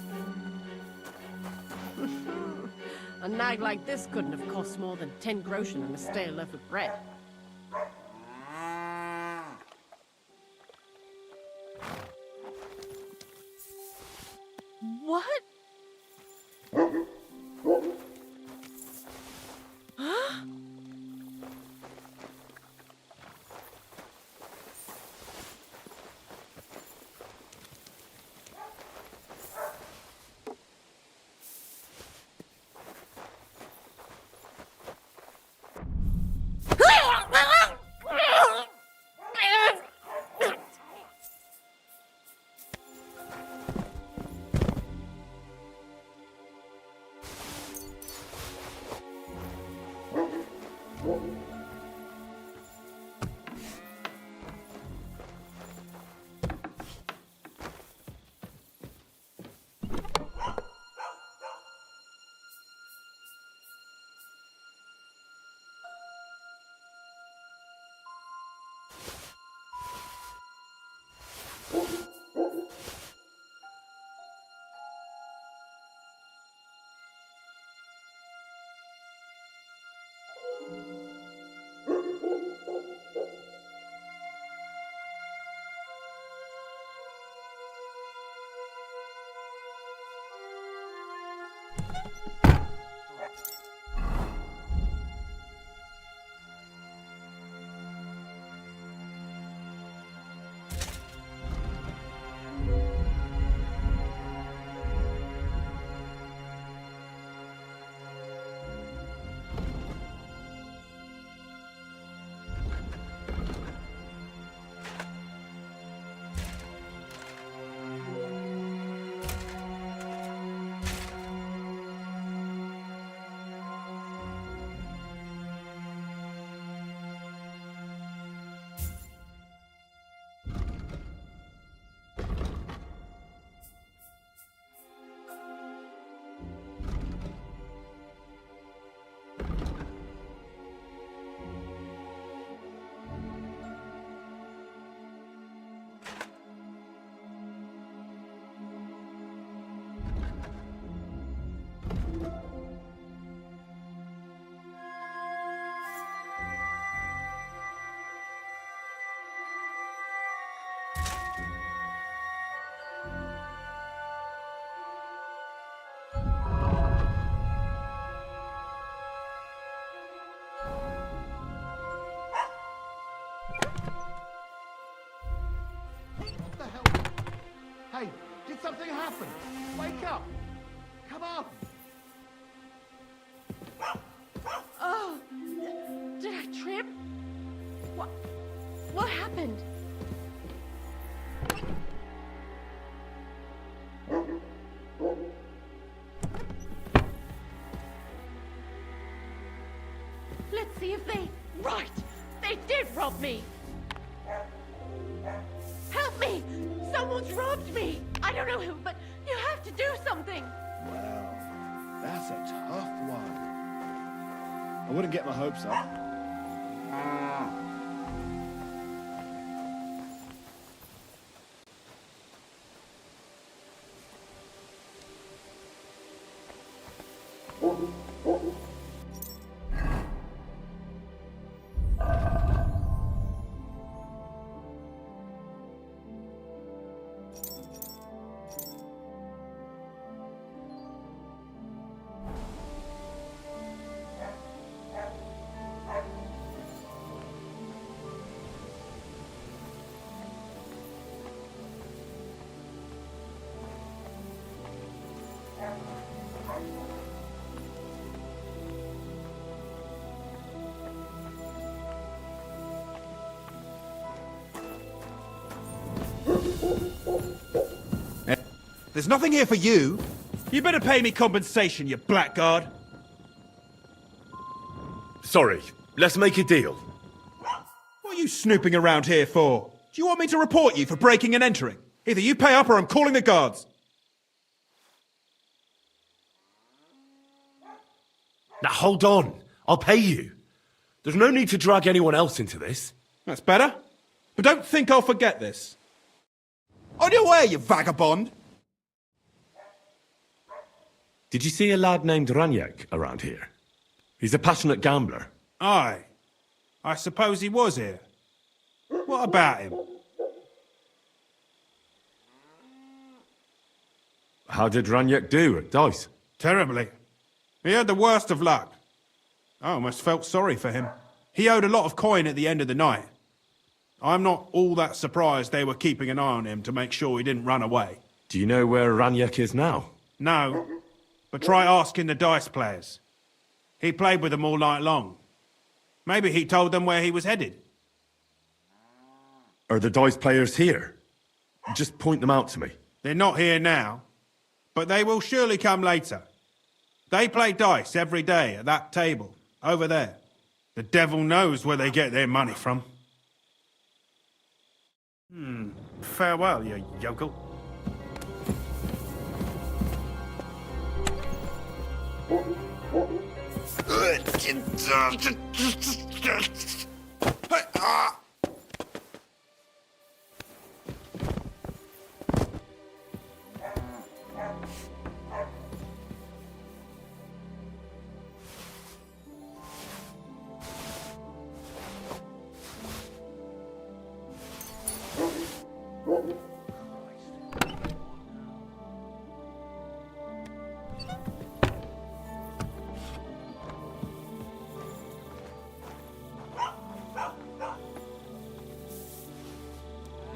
A nag like this couldn't have cost more than 10 groschen and a stale loaf of bread. What? Huh? Hey, did something happen? Wake up! Come on! Oh, did I trip? What happened? Let's see if they... Right! They did rob me! Help me! Someone's robbed me! I don't know who, but you have to do something! Well, that's a tough one. I wouldn't get my hopes up. There's nothing here for you. You better pay me compensation, you blackguard. Sorry, let's make a deal. What are you snooping around here for? Do you want me to report you for breaking and entering? Either you pay up or I'm calling the guards. Now hold on, I'll pay you. There's no need to drag anyone else into this. That's better. But don't think I'll forget this. On your way, you vagabond! Did you see a lad named Ranyak around here? He's a passionate gambler. Aye. I suppose he was here. What about him? How did Ranyak do at dice? Terribly. He had the worst of luck. I almost felt sorry for him. He owed a lot of coin at the end of the night. I'm not all that surprised they were keeping an eye on him to make sure he didn't run away. Do you know where Ranyak is now? No, but try asking the dice players. He played with them all night long. Maybe he told them where he was headed. Are the dice players here? Just point them out to me. They're not here now, but they will surely come later. They play dice every day at that table, over there. The devil knows where they get their money from. Farewell, you yokel.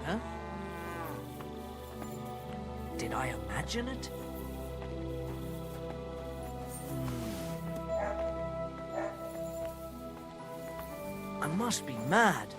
Huh? Did I imagine it? I must be mad.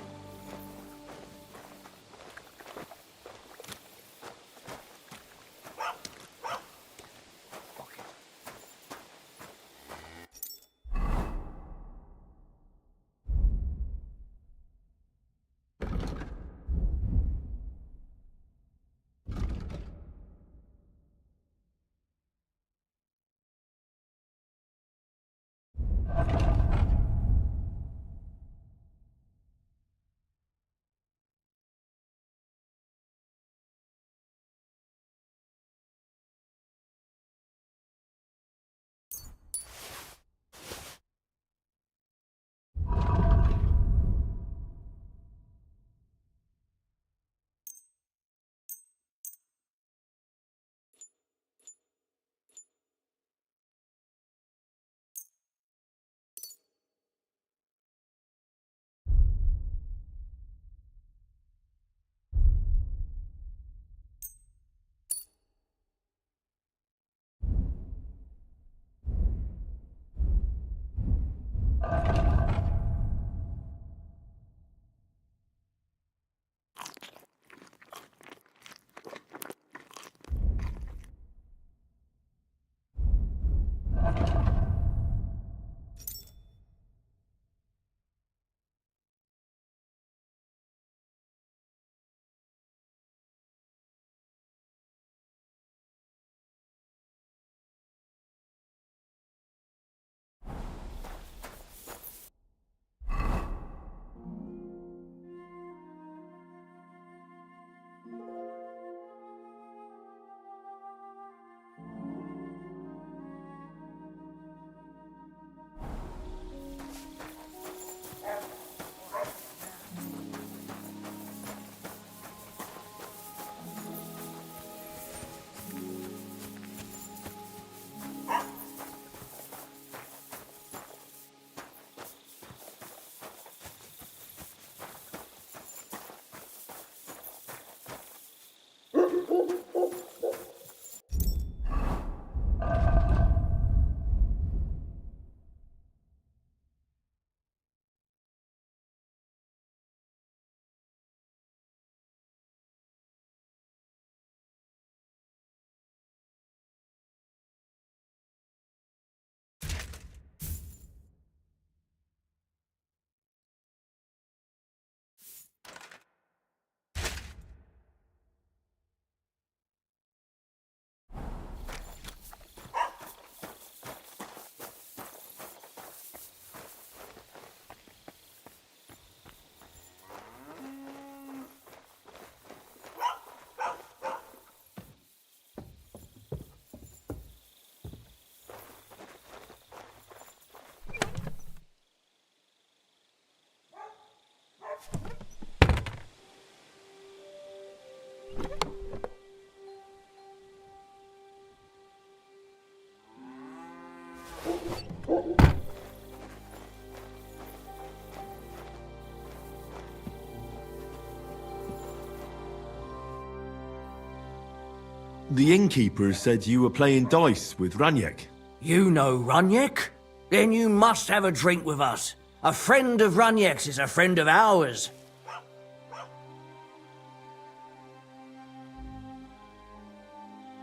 The innkeeper said you were playing dice with Ranyek. You know Ranyek? Then you must have a drink with us. A friend of Ranyek's is a friend of ours.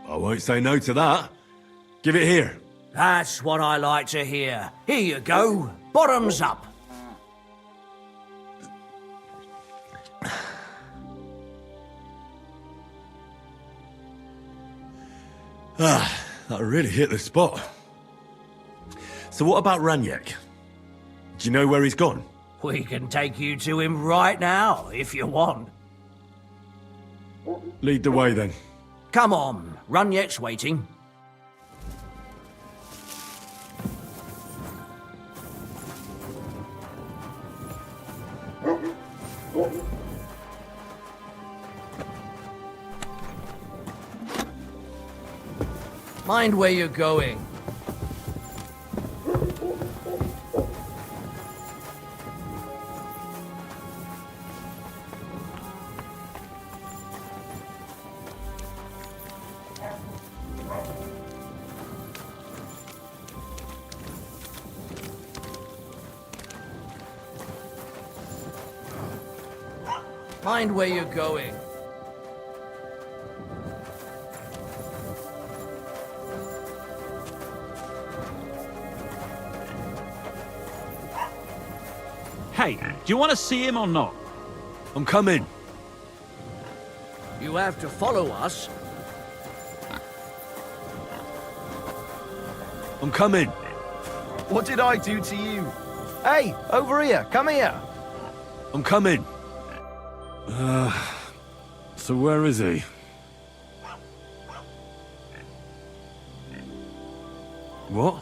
I won't say no to that. Give it here. That's what I like to hear. Here you go. Bottoms up. Ah, that really hit the spot. So what about Ranyek? Do you know where he's gone? We can take you to him right now, if you want. Lead the way then. Come on, Ranyek's waiting. Mind where you're going. Mind where you're going. Hey, do you want to see him or not? I'm coming. You have to follow us. I'm coming. What did I do to you? Hey, over here, come here. I'm coming. So where is he? What?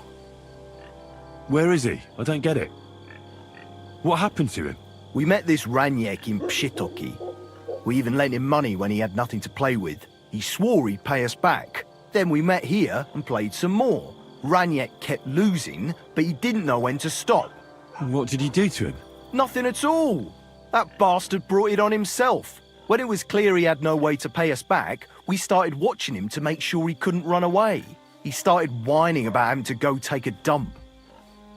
Where is he? I don't get it. What happened to him? We met this Ranyek in Pshitoki. We even lent him money when he had nothing to play with. He swore he'd pay us back. Then we met here and played some more. Ranyek kept losing, but he didn't know when to stop. What did he do to him? Nothing at all. That bastard brought it on himself. When it was clear he had no way to pay us back, we started watching him to make sure he couldn't run away. He started whining about having to go take a dump.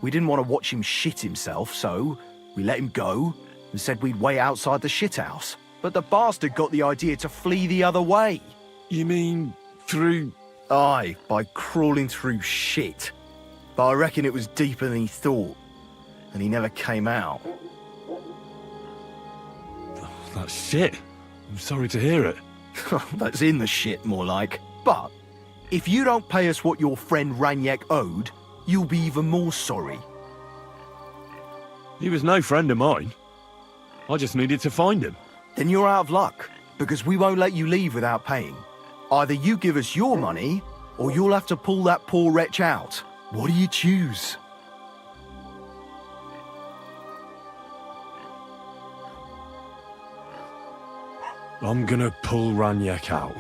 We didn't want to watch him shit himself, so we let him go and said we'd wait outside the shithouse. But the bastard got the idea to flee the other way. You mean through... Aye, by crawling through shit. But I reckon it was deeper than he thought, and he never came out. That's shit. I'm sorry to hear it. That's in the shit, more like. But if you don't pay us what your friend Ranyek owed, you'll be even more sorry. He was no friend of mine. I just needed to find him. Then you're out of luck, because we won't let you leave without paying. Either you give us your money, or you'll have to pull that poor wretch out. What do you choose? I'm gonna pull Ranyek out.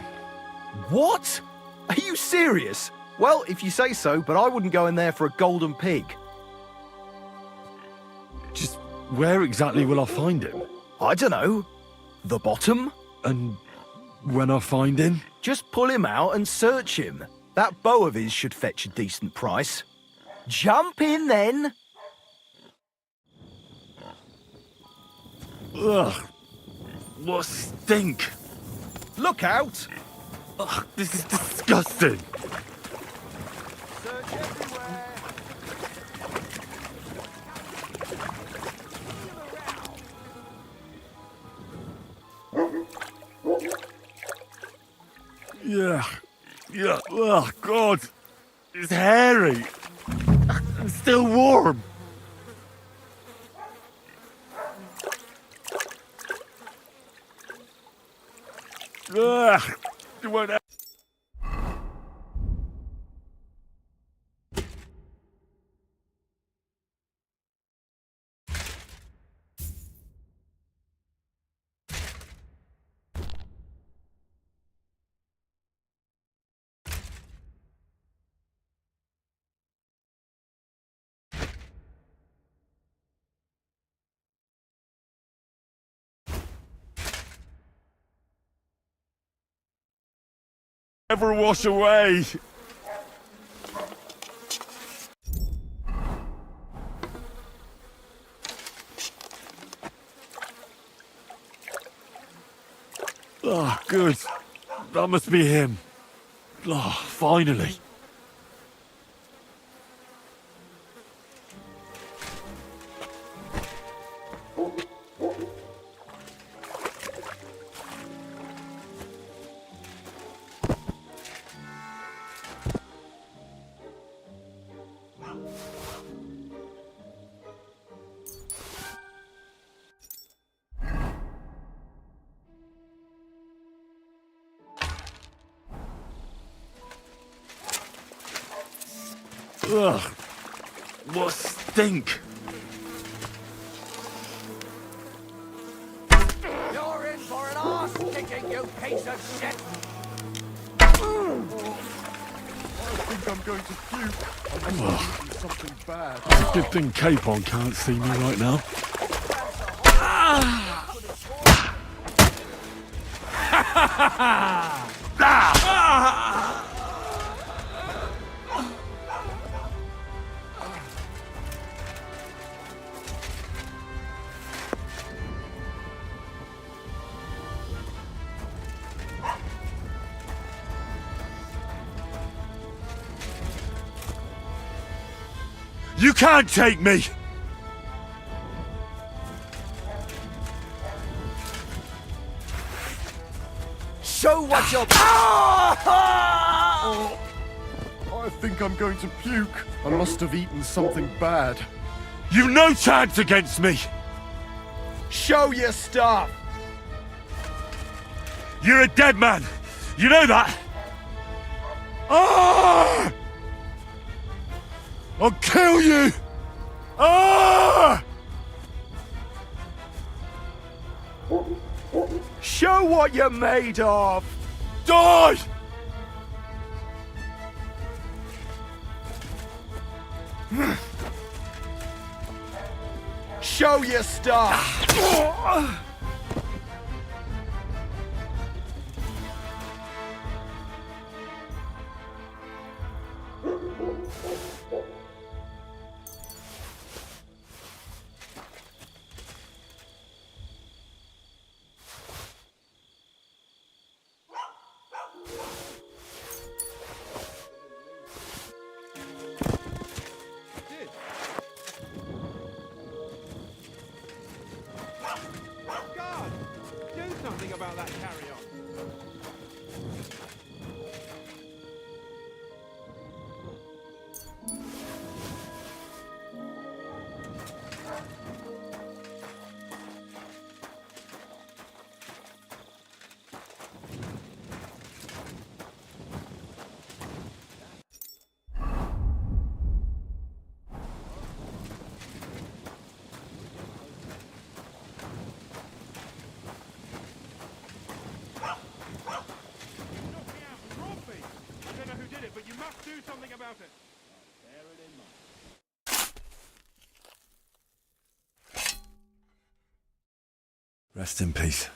What? Are you serious? Well, if you say so, but I wouldn't go in there for a golden pig. Just where exactly will I find him? I don't know. The bottom? And when I find him? Just pull him out and search him. That bow of his should fetch a decent price. Jump in then! Ugh. What stink! Look out! Ugh, this is disgusting! Search everywhere! Yeah. Yeah. Oh, God. It's hairy. It's still warm. Ugh. It won't never wash away. Oh, good. That must be him. Oh, finally. Ugh, what stink! You're in for an arse kicking, you piece of shit! I think I'm going to puke. Unless I'm eating something bad. It's a good thing Capon can't see me right now. You can't take me! Show what you're... Oh, I think I'm going to puke. I must have eaten something bad. You've no chance against me! Show your stuff! You're a dead man! You know that! Ah! I'll kill you! Ah! Show what you're made of! Die! Show your stuff! God, do something about that carry-on. But you must do something about it. Bear it in mind. Rest in peace.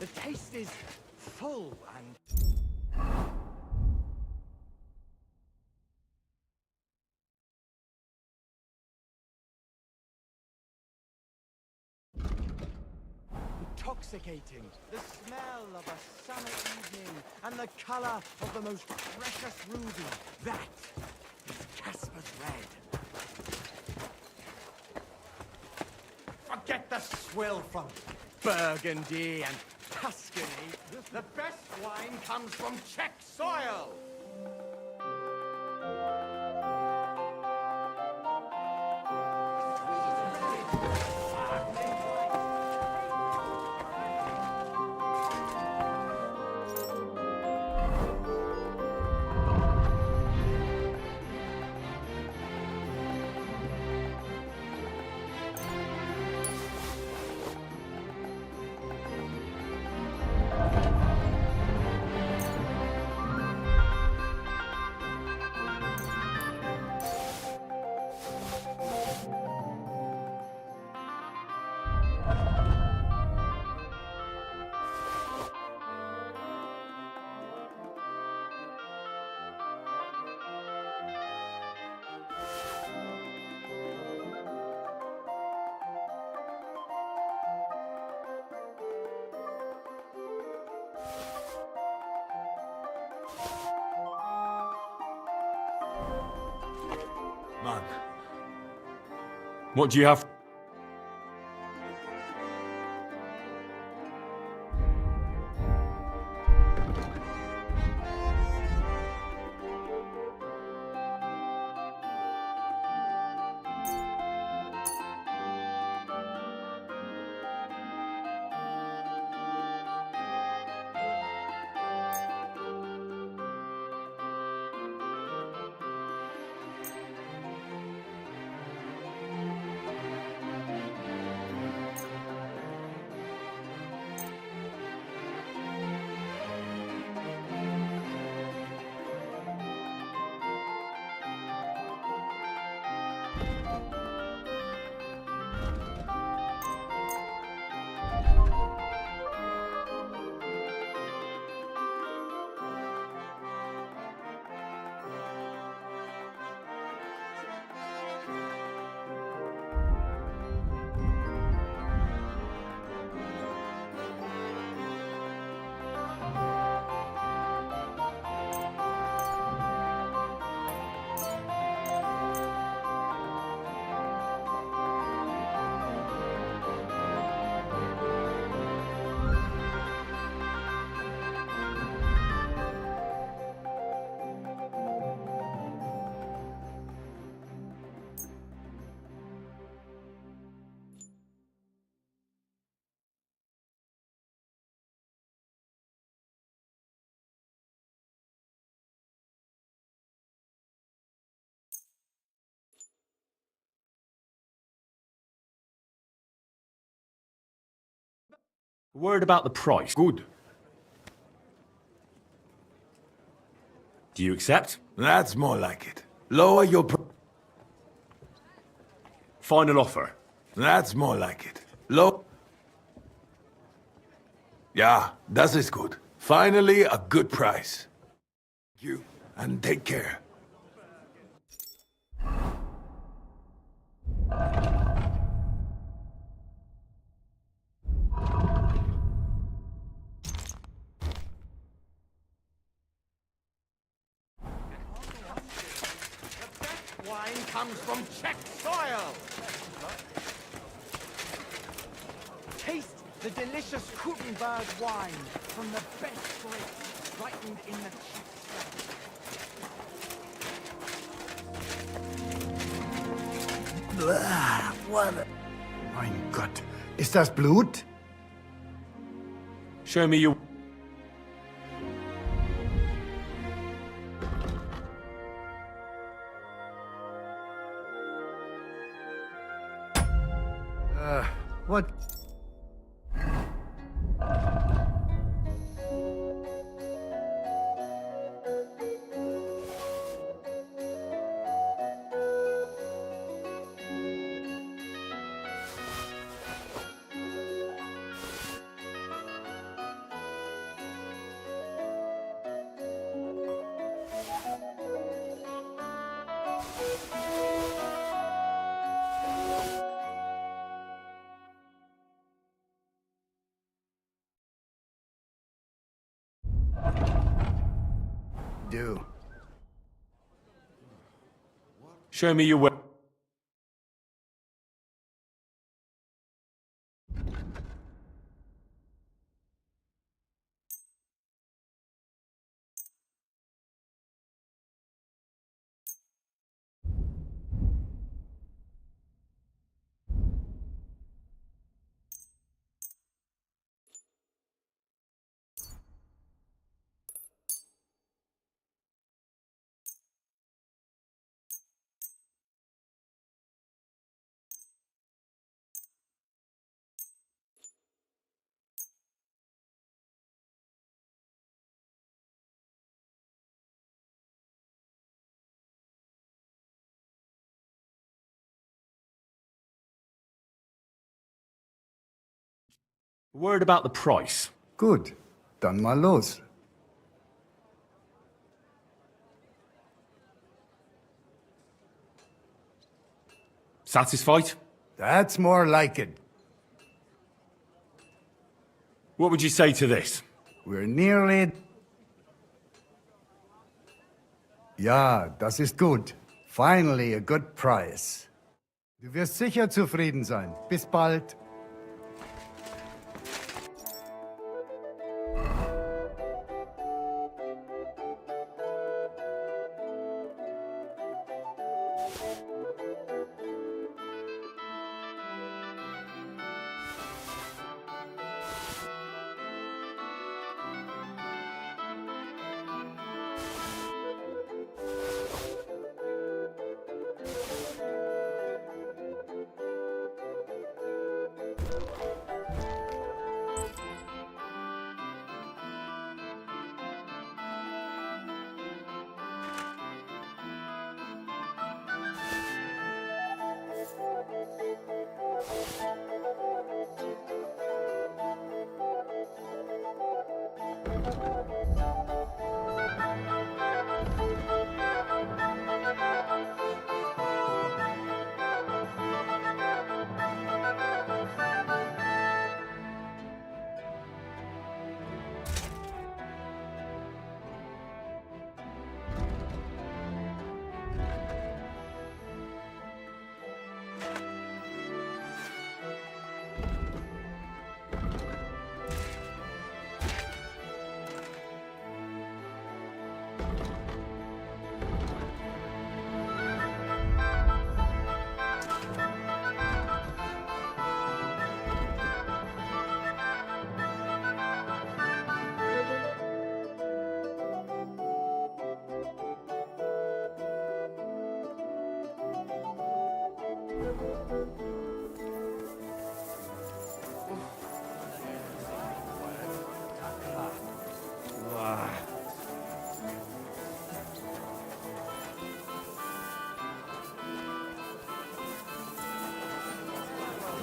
The taste is full and... intoxicating. The smell of a summer evening and the color of the most precious ruby. That is Casper's red. Forget the swill from Burgundy and Tuscany. The best wine comes from Czech soil. Man. What do you have? Word about the price. Good. Do you accept? That's more like it. Lower your Final offer. That's more like it. Low. Yeah, das ist gut. Finally, a good price. You, and take care. Wine comes from Czech soil. Taste the delicious Gutenberg wine from the best grapes ripened in the Czech What? Mein Gott. Ist das Blut? Show me your... What? Do. Show me your way. Word about the price. Gut, dann mal los. Satisfied? That's more like it. What would you say to this? We're nearly... Ja, das ist gut. Finally a good price. Du wirst sicher zufrieden sein. Bis bald.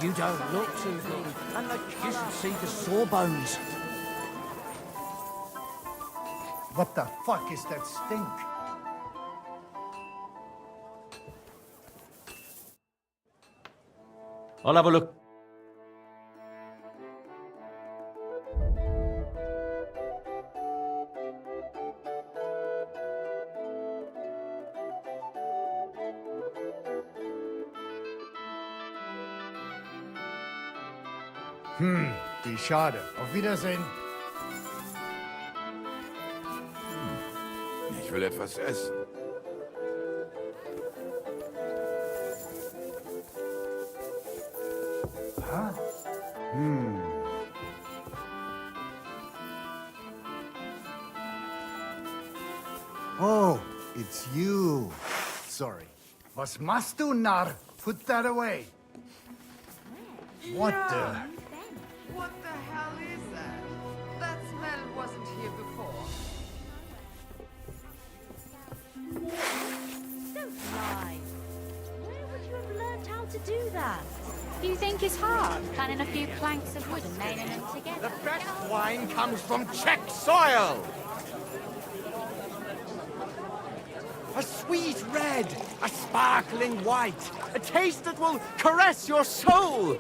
You don't look too good. And you should see the sawbones. What the fuck is that stink? I'll have a look. Wie schade. Auf Wiedersehen. Ich will etwas essen. Huh? Oh, it's you. Sorry. Was machst du, Narr? Put that away. What the... What the hell is that? That smell wasn't here before. Don't lie. Where would you have learned how to do that? You think it's hard, planning a few planks of wood and nailing them together? The best wine comes from Czech soil! A sweet red, a sparkling white, a taste that will caress your soul!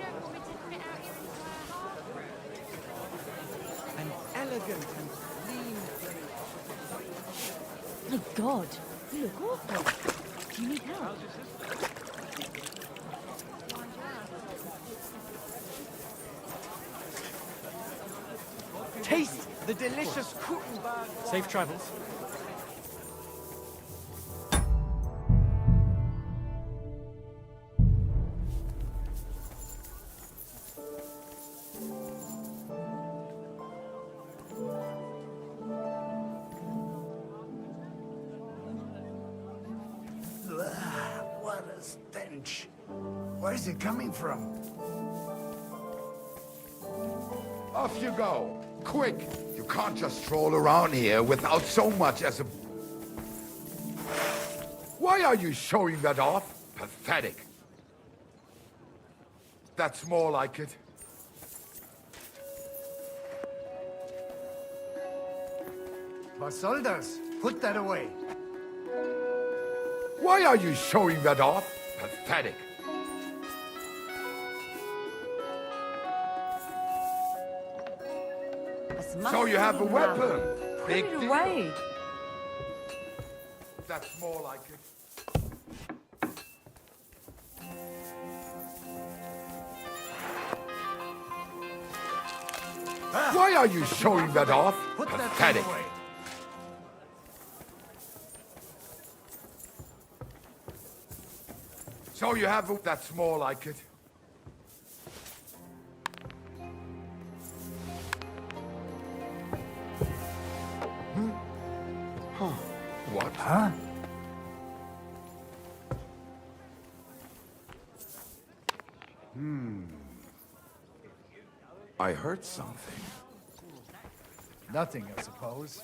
An elegant and clean My God, you look awful. Do you need help? Taste the delicious Kuttenberg. Safe travels. What a stench. Where is it coming from? Off you go. Quick! You can't just stroll around here without so much as a... Why are you showing that off? Pathetic. That's more like it. Was soll das? Put that away. Why are you showing that off? Pathetic. So you have a weapon. Big Put it deal. away. That's more like it. Why are you showing that off? Put that Pathetic. thing away. So you have a... That's more like it. What? Huh? I heard something. Nothing, I suppose.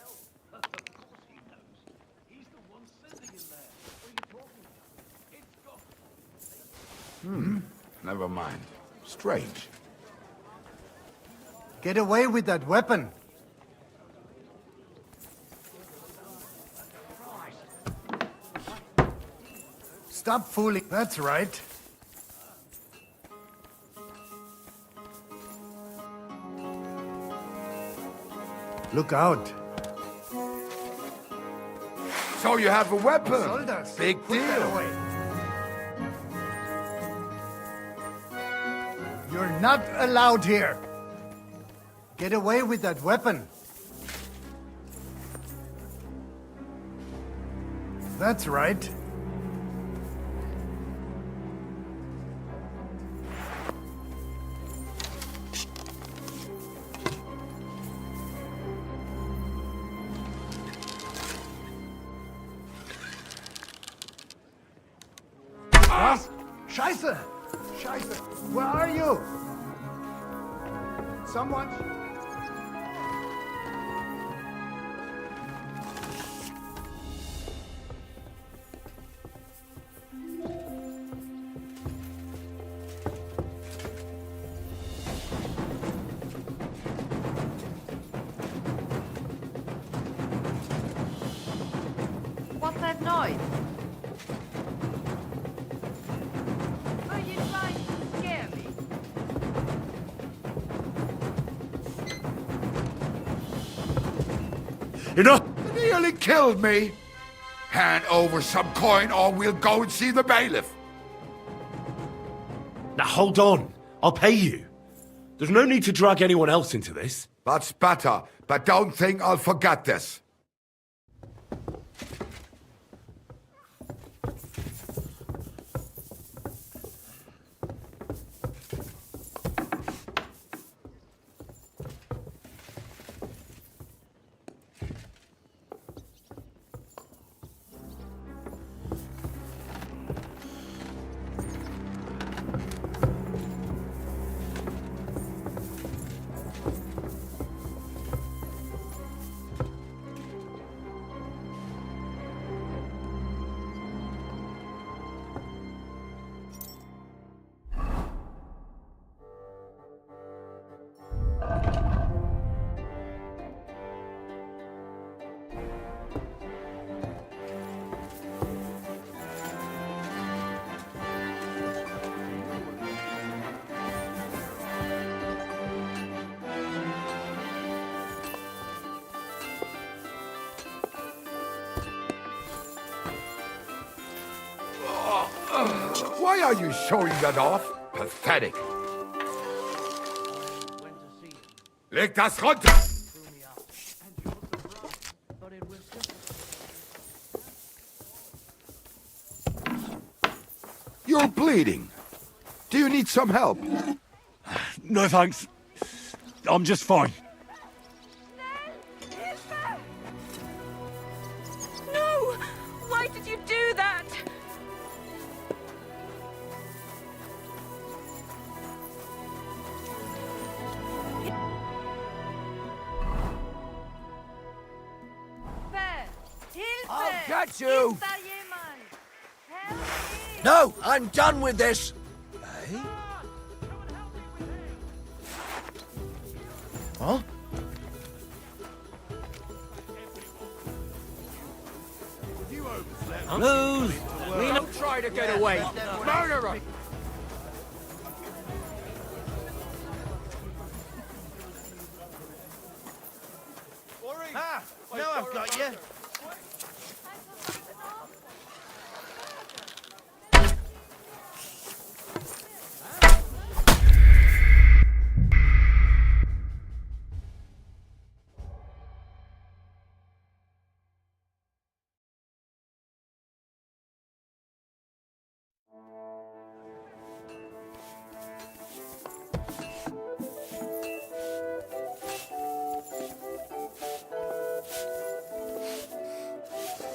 Never mind. Strange. Get away with that weapon. Stop fooling. That's right. Look out. So you have a weapon. Soll das? Big Put that deal. away. You're not allowed here. Get away with that weapon. That's right. Was? Scheiße! Scheiße! Where are you? Someone? Enough! Nearly killed me. Hand over some coin or we'll go and see the bailiff. Now hold on. I'll pay you. There's no need to drag anyone else into this. That's better, but don't think I'll forget this. Why are you showing that off? Pathetic. Leg das runter! You're bleeding. Do you need some help? No thanks. I'm just fine. No! Why did you do that? I'll catch you! No, I'm done with this! Eh? Huh? Lose! We don't try to get away! Murderer! Ah, now I've got you.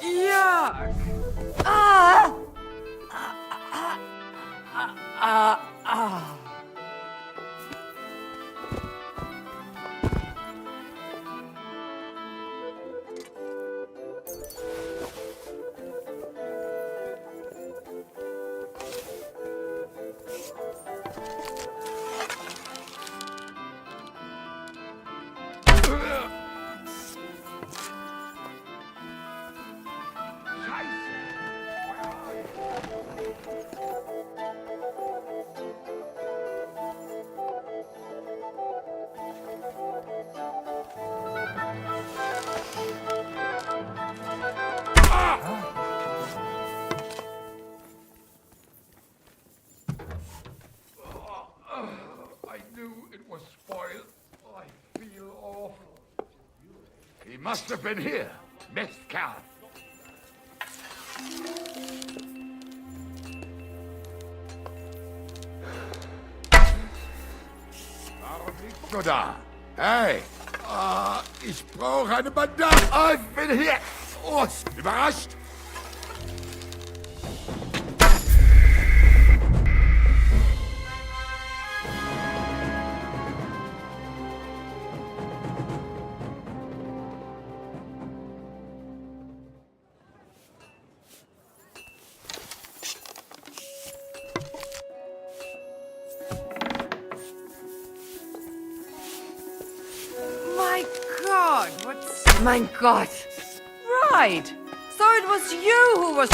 Yuck! Ah! I knew it was spoiled. I feel awful. He must have been here. Missed Cal. Warum liegst du da? Hey! Ich brauche eine Bandage. Ich bin hier. Oh, überrascht? My God, what's... My God. Right. So it was you who was...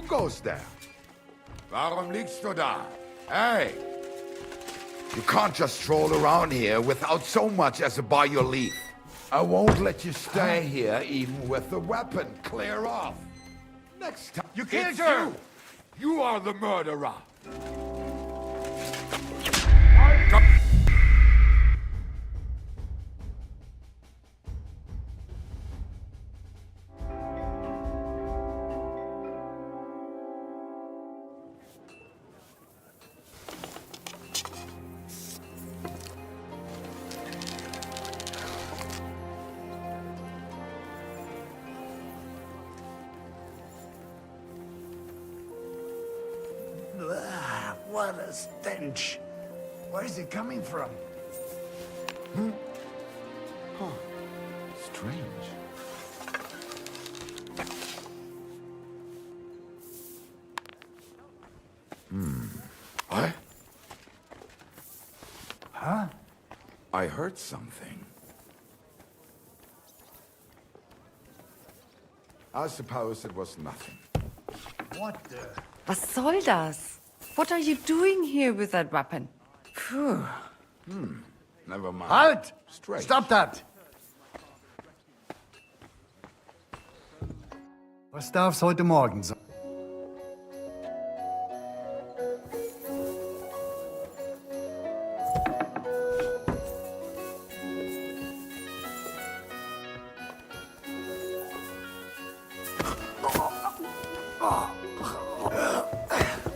Who goes there? Warum liegst du da? Hey! You can't just stroll around here without so much as a by your leave. I won't let you stay here even with the weapon. Clear off. Next time. You killed it's her! you! You are the murderer! What a stench. Where is it coming from? Strange. What? Huh? I heard something. I suppose it was nothing. What the? Was soll das? What are you doing here with that weapon? Phew. Never mind. Halt! Straight. Stop that! Was darf's heute Morgen sein?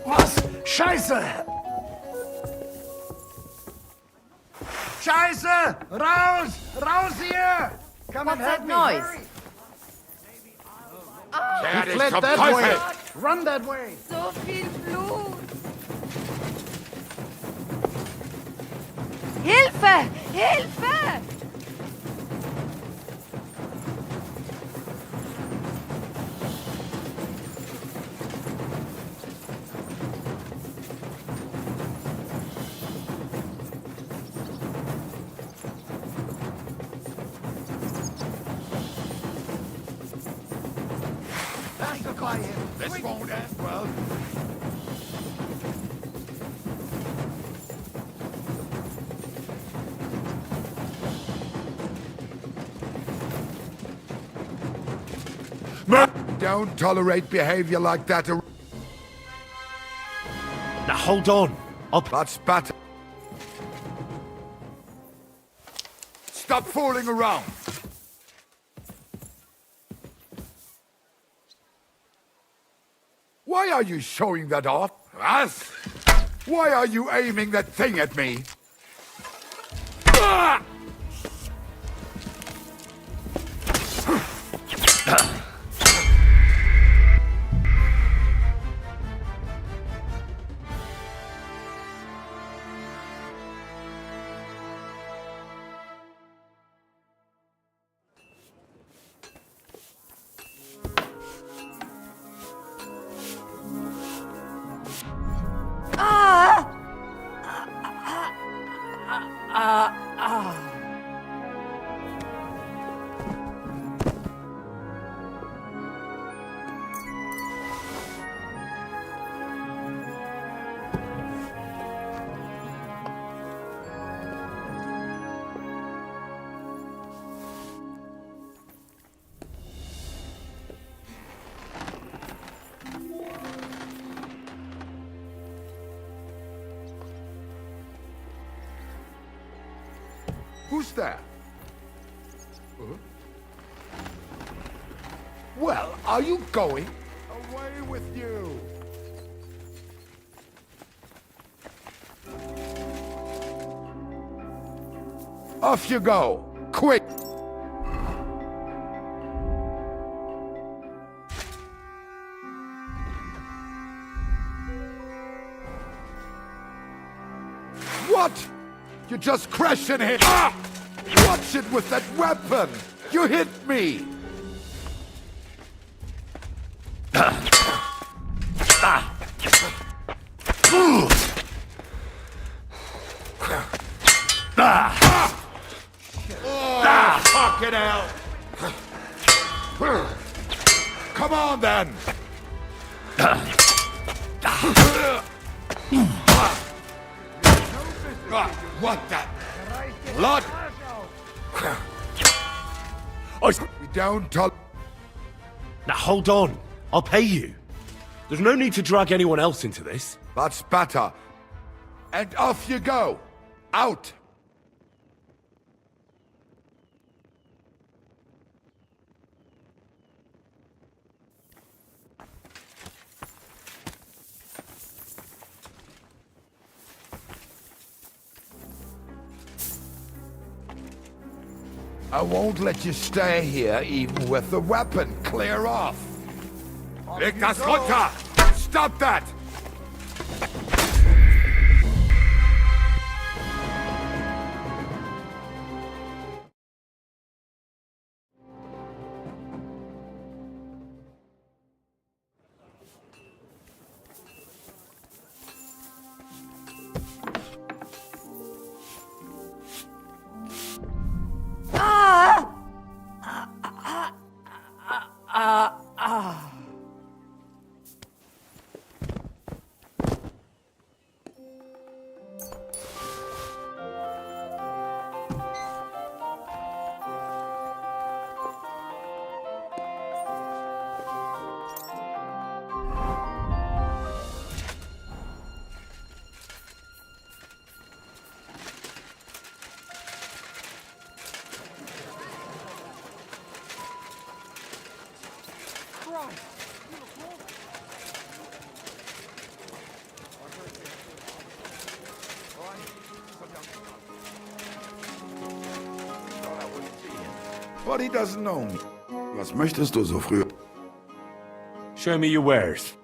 Was? Scheiße! Scheiße! Raus! Raus hier! Come What's and help that me! noise? Hurry. Der He ist fled zum that Teufel! way! Run that way! So viel Blut! Hilfe! Hilfe! Pacify him! This won't end well. Don't tolerate behavior like that. Now hold on. That's better. Stop fooling around. Why are you showing that off? Us? Why are you aiming that thing at me? Ah! Who's there? Well, are you going? Away with you! Off you go! Quick! What? You just crashed and hit. Ah! Watch it with that weapon! You hit me! Fucking hell! Come on then! What the? Blood! We don't talk. Now hold on. I'll pay you. There's no need to drag anyone else into this. That's better. And off you go. Out. I won't let you stay here even with the weapon. Clear off. Leg das runter! Stop that! But he doesn't know me. Was möchtest du so früh? Show me your wares.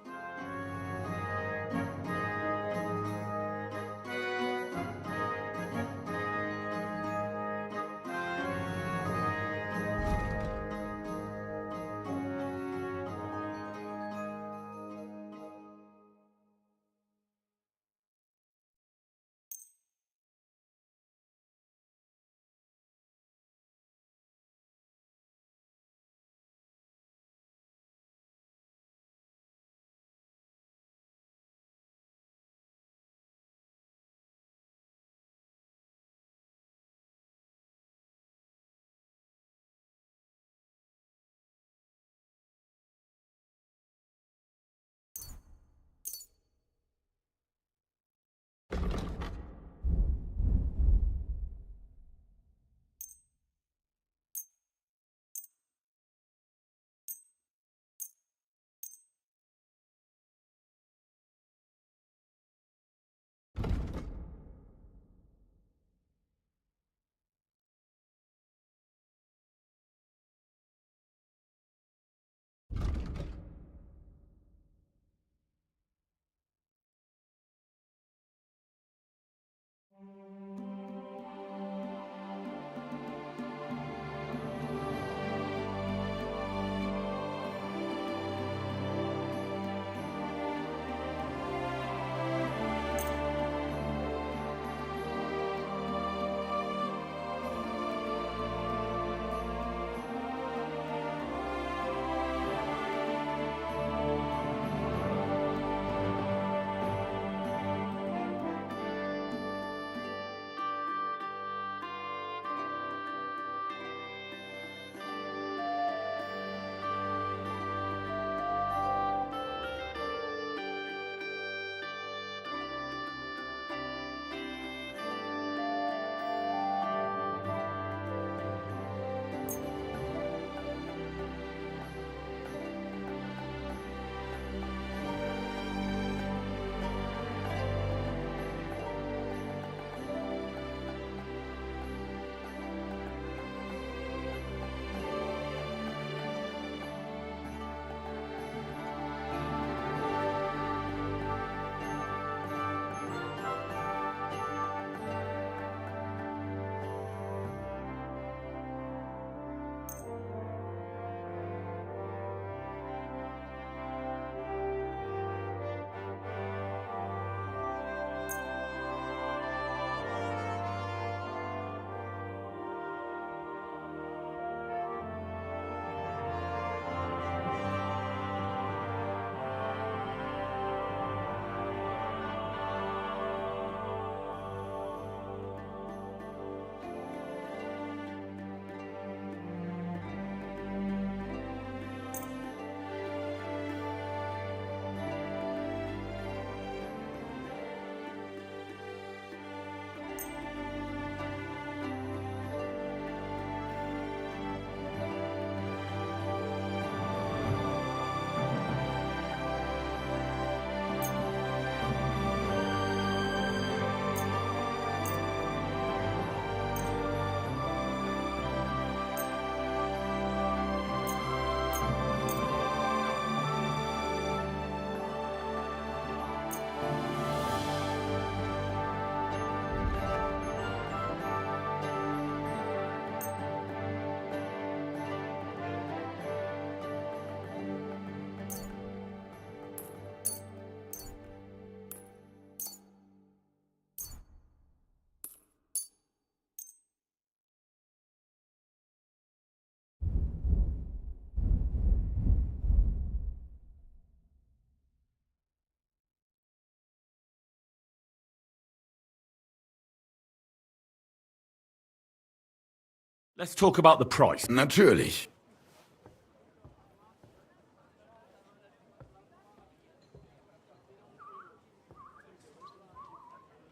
Let's talk about the price. Natürlich.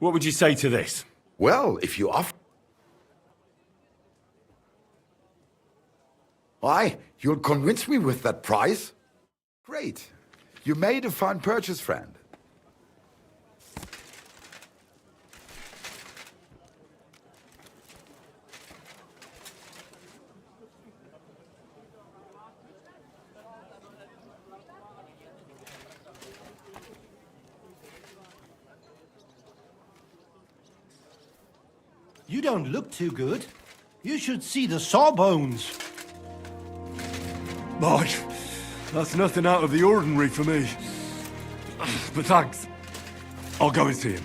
What would you say to this? Well, if you offer... Why, you'll convince me with that price? Great. You made a fine purchase, friend. You don't look too good. You should see the sawbones. Boy, that's nothing out of the ordinary for me. But thanks. I'll go and see him.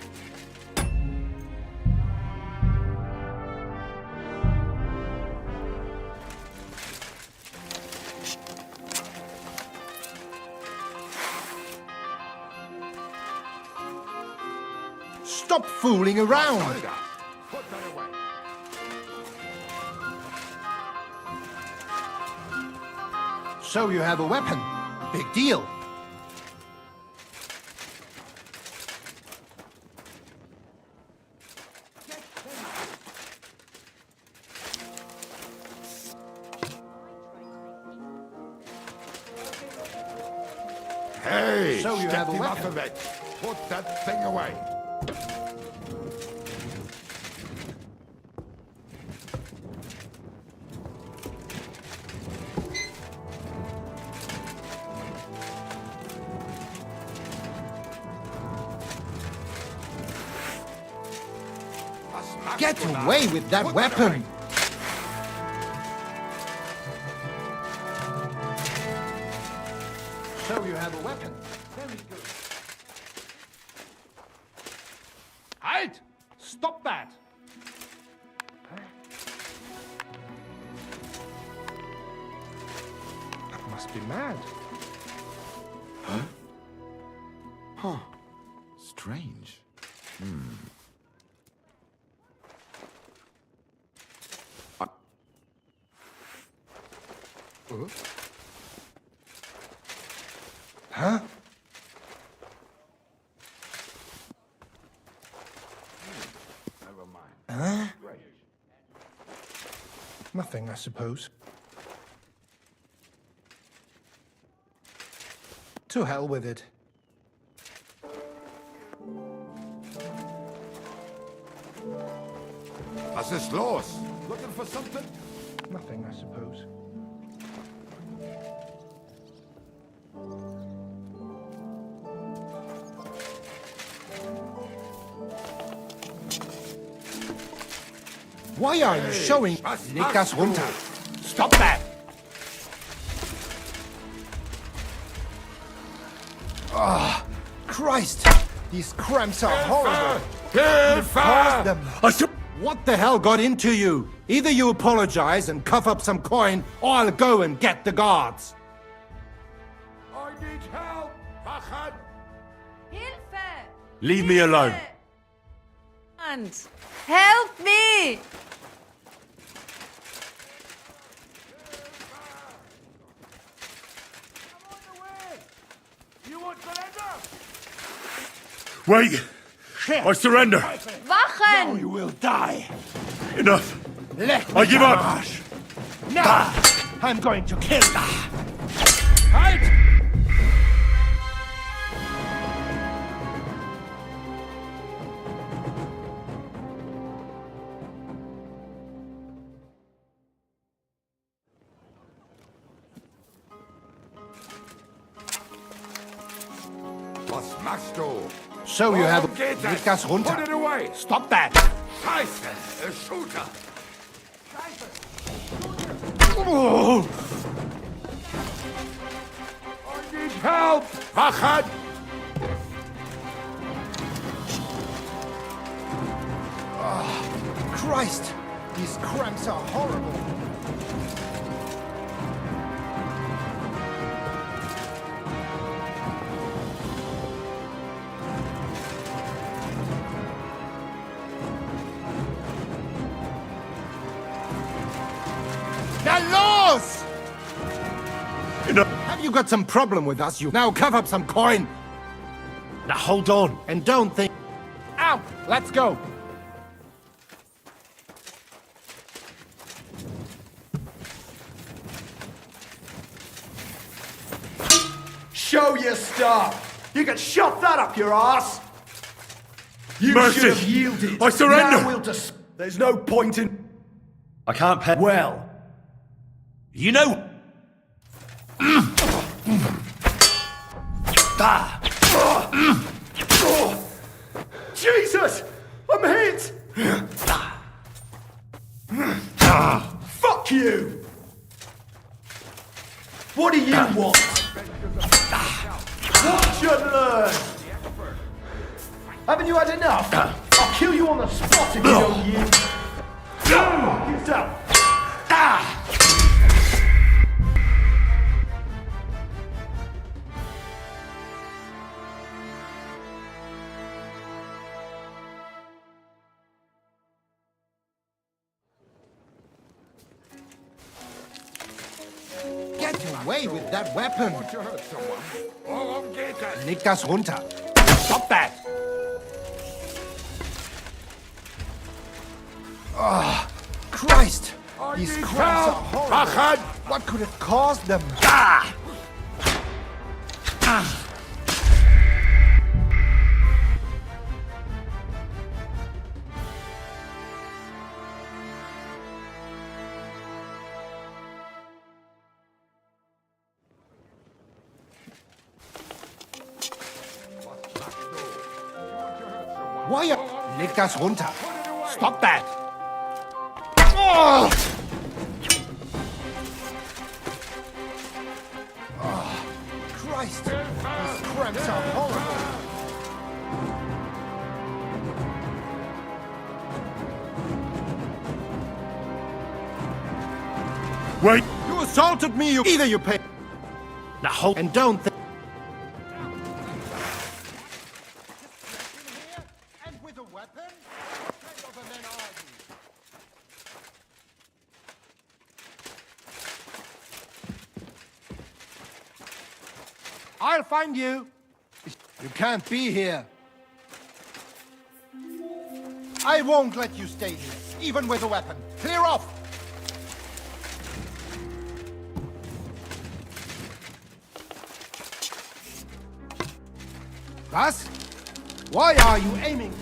Stop fooling around. So you have a weapon. Big deal. Hey, So you have a him weapon. off of it. Put that thing away. Get away with that weapon. So you have a weapon. Very good. Halt! Stop that! That must be mad. Huh? Huh. Strange. Huh? Never mind. Huh? Nothing, I suppose. To hell with it. Was ist los? Looking for something? Nothing, I suppose. Why are you showing? Leg das runter. Stop that! Ah, Christ! These cramps are horrible. Hilfe! Caused them. What the hell got into you? Either you apologize and cough up some coin, or I'll go and get the guards. I need help! Wachen! Hilfe! Leave me alone. And help me! You won't surrender? Wait! I surrender! Wachen! You will die. Enough! Let me I give up! Marsh. Now, I'm going to kill you. Halt! Was machst du? So you have Warum geht Leg das? das runter. Put it away! Stop that. Scheiße! A shooter! Oh. I need help! Wachen! Christ! These cramps are horrible. You got some problem with us, you now cough up some coin. Now hold on. And don't think... Out! Let's go! Show your stuff! You can shove that up your ass! You Mercy! should have yielded. I surrender! Now we'll There's no point in... I can't pay... Well... You know... Jesus! I'm hit! Fuck you! What do you want? What should learn? Haven't you had enough? I'll kill you on the spot if you don't yield. Fuck yourself! Get away with that weapon! Would you hurt someone? Leg das runter! Stop that! Oh, Christ! These cramps are horrible! What could have caused them? Why? Leg das runter! Stop that! Oh! Oh, Christ! These cramps are horrible! Wait! You assaulted me, Either you pay... Now hold... And don't think... And with a weapon? What kind of a man are you? I'll find you. You can't be here. I won't let you stay here, even with a weapon. Clear off! Was? Why are you aiming?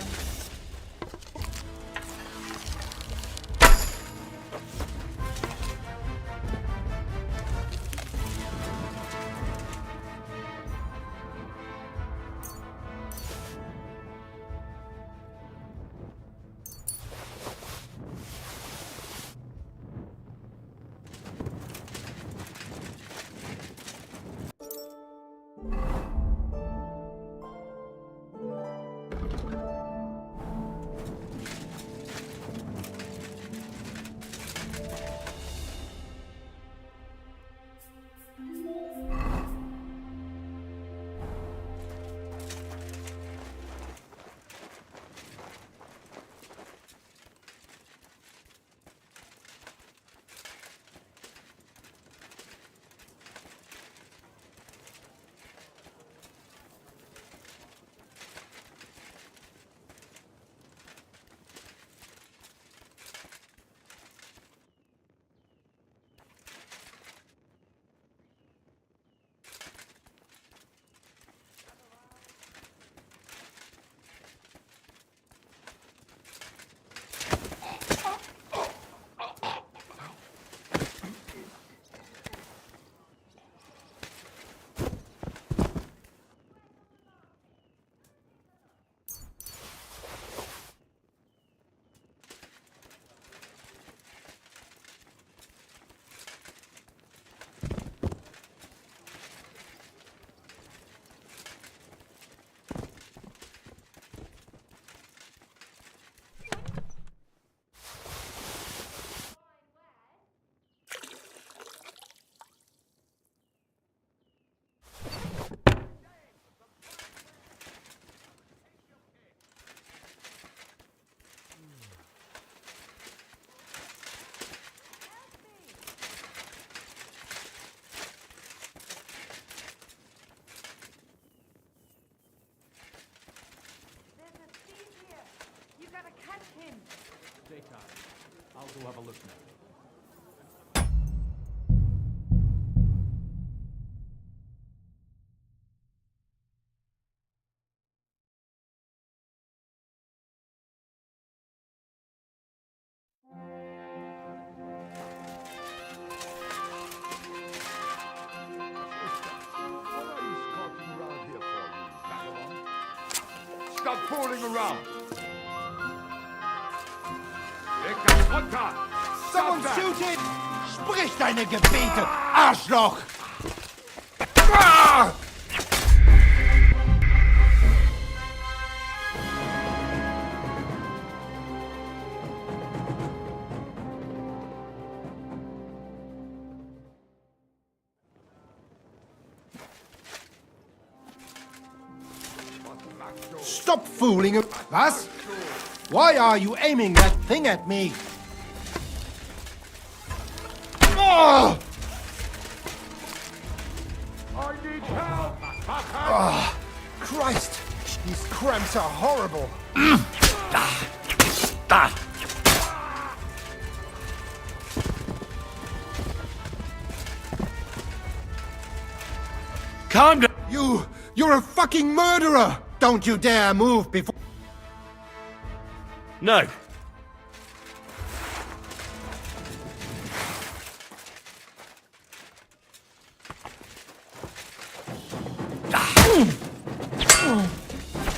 Daytime. I'll go have a look now. Stop fooling around! Someone shoot him! Sprich deine Gebete, Arschloch! Stop fooling! Was? Why are you aiming that thing at me? Oh! I need help! Oh, Christ! These cramps are horrible. Calm down! You're a fucking murderer! Don't you dare move before... No.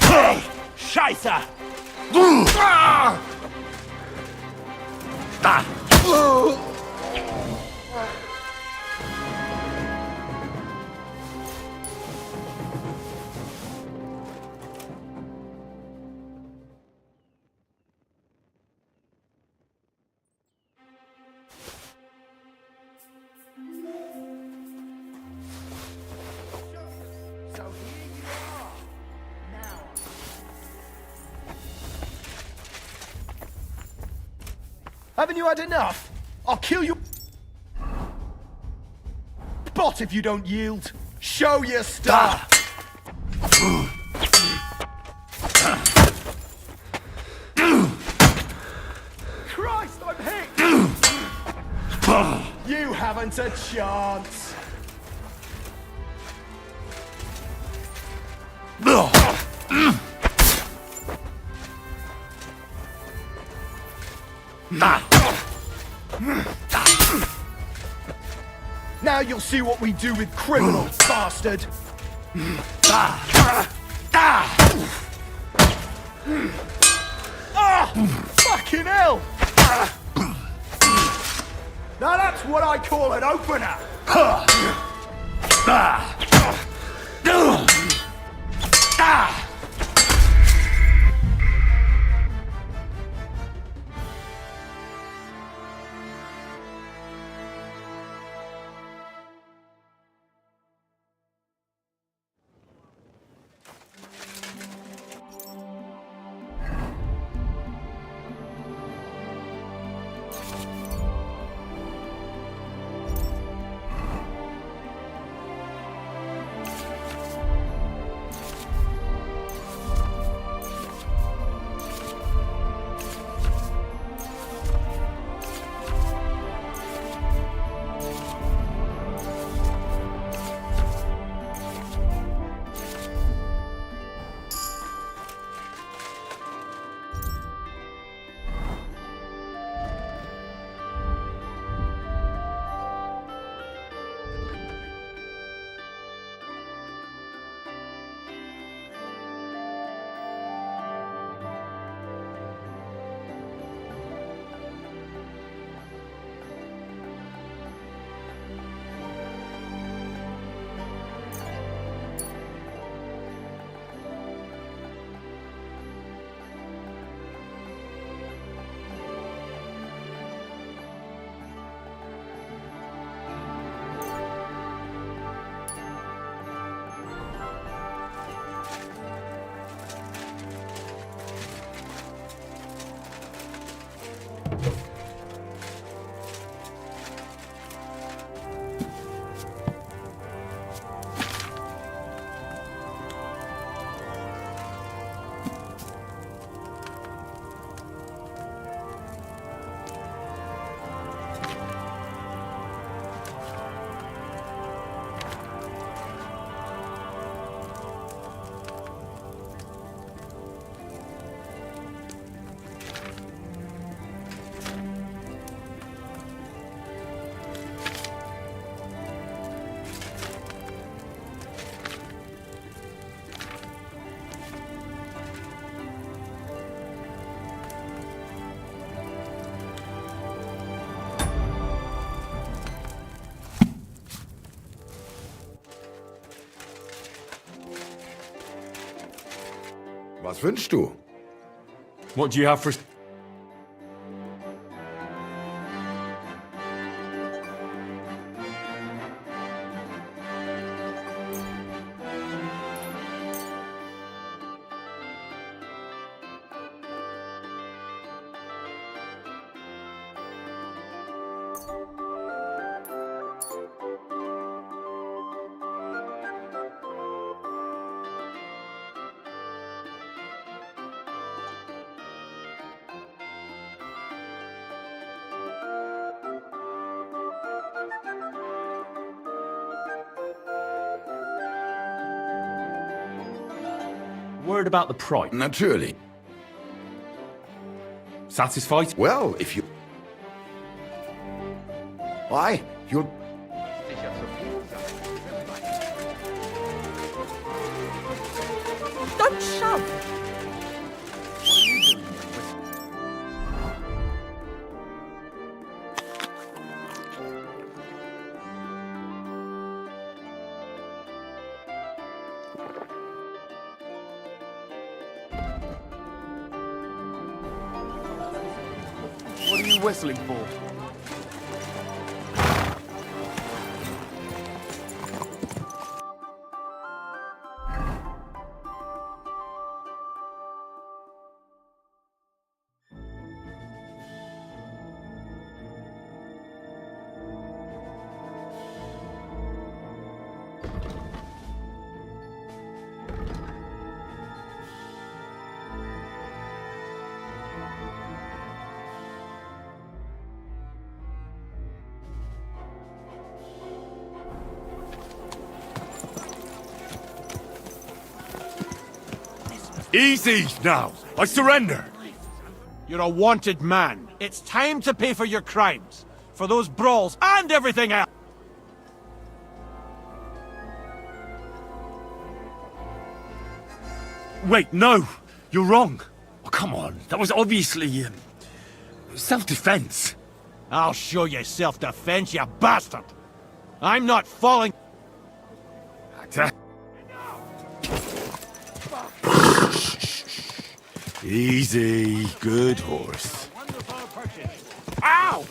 Hey! Scheiße! Haven't you had enough? I'll kill you. Bot if you don't yield. Show your stuff. Christ, I'm hit. You haven't a chance. Now you'll see what we do with criminals, bastard! Fucking hell! Now that's what I call an opener! Was wünschst du? What do you have for... Word about the price. Natürlich. Satisfied? Well, if you... Why? You'll... Don't shove! What are you whistling for? Easy now! I surrender! You're a wanted man. It's time to pay for your crimes. For those brawls and everything else. Wait, no! You're wrong! Oh, come on, that was obviously... self-defense. I'll show you self-defense, you bastard! I'm not falling... Easy, good horse. Ow!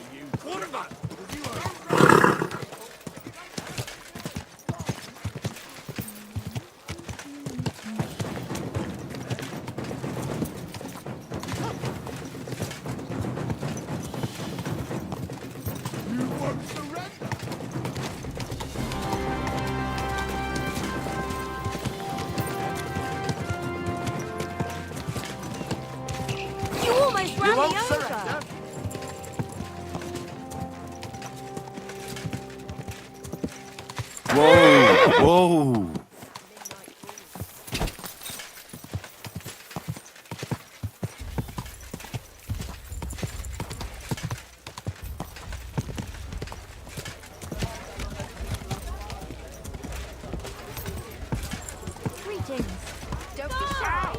You almost ran me over! Whoa, whoa. Greetings. Don't be shy.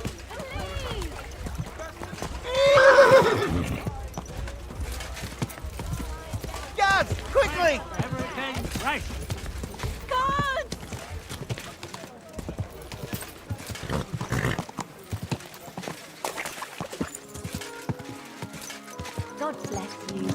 Guards, quickly! Everything right. God! God bless you.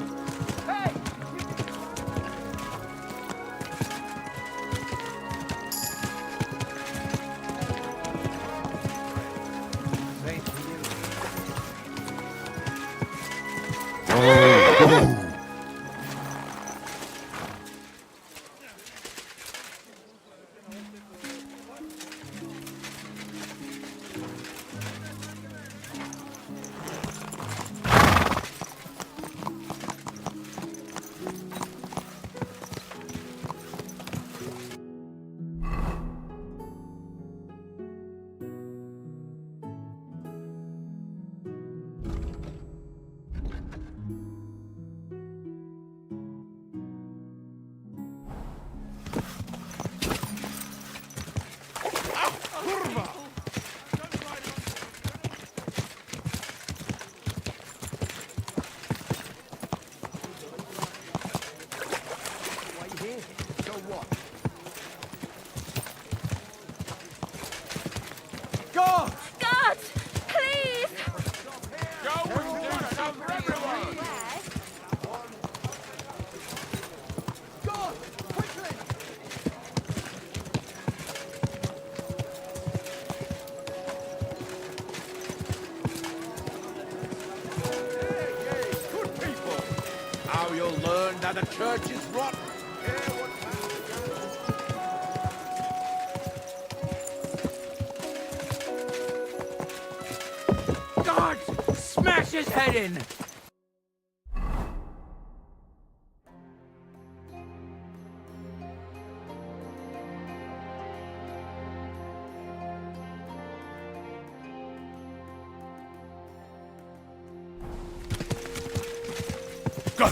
Now the church is rotten. God! Smash his head in! Go!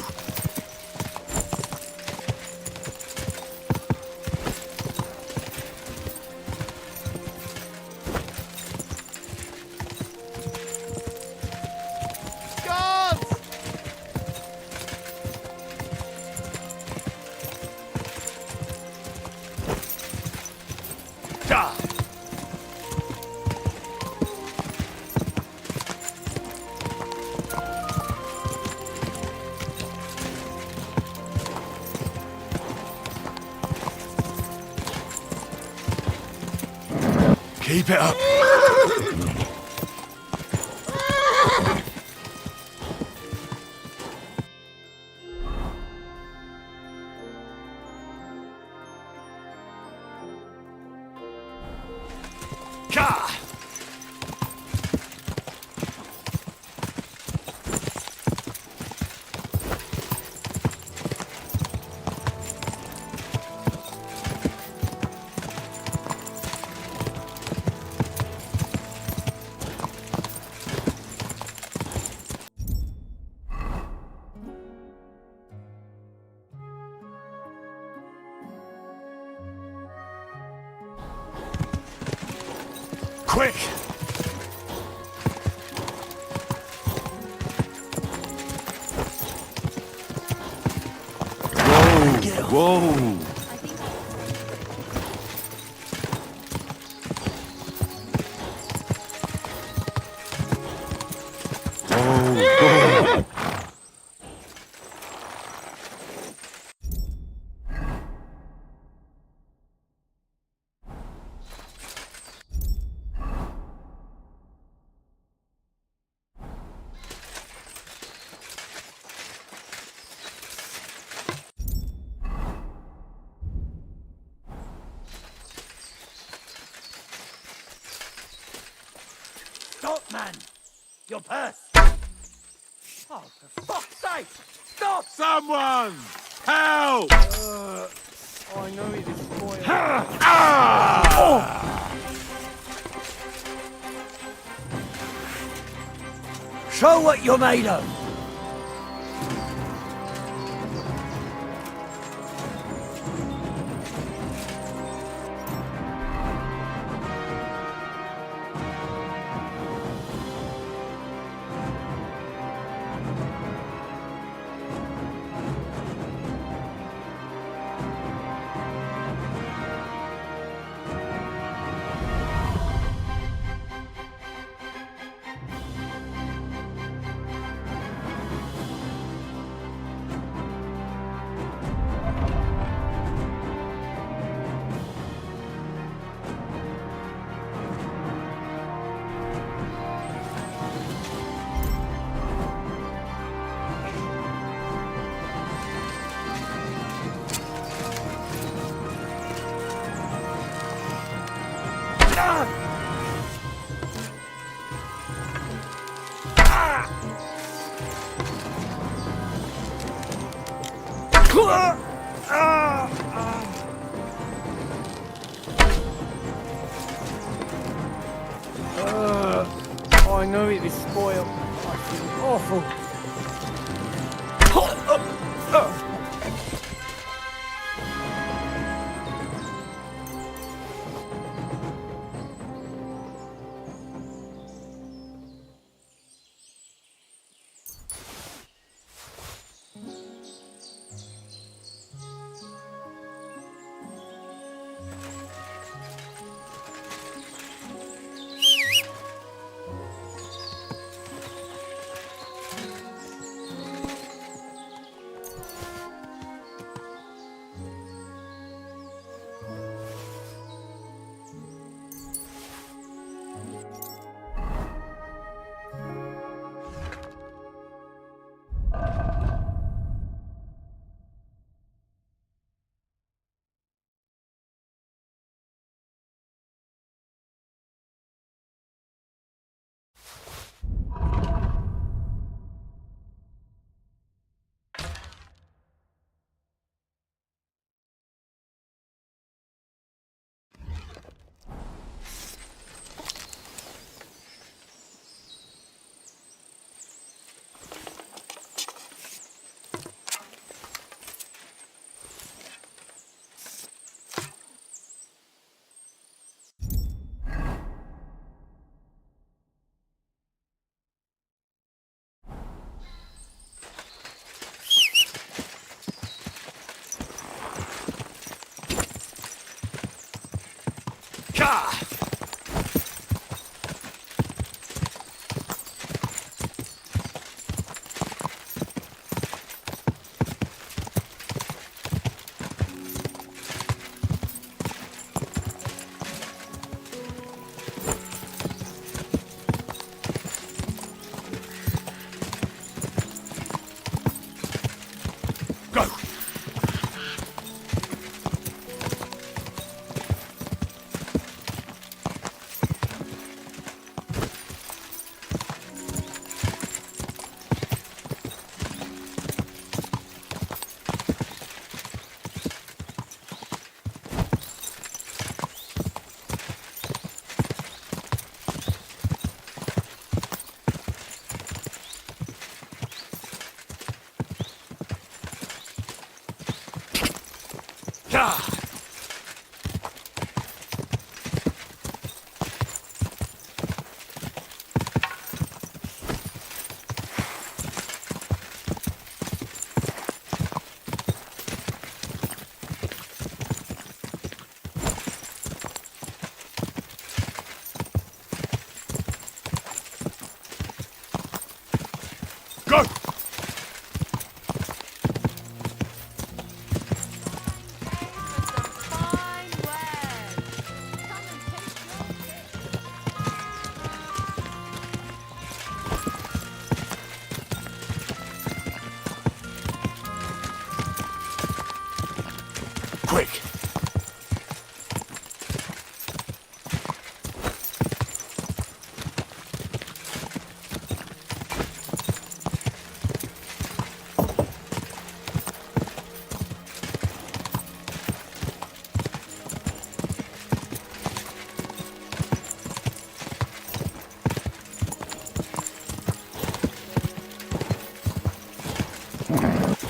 Keep it up. Ka! Quick! Whoa! Whoa! Oh, Stop, man! Your purse! Oh, for fuck's sake! Stop! Someone! Help! I know it is spoiled. Show what you're made of! I know it is spoiled. I feel awful. Quick!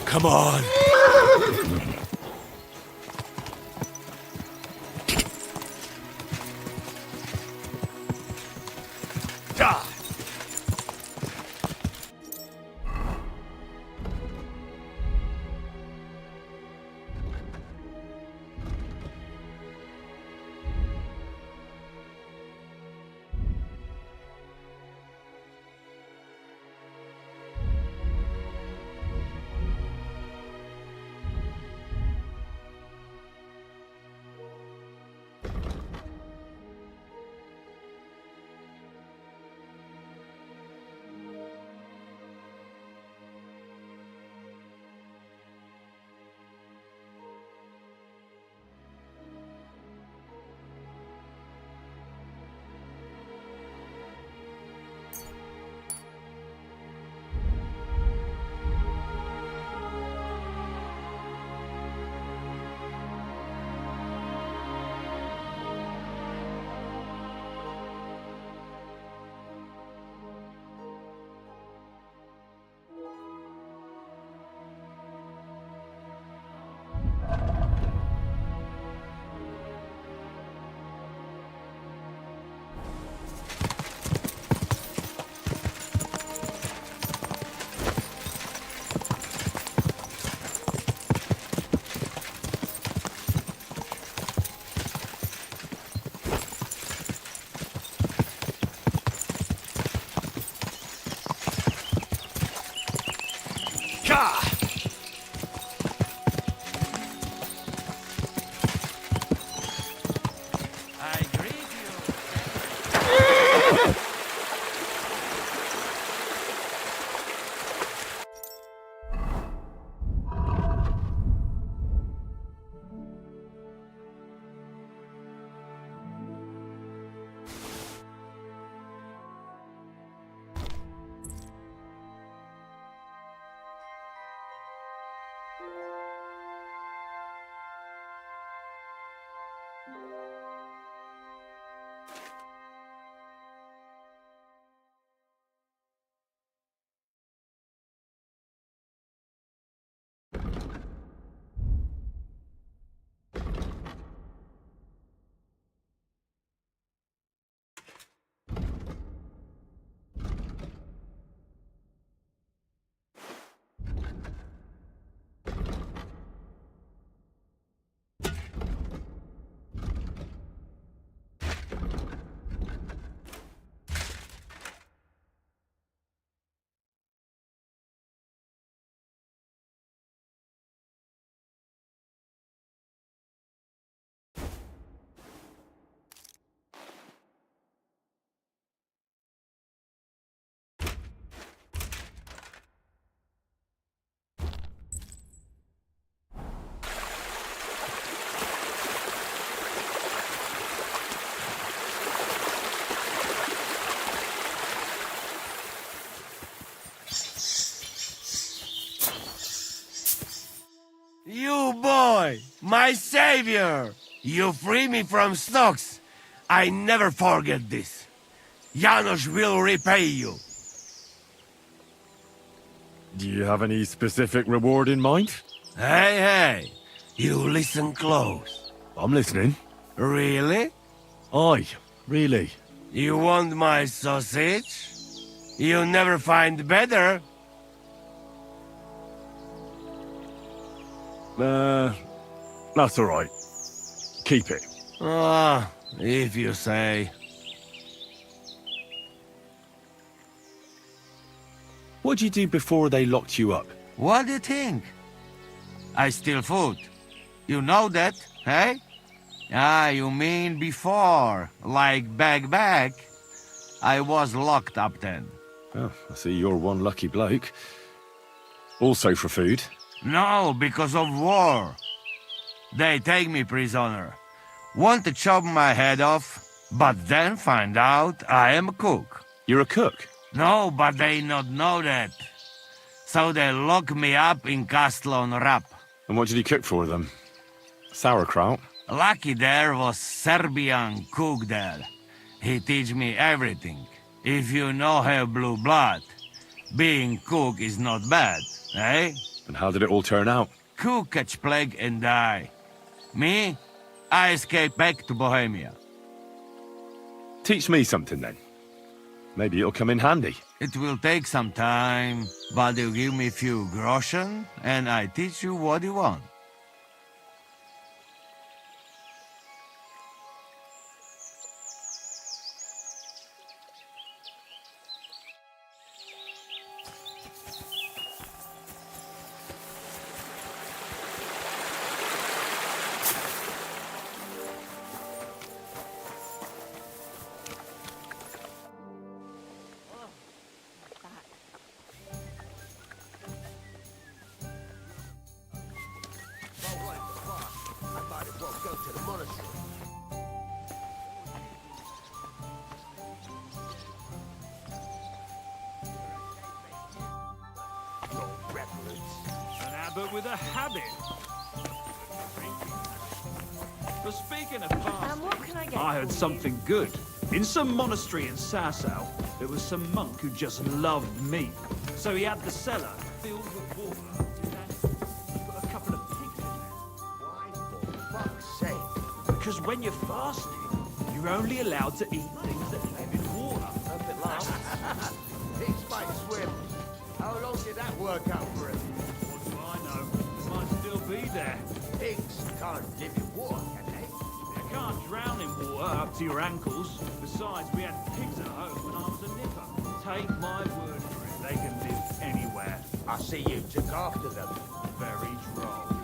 Come on! You boy, my savior! You free me from stocks. I never forget this. Janos will repay you. Do you have any specific reward in mind? Hey, You listen close. I'm listening. Really? Aye, really. You want my sausage? You'll never find better. That's all right. Keep it. Ah, if you say. What did you do before they locked you up? What do you think? I steal food. You know that, eh? Ah, you mean before, like back. I was locked up then. Oh, I see you're one lucky bloke. Also for food. No, because of war. They take me prisoner. Want to chop my head off, but then find out I am a cook. You're a cook? No, but they not know that. So they lock me up in Castle on Rap. And what did you cook for them? Sauerkraut? Lucky there was Serbian cook there. He teach me everything. If you no have blue blood, being cook is not bad, eh? And how did it all turn out? Cook catch plague and die. Me? I escape back to Bohemia. Teach me something then. Maybe it'll come in handy. It will take some time, but you give me few groschen, and I teach you what you want. An abbot with a habit. But speaking of fasting, what can I get I heard something good. In some monastery in Sasau, there was some monk who just loved meat. So he had the cellar filled with water and put a couple of pigs in there. Why, for fuck's sake? Because when you're fasting, you're only allowed to eat things that live in water. Hope it lasts. Pigs might swim. How long did that work out for him? What do I know? It might still be there. Pigs can't live in water, can they? You can't drown in water up to your ankles. Besides, we had pigs at home when I was a nipper. Take my word for it, they can live anywhere. I see you took after them. Very droll.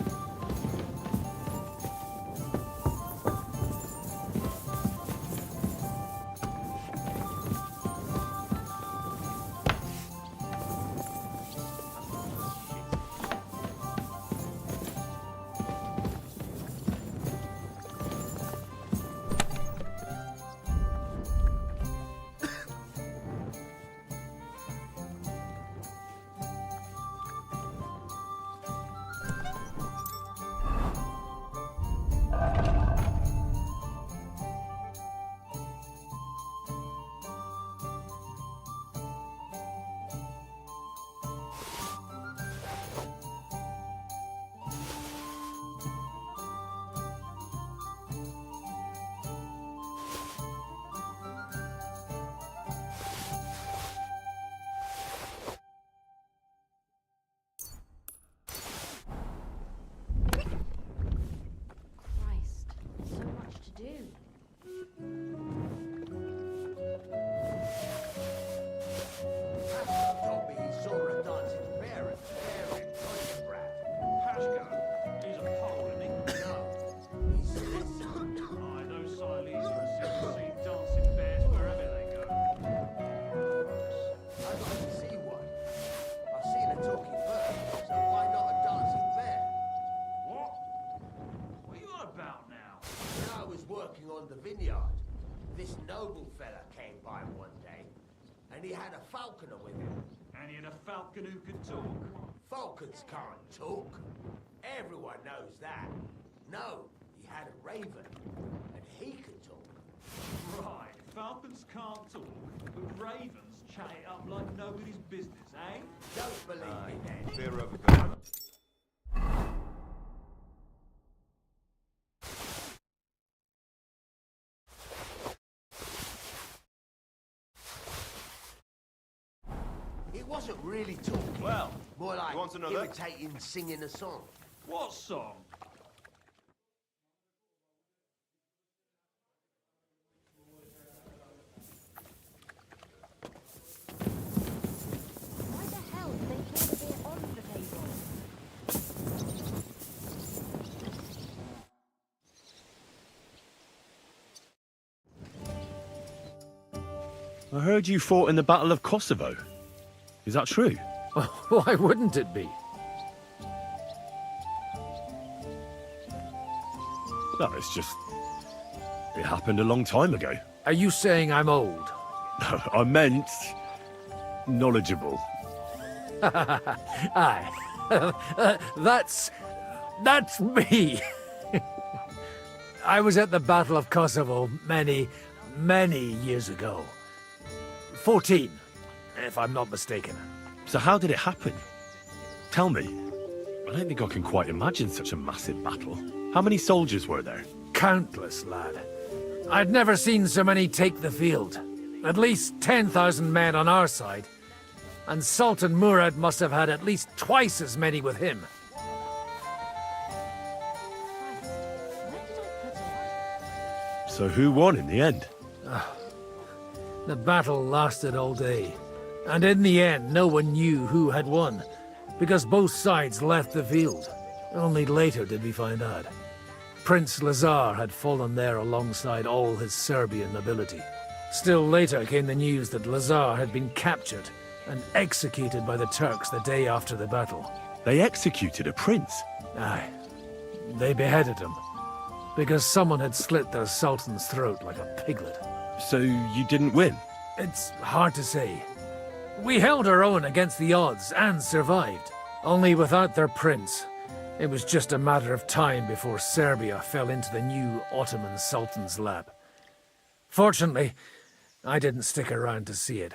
He had a falconer with him. And he had a falcon who could talk. Falcons can't talk. Everyone knows that. No, he had a raven, and he could talk. Right, falcons can't talk, but ravens chat it up like nobody's business, eh? Don't believe me then. Fear of a gun. wasn't really talking. Well, more like you want another? imitating singing a song. What song? Why the hell did they pour the beer on the table? I heard you fought in the Battle of Kosovo. Is that true? Why wouldn't it be? No, it's just... It happened a long time ago. Are you saying I'm old? No, I meant... knowledgeable. Aye. That's me. I was at the Battle of Kosovo many years ago. 14, if I'm not mistaken. So how did it happen? Tell me. I don't think I can quite imagine such a massive battle. How many soldiers were there? Countless, lad. I'd never seen so many take the field. At least 10,000 men on our side. And Sultan Murad must have had at least twice as many with him. So who won in the end? The battle lasted all day, and in the end no one knew who had won, because both sides left the field. Only later did we find out. Prince Lazar had fallen there alongside all his Serbian nobility. Still later came the news that Lazar had been captured and executed by the Turks the day after the battle. They executed a prince? Aye. They beheaded him, because someone had slit their sultan's throat like a piglet. So you didn't win? It's hard to say. We held our own against the odds and survived. Only without their prince, it was just a matter of time before Serbia fell into the new Ottoman Sultan's lap. Fortunately, I didn't stick around to see it.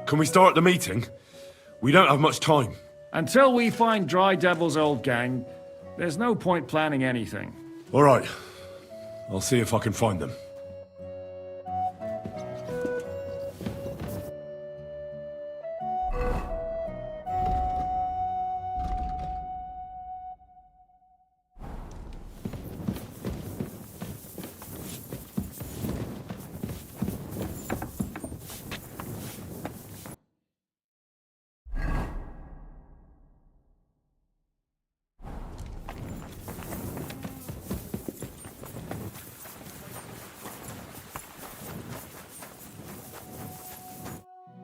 Can we start the meeting? We don't have much time. Until we find Dry Devil's old gang, there's no point planning anything. All right. I'll see if I can find them.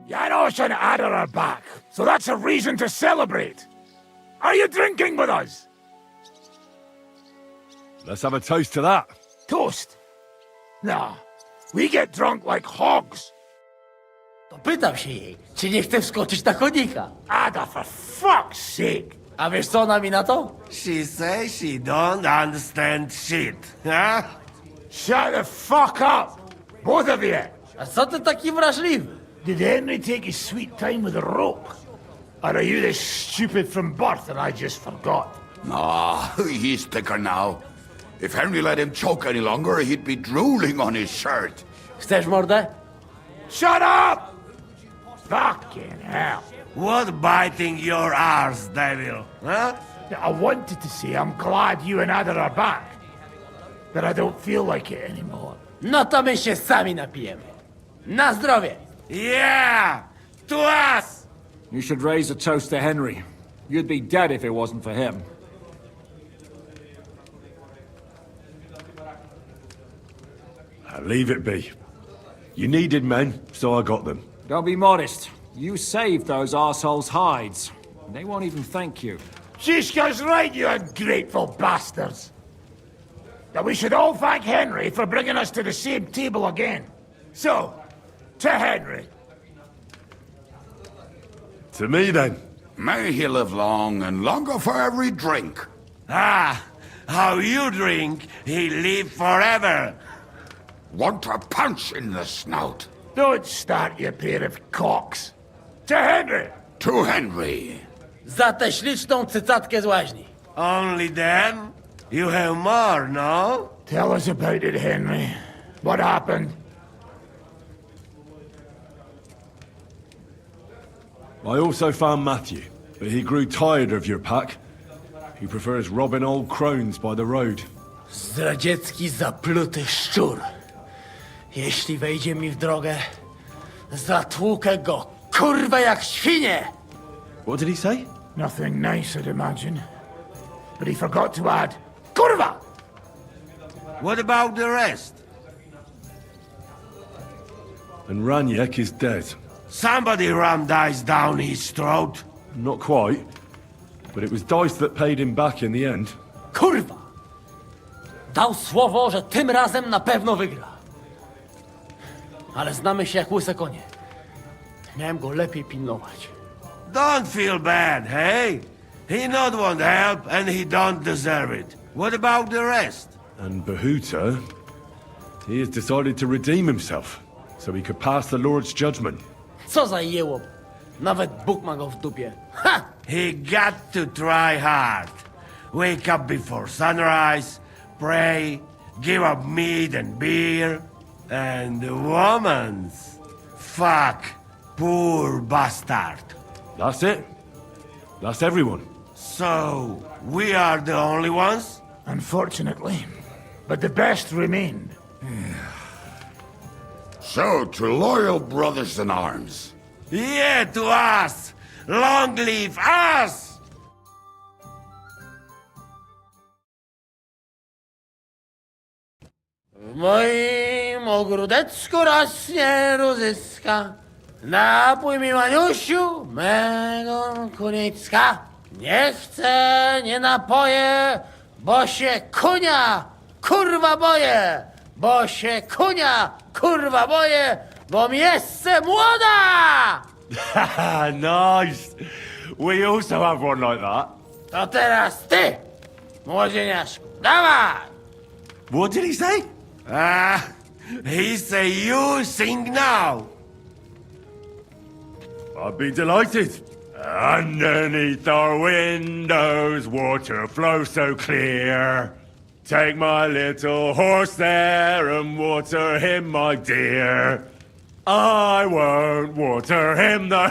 Janos and Ada are back, so that's a reason to celebrate. Are you drinking with us? Let's have a toast to that. Toast? Nah, we get drunk like hogs. To pytam się jej, czy nie chce wskoczyć na konika? Ada, for fuck's sake! A wiesz co ona mi na to? She says she don't understand shit, huh? Shut the fuck up! Both of you! A co ty taki wrażliwy? Did Henry take his sweet time with a rope? Or are you this stupid from birth and I just forgot? Nah, he's thicker now. If Henry let him choke any longer, he'd be drooling on his shirt. Chcesz mordę? Shut up! Fucking hell. What biting your arse, devil, huh? I wanted to say I'm glad you and Ada are back. But I don't feel like it anymore. No to my się sami napijemy. Na zdrowie! Yeah! To us! You should raise a toast to Henry. You'd be dead if it wasn't for him. Leave it be. You needed men, so I got them. Don't be modest. You saved those assholes' hides. They won't even thank you. Shishka's right, you ungrateful bastards. That we should all thank Henry for bringing us to the same table again. So, to Henry. To me, then. May he live long and longer for every drink. Ah, how you drink, he live forever. Want a punch in the snout? Don't start, you pair of cocks. To Henry! To Henry! Za tę śliczną cycatkę z łaźni. Only them? You have more, no? Tell us about it, Henry. What happened? I also found Matthew, but he grew tired of your pack. He prefers robbing old crones by the road. Zdradziecki zapluty szczur. Jeśli wejdzie mi w drogę, zatłukę go, kurwa, jak świnie! What did he say? Nothing nice, I'd imagine. But he forgot to add, Kurva! What about the rest? And Raniek is dead. Somebody rammed dice down his throat. Not quite. But it was Dice that paid him back in the end. Kurwa! Dał słowo, że tym razem na pewno wygra. Ale znamy się jak łyse konie. Miałem go lepiej pilnować. Don't feel bad, hey? He not want help and he don't deserve it. What about the rest? And Bahuta, he has decided to redeem himself, so he could pass the Lord's judgment. Co za jełop. Nawet Bóg ma go w dupie. Ha! He got to try hard. Wake up before sunrise, pray, give up meat and beer, and the woman's. Fuck, poor bastard. That's it. That's everyone. So, we are the only ones? Unfortunately. But the best remained. So, to loyal brothers in arms. Yeah, to us! Long live us! W moim ogródeczku rośnie różyska. Napój mi, Maniusiu, mego kunicka. Nie chcę, nie napoję, bo się kunia, kurwa boję. Bo się kunia, kurwa boję, bo mi jeszcze młoda! Nice. We also have one like that. To teraz ty, młodzieniaszku, dawaj! What did he say? He say you sing now. I'd be delighted. Underneath our windows, water flows so clear. Take my little horse there and water him, my dear. I won't water him, though.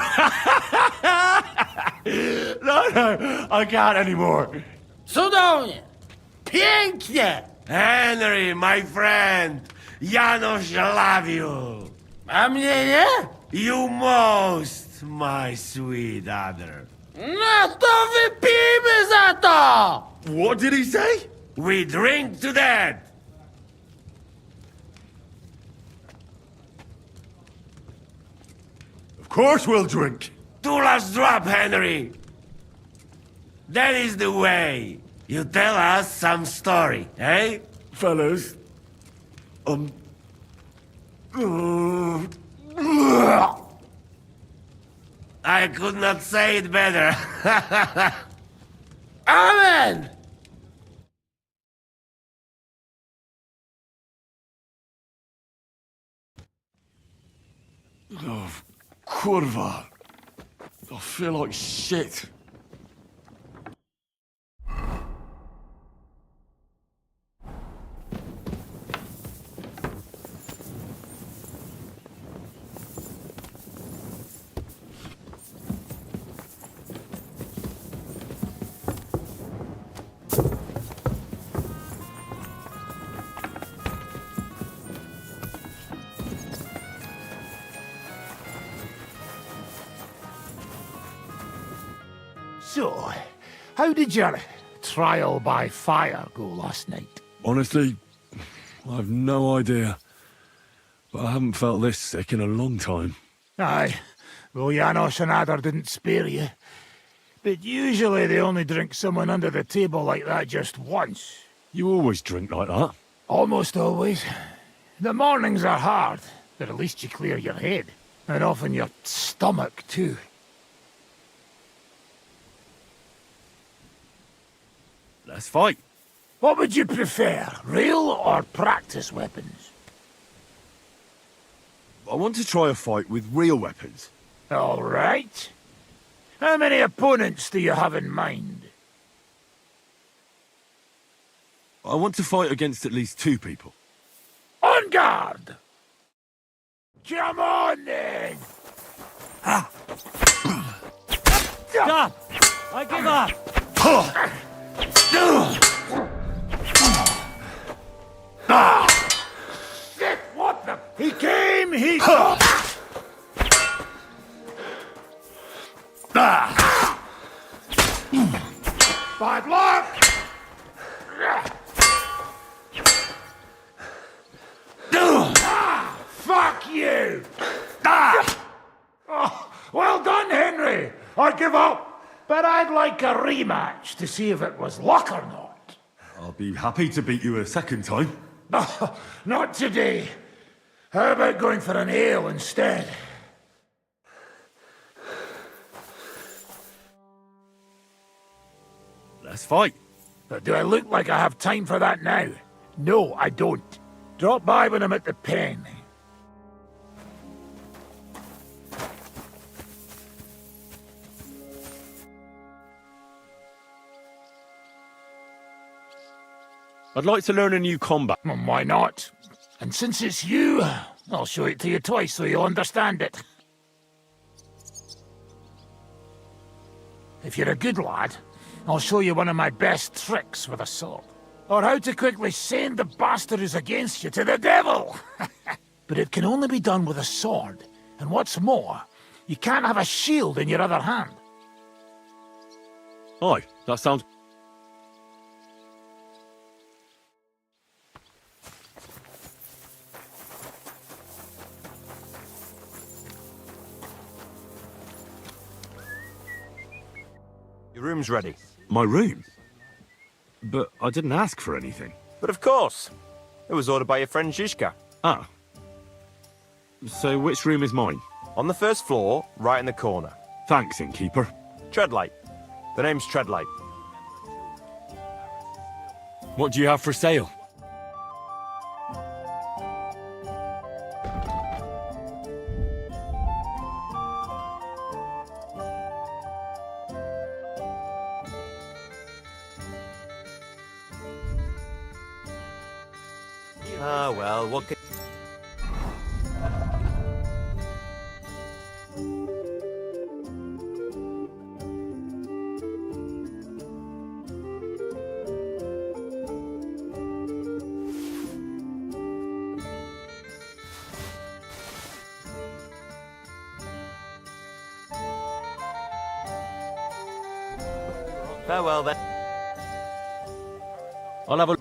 No, I can't anymore. Cudownie! Pięknie! Henry, my friend, Janusz love you. A mnie nie? You most, my sweet other. No to wypijmy za to! What did he say? We drink to that. Of course we'll drink. To last drop, Henry. That is the way. You tell us some story, eh? Fellas, I could not say it better. Amen! Oh, kurwa. I feel like shit. So, how did your trial by fire go last night? Honestly, I've no idea. But I haven't felt this sick in a long time. Aye, though Janos and Adder didn't spare you. But usually they only drink someone under the table like that just once. You always drink like that? Almost always. The mornings are hard, but at least you clear your head. And often your stomach, too. Let's fight. What would you prefer, real or practice weapons? I want to try a fight with real weapons. All right. How many opponents do you have in mind? I want to fight against at least 2 people. On guard! Come on, then! Stop! I give up! Shit, what the... He came, he saw... Bad luck! Fuck you! Oh, well done, Henry! I give up, but I'd like a rematch to see if it was luck or not. I'll be happy to beat you a second time. Not today. How about going for an ale instead? Let's fight. But do I look like I have time for that now? No, I don't. Drop by when I'm at the pen. I'd like to learn a new combat. Why not? And since it's you, I'll show it to you twice so you'll understand it. If you're a good lad, I'll show you one of my best tricks with a sword. Or how to quickly send the bastard who's against you to the devil! But it can only be done with a sword. And what's more, you can't have a shield in your other hand. Aye, that sounds... Your room's ready. My room? But I didn't ask for anything. But of course. It was ordered by your friend Zizka. Ah. So which room is mine? On the first floor, right in the corner. Thanks, innkeeper. Treadlight. The name's Treadlight. What do you have for sale? Ah, well, what can... Farewell, then. I'll have a...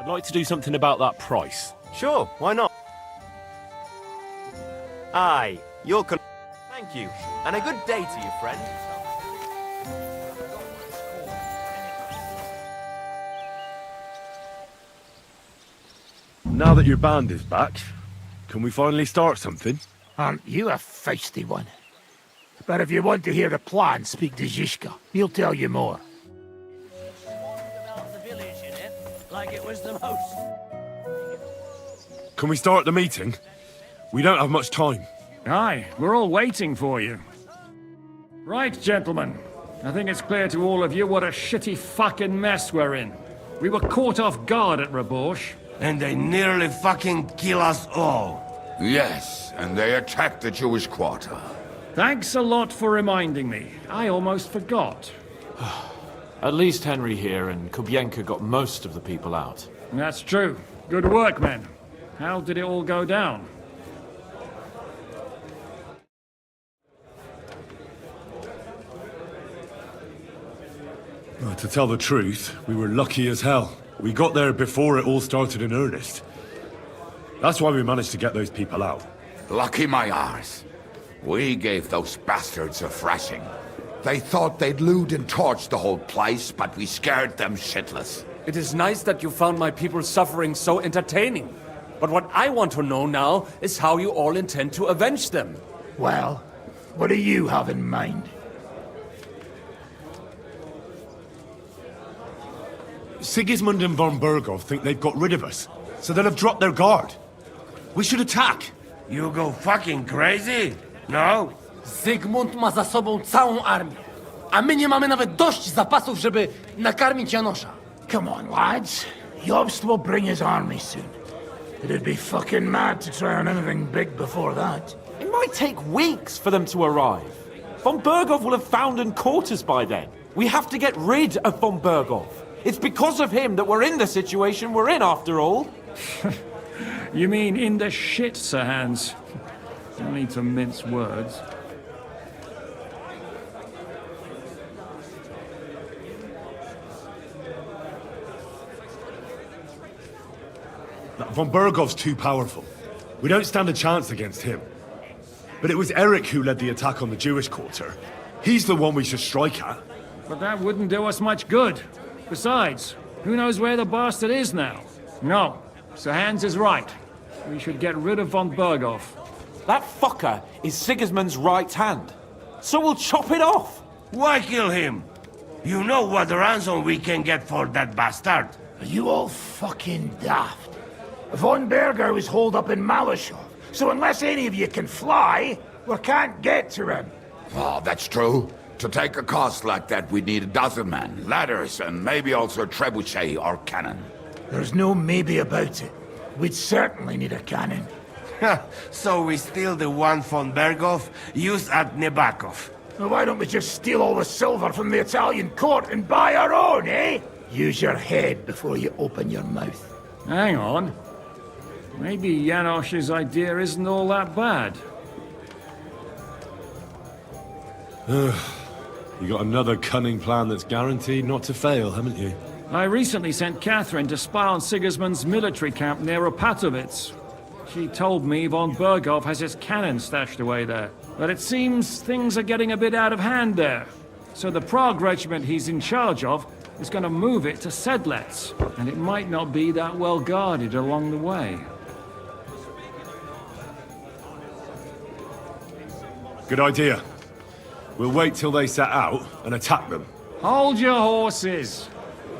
I'd like to do something about that price. Sure, why not? Aye, you're con... Thank you, and a good day to you, friend. Now that your band is back, can we finally start something? Aren't you a feisty one? But if you want to hear the plan, speak to Zizka. He'll tell you more. Like it was the most. Can we start the meeting? We don't have much time. Aye, we're all waiting for you. Right, gentlemen. I think it's clear to all of you what a shitty fucking mess we're in. We were caught off guard at Refuge. And they nearly fucking kill us all. Yes, and they attacked the Jewish quarter. Thanks a lot for reminding me. I almost forgot. At least Henry here and Kubienka got most of the people out. That's true. Good work, men. How did it all go down? To tell the truth, we were lucky as hell. We got there before it all started in earnest. That's why we managed to get those people out. Lucky my arse. We gave those bastards a thrashing. They thought they'd loot and torch the whole place, but we scared them shitless. It is nice that you found my people's suffering so entertaining. But what I want to know now is how you all intend to avenge them. Well, what do you have in mind? Sigismund and von Berghoff think they've got rid of us, so they'll have dropped their guard. We should attack. You go fucking crazy? No? Zygmunt ma za sobą całą armię, a my nie mamy nawet dość zapasów, żeby nakarmić Janosza. Come on, lads. Jobst will bring his army soon. It'd be fucking mad to try on anything big before that. It might take weeks for them to arrive. Von Berghoff will have found and caught us by then. We have to get rid of von Berghoff. It's because of him that we're in the situation we're in, after all. You mean in the shit, Sir Hans? No need to mince words. Von Berghoff's too powerful. We don't stand a chance against him. But it was Eric who led the attack on the Jewish quarter. He's the one we should strike at. But that wouldn't do us much good. Besides, who knows where the bastard is now? No, Sir Hans is right. We should get rid of von Berghoff. That fucker is Sigismund's right hand. So we'll chop it off. Why kill him? You know what ransom we can get for that bastard. Are you all fucking daft? Von Berger was holed up in Malashov, so unless any of you can fly, we can't get to him. Oh, that's true. To take a cost like that, we'd need a dozen men, ladders, and maybe also a trebuchet or cannon. There's no maybe about it. We'd certainly need a cannon. So we steal the one von Berghoff, used at Nebakov. Well, why don't we just steal all the silver from the Italian court and buy our own, eh? Use your head before you open your mouth. Hang on. Maybe Janosch's idea isn't all that bad. You got another cunning plan that's guaranteed not to fail, haven't you? I recently sent Catherine to spy on Sigismund's military camp near Opatovitz. She told me von Berghoff has his cannon stashed away there. But it seems things are getting a bit out of hand there. So the Prague regiment he's in charge of is going to move it to Sedlec. And it might not be that well guarded along the way. Good idea. We'll wait till they set out and attack them. Hold your horses.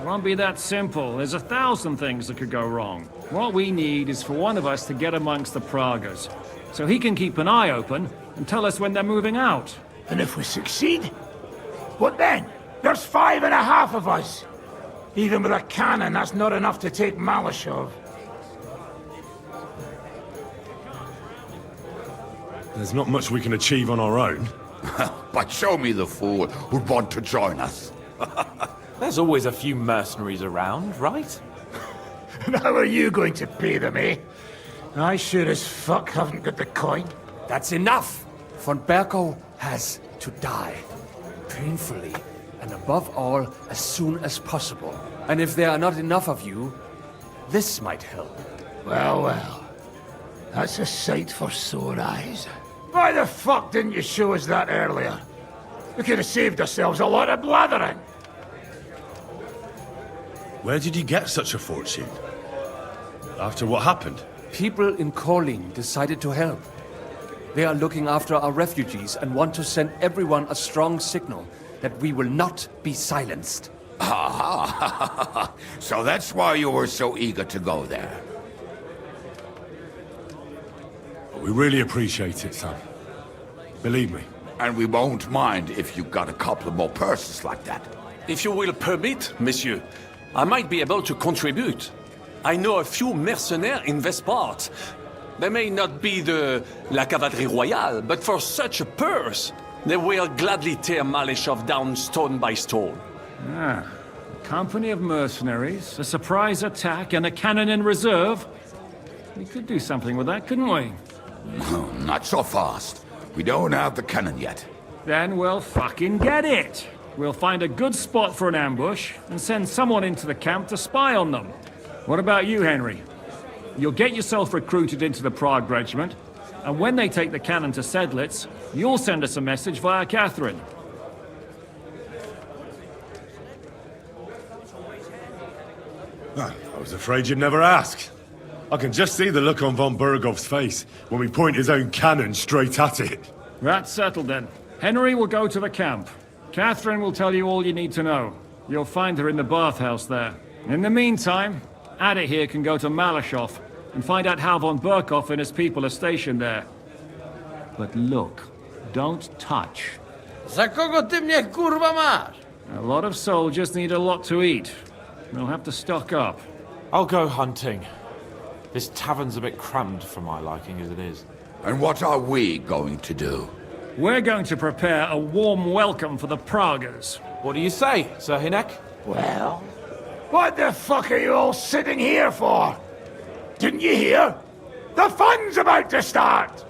It won't be that simple. There's 1,000 things that could go wrong. What we need is for one of us to get amongst the Pragas, so he can keep an eye open and tell us when they're moving out. And if we succeed? What then? There's 5.5 of us. Even with a cannon, that's not enough to take Malashov. There's not much we can achieve on our own. But show me the fool who'd want to join us. There's always a few mercenaries around, right? And how are you going to pay them, eh? I sure as fuck haven't got the coin. That's enough! Von Berghoff has to die. Painfully. And above all, as soon as possible. And if there are not enough of you, this might help. Well, well. That's a sight for sore eyes. Why the fuck didn't you show us that earlier? We could have saved ourselves a lot of blathering. Where did you get such a fortune? After what happened? People in Kolin decided to help. They are looking after our refugees and want to send everyone a strong signal that we will not be silenced. So that's why you were so eager to go there. We really appreciate it, son. Believe me. And we won't mind if you got a couple more purses like that. If you will permit, monsieur, I might be able to contribute. I know a few mercenaires in this part. They may not be la cavalerie royale, but for such a purse, they will gladly tear Malashov down stone by stone. Ah, a company of mercenaries, a surprise attack, and a cannon in reserve. We could do something with that, couldn't we? Not so fast. We don't have the cannon yet. Then we'll fucking get it. We'll find a good spot for an ambush and send someone into the camp to spy on them. What about you, Henry? You'll get yourself recruited into the Prague regiment, and when they take the cannon to Sedlec, you'll send us a message via Catherine. I was afraid you'd never ask. I can just see the look on von Bergov's face when we point his own cannon straight at it. That's settled then. Henry will go to the camp. Catherine will tell you all you need to know. You'll find her in the bathhouse there. In the meantime, Ada here can go to Malashov and find out how von Berkov and his people are stationed there. But look, don't touch. Za kogo ty mnie kurwa masz? A lot of soldiers need a lot to eat. They'll have to stock up. I'll go hunting. This tavern's a bit crammed for my liking as it is. And what are we going to do? We're going to prepare a warm welcome for the Pragas. What do you say, Sir Hinek? Well, what the fuck are you all sitting here for? Didn't you hear? The fun's about to start!